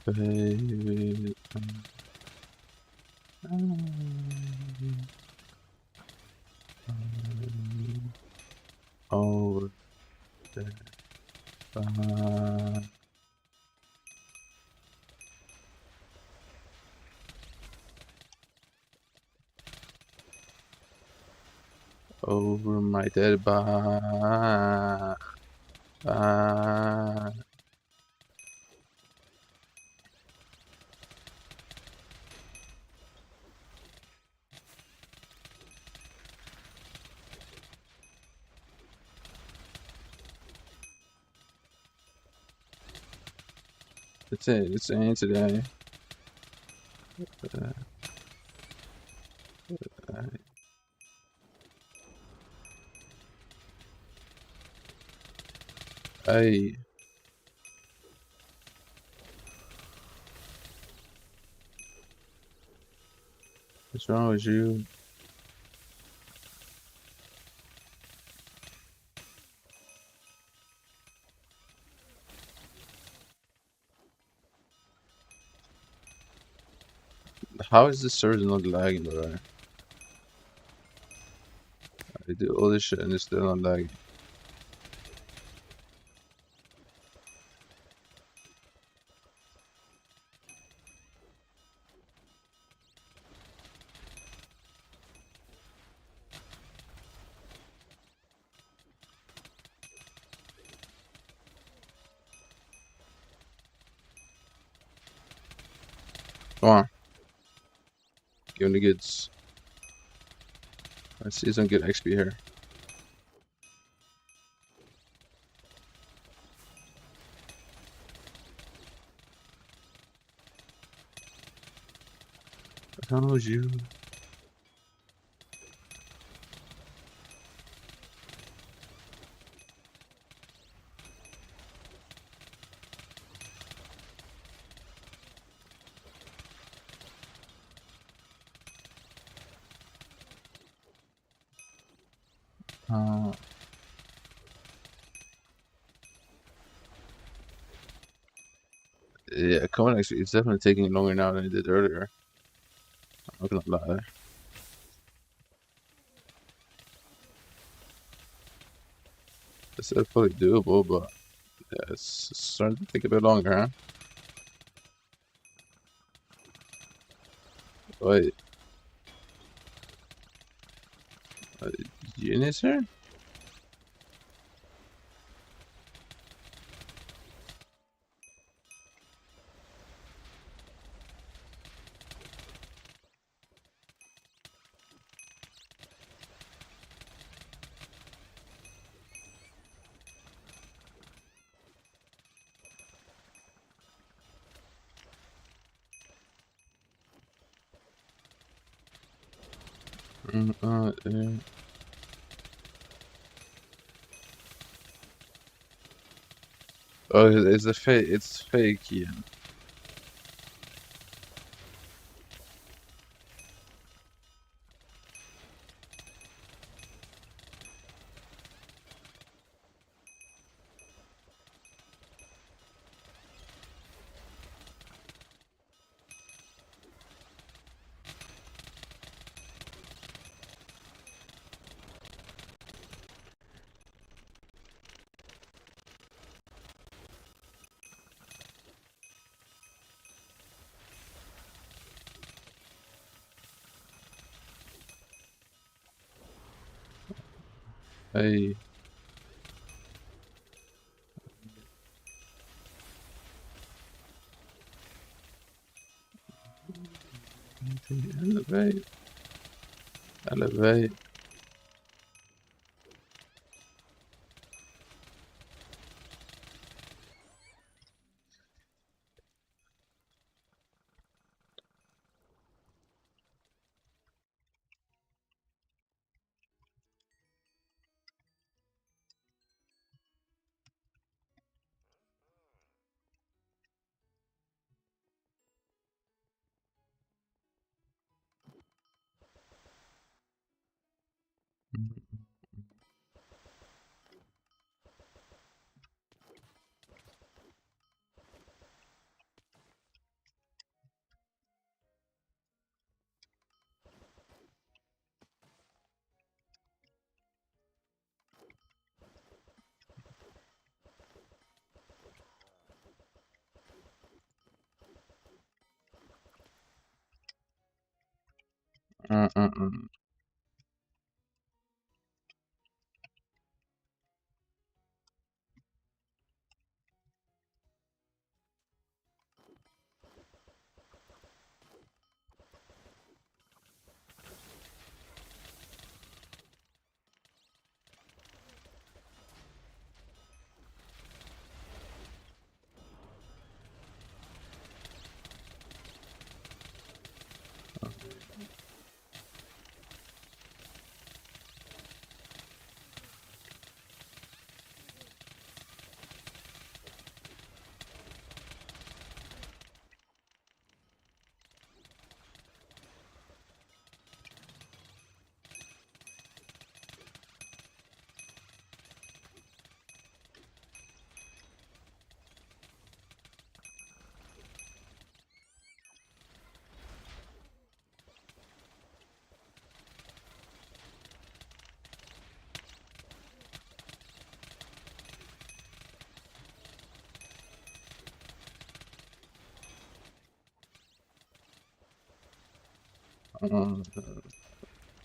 Baby. Over there. Over my dead body. That's it. It's the end today. Hey. What's wrong with you? How is this server not lagging, bro? I do all this shit and it's still not lagging. Come on. Give him the goods. Let's see some good XP here. I told you. Yeah, coming actually, it's definitely taking longer now than it did earlier. I'm not gonna lie. It's definitely doable, but yeah, it's starting to take a bit longer, huh? Wait. Genius here? Yeah. Oh, it's a fake. It's fake, yeah. Hey. Elevate. Elevate. Uh.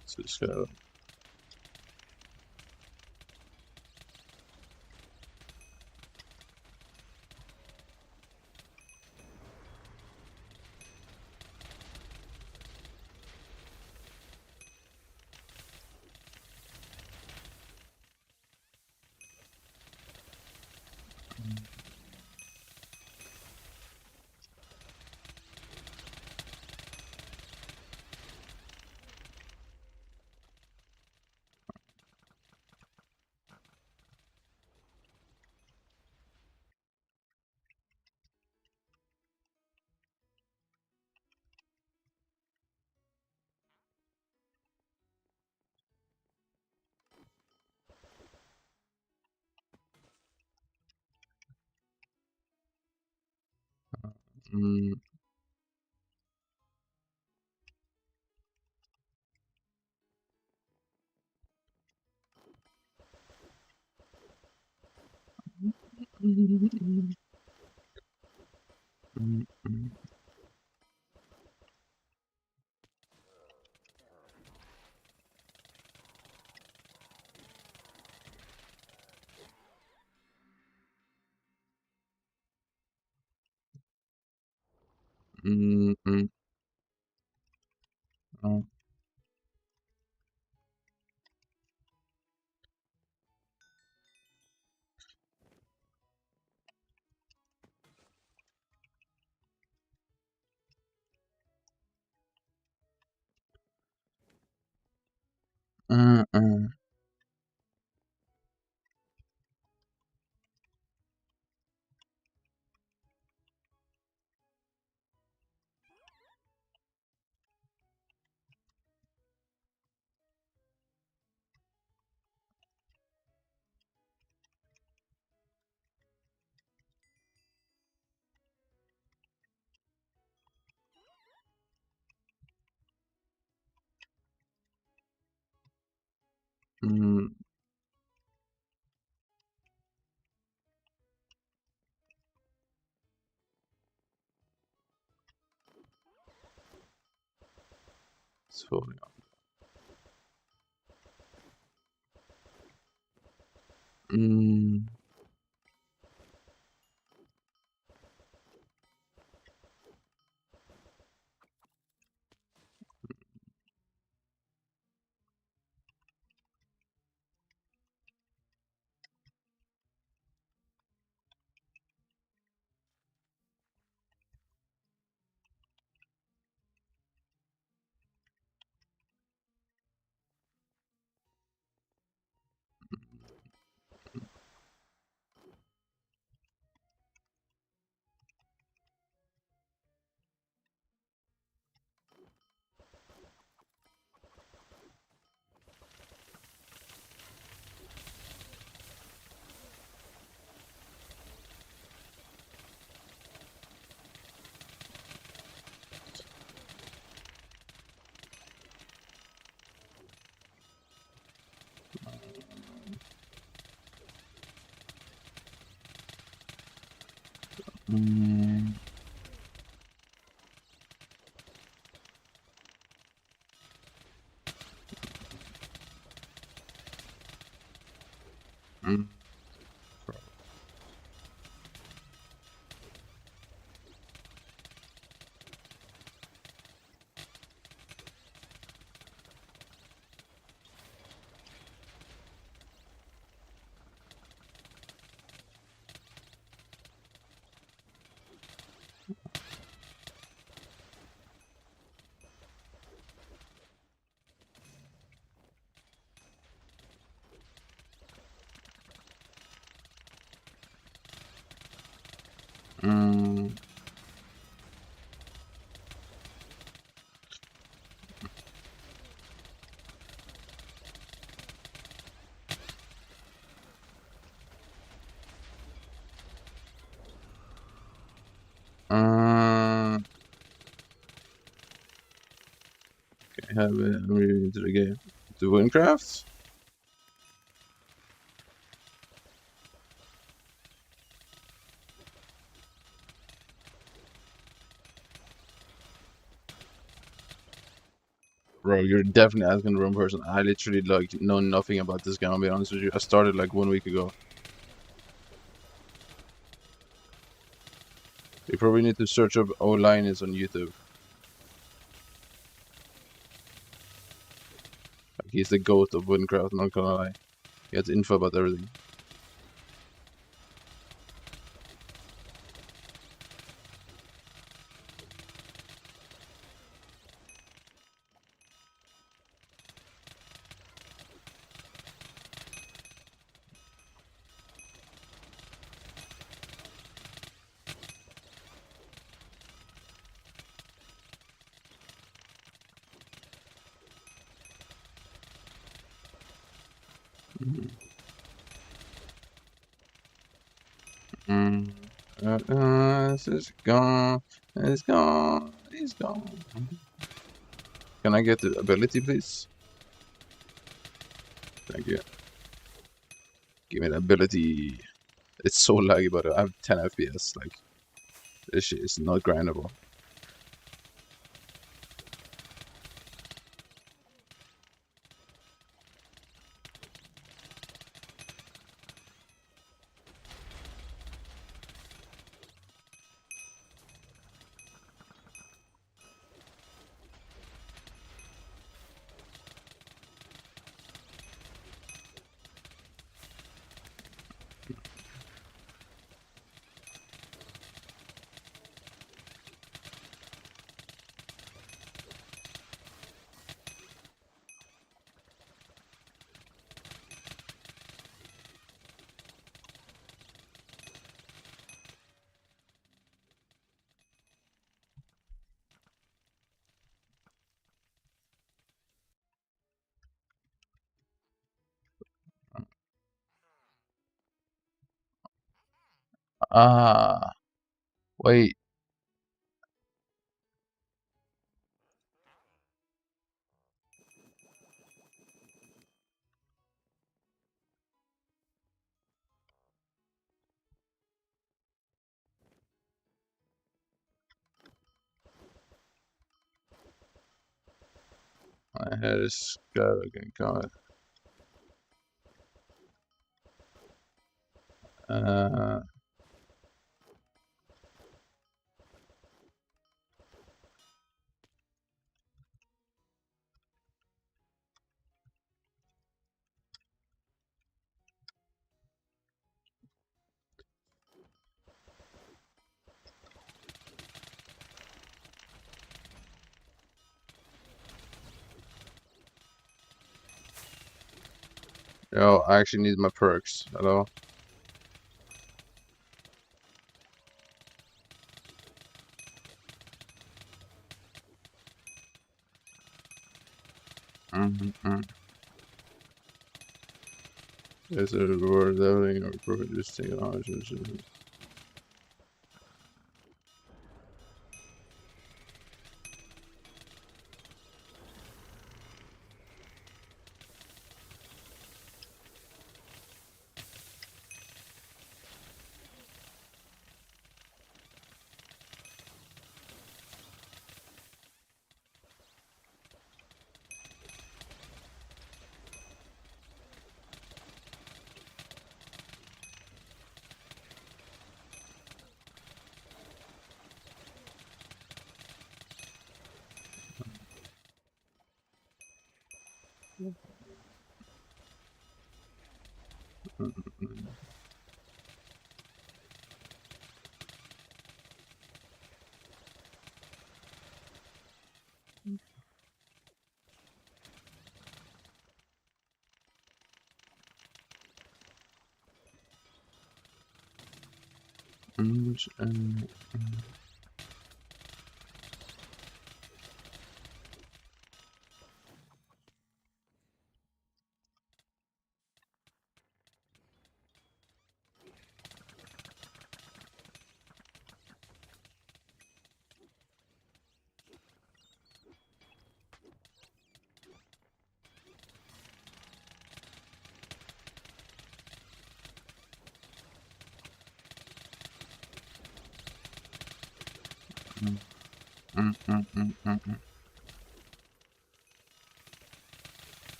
Let's just go. Mm. Oh. So yeah. Okay, have it. I'm moving into the game. To wynncraft? Bro, you're definitely asking the wrong person. I literally like know nothing about this game, I'll be honest with you. I started like 1 week ago. You probably need to search up O'Linus on YouTube. Like, he's the goat of wynncraft, not gonna lie. He has info about everything. It's gone. It's gone. It's gone. Can I get the ability, please? Thank you. Give me the ability. It's so laggy, but I have 10 FPS. Like, this shit is not grindable. Ah, wait. My head is again. God. Uh, Yo, I actually need my perks. Hello? Is it a reward leveling or producing options?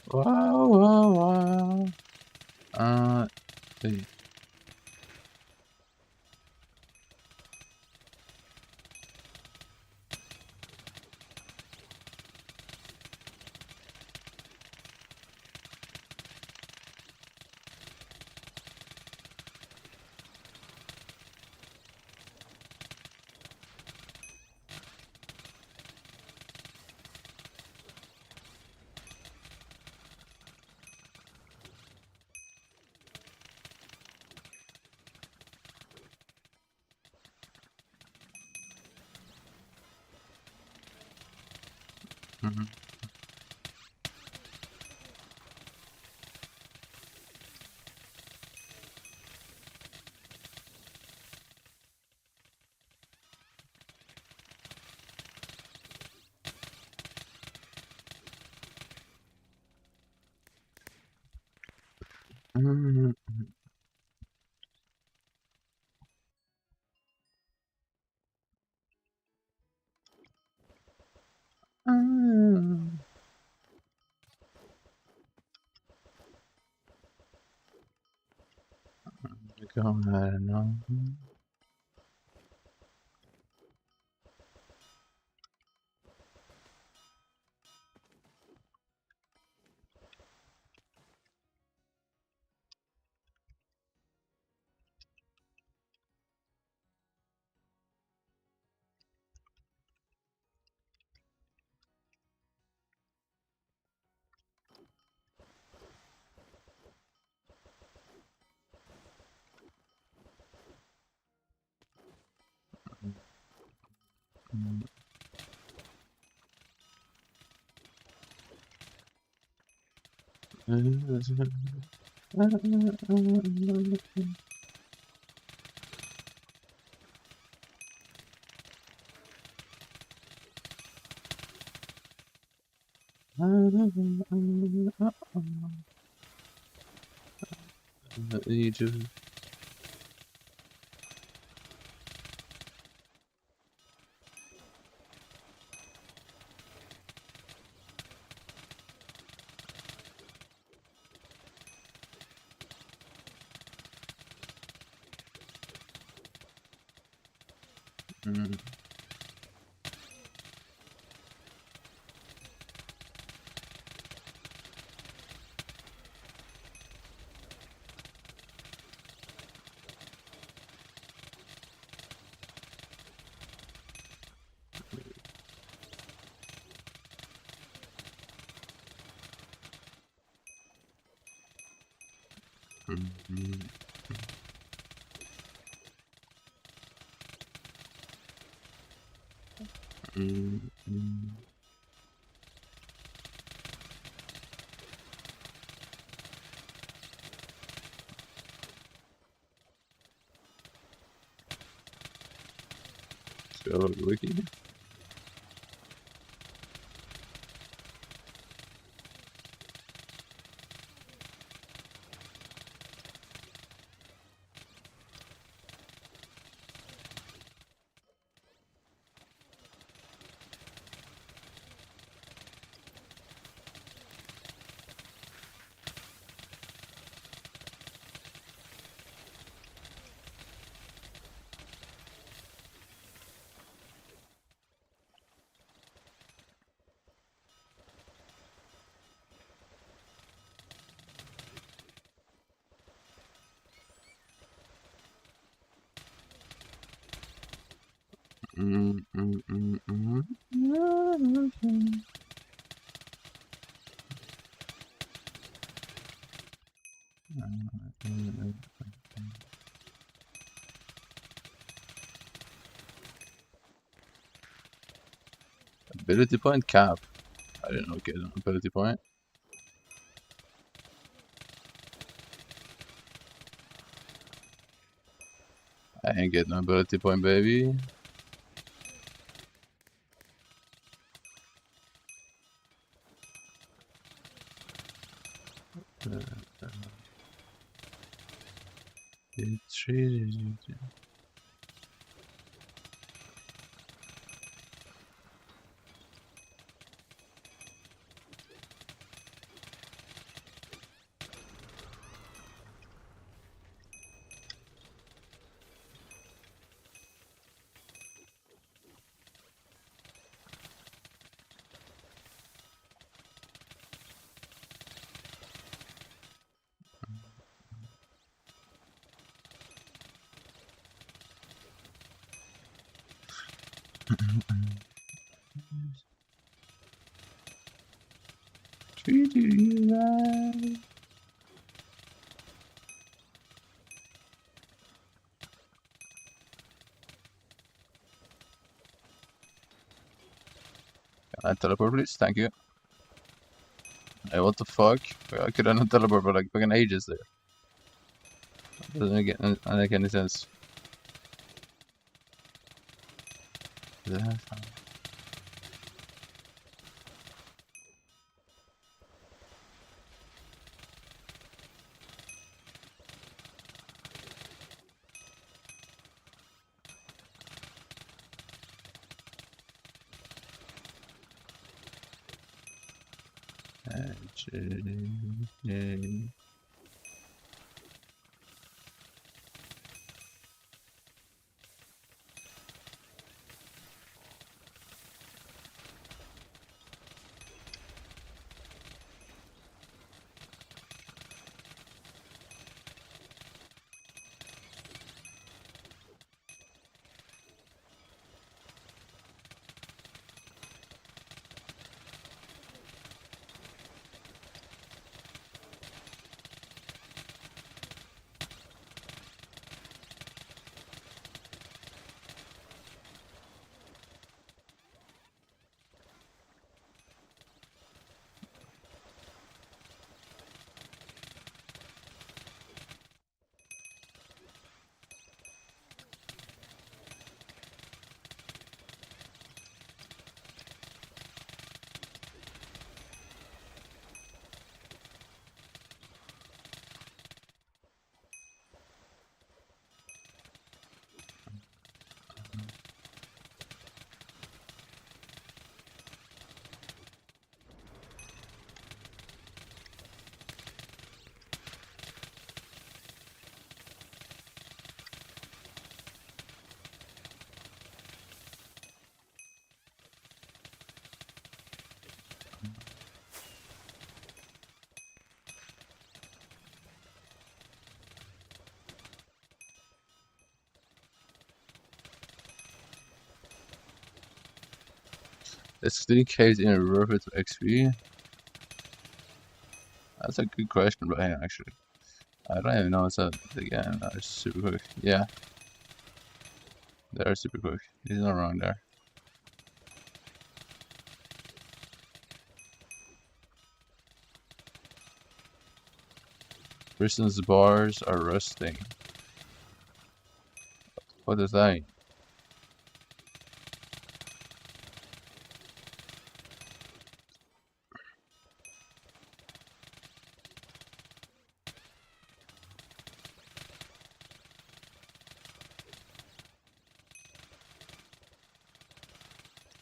Wow, wow, wow. Hey. Mhm. Mhm. Mhm. Go ahead now. Egypt. Mm. Mhm. Mhm. So wiki. Ability point cap. I didn't know get an ability point. I ain't getting no ability point, baby. It's really. Treat you right. Can I teleport, please? Thank you. Hey, what the fuck? I couldn't teleport for like fucking ages there. Doesn't make any sense. Is 3K in a worth it XP? That's a good question, but hey, actually. I don't even know what's up. Again, that is super quick. Yeah. They're super quick. He's not wrong there. Kristen's bars are rusting. What does that mean?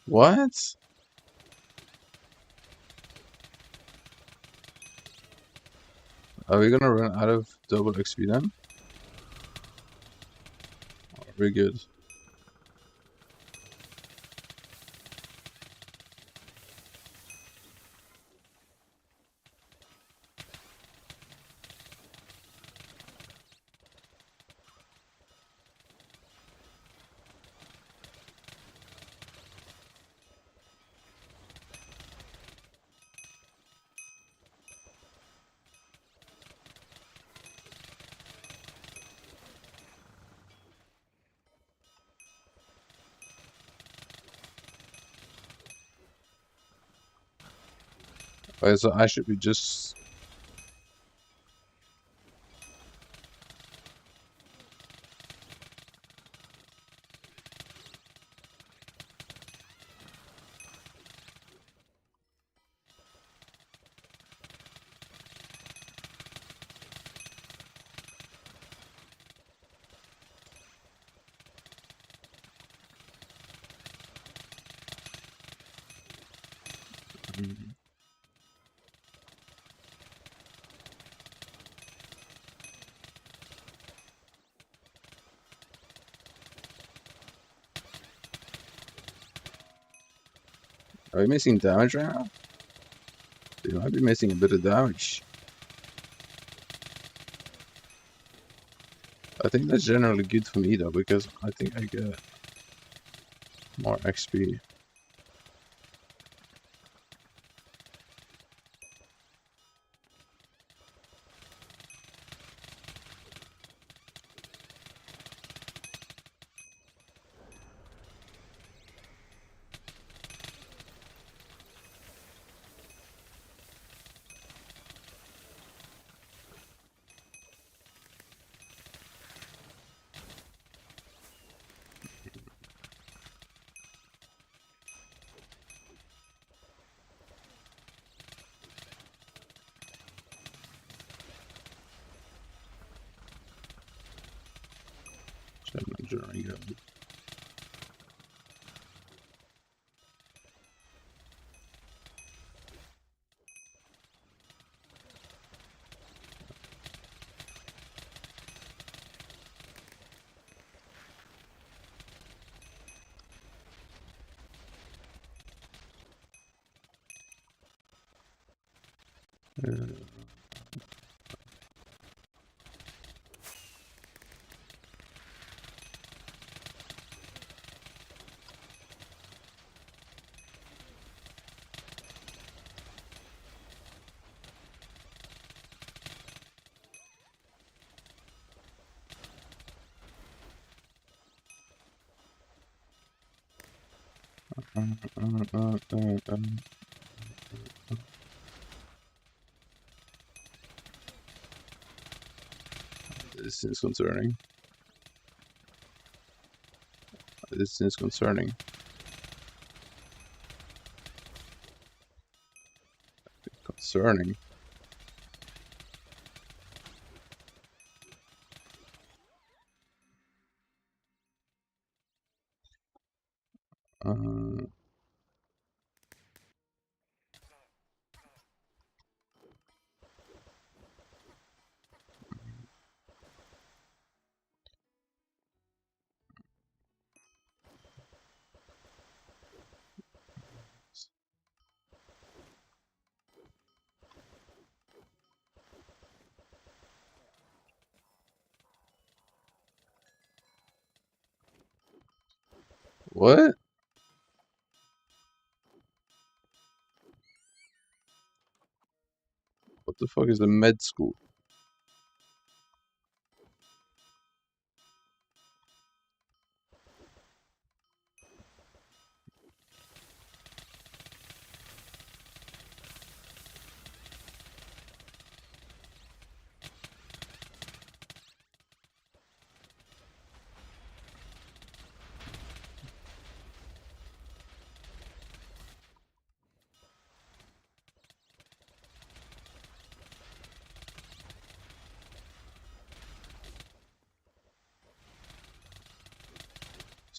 What? Are we gonna run out of double XP then? Very good. Okay, so I should be just... Are we missing damage right now? We might be missing a bit of damage. I think that's generally good for me though, because I think I get more XP. This is concerning. This is concerning. Concerning. What? What the fuck is the med school?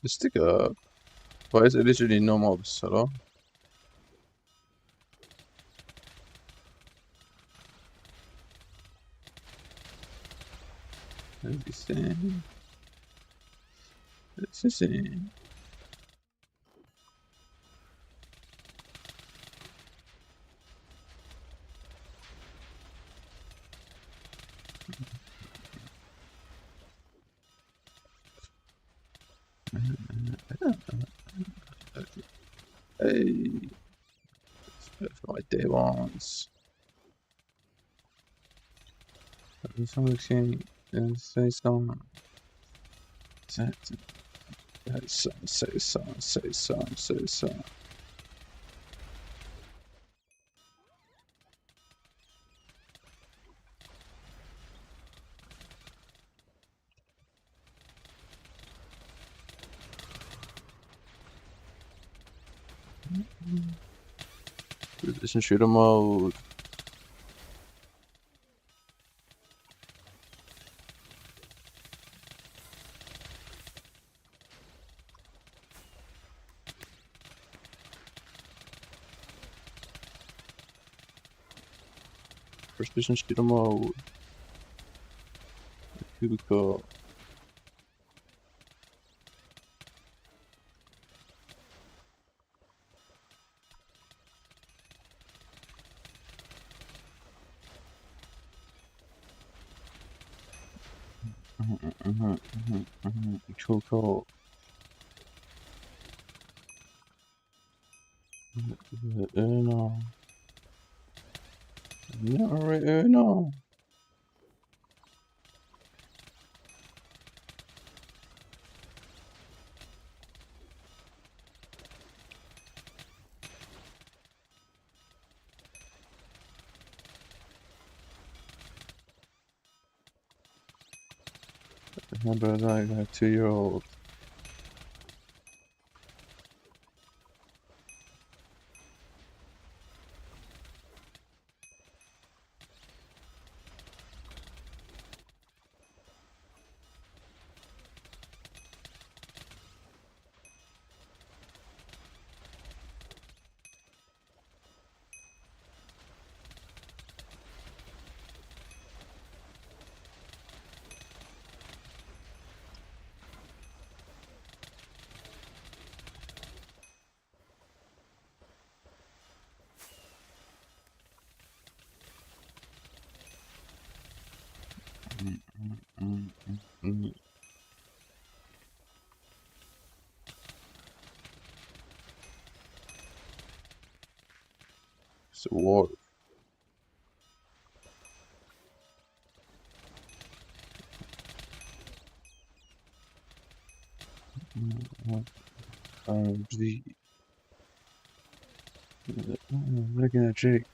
Just stick up. Why is it literally no mobs? Hello? It's insane. It's insane. Hey, for my day ones. Something say something. Say something. Position shooter mode. First person shooter mode. Hypixel. Cool. No. No. Remember, like a 2-year-old. It's a war. The looking at Jake.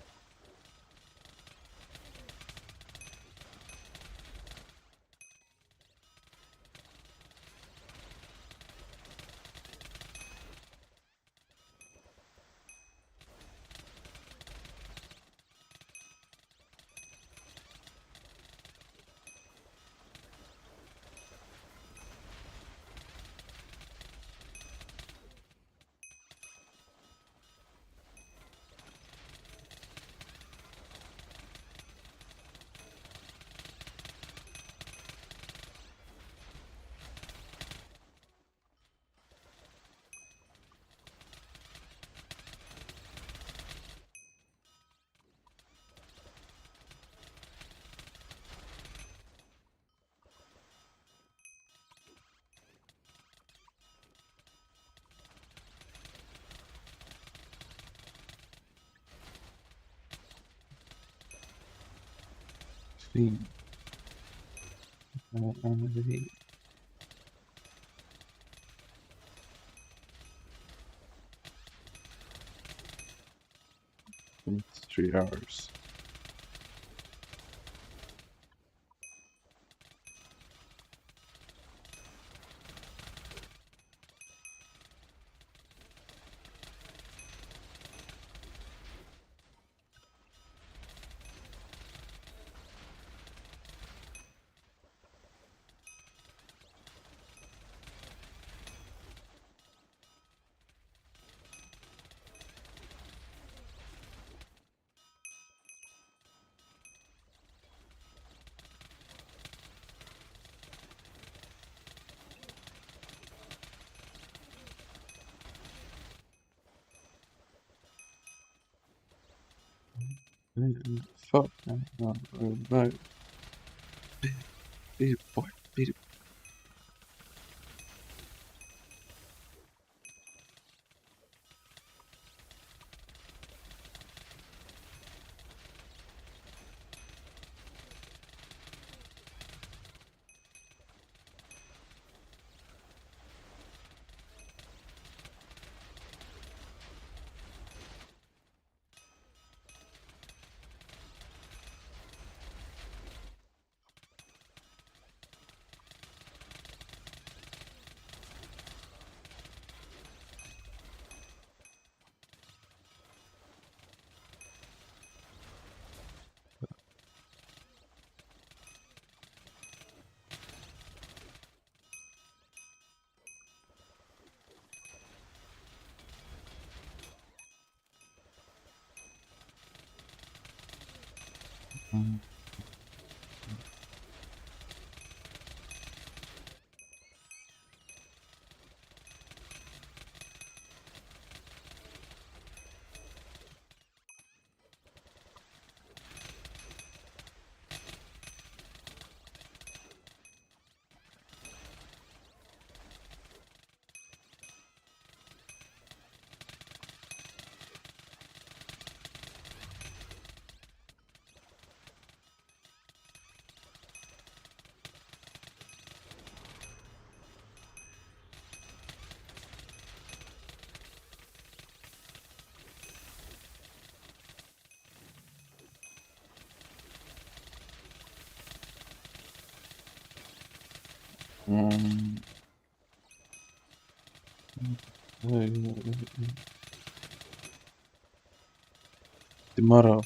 See. It's 3 hours. Fuck. No. Beat it, boy. Beat it. Tomorrow.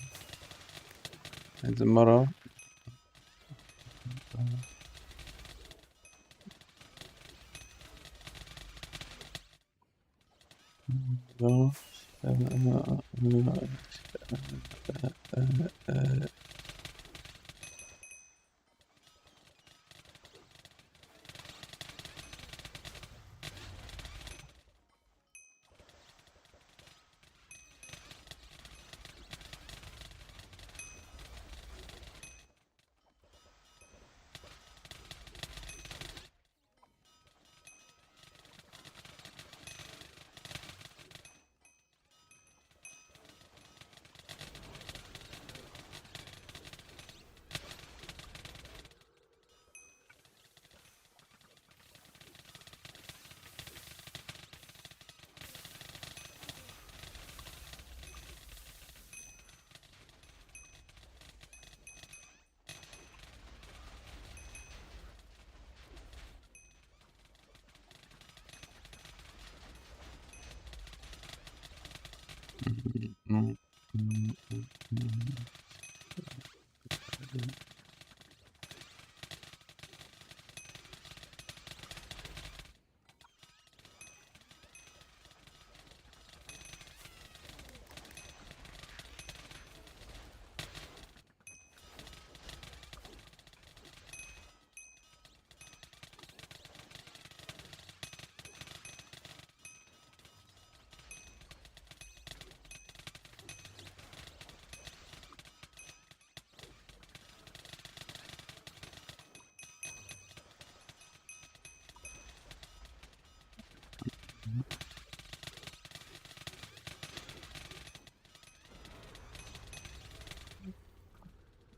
And tomorrow. No.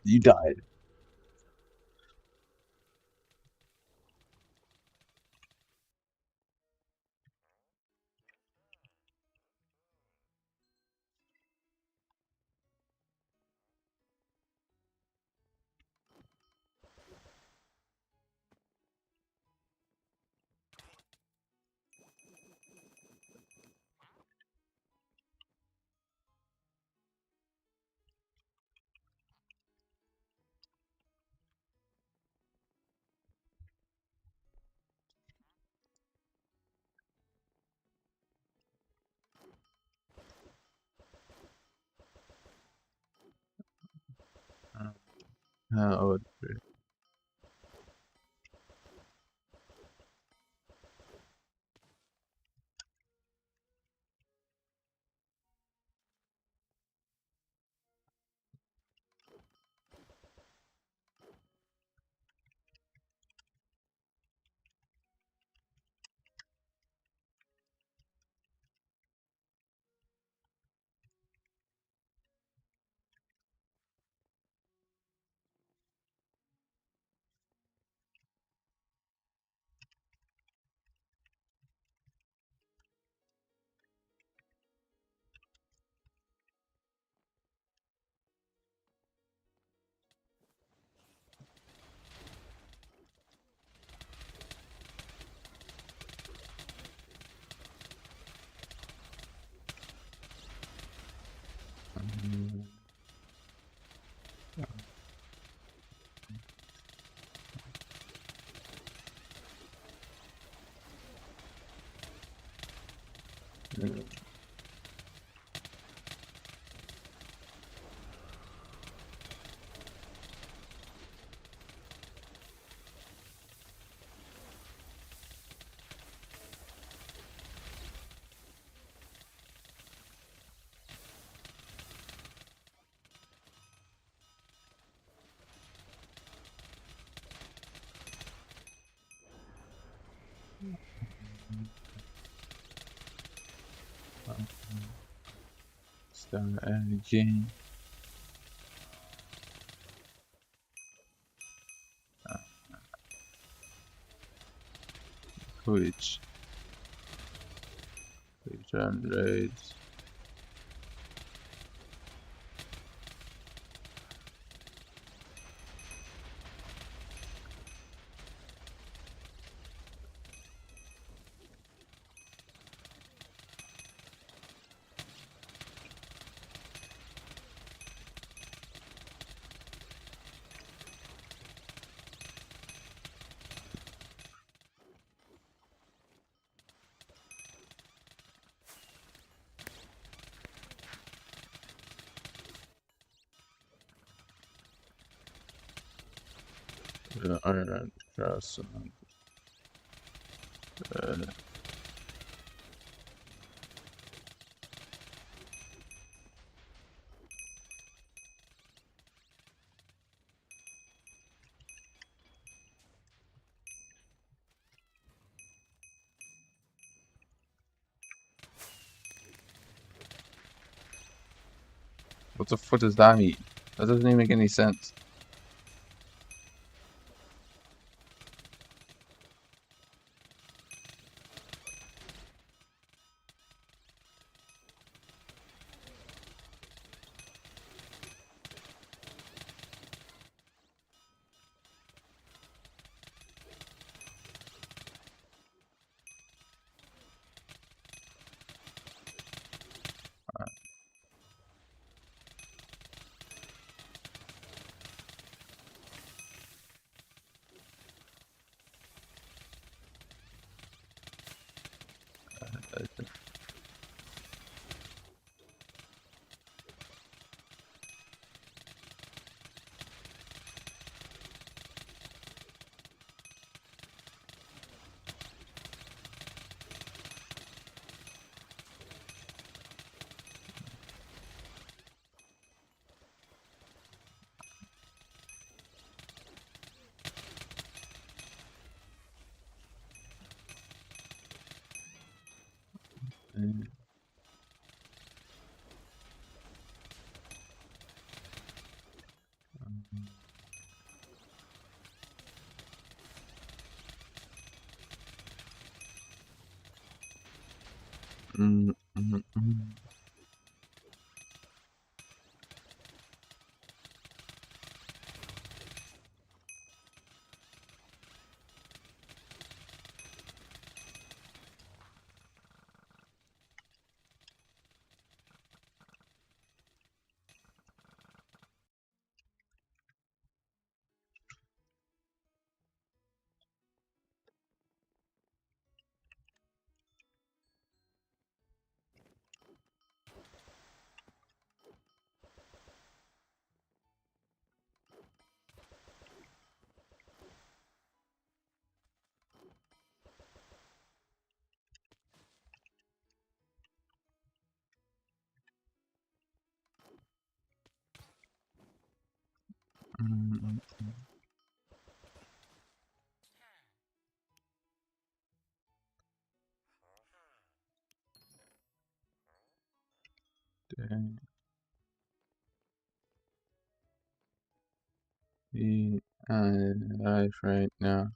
You died. Oh, start again. Which return raids. Iron cross. What the fuck does that mean? That doesn't even make any sense. Dang. He alive right now.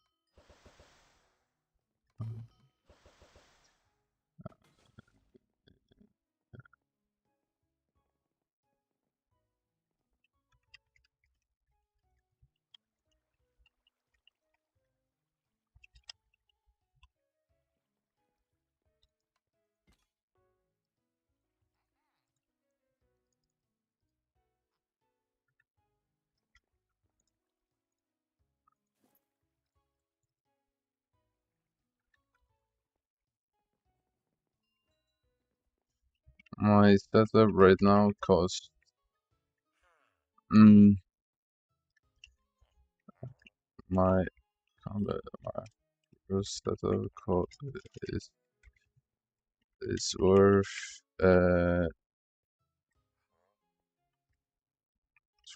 My setup right now costs my combat my first setup cost is worth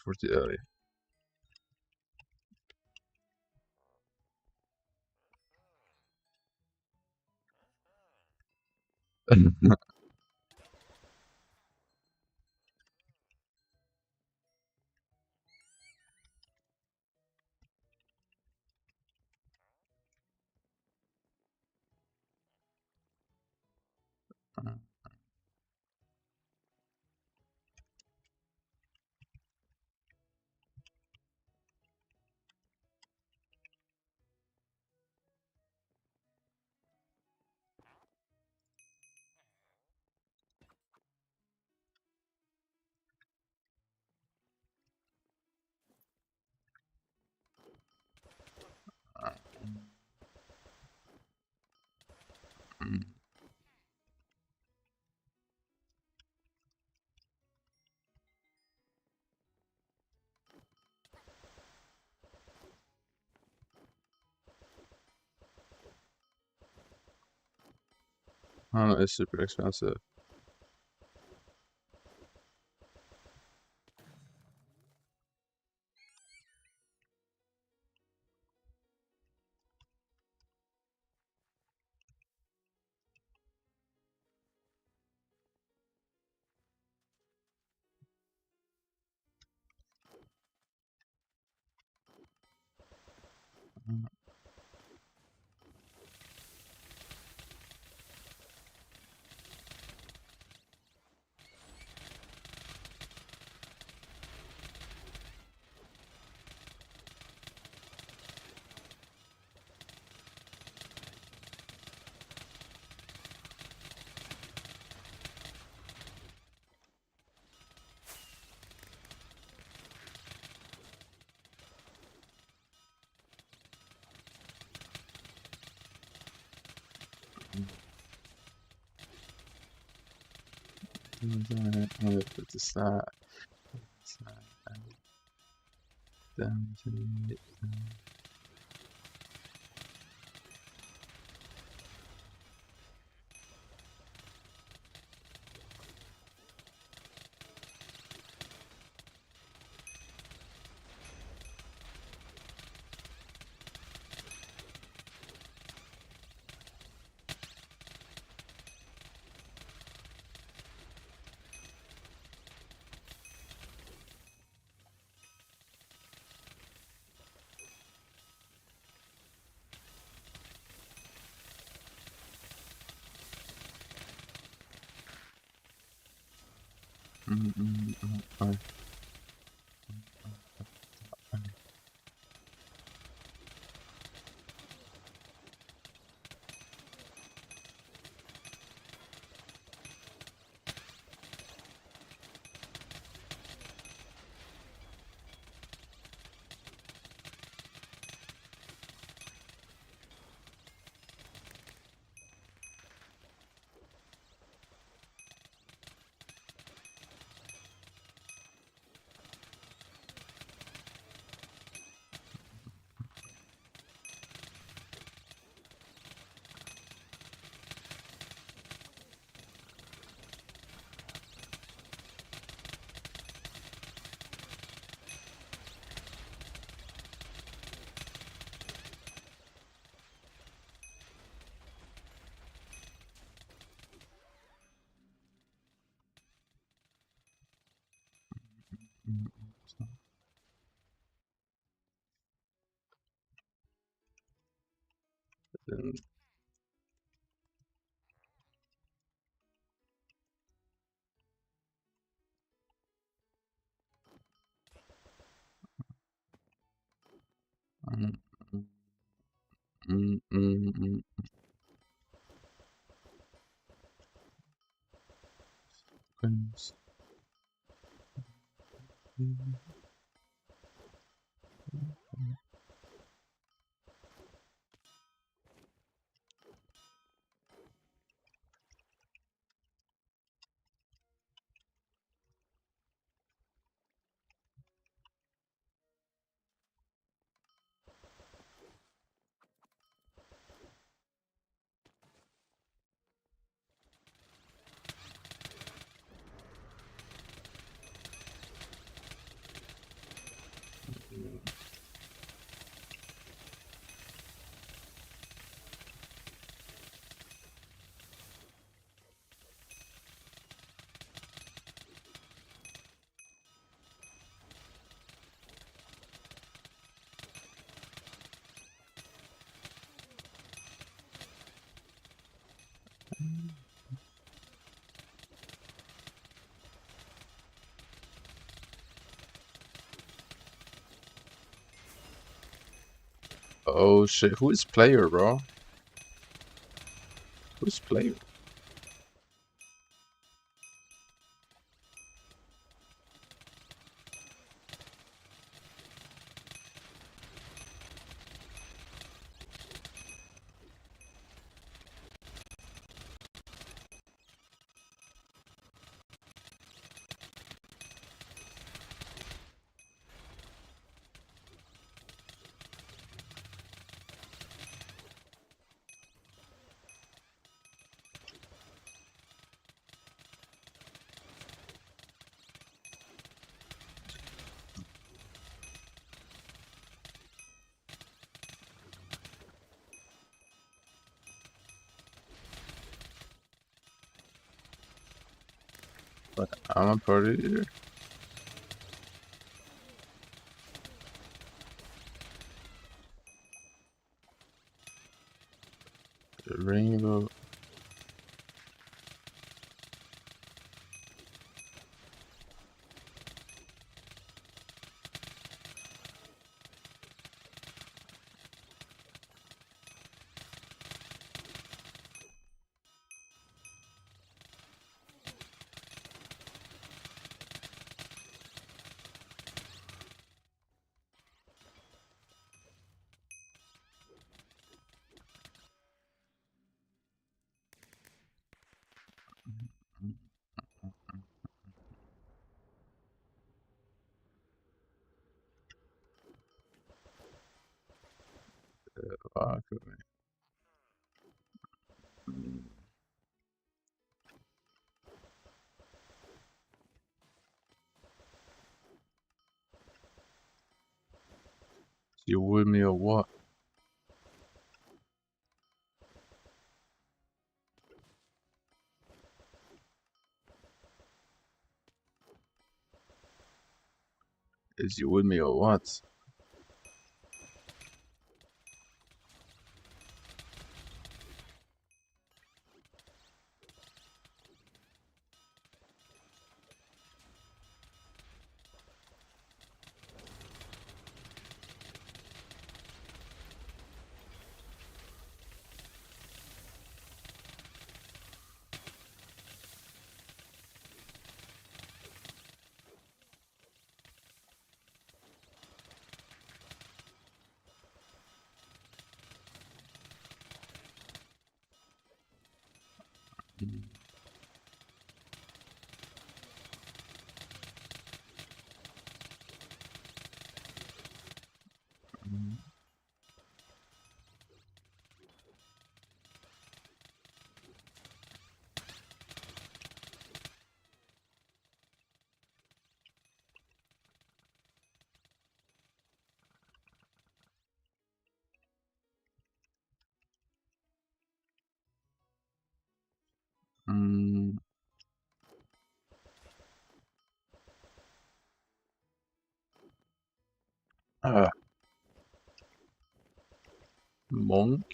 40 early. I don't know, it's super expensive. Put this side. Down to it. Then Friends. Oh shit, who is player, bro? Who's player? But I'm a party leader. The rainbow. Fuck me. You with me or what? Is you with me or what? Monk.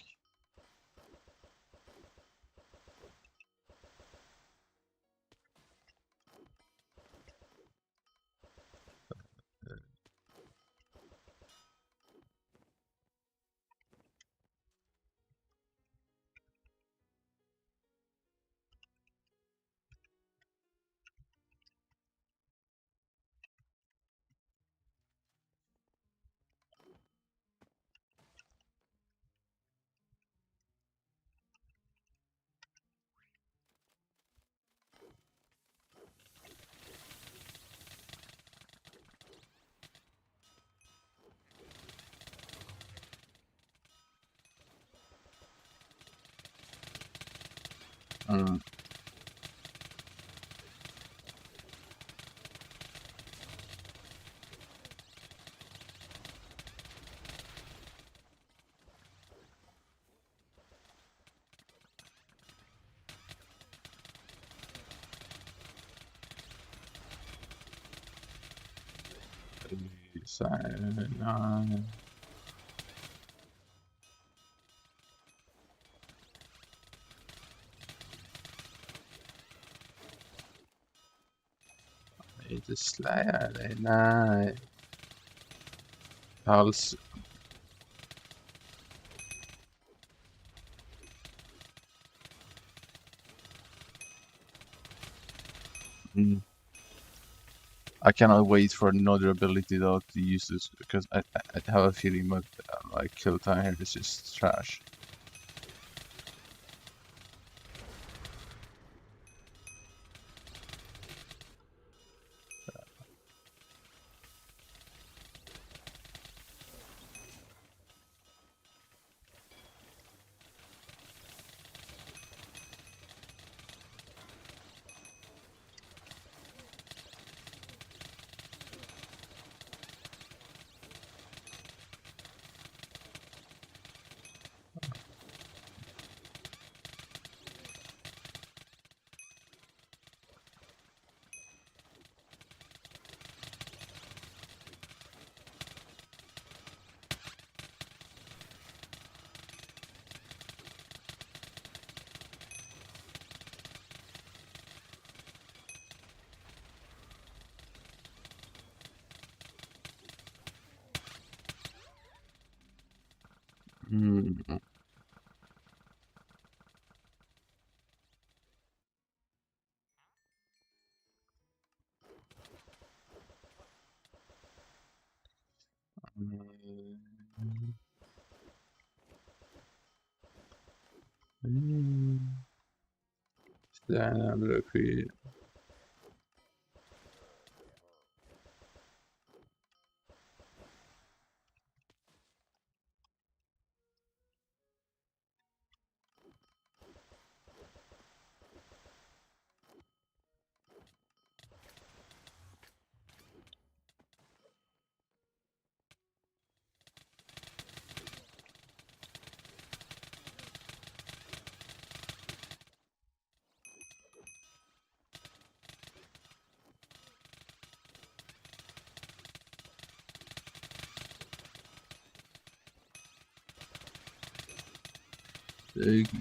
Cyanide. Lite Slayer, nej. Hals. I cannot wait for another ability though to use this because I have a feeling my kill time here is just trash.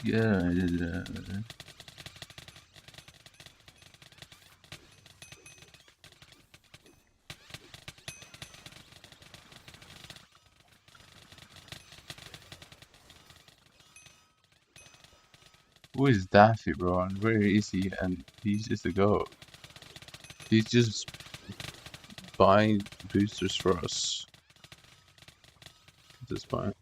Yeah. Who is Daffy, bro? And where is he? And he's just a goat. He's just buying boosters for us at this point.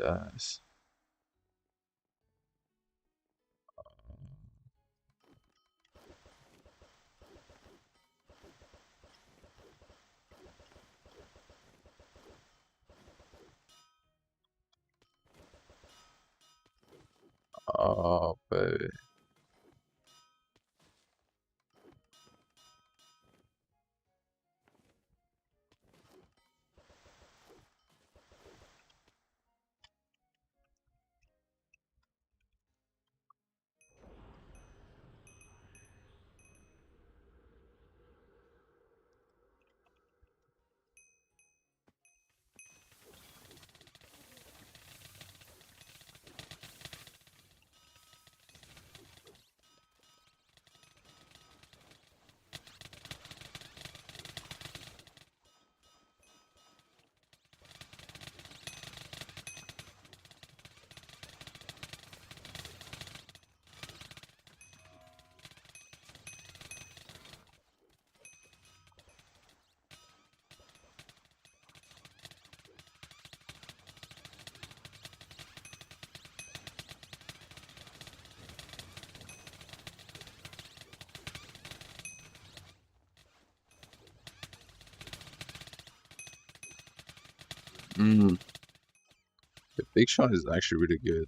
guys. Oh, baby. The big shot is actually really good.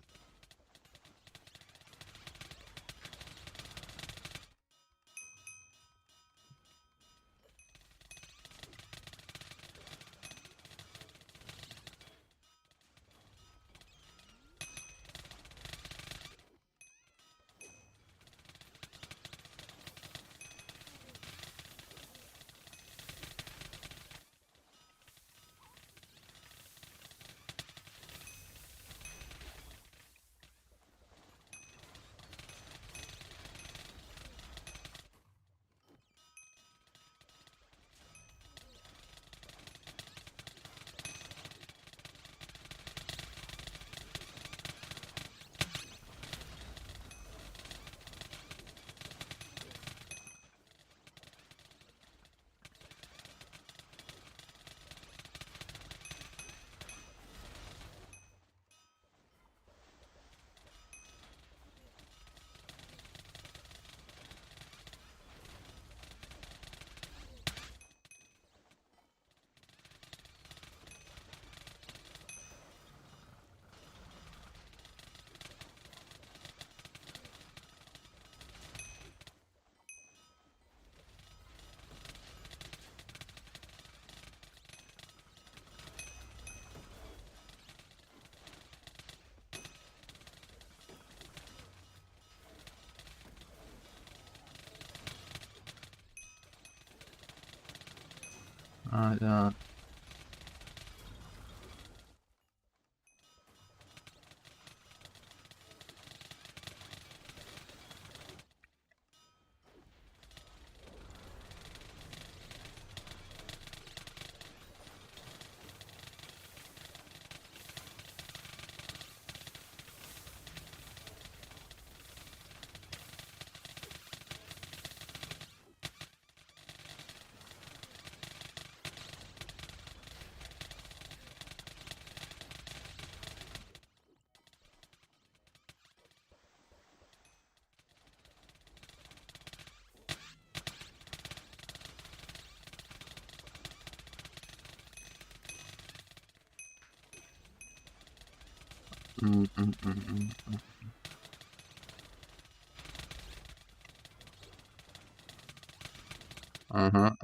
Yeah.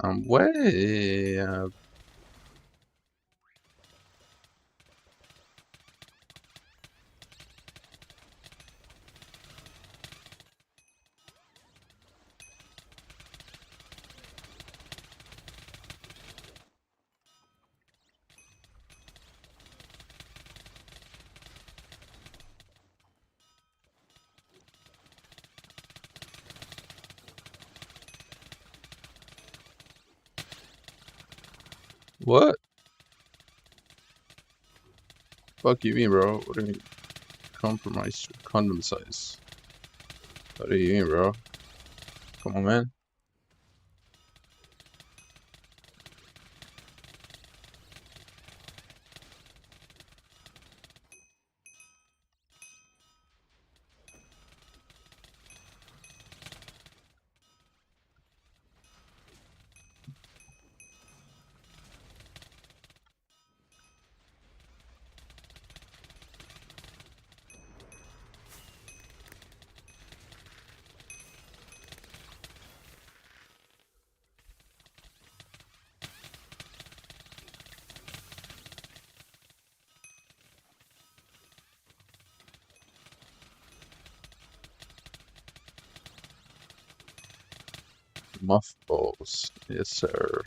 I'm way up. What? Fuck you mean, bro? What do you mean? Compromise condom size? What do you mean, bro? Come on, man. Mothballs. Yes, sir.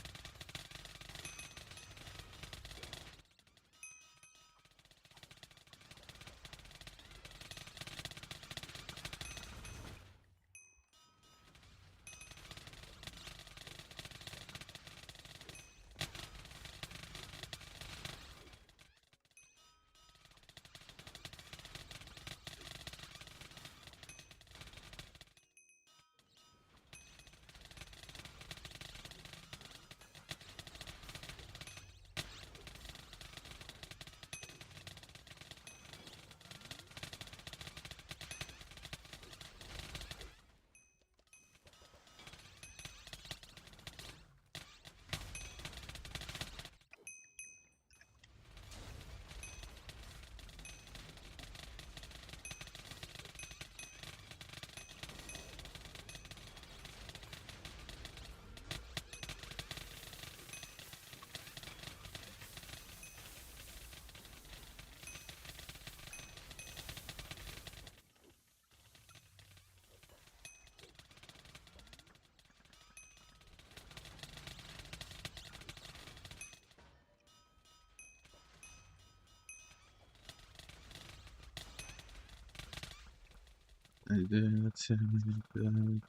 I did it again.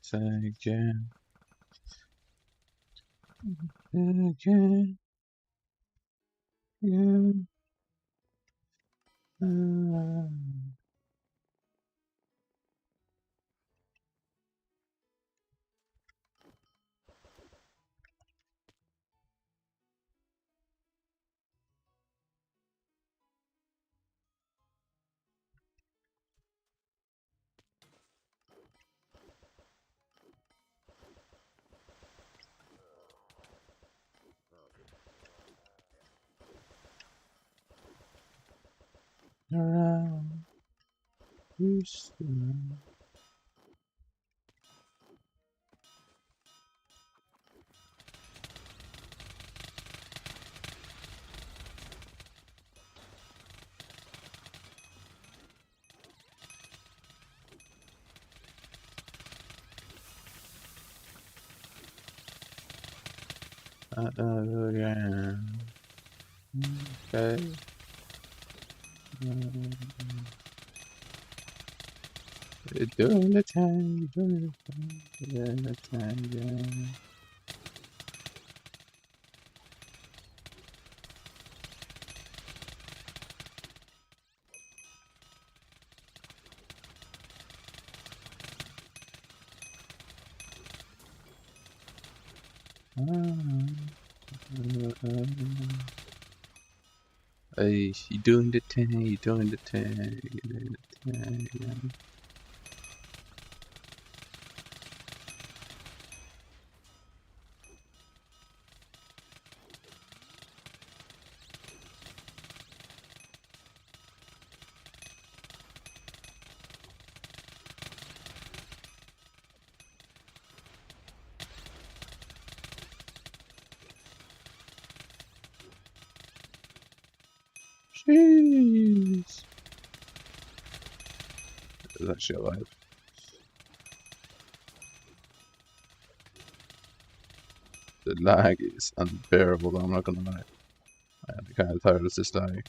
Again. Again. Around. Houston. Again. Okay. Doing the time, doing the time, yeah. Hey, you doing the 10, you doing the 10, you doing the 10, yeah. Jeez. It's actually alive. The lag is unbearable, though, I'm not gonna lie. I'm kind of tired of this lag.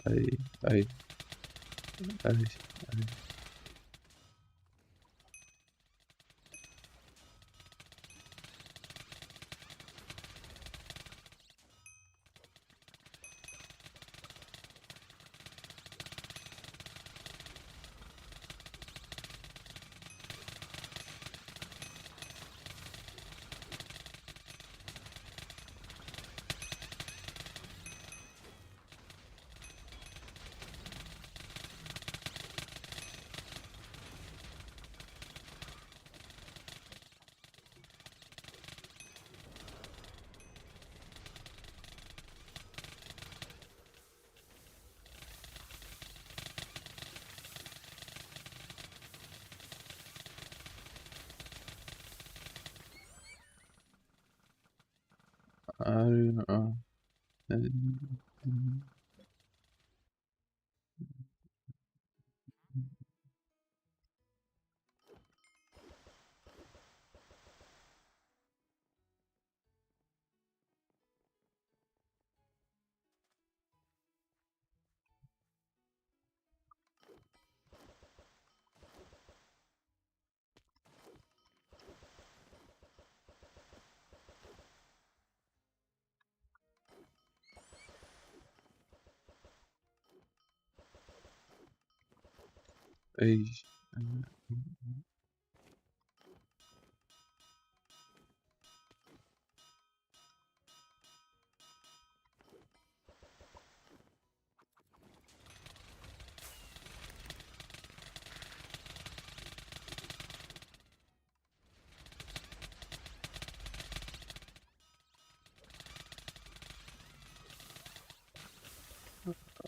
I, I, I don't know. Hey.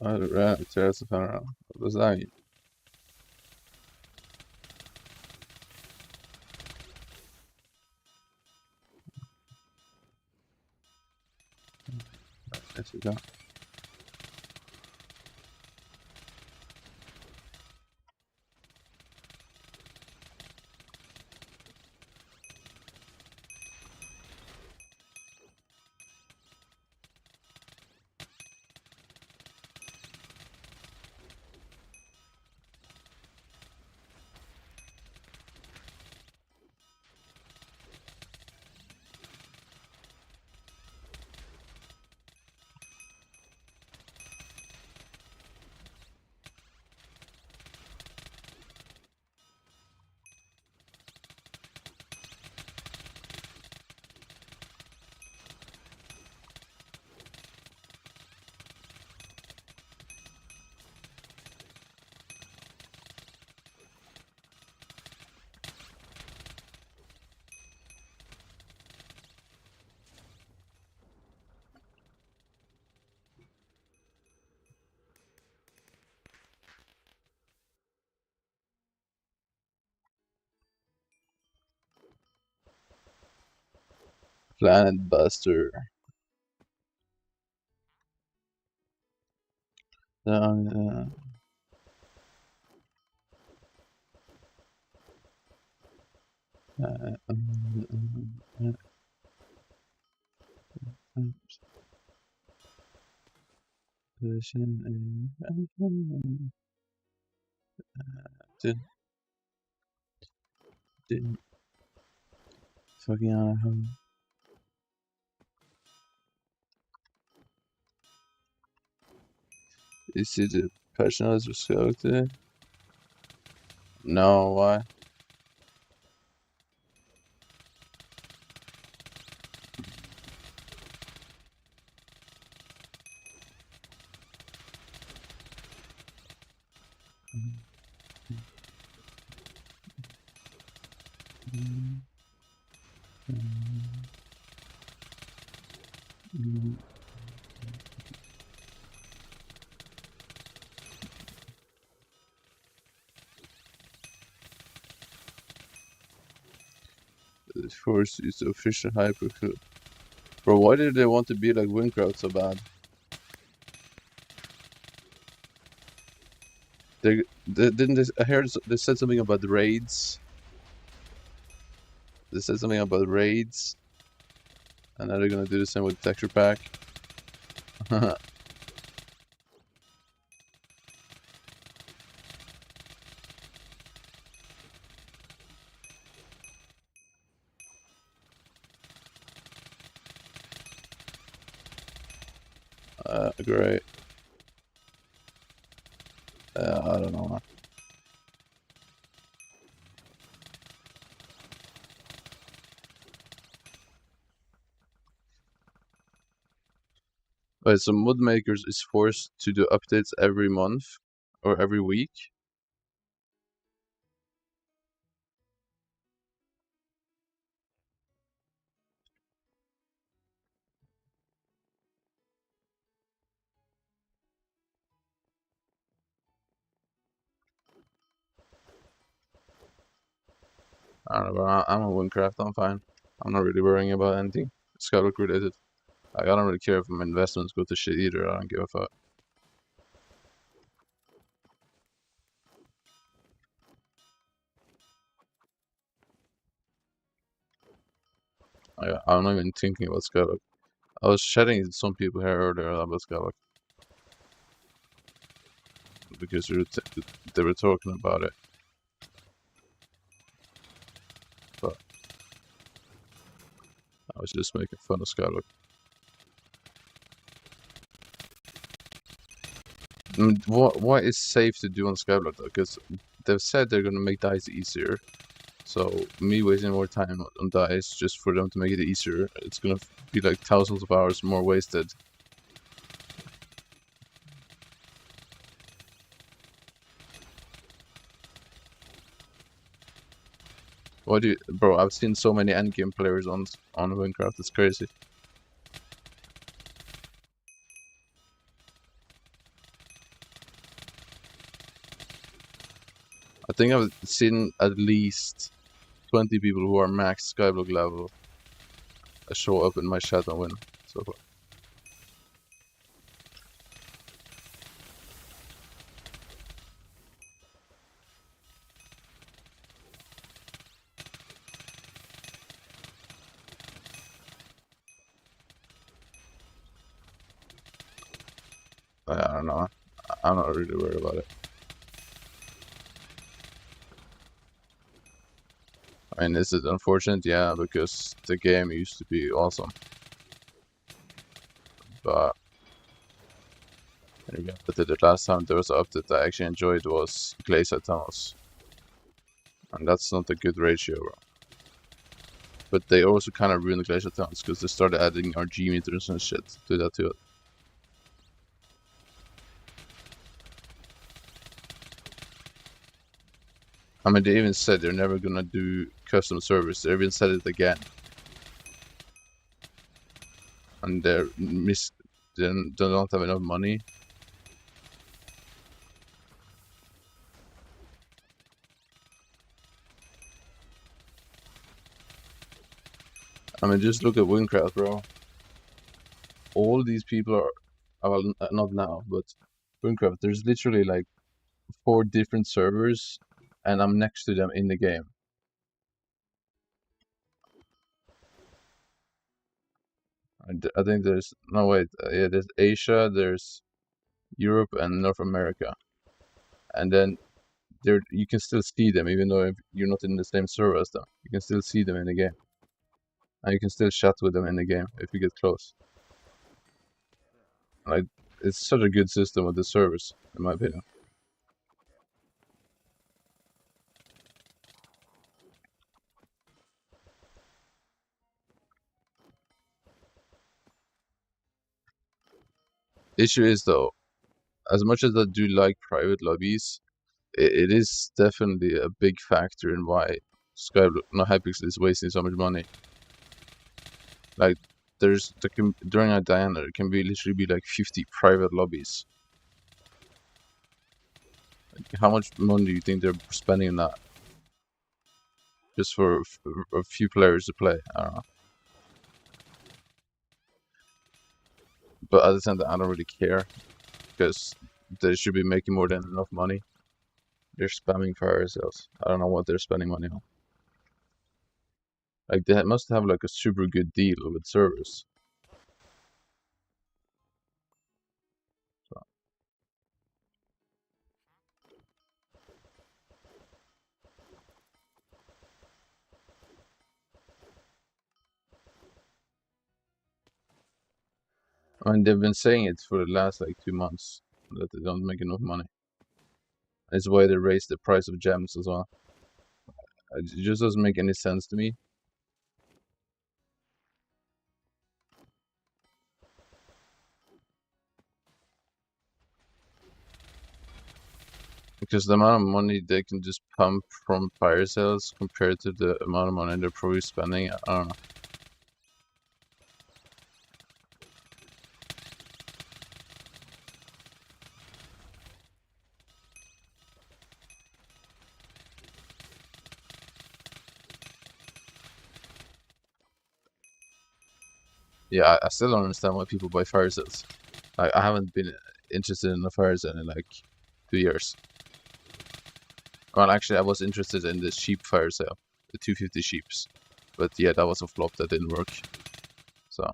Alright, terrace around. What does that mean? Yes, we got. Planet Buster. Down, didn't fucking home. Is it the personalized result? No, why? The force is the official Hypixel. Bro, why did they want to be like wynncraft so bad? They didn't they, I heard they said something about raids. They said something about raids. And now they're gonna do the same with the texture pack. Great. I don't know. Wait, so mod makers is forced to do updates every month or every week? I don't know, but I'm on wynncraft, I'm fine. I'm not really worrying about anything Skyblock related. Like, I don't really care if my investments go to shit either. I don't give a fuck. I'm not even thinking about Skyblock. I was chatting with some people here earlier about Skyblock because they were talking about it. But I was just making fun of Skyblock. I mean, what is safe to do on Skyblock though? Because they've said they're gonna make dice easier. So me wasting more time on dice just for them to make it easier, it's gonna be like thousands of hours more wasted. What do you, bro? I've seen so many endgame players on wynncraft. It's crazy. I think I've seen at least 20 people who are max Skyblock level show up in my chat and win so far. I don't know. I'm not really worried about it. I mean, is it unfortunate? Yeah, because the game used to be awesome. But the last time there was an update I actually enjoyed was Glacier Tunnels. And that's not a good ratio, bro. But they also kind of ruined the Glacier Tunnels because they started adding RG meters and shit to that to it. I mean, they even said they're never gonna do custom servers. They even said it again. And they don't have enough money. I mean, just look at wynncraft, bro. All these people are, well, not now, but wynncraft, there's literally like 4 different servers, and I'm next to them in the game. I think there's, no wait, yeah, there's Asia, there's Europe, and North America. And then you can still see them, even though if you're not in the same server as them. You can still see them in the game. And you can still chat with them in the game if you get close. Like, it's such a good system with the servers, in my opinion. Issue is though, as much as I do like private lobbies, it is definitely a big factor in why Hypixel is wasting so much money. Like, during a Diana, there can literally be like 50 private lobbies. Like, how much money do you think they're spending on that? Just for a few players to play? I don't know. But at the same time, I don't really care, because they should be making more than enough money. They're spamming fire sales. I don't know what they're spending money on. Like, they must have like a super good deal with servers. So. I mean, they've been saying it for the last like 2 months that they don't make enough money. It's why they raised the price of gems as well. It just doesn't make any sense to me. Because the amount of money they can just pump from fire sales compared to the amount of money they're probably spending, I don't know. Yeah, I still don't understand why people buy fire sales. Like, I haven't been interested in a fire sale in like 2 years. Well, actually, I was interested in the sheep fire sale, the 250 sheeps, but yeah, that was a flop. That didn't work. So.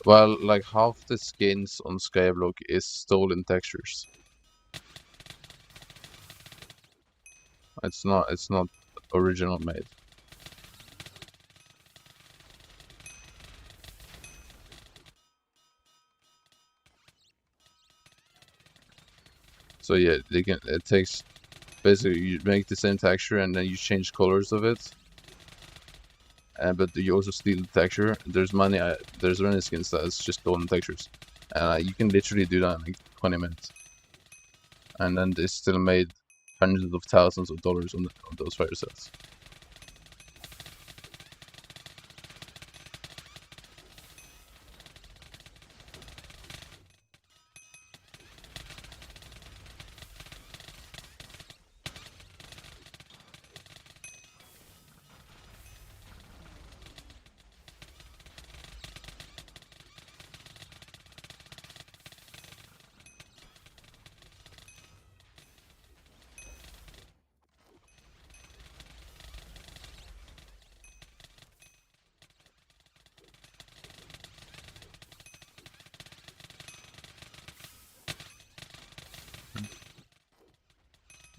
Well, like half the skins on Skyblock is stolen textures. It's not original made. So yeah, it takes basically you make the same texture and then you change colors of it. But you also steal the texture. There's many skins that is just stolen textures, and you can literally do that in like 20 minutes. And then they still made hundreds of thousands of dollars on those fire sales.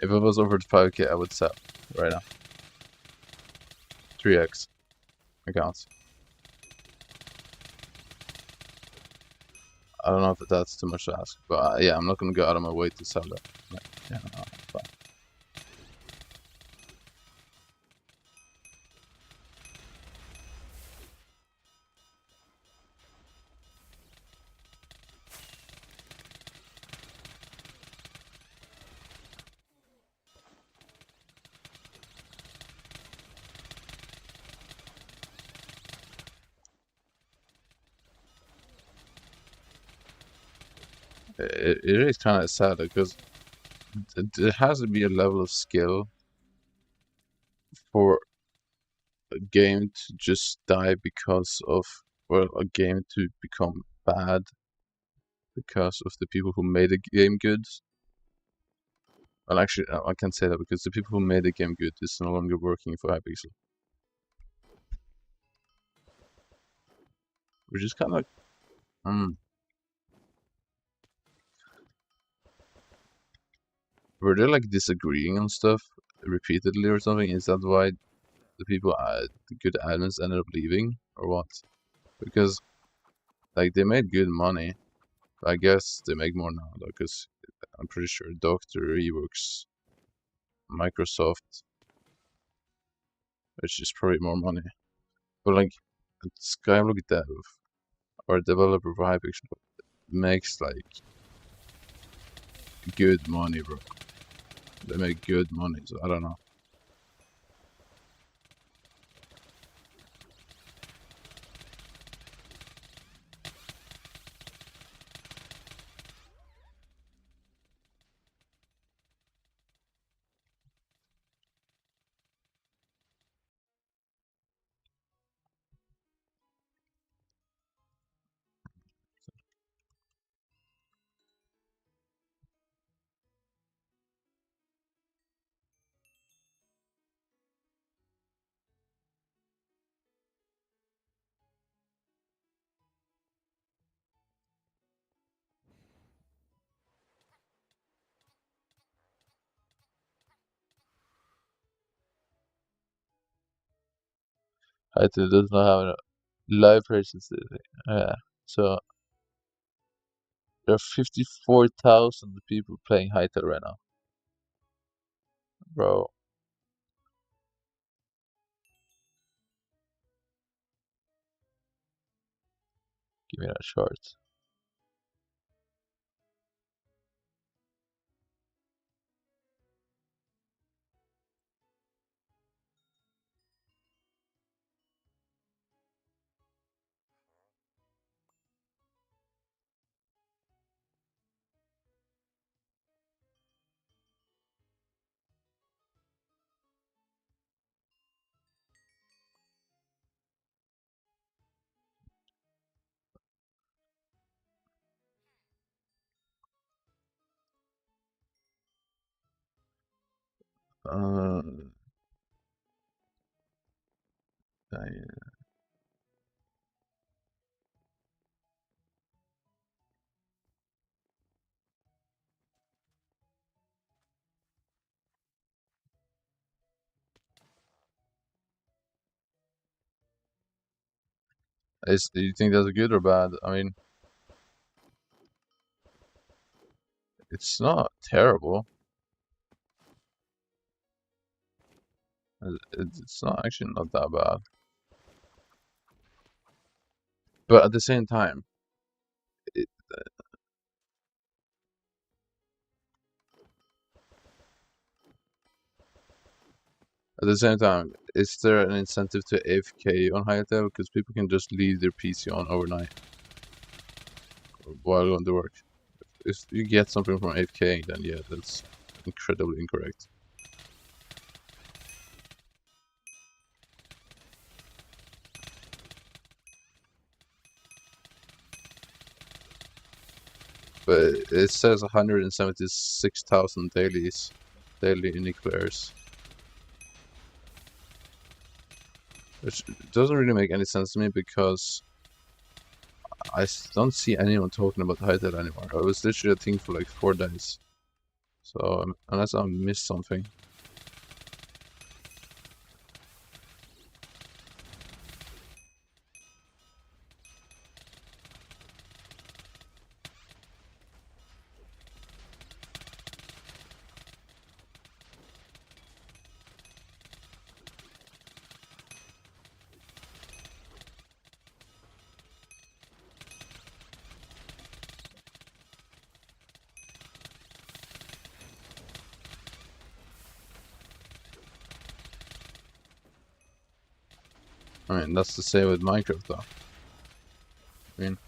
If it was over 5k, I would sell right now. 3x accounts. I don't know if that's too much to ask, but yeah, I'm not gonna go out of my way to sell that. Like, yeah, fine. It is kind of sad because there has to be a level of skill for a game to just die because of, well, a game to become bad because of the people who made the game good. Well, actually, I can't say that because the people who made the game good is no longer working for Hypixel. Which is kind of like, were they like disagreeing on stuff repeatedly or something? Is that why the people, the good admins ended up leaving, or what? Because like they made good money. I guess they make more now, though, because I'm pretty sure Doctor he works Microsoft, which is probably more money. But like Skyblock Dev or developer for Hypixel makes like good money, bro. They make good money, so I don't know. Hytale does not have a live presence today. Yeah, so there are 54,000 people playing Hytale right now. Bro. Give me that chart. Uh, do you think that's good or bad? I mean, it's not terrible. It's not actually not that bad. But at the same time, it, is there an incentive to AFK on Hypixel? Because people can just leave their PC on overnight while going to work. If you get something from AFK, then yeah, that's incredibly incorrect. But it says 176,000 daily unique players. Which doesn't really make any sense to me because I don't see anyone talking about Hypixel anymore. It was literally a thing for like 4 days. So, unless I missed something. I mean, that's the same with Minecraft though. I mean,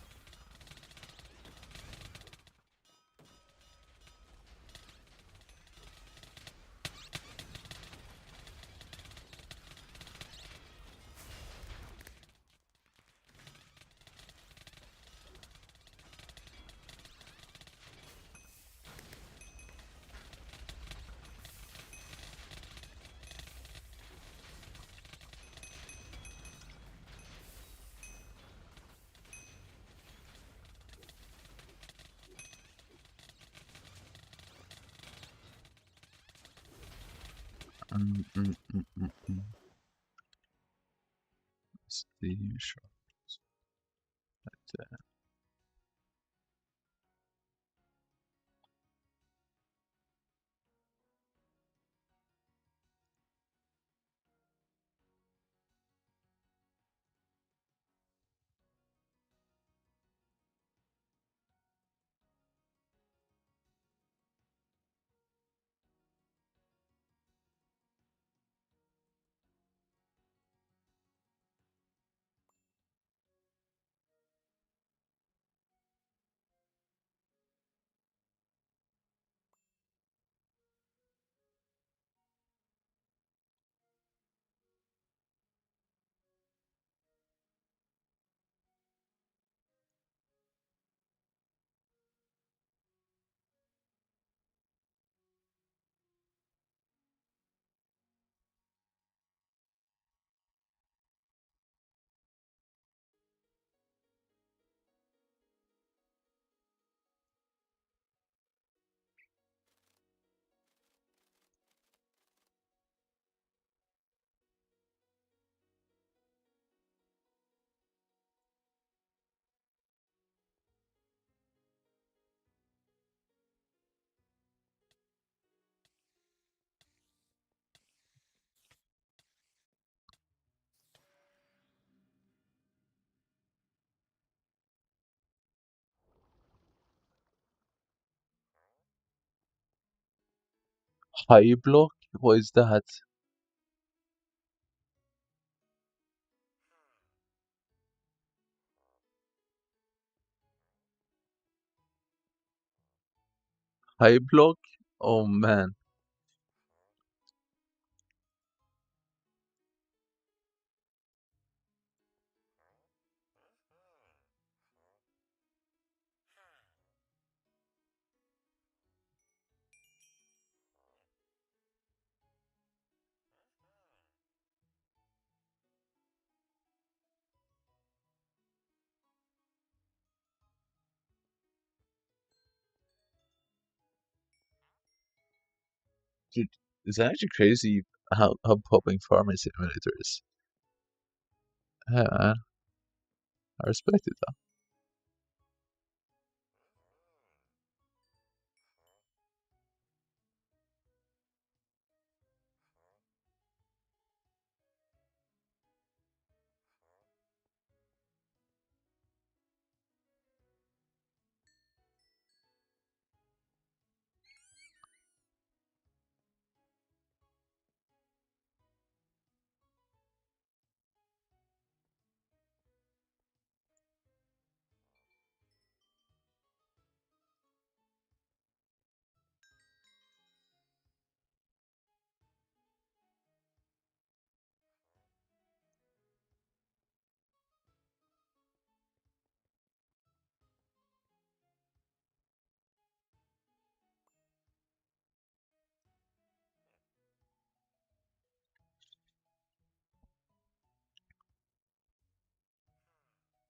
Steve Shops. Right there. Skyblock? What is that? Skyblock? Oh man. Dude, it's actually crazy how popping Farming Simulator is. Yeah, man. I respect it though.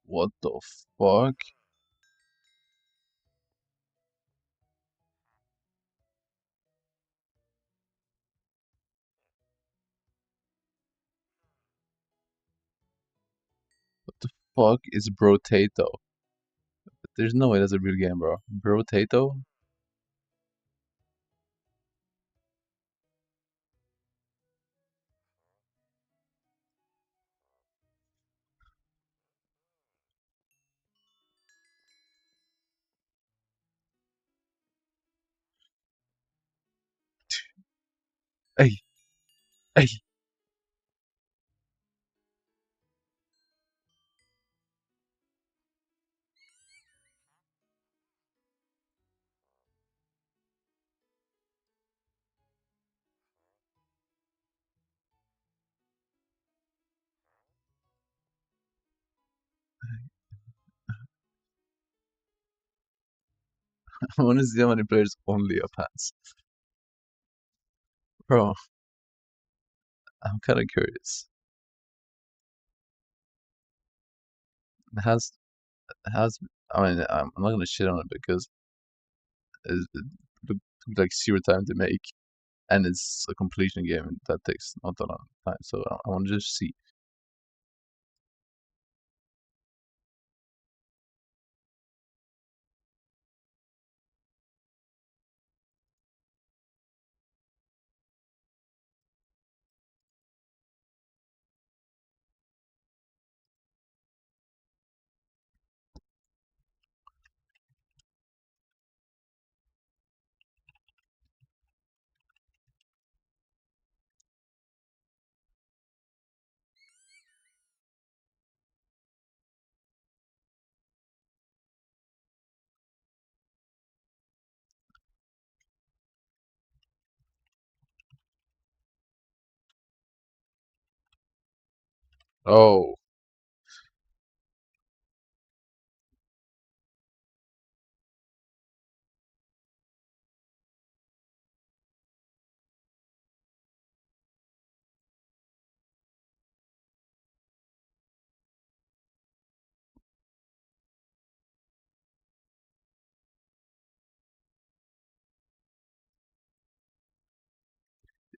What the fuck? What the fuck is Brotato? There's no way that's a real game, bro. Brotato? Hey, hey. I wanna see how many players only have hands. Bro, I'm kinda curious. It has I mean, I'm not gonna shit on it because it took like 0 time to make, and it's a completion game that takes not a long time, so I wanna just see. Oh.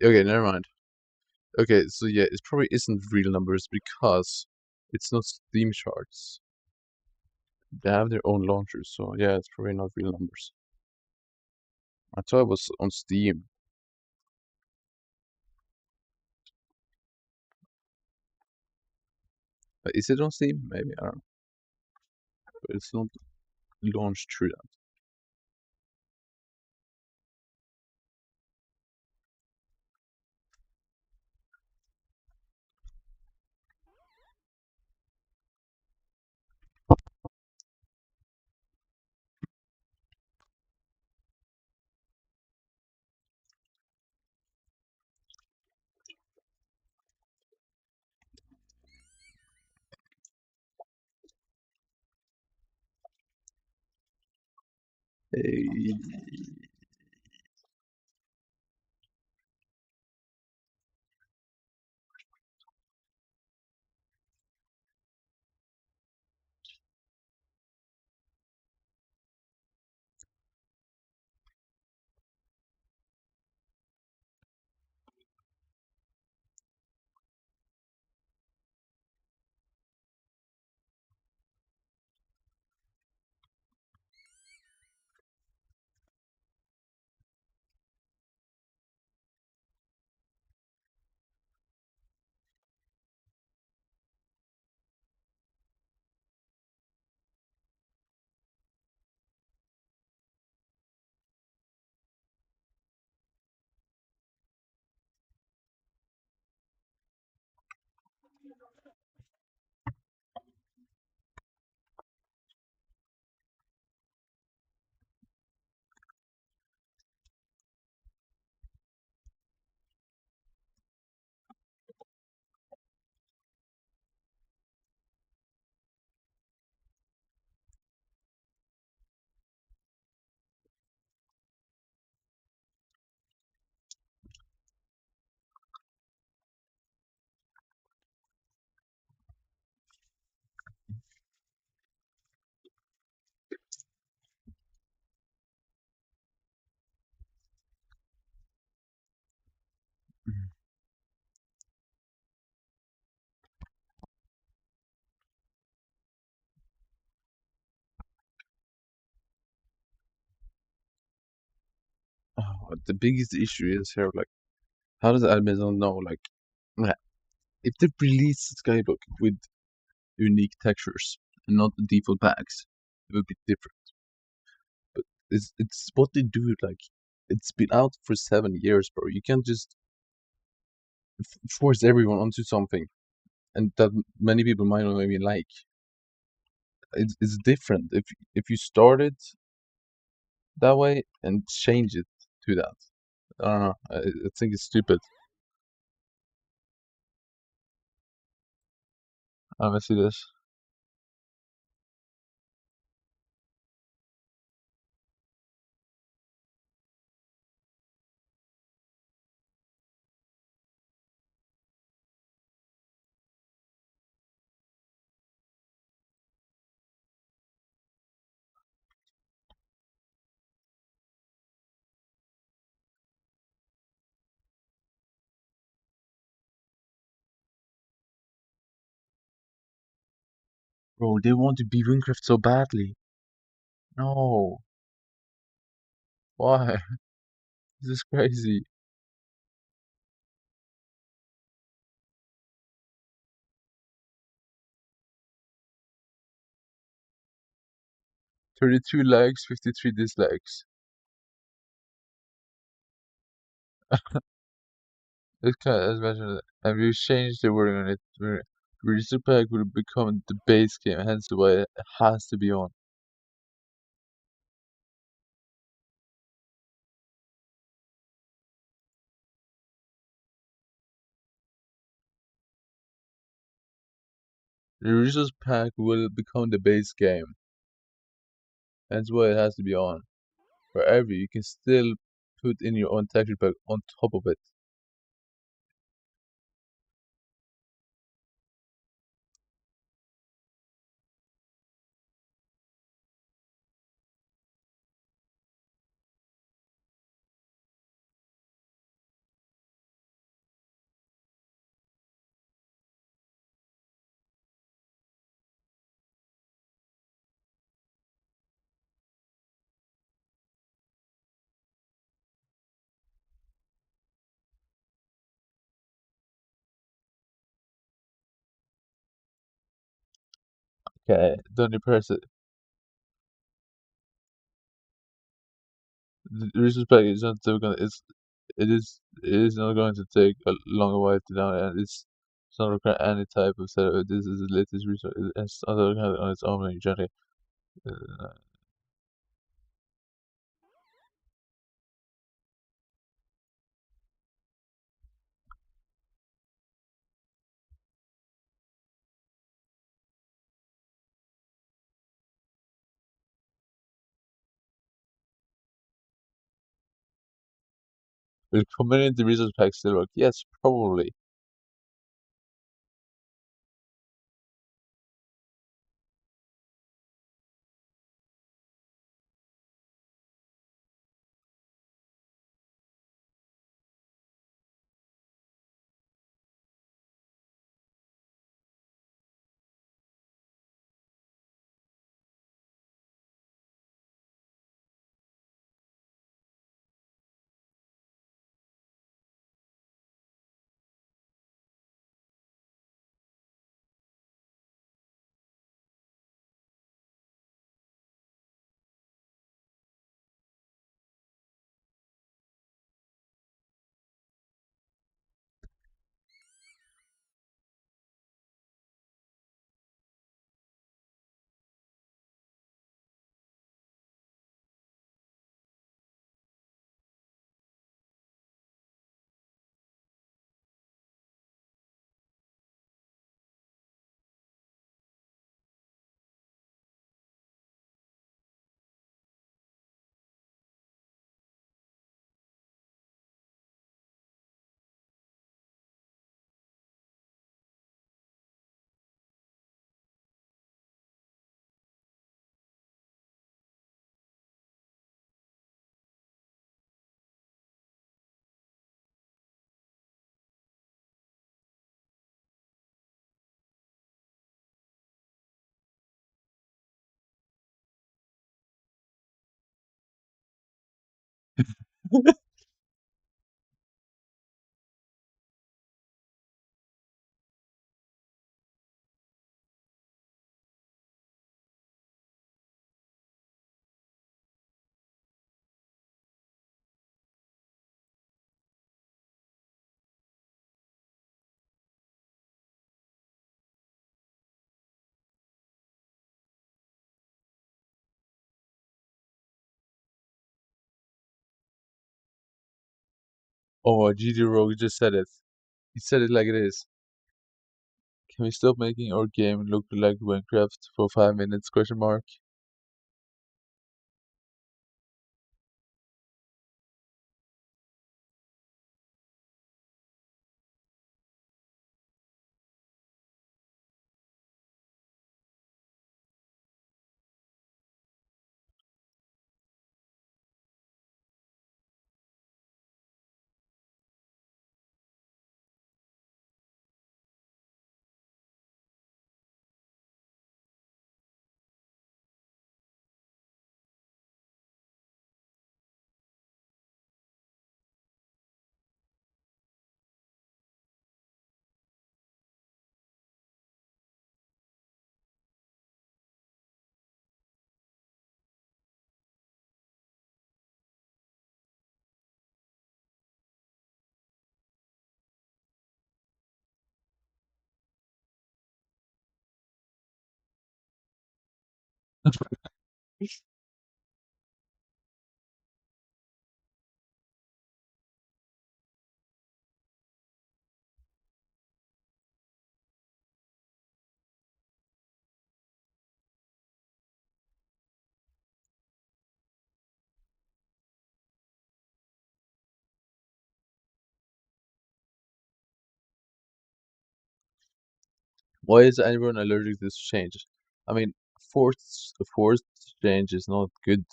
Okay, never mind. Okay, so yeah, it probably isn't real numbers because it's not Steam charts. They have their own launchers, so yeah, it's probably not real numbers. I thought it was on Steam. Is it on Steam? Maybe, I don't know. But it's not launched through that. Hey. the biggest issue is here, like, how does Amazon know, like, yeah, if they release Skyblock with unique textures and not the default packs, it will be different. But it's what they do. Like, it's been out for 7 years, bro. You can't just force everyone onto something, and that many people might not even like. It's different if you start it that way and change it to that. I don't know. I think it's stupid. Let me see this. Bro, they want to be wynncraft so badly. No. Why? This is crazy. "32 likes, 53 dislikes." This kind of mentioned. Have you changed the wording on it? Register pack will become the base game, hence why it has to be on. The resource pack will become the base game, hence why it has to be on. However, you can still put in your own texture pack on top of it. Okay, don't you press it. The resource pack is not gonna. It is not going to take a longer while to download, and it's not require any type of setup. This is the latest resource. It's not on its own when you generate. Will community resource pack still work? Yes, probably. Oh, GD Rogue just said it. He said it like it is. Can we stop making our game look like wynncraft for 5 minutes? Question mark. Why is everyone allergic to this change? I mean, forced change is not good.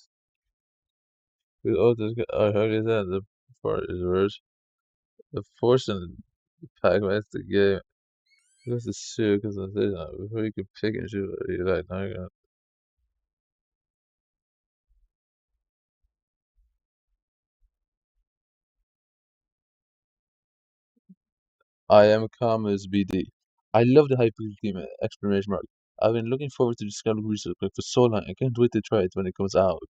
Oh, I heard it that the part is worse. The force and the pack that's the game. Because the shit, because I said that before you can pick and shoot what you like. Now you're gonna. I am calm as BD. I love the Hypixel team exclamation mark. I've been looking forward to the Skyblock research for so long. I can't wait to try it when it comes out.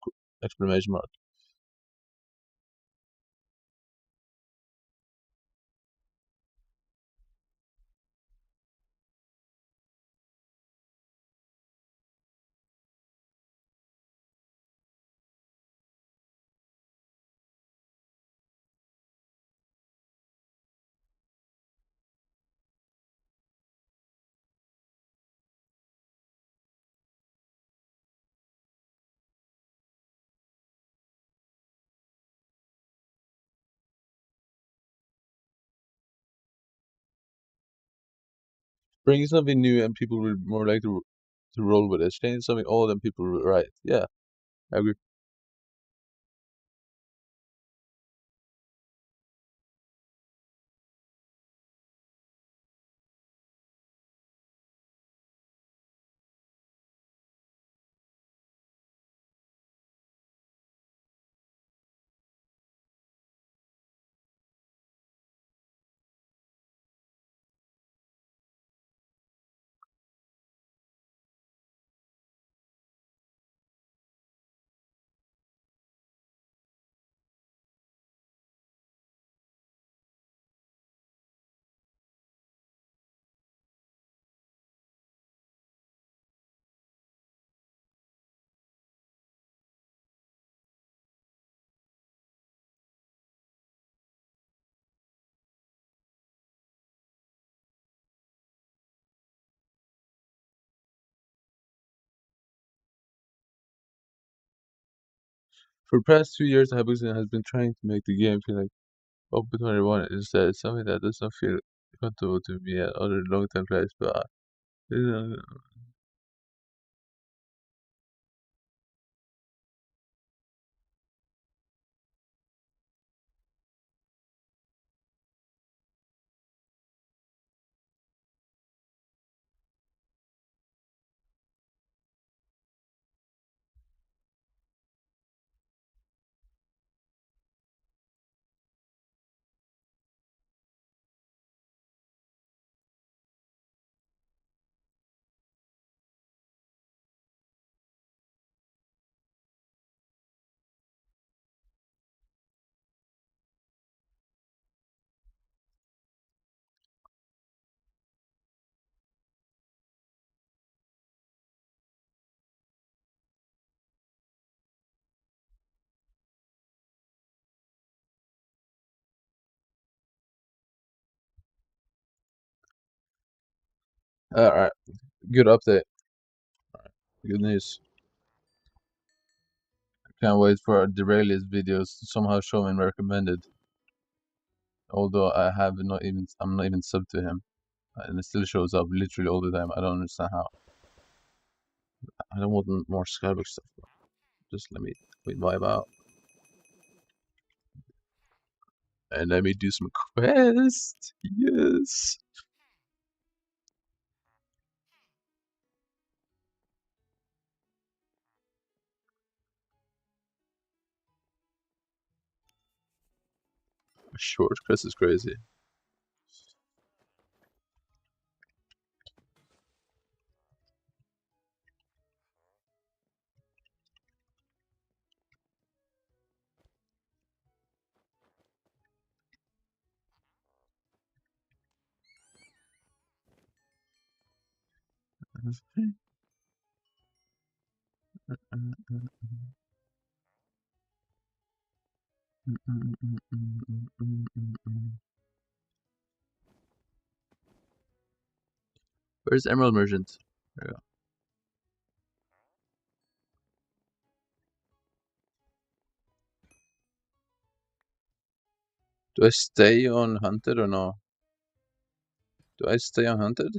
Exclamation mark. Bringing something new and people will more likely to roll with it. Changing something old and people will right. Yeah, I agree. For the past 2 years, Hypixel has been trying to make the game feel like Open 21 instead. It's something that does not feel comfortable to me at other long-time players, but Alright, good update. Good news. Can't wait for Derailist videos to somehow show him recommended. Although I'm not even subbed to him, and it still shows up literally all the time. I don't understand how. I don't want more Skyblock stuff. Just let me vibe out, and let me do some quests. Yes. Short quest is crazy. Where's Emerald Merchant? There you go. Do I stay on Hunted or no? Do I stay on Hunted?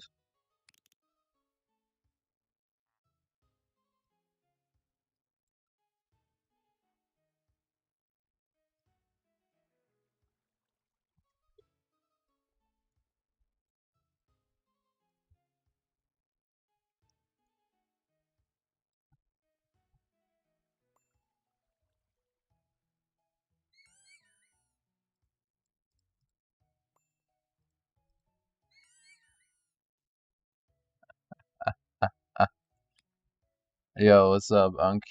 Yo, what's up, Unc?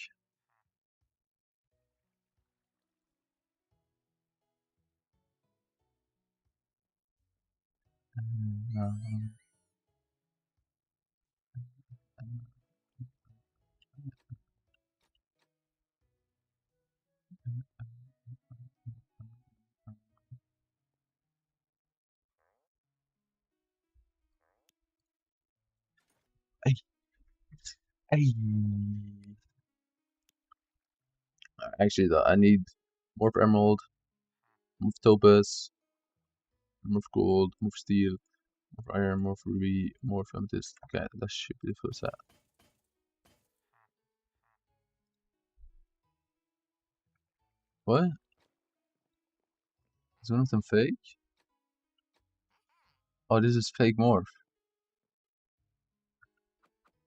Hey. Actually, though, I need more of Emerald, more of Topaz, more of Gold, more of Steel, more of Iron, more of Ruby, more of Amethyst. Okay, that should be the full set. What? Is one of them fake? Oh, this is fake morph.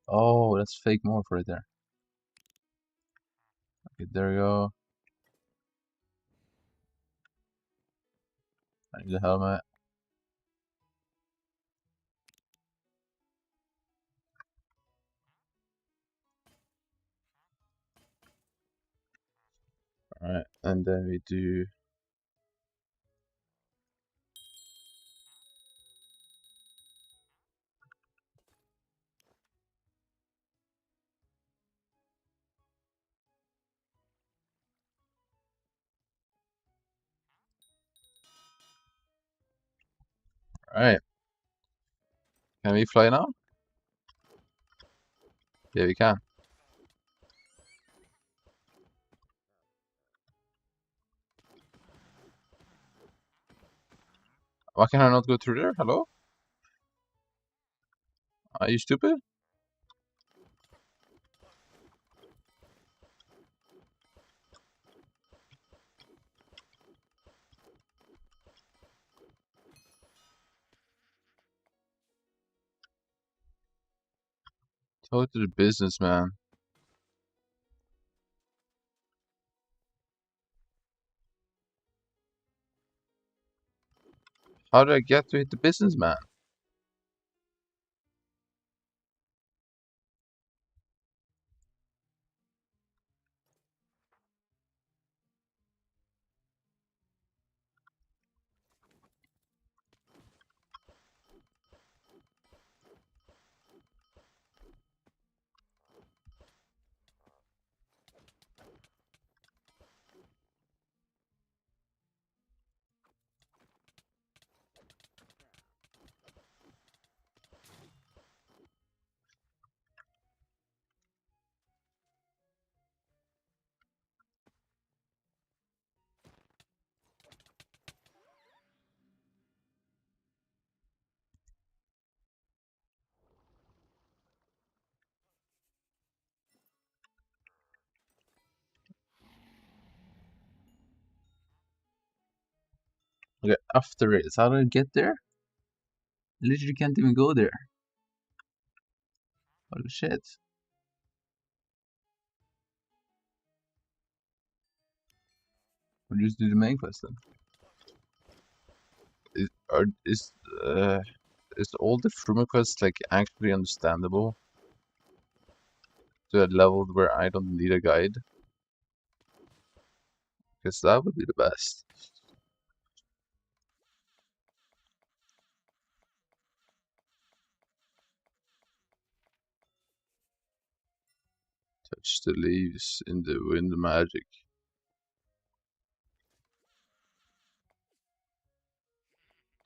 Oh, that's fake morph right there. Okay, there we go. I need a helmet. Alright, and then we do... Alright. Can we fly now? Yeah, we can. Why can I not go through there? Hello? Are you stupid? Talk to the businessman. How do I get to hit the businessman? Okay, after it. How do I get there? I literally can't even go there. Holy shit. We'll just do the main quest then. Is all the Fruma quests like actually understandable to a level where I don't need a guide? Because that would be the best. Touch the leaves in the wind magic.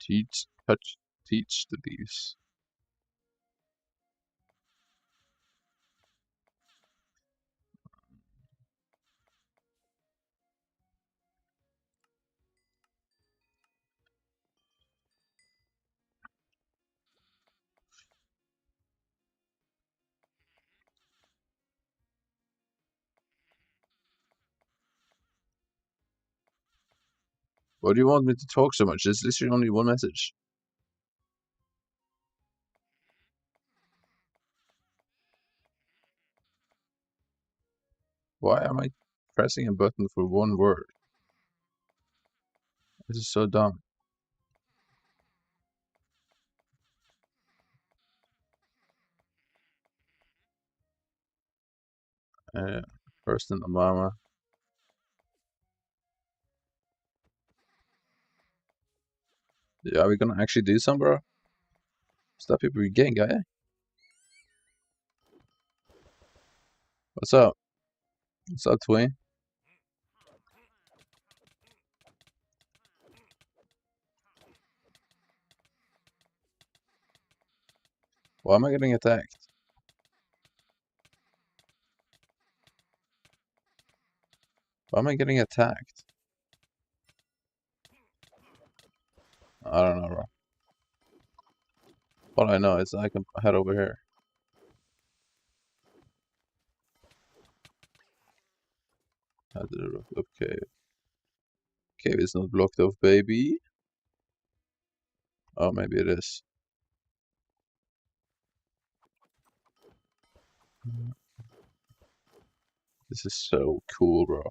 Teach the leaves. Why do you want me to talk so much? There's literally only one message. Why am I pressing a button for one word? This is so dumb. First in the mama. Yeah, are we gonna actually do some, bro? Stop people getting guy. What's up? What's up, Twin? Why am I getting attacked? Why am I getting attacked? I don't know, bro. All I know is I can head over here. Head to the rock up cave. Cave is not blocked off, baby. Oh, maybe it is. This is so cool, bro.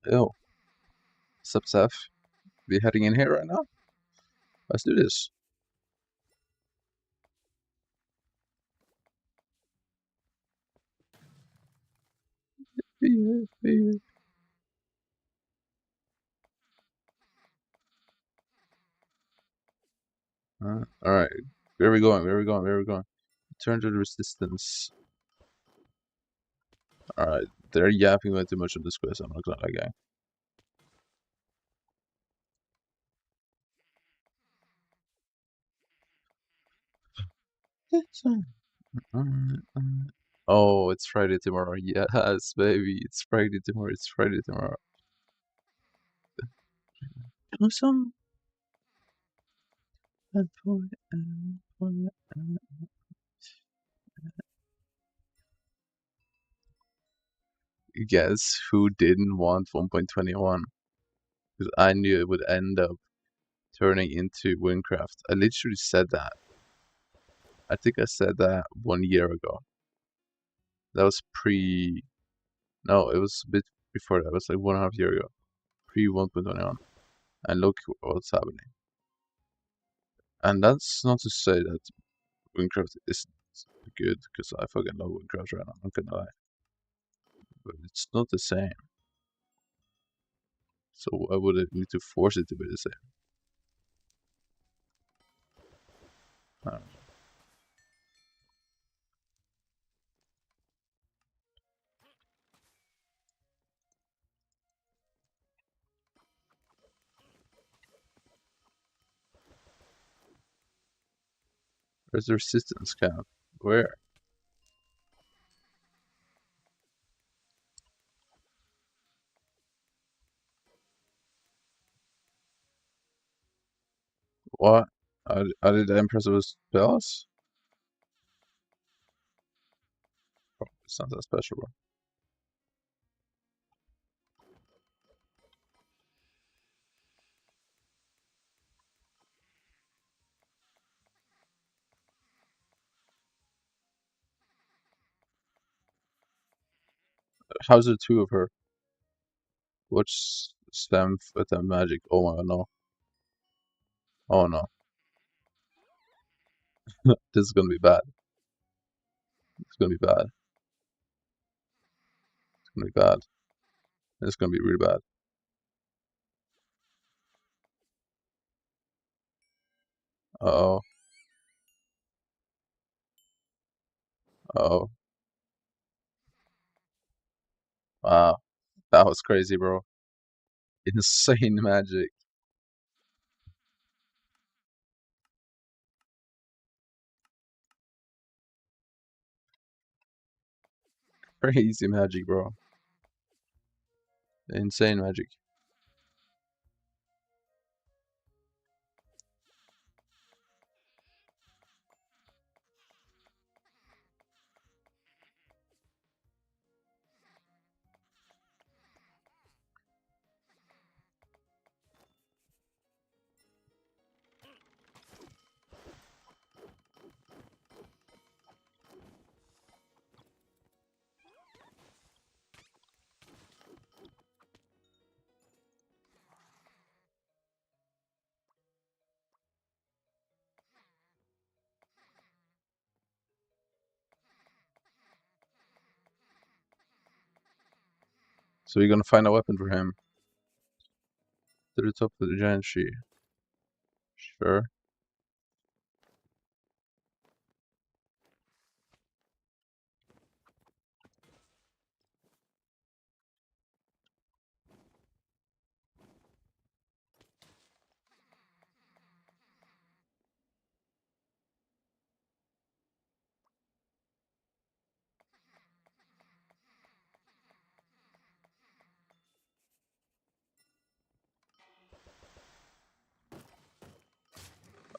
Yo. Sup, Seth? We heading in here right now? Let's do this. Alright. Where are we going? Where are we going? Where are we going? Return to the resistance. Alright. They're yapping way too much on this quest. I'm not gonna lie, gang. Oh, it's Friday tomorrow. Yes, baby. It's Friday tomorrow. It's Friday tomorrow. Awesome. Guess who didn't want 1.21? Because I knew it would end up turning into wynncraft. I literally said that. I think I said that 1 year ago. That was pre... No, it was a bit before that. It was like 1.5 years ago. Pre 1.21. And look what's happening. And that's not to say that wynncraft isn't good, because I fucking love wynncraft right now. I'm not gonna lie. But it's not the same. So why would I need to force it to be the same? I don't know. Where's the resistance camp? Where? What? I did the Empress with spells? Oh, it's not that special, bro. How's there two of her? What's stem with that magic? Oh my god, no. Oh no. This is gonna be bad. It's gonna be bad. It's gonna be bad. It's gonna be really bad. Uh-oh. Uh-oh. Wow. That was crazy, bro. Insane magic. Crazy magic, bro. Insane magic. So you're gonna find a weapon for him. To the top of the giant tree. Sure.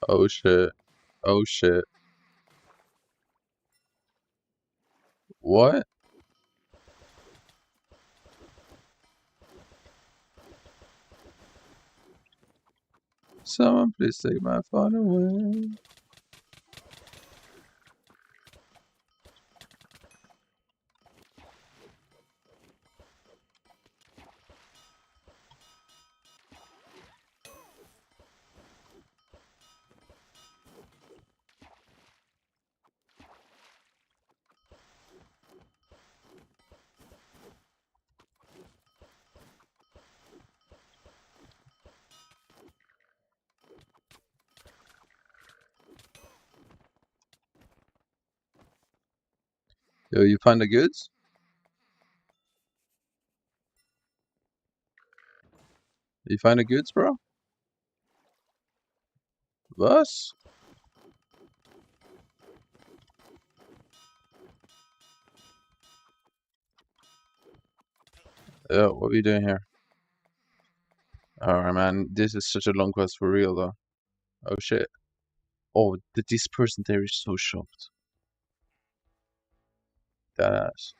Oh shit. Oh shit. What? Someone please take my phone away. Yo, you find the goods? You find the goods, bro? Bus? Yo, what are you doing here? Alright, man. This is such a long quest for real, though. Oh shit. Oh, this person there is so shocked. That ass.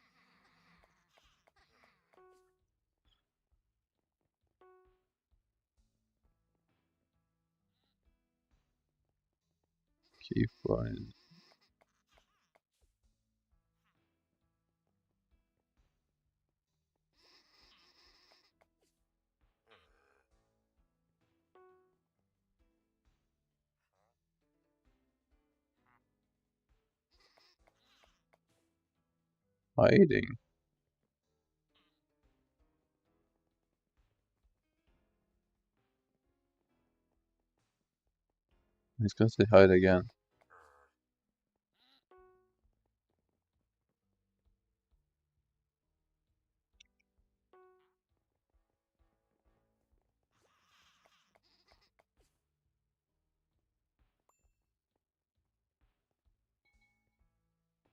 Keep going. Hiding. He's gonna say hide again.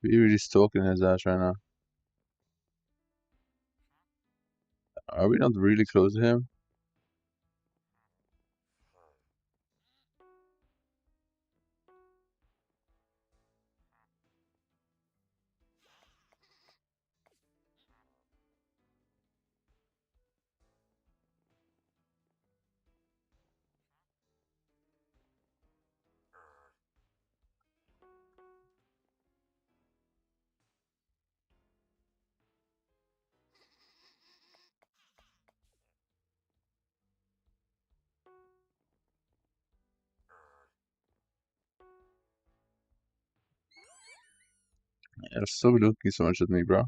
We're really stalking his ass right now. Are we not really close to him? You're still looking so much at me, bro.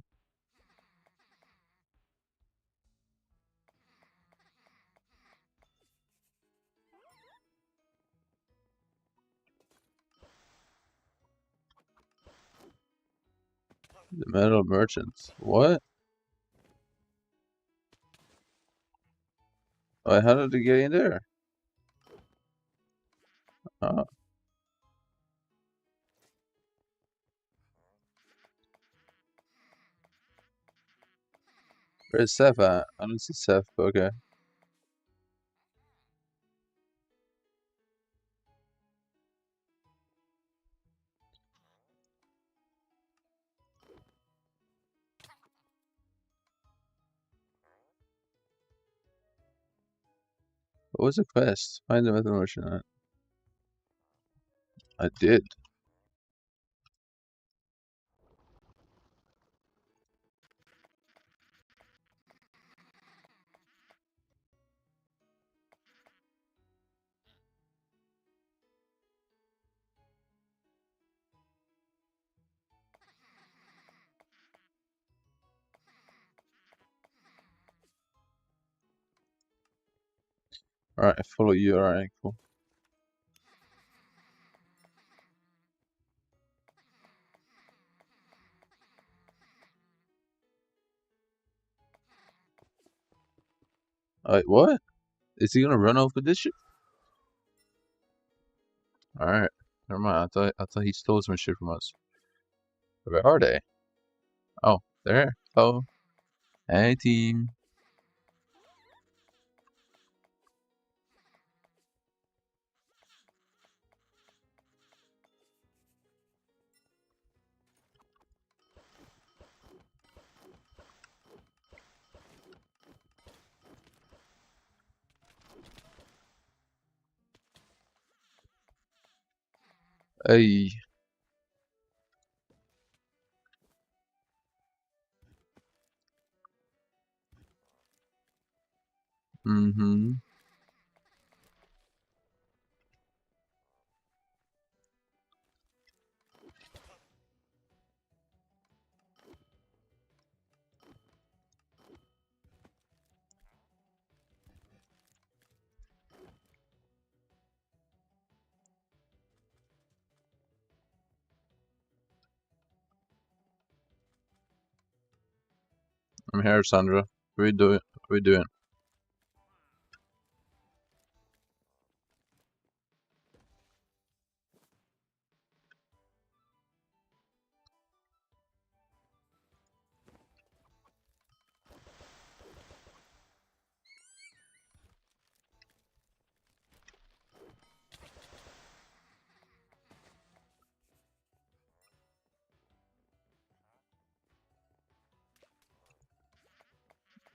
The metal merchants. What? Oh, how did they get in there? Oh. Where's Seth at? I don't see Seth, but okay. What was the quest? Find the metal merchant. I did. Alright, I follow you. Alright, cool. Alright, what? Is he gonna run off with this shit? Alright. Never mind. I thought he stole some shit from us. Where are they? Oh, there. Oh. Hey, team. Hey. Mm-hmm. I'm here, Sandra. What are you doing? What are you doing?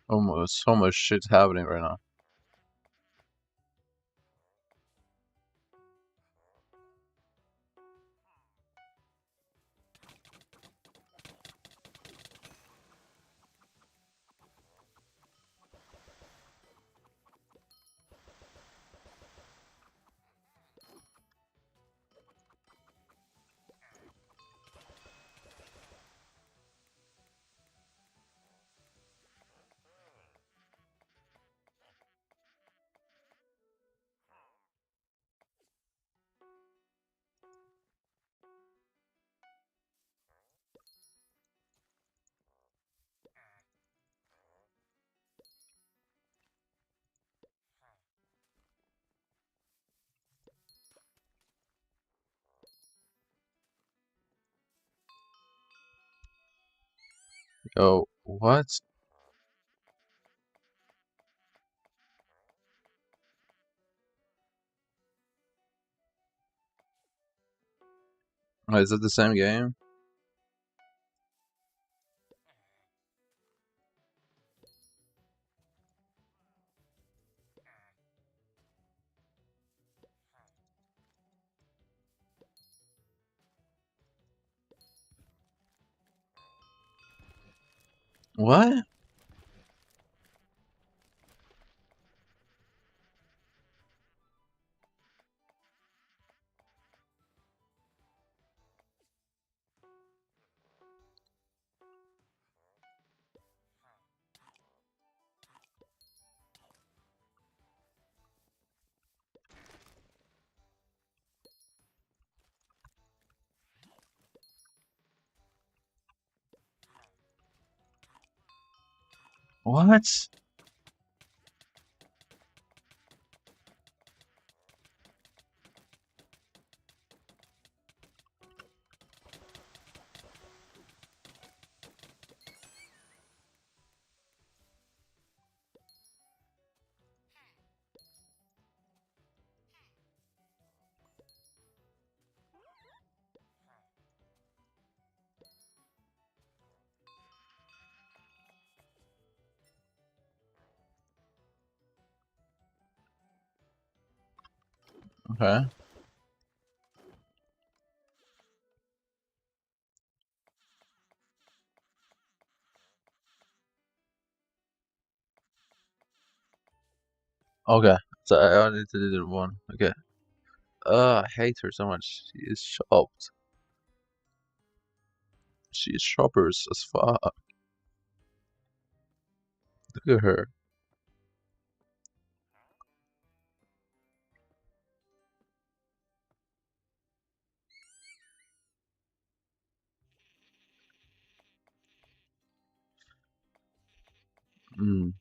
Almost so much shit's happening right now. Oh, what? Oh, is it the same game? What? What? Okay. Okay. So I only did it in one. Okay. I hate her so much. She is shocked. She is shoppers as fuck. Look at her. Mm.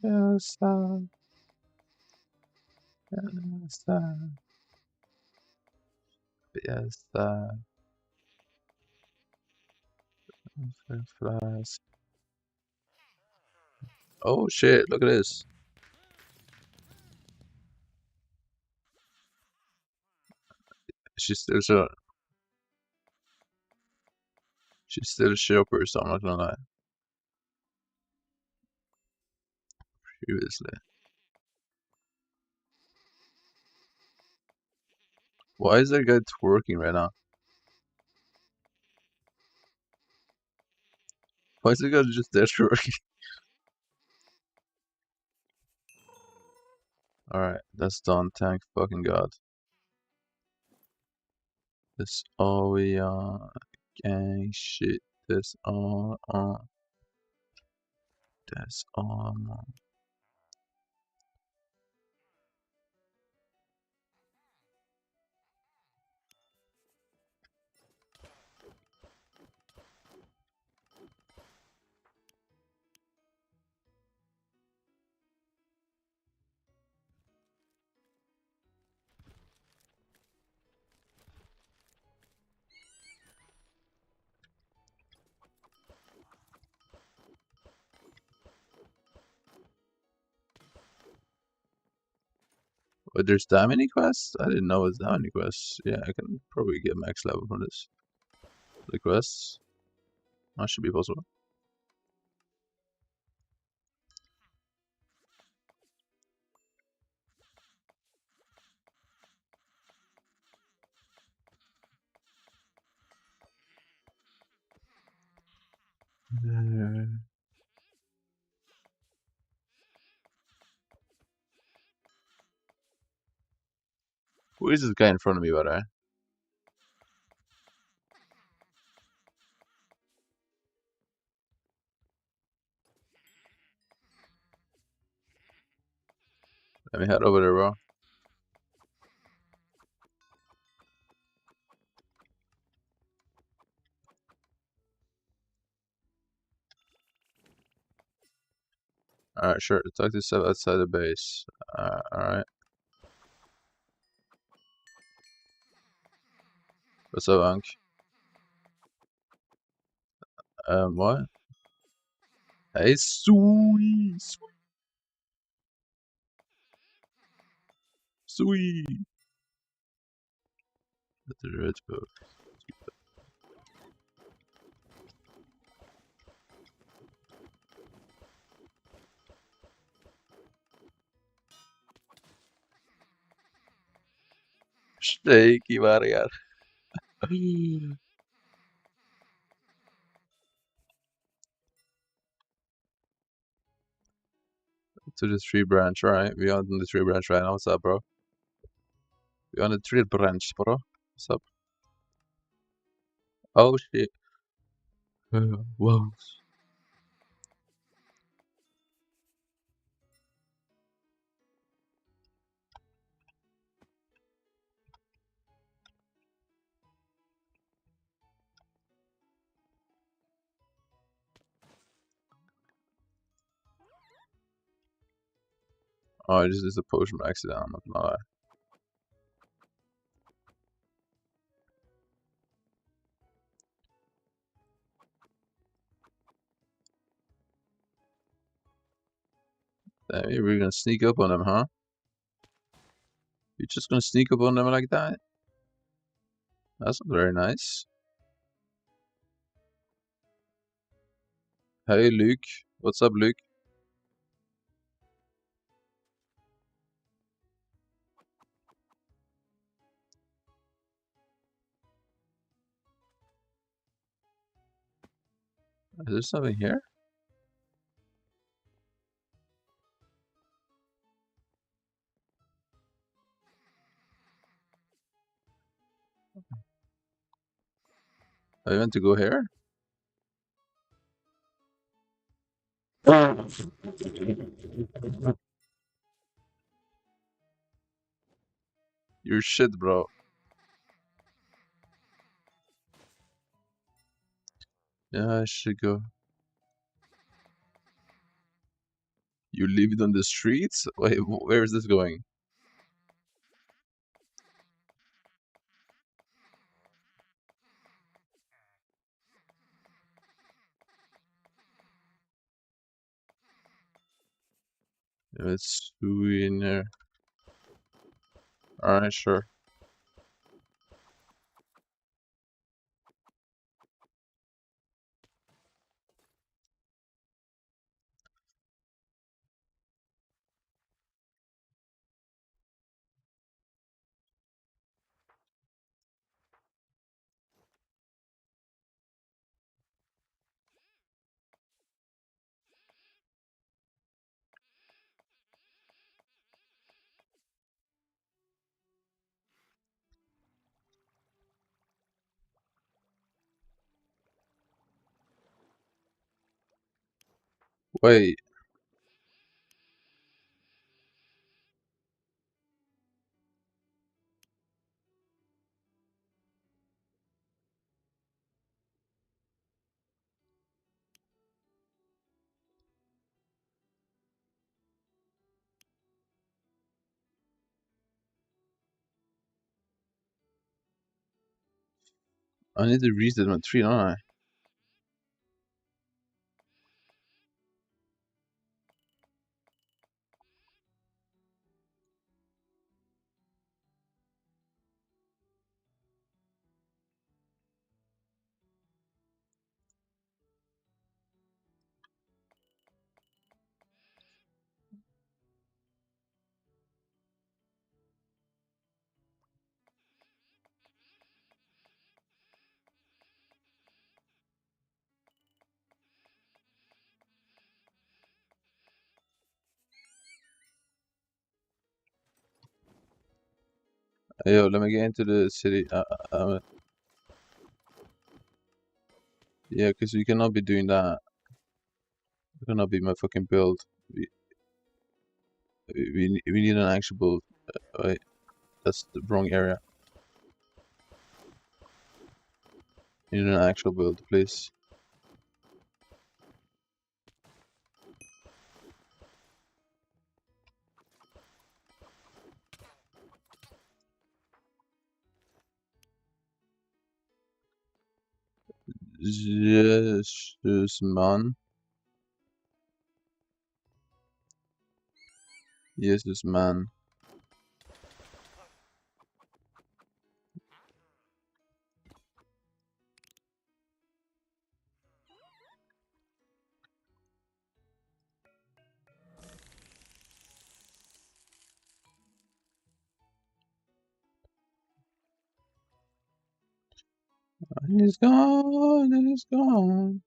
Fiesta. Fiesta. Fiesta. Flies. Oh shit, look at this. She's still she's still a shopper, so I'm not gonna lie. Previously. Why is that guy twerking right now? Why is the guy just there twerking? Alright, that's done, thank fucking god. That's all we on. Gang shit. That's all on. That's all on. But there's that many quests? I didn't know it was that many quests. Yeah, I can probably get max level from this. The quests? That should be possible. Who is this guy in front of me, by the way? Let me head over there, bro. Alright, sure. Talk to Seb outside the base. Alright. What's up, Ank? What? Hey, sweet, sweet. The red book. Shaky vargar. To the tree branch, right? We on the tree branch right now. What's up, bro? We on the tree branch, bro. What's up? Oh shit. Whoa. Oh, I just used a potion by accident. I'm not gonna lie. Damn, you're really gonna sneak up on them, huh? You're just gonna sneak up on them like that? That's not very nice. Hey, Luke. What's up, Luke? Is there something here? I meant to go here? You're shit, bro. Yeah, I should go. You leave it on the streets? Wait, where is this going? It's in there. Alright, sure. Wait. I need to reset my tree, don't I? Hey, yo, let me get into the city. Yeah, because we cannot be doing that. It cannot be my fucking build. We need an actual build. Wait, that's the wrong area. We need an actual build, please. Jesus, man. Jesus, man. He's gone, and he's gone.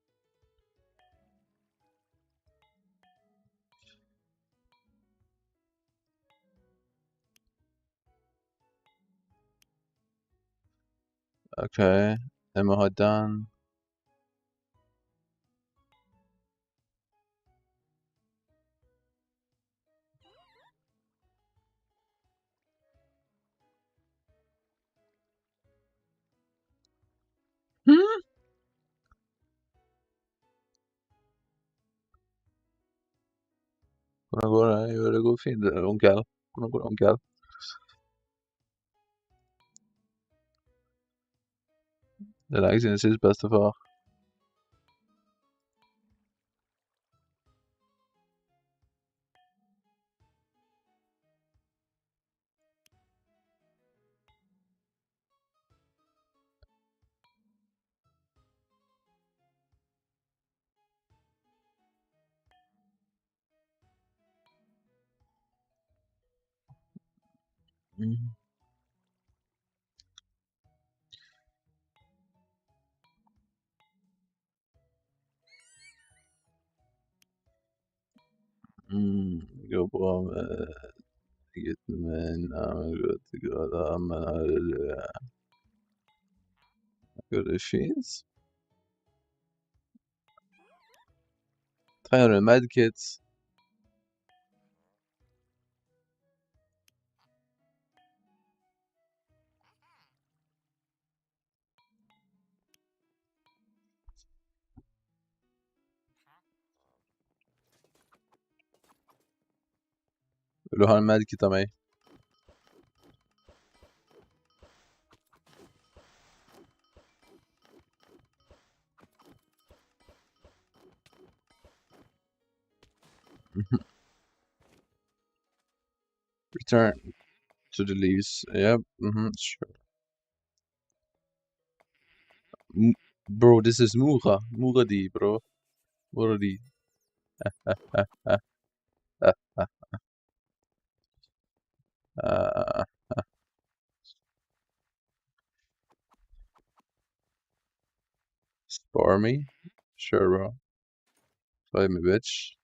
Okay, Emma done. Hmm? Hvordan går det? Jo, det går fint, onkel. Hvordan går det, onkel? Det er lenge siden sist bestefar. Mm. Det går bra med gutten min. Ja, men godt, det går da, men halleluja. Går det fint? Trenger du en medkit? Vil du ha en medkit av meg? Return to the leaves. Yep, sure. Bro, this is Mura. Muradi, bro. Muradi. Spar me? Sure, bro. Play me, bitch.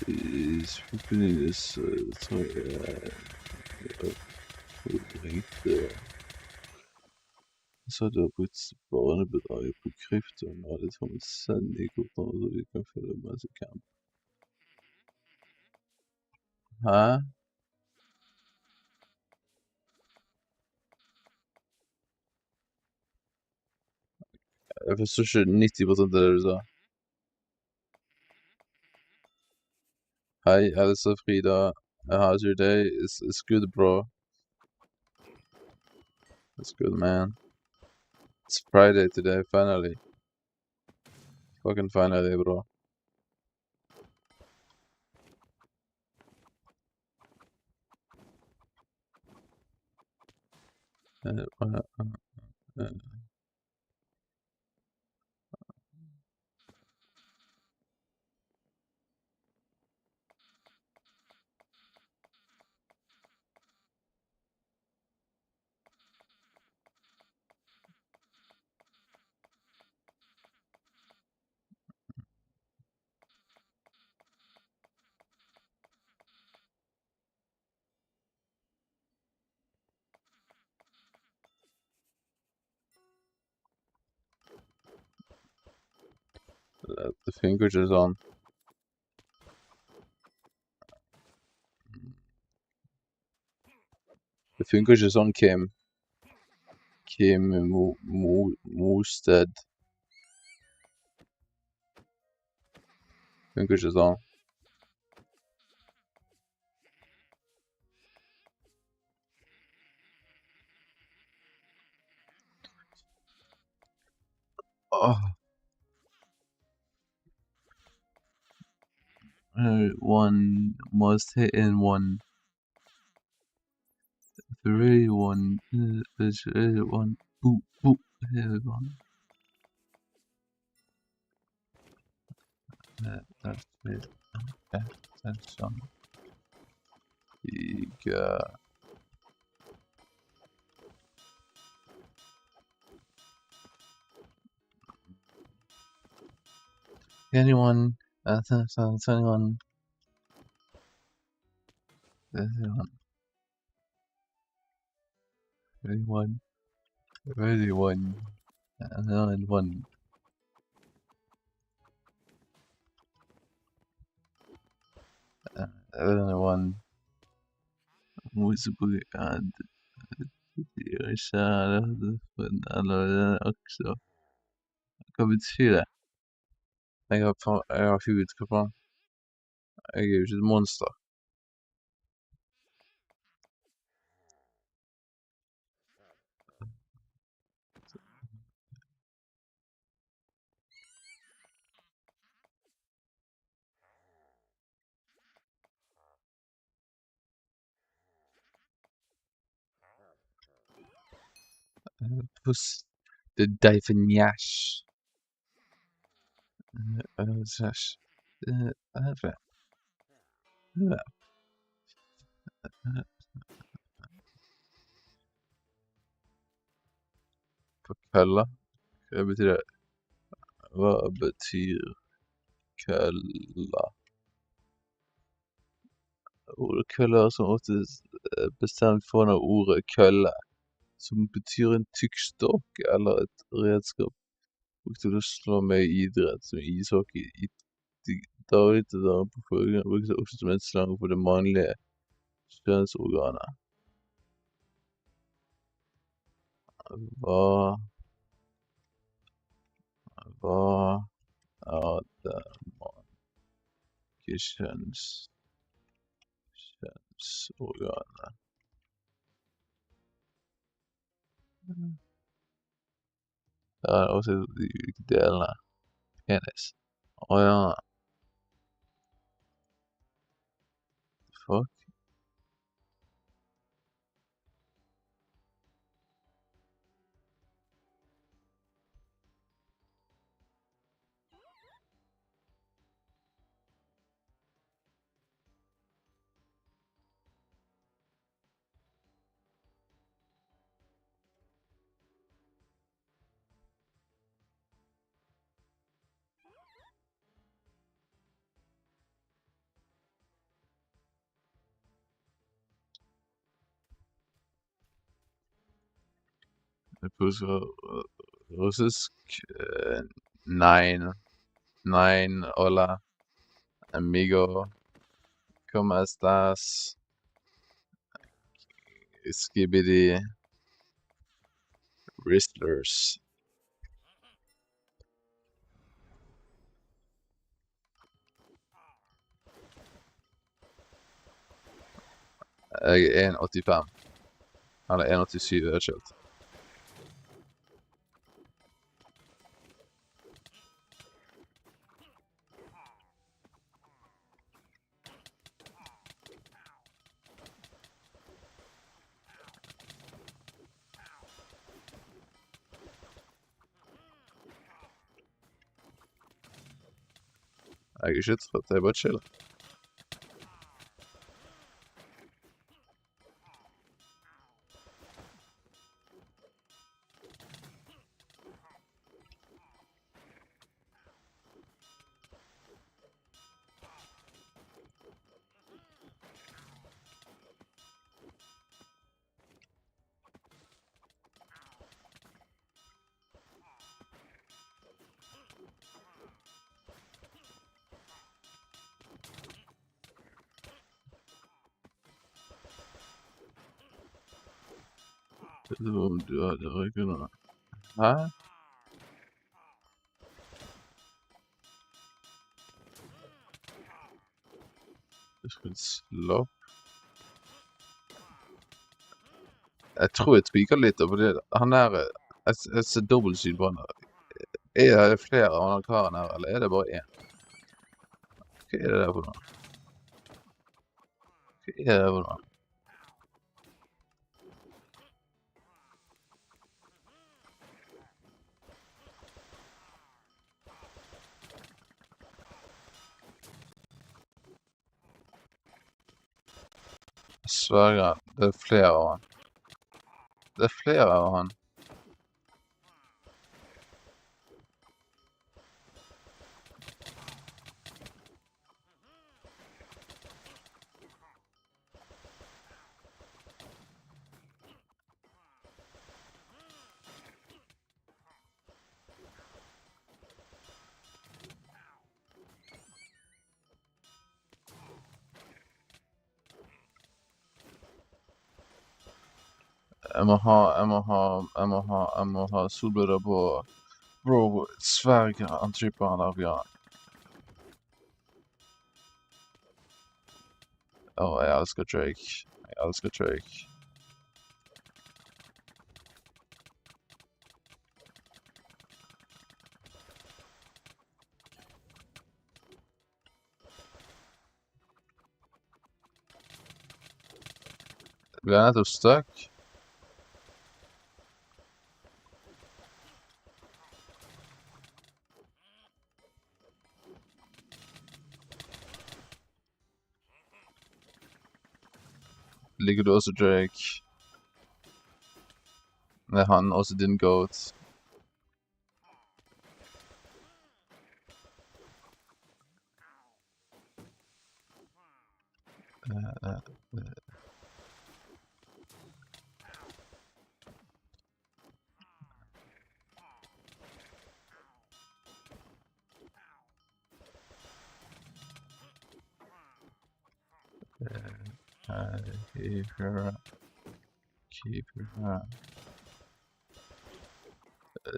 Is hoping this så du har brukt barnebedraget på krypto og det som en send i kortene så vi kan følge med så camp. Hæ? Jeg forstår ikke 90% av det du sa. Hei, Elsa Frida. How's your day? It's good, bro. It's good, man. It's Friday today, finally. Fucking finally, bro. The fingers is on. The fingers is on Kim. Kim Moosted. Fingers is on. Oh. One must hit in one. The really one is really one. Boop boop. Here one. That's it. Okay, that's some. Got. Anyone? Anyone? Anyone? Anyone? Anyone? Anyone? Anyone? Musibuli and Irshad and också. Hva betyr det? Jeg har hud, hva faen? Jeg er jo ikke et monster. Puss. The Divinyash. Sash. Kølla? Hva betyr det? Hva betyr kølla? Ordet kølle er som oftest bestemt foran ordet kølle, som betyr en tykk stokk eller et redskap brukt til å slå med i idrett, som ishockey. I dagligtale på følgende brukes det også som en slange for det mannlige kjønnsorganet. Hva er det mannlige kjønnsorganet? Ja, det er også de ulike delene. Penis. Ja. Fuck. På russisk, nine, hola, amigo, ¿cómo estás? Skibidi, wrestlers. Jeg er 1,85. Eller 1,87, jeg vet ikke helt. Jeg er ikke trøtt, jeg bare chiller. Det var om du hadde røykene. Hæ? Du skal slå opp. Jeg tror jeg tviker litt, fordi han er... Jeg ser dobbeltsyn på han her. Er det flere av han karen her, eller er det bare en? Hva er det der for noe? Hva er det der for noe? Jeg sverger, det er flere av han. Det er flere av han. Jeg må ha solbriller på. Bro, sverger, han tripper han der bjørn. Jeg elsker Drake. Jeg elsker Drake. Blir jeg nettopp stuck? Liker du også Drake? Nei, han også din goat. Keep your eye.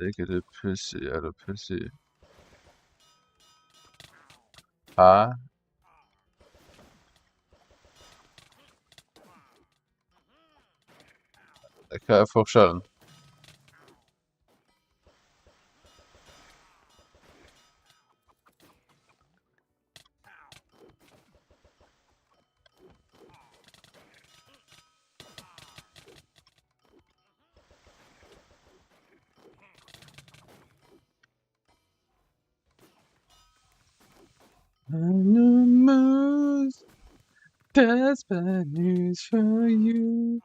Ikke det pussy, eller pussy. Hæ? Hva er forskjellen? That's bad news for you.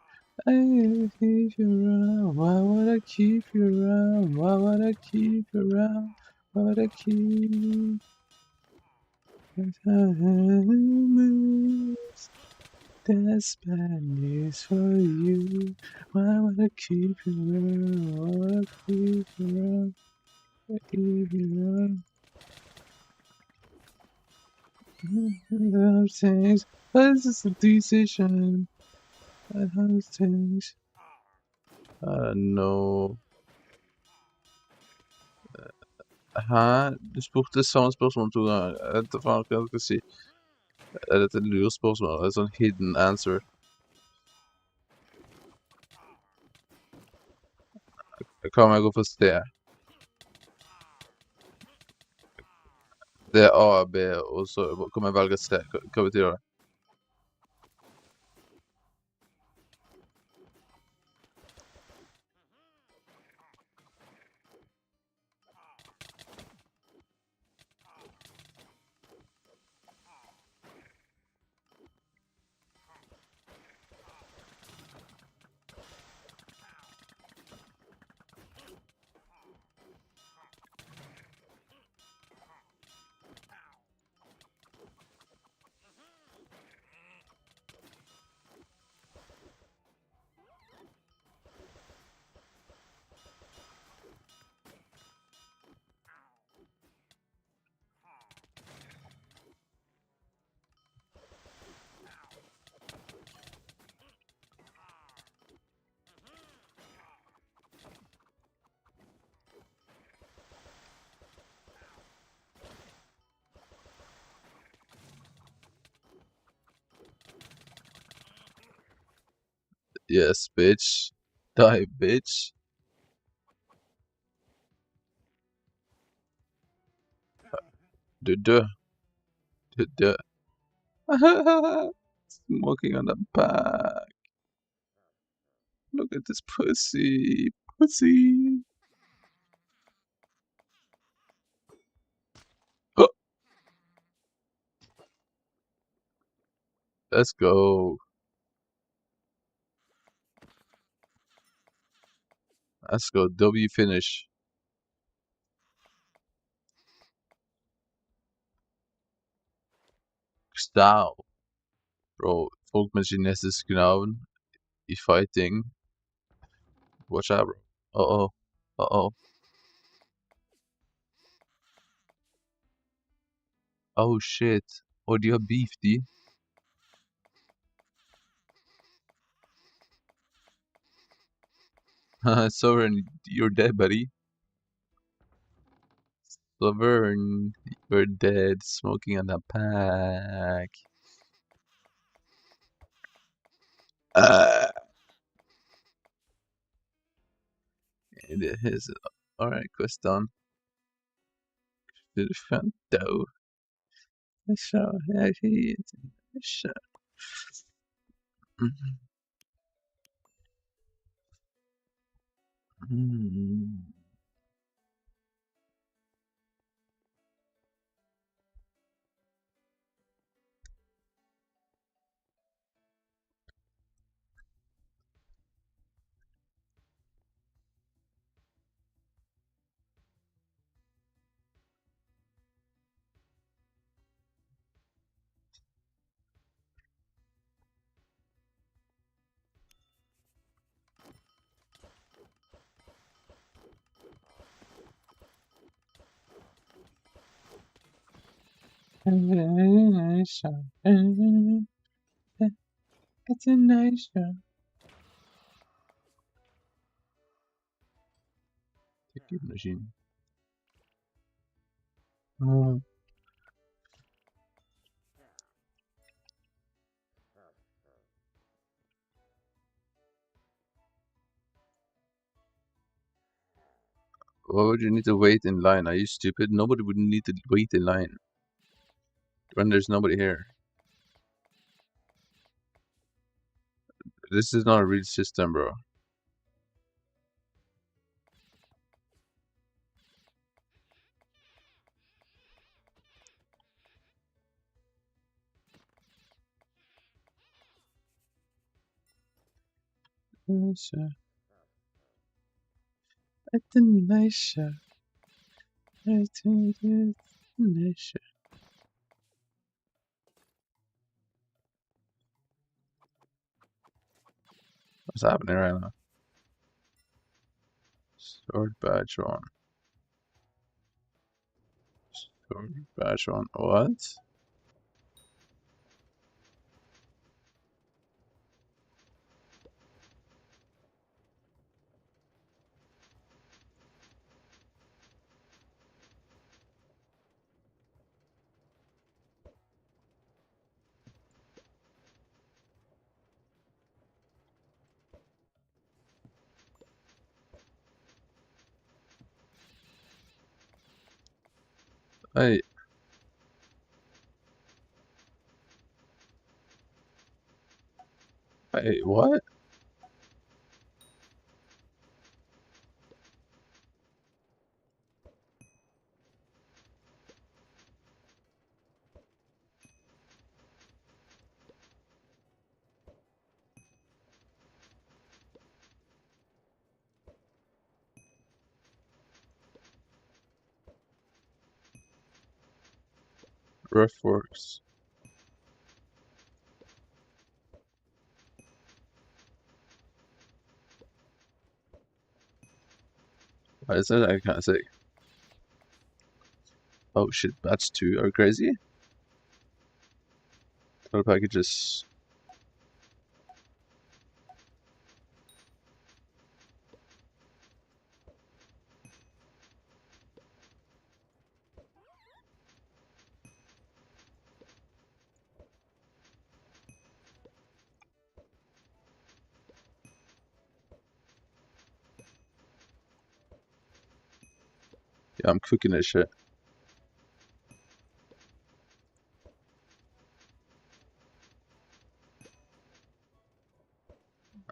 I gotta keep you around. Why would I keep you around? Why would I keep you around? Why would I keep? That's bad news for you. Why would I keep you around? Why would I keep you around? I keep you around. Those things. This is a decision. Those things. I don't know. Hæ? Du spurte samme spørsmål 2 ganger. Jeg vet ikke faen hva jeg skal si. Er dette et lurespørsmål? Er det sånn hidden answer? Hva om jeg går for sted? Det er A, B, og så kan jeg velge sted. Hva betyr det? Yes, bitch. Die, bitch. Duh. Smoking on the back. Look at this pussy. Pussy. Oh, let's go. Let's go. W finish. Stop. Bro, folk met Genesis genomen. Die fighting. Watch out, bro. Uh-oh. Uh-oh. Oh, shit. Oh, die have beef, die. Sovereign, you're dead, buddy. Sovereign, you're dead. Smoking on the pack. It is. Alright, quest done. Fan dough. Så, jag hit. Så. It's a nice show. Ticket machine. Oh. Why would you need to wait in line? Are you stupid? Nobody would need to wait in line when there's nobody here. This is not a real system, bro. It's a nice show. It's a nice show. What's happening right now? Sword badge on. Sword badge on. What? Hey. Hey, what? Rough works. Why is that? I can't say. Oh shit, bats too are crazy. Total packages. Yeah, I'm cooking this shit.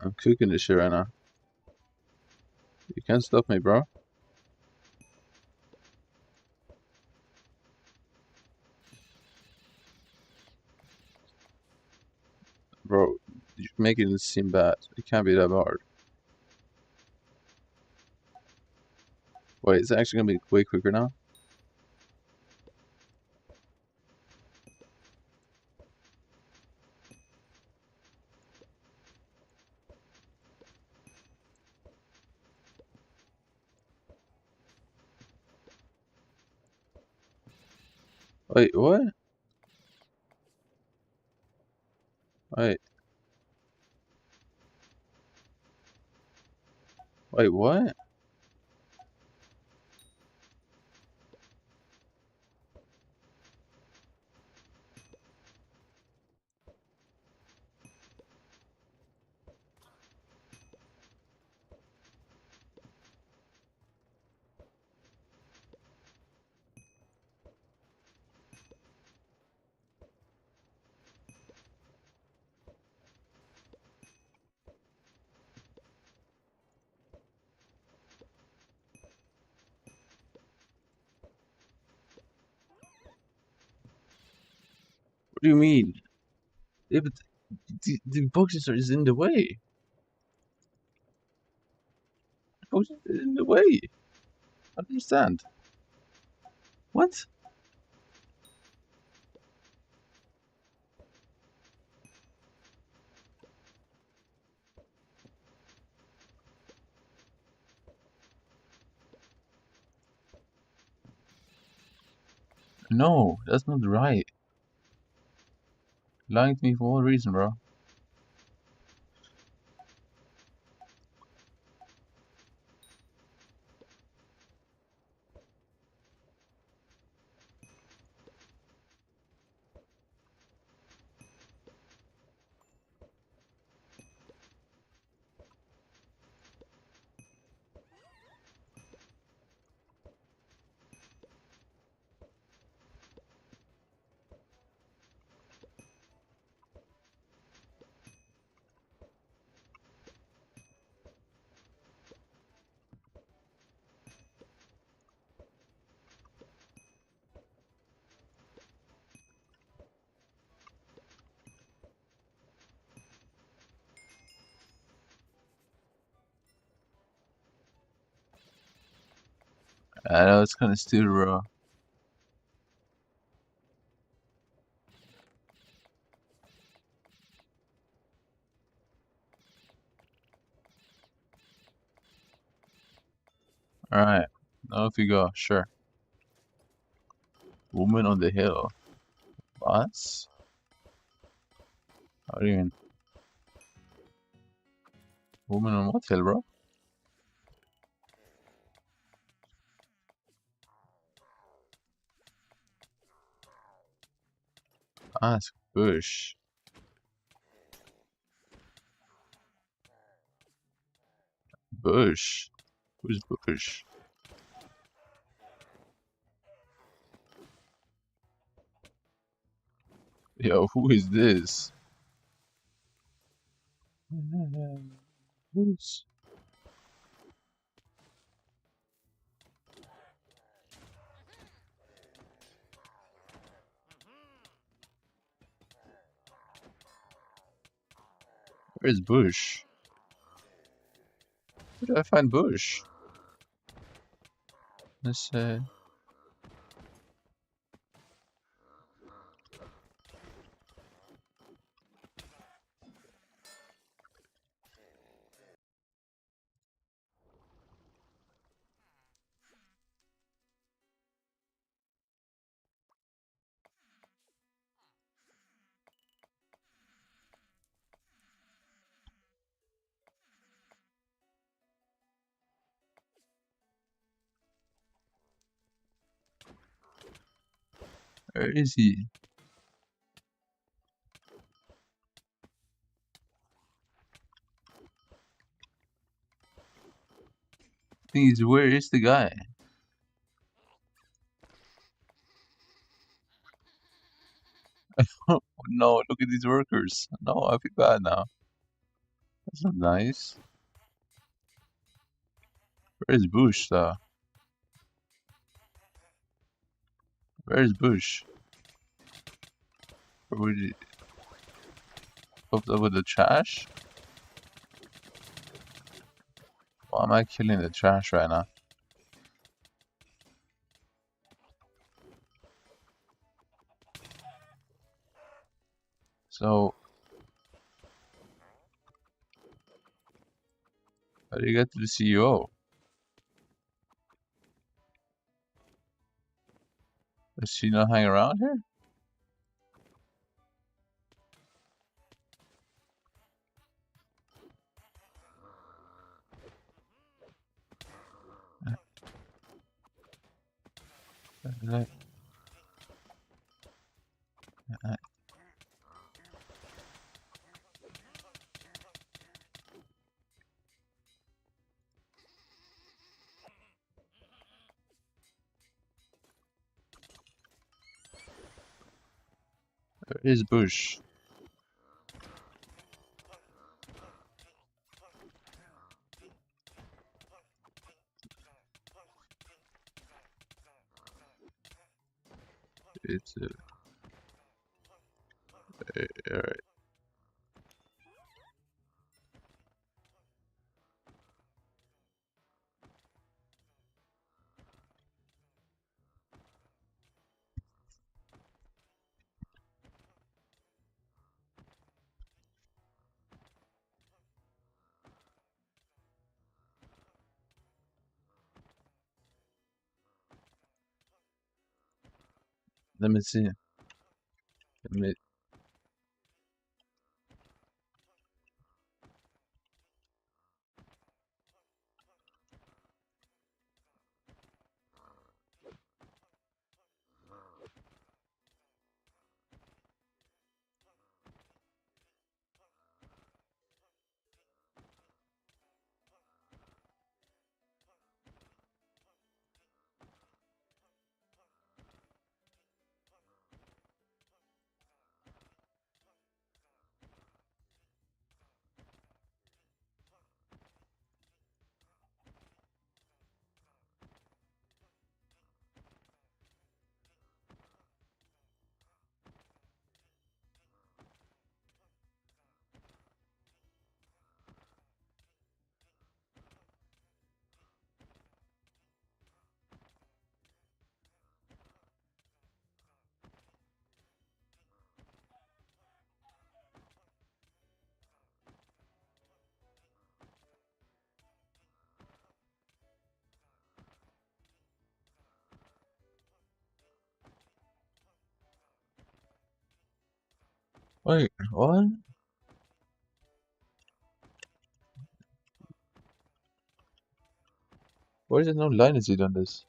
I'm cooking this shit right now. You can't stop me, bro. Bro, you're making it seem bad. It can't be that hard. Wait, it's actually gonna be way quicker now? Wait, what? Wait. Wait, what? What do you mean? Yeah, but the boxes are is in the way. The boxes are in the way. I don't understand. What? No, that's not right. Lying to me for what reason, bro? I know it's kind of stupid, bro. Alright, now if you go, sure. Woman on the hill. What? How do you mean? Woman on what hill, bro? Ask Bush. Bush? Who's Bush? Yo, who is this? Who's... Where's Bush? Where did I find Bush? Let's where is he? Thing is, where is the guy? No, look at these workers. No, I feel bad now. That's not nice. Where's Bush, though? Where's Bush? Where would you... Up with the trash? Why am I killing the trash right now? So... How do you get to the CEO? Does she not hang around here? Where is Bush? It's alright. Let me see. Let me... Wait, what? Why is there no lineage on this?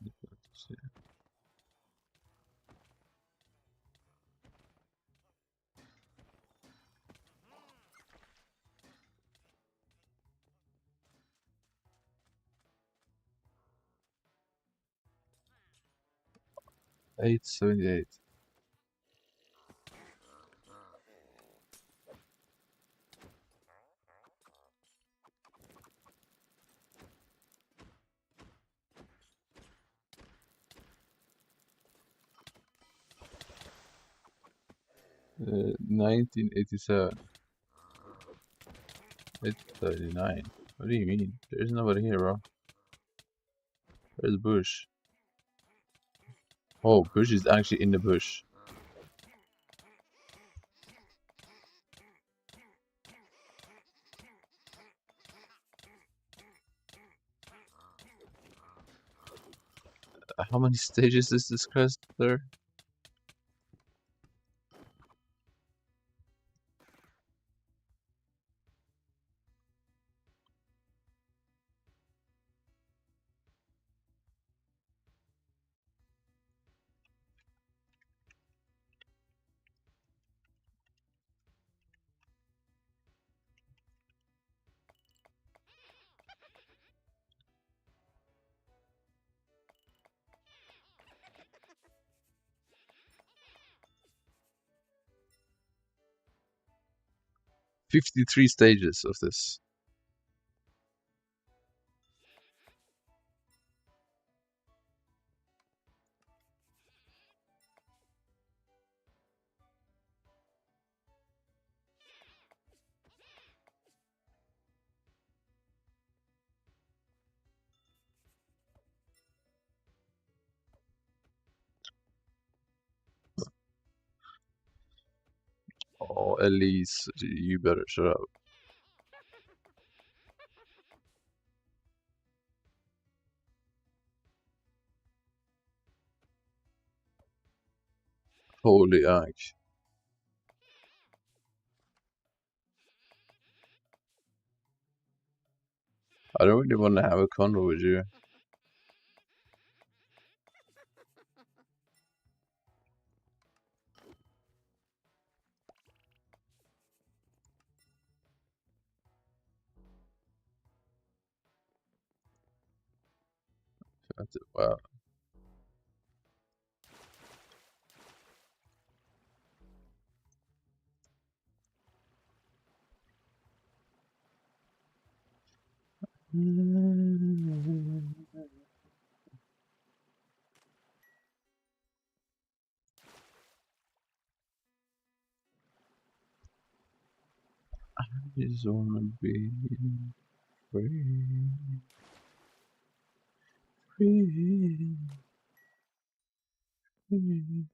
Let's see. 878. Uh, 1987. 839. What do you mean? There's nobody here, bro. Where's Bush? Oh, Bush is actually in the bush. How many stages is this quest there? "53 stages of this." Oh, Elise, you better shut up. Holy ack. I don't really want to have a convo with you. Wow. I just wanna be free. Free. Free.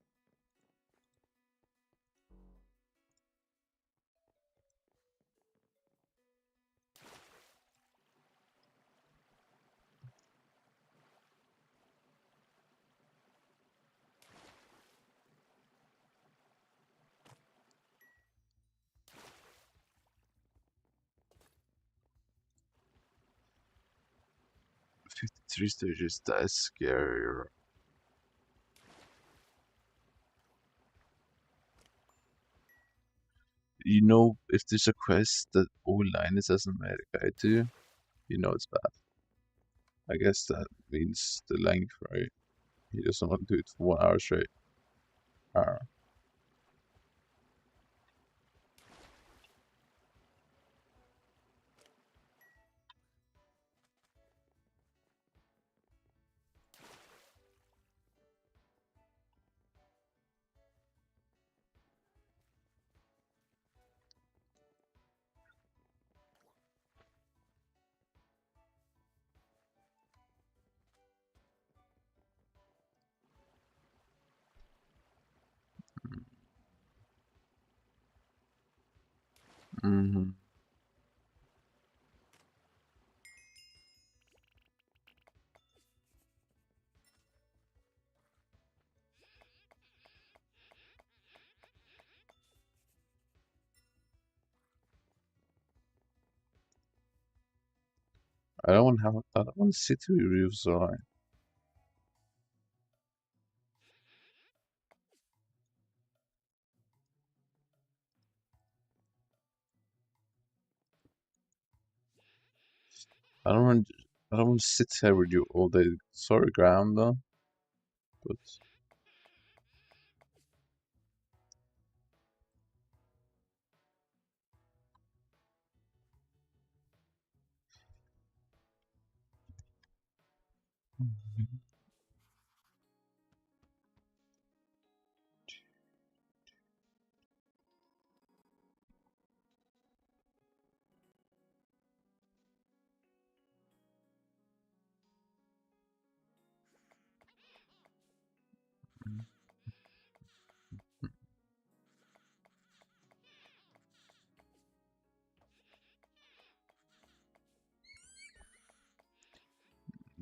53 stages, that's scarier. You know, if there's a quest that all Linus hasn't made a guide to, you know it's bad. I guess that means the length, right? He doesn't want to do it for 1 hour straight. Ah. Mm-hmm. I don't want to sit with you, so I don't want to sit here with you all day. Sorry, Graham, though. But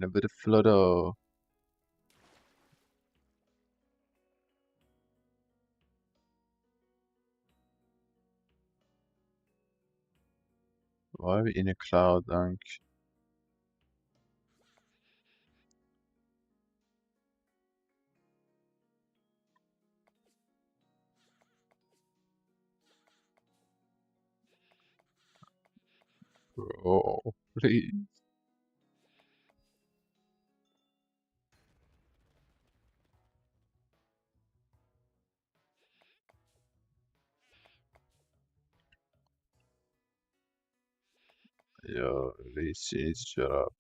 En bit of flutter. Why are we in a cloud, dank? Bro, please. Yo, please shut up.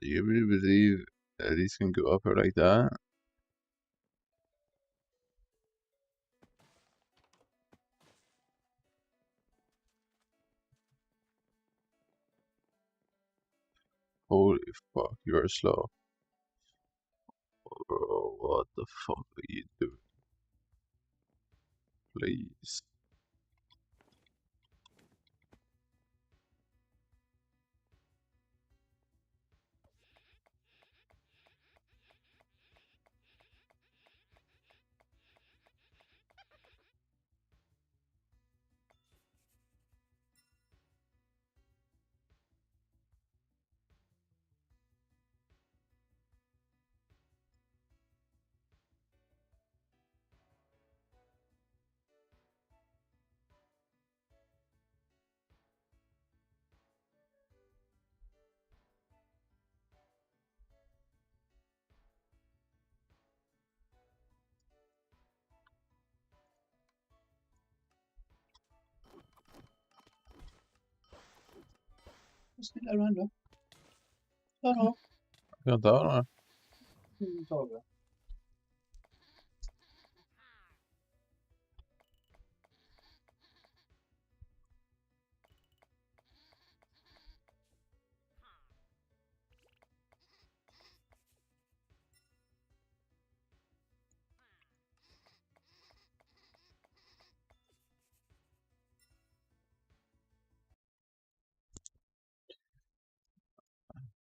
Do you really believe these can go up like that? Holy fuck, you are slow. Bro, what the fuck are you doing? Please. Ja, där.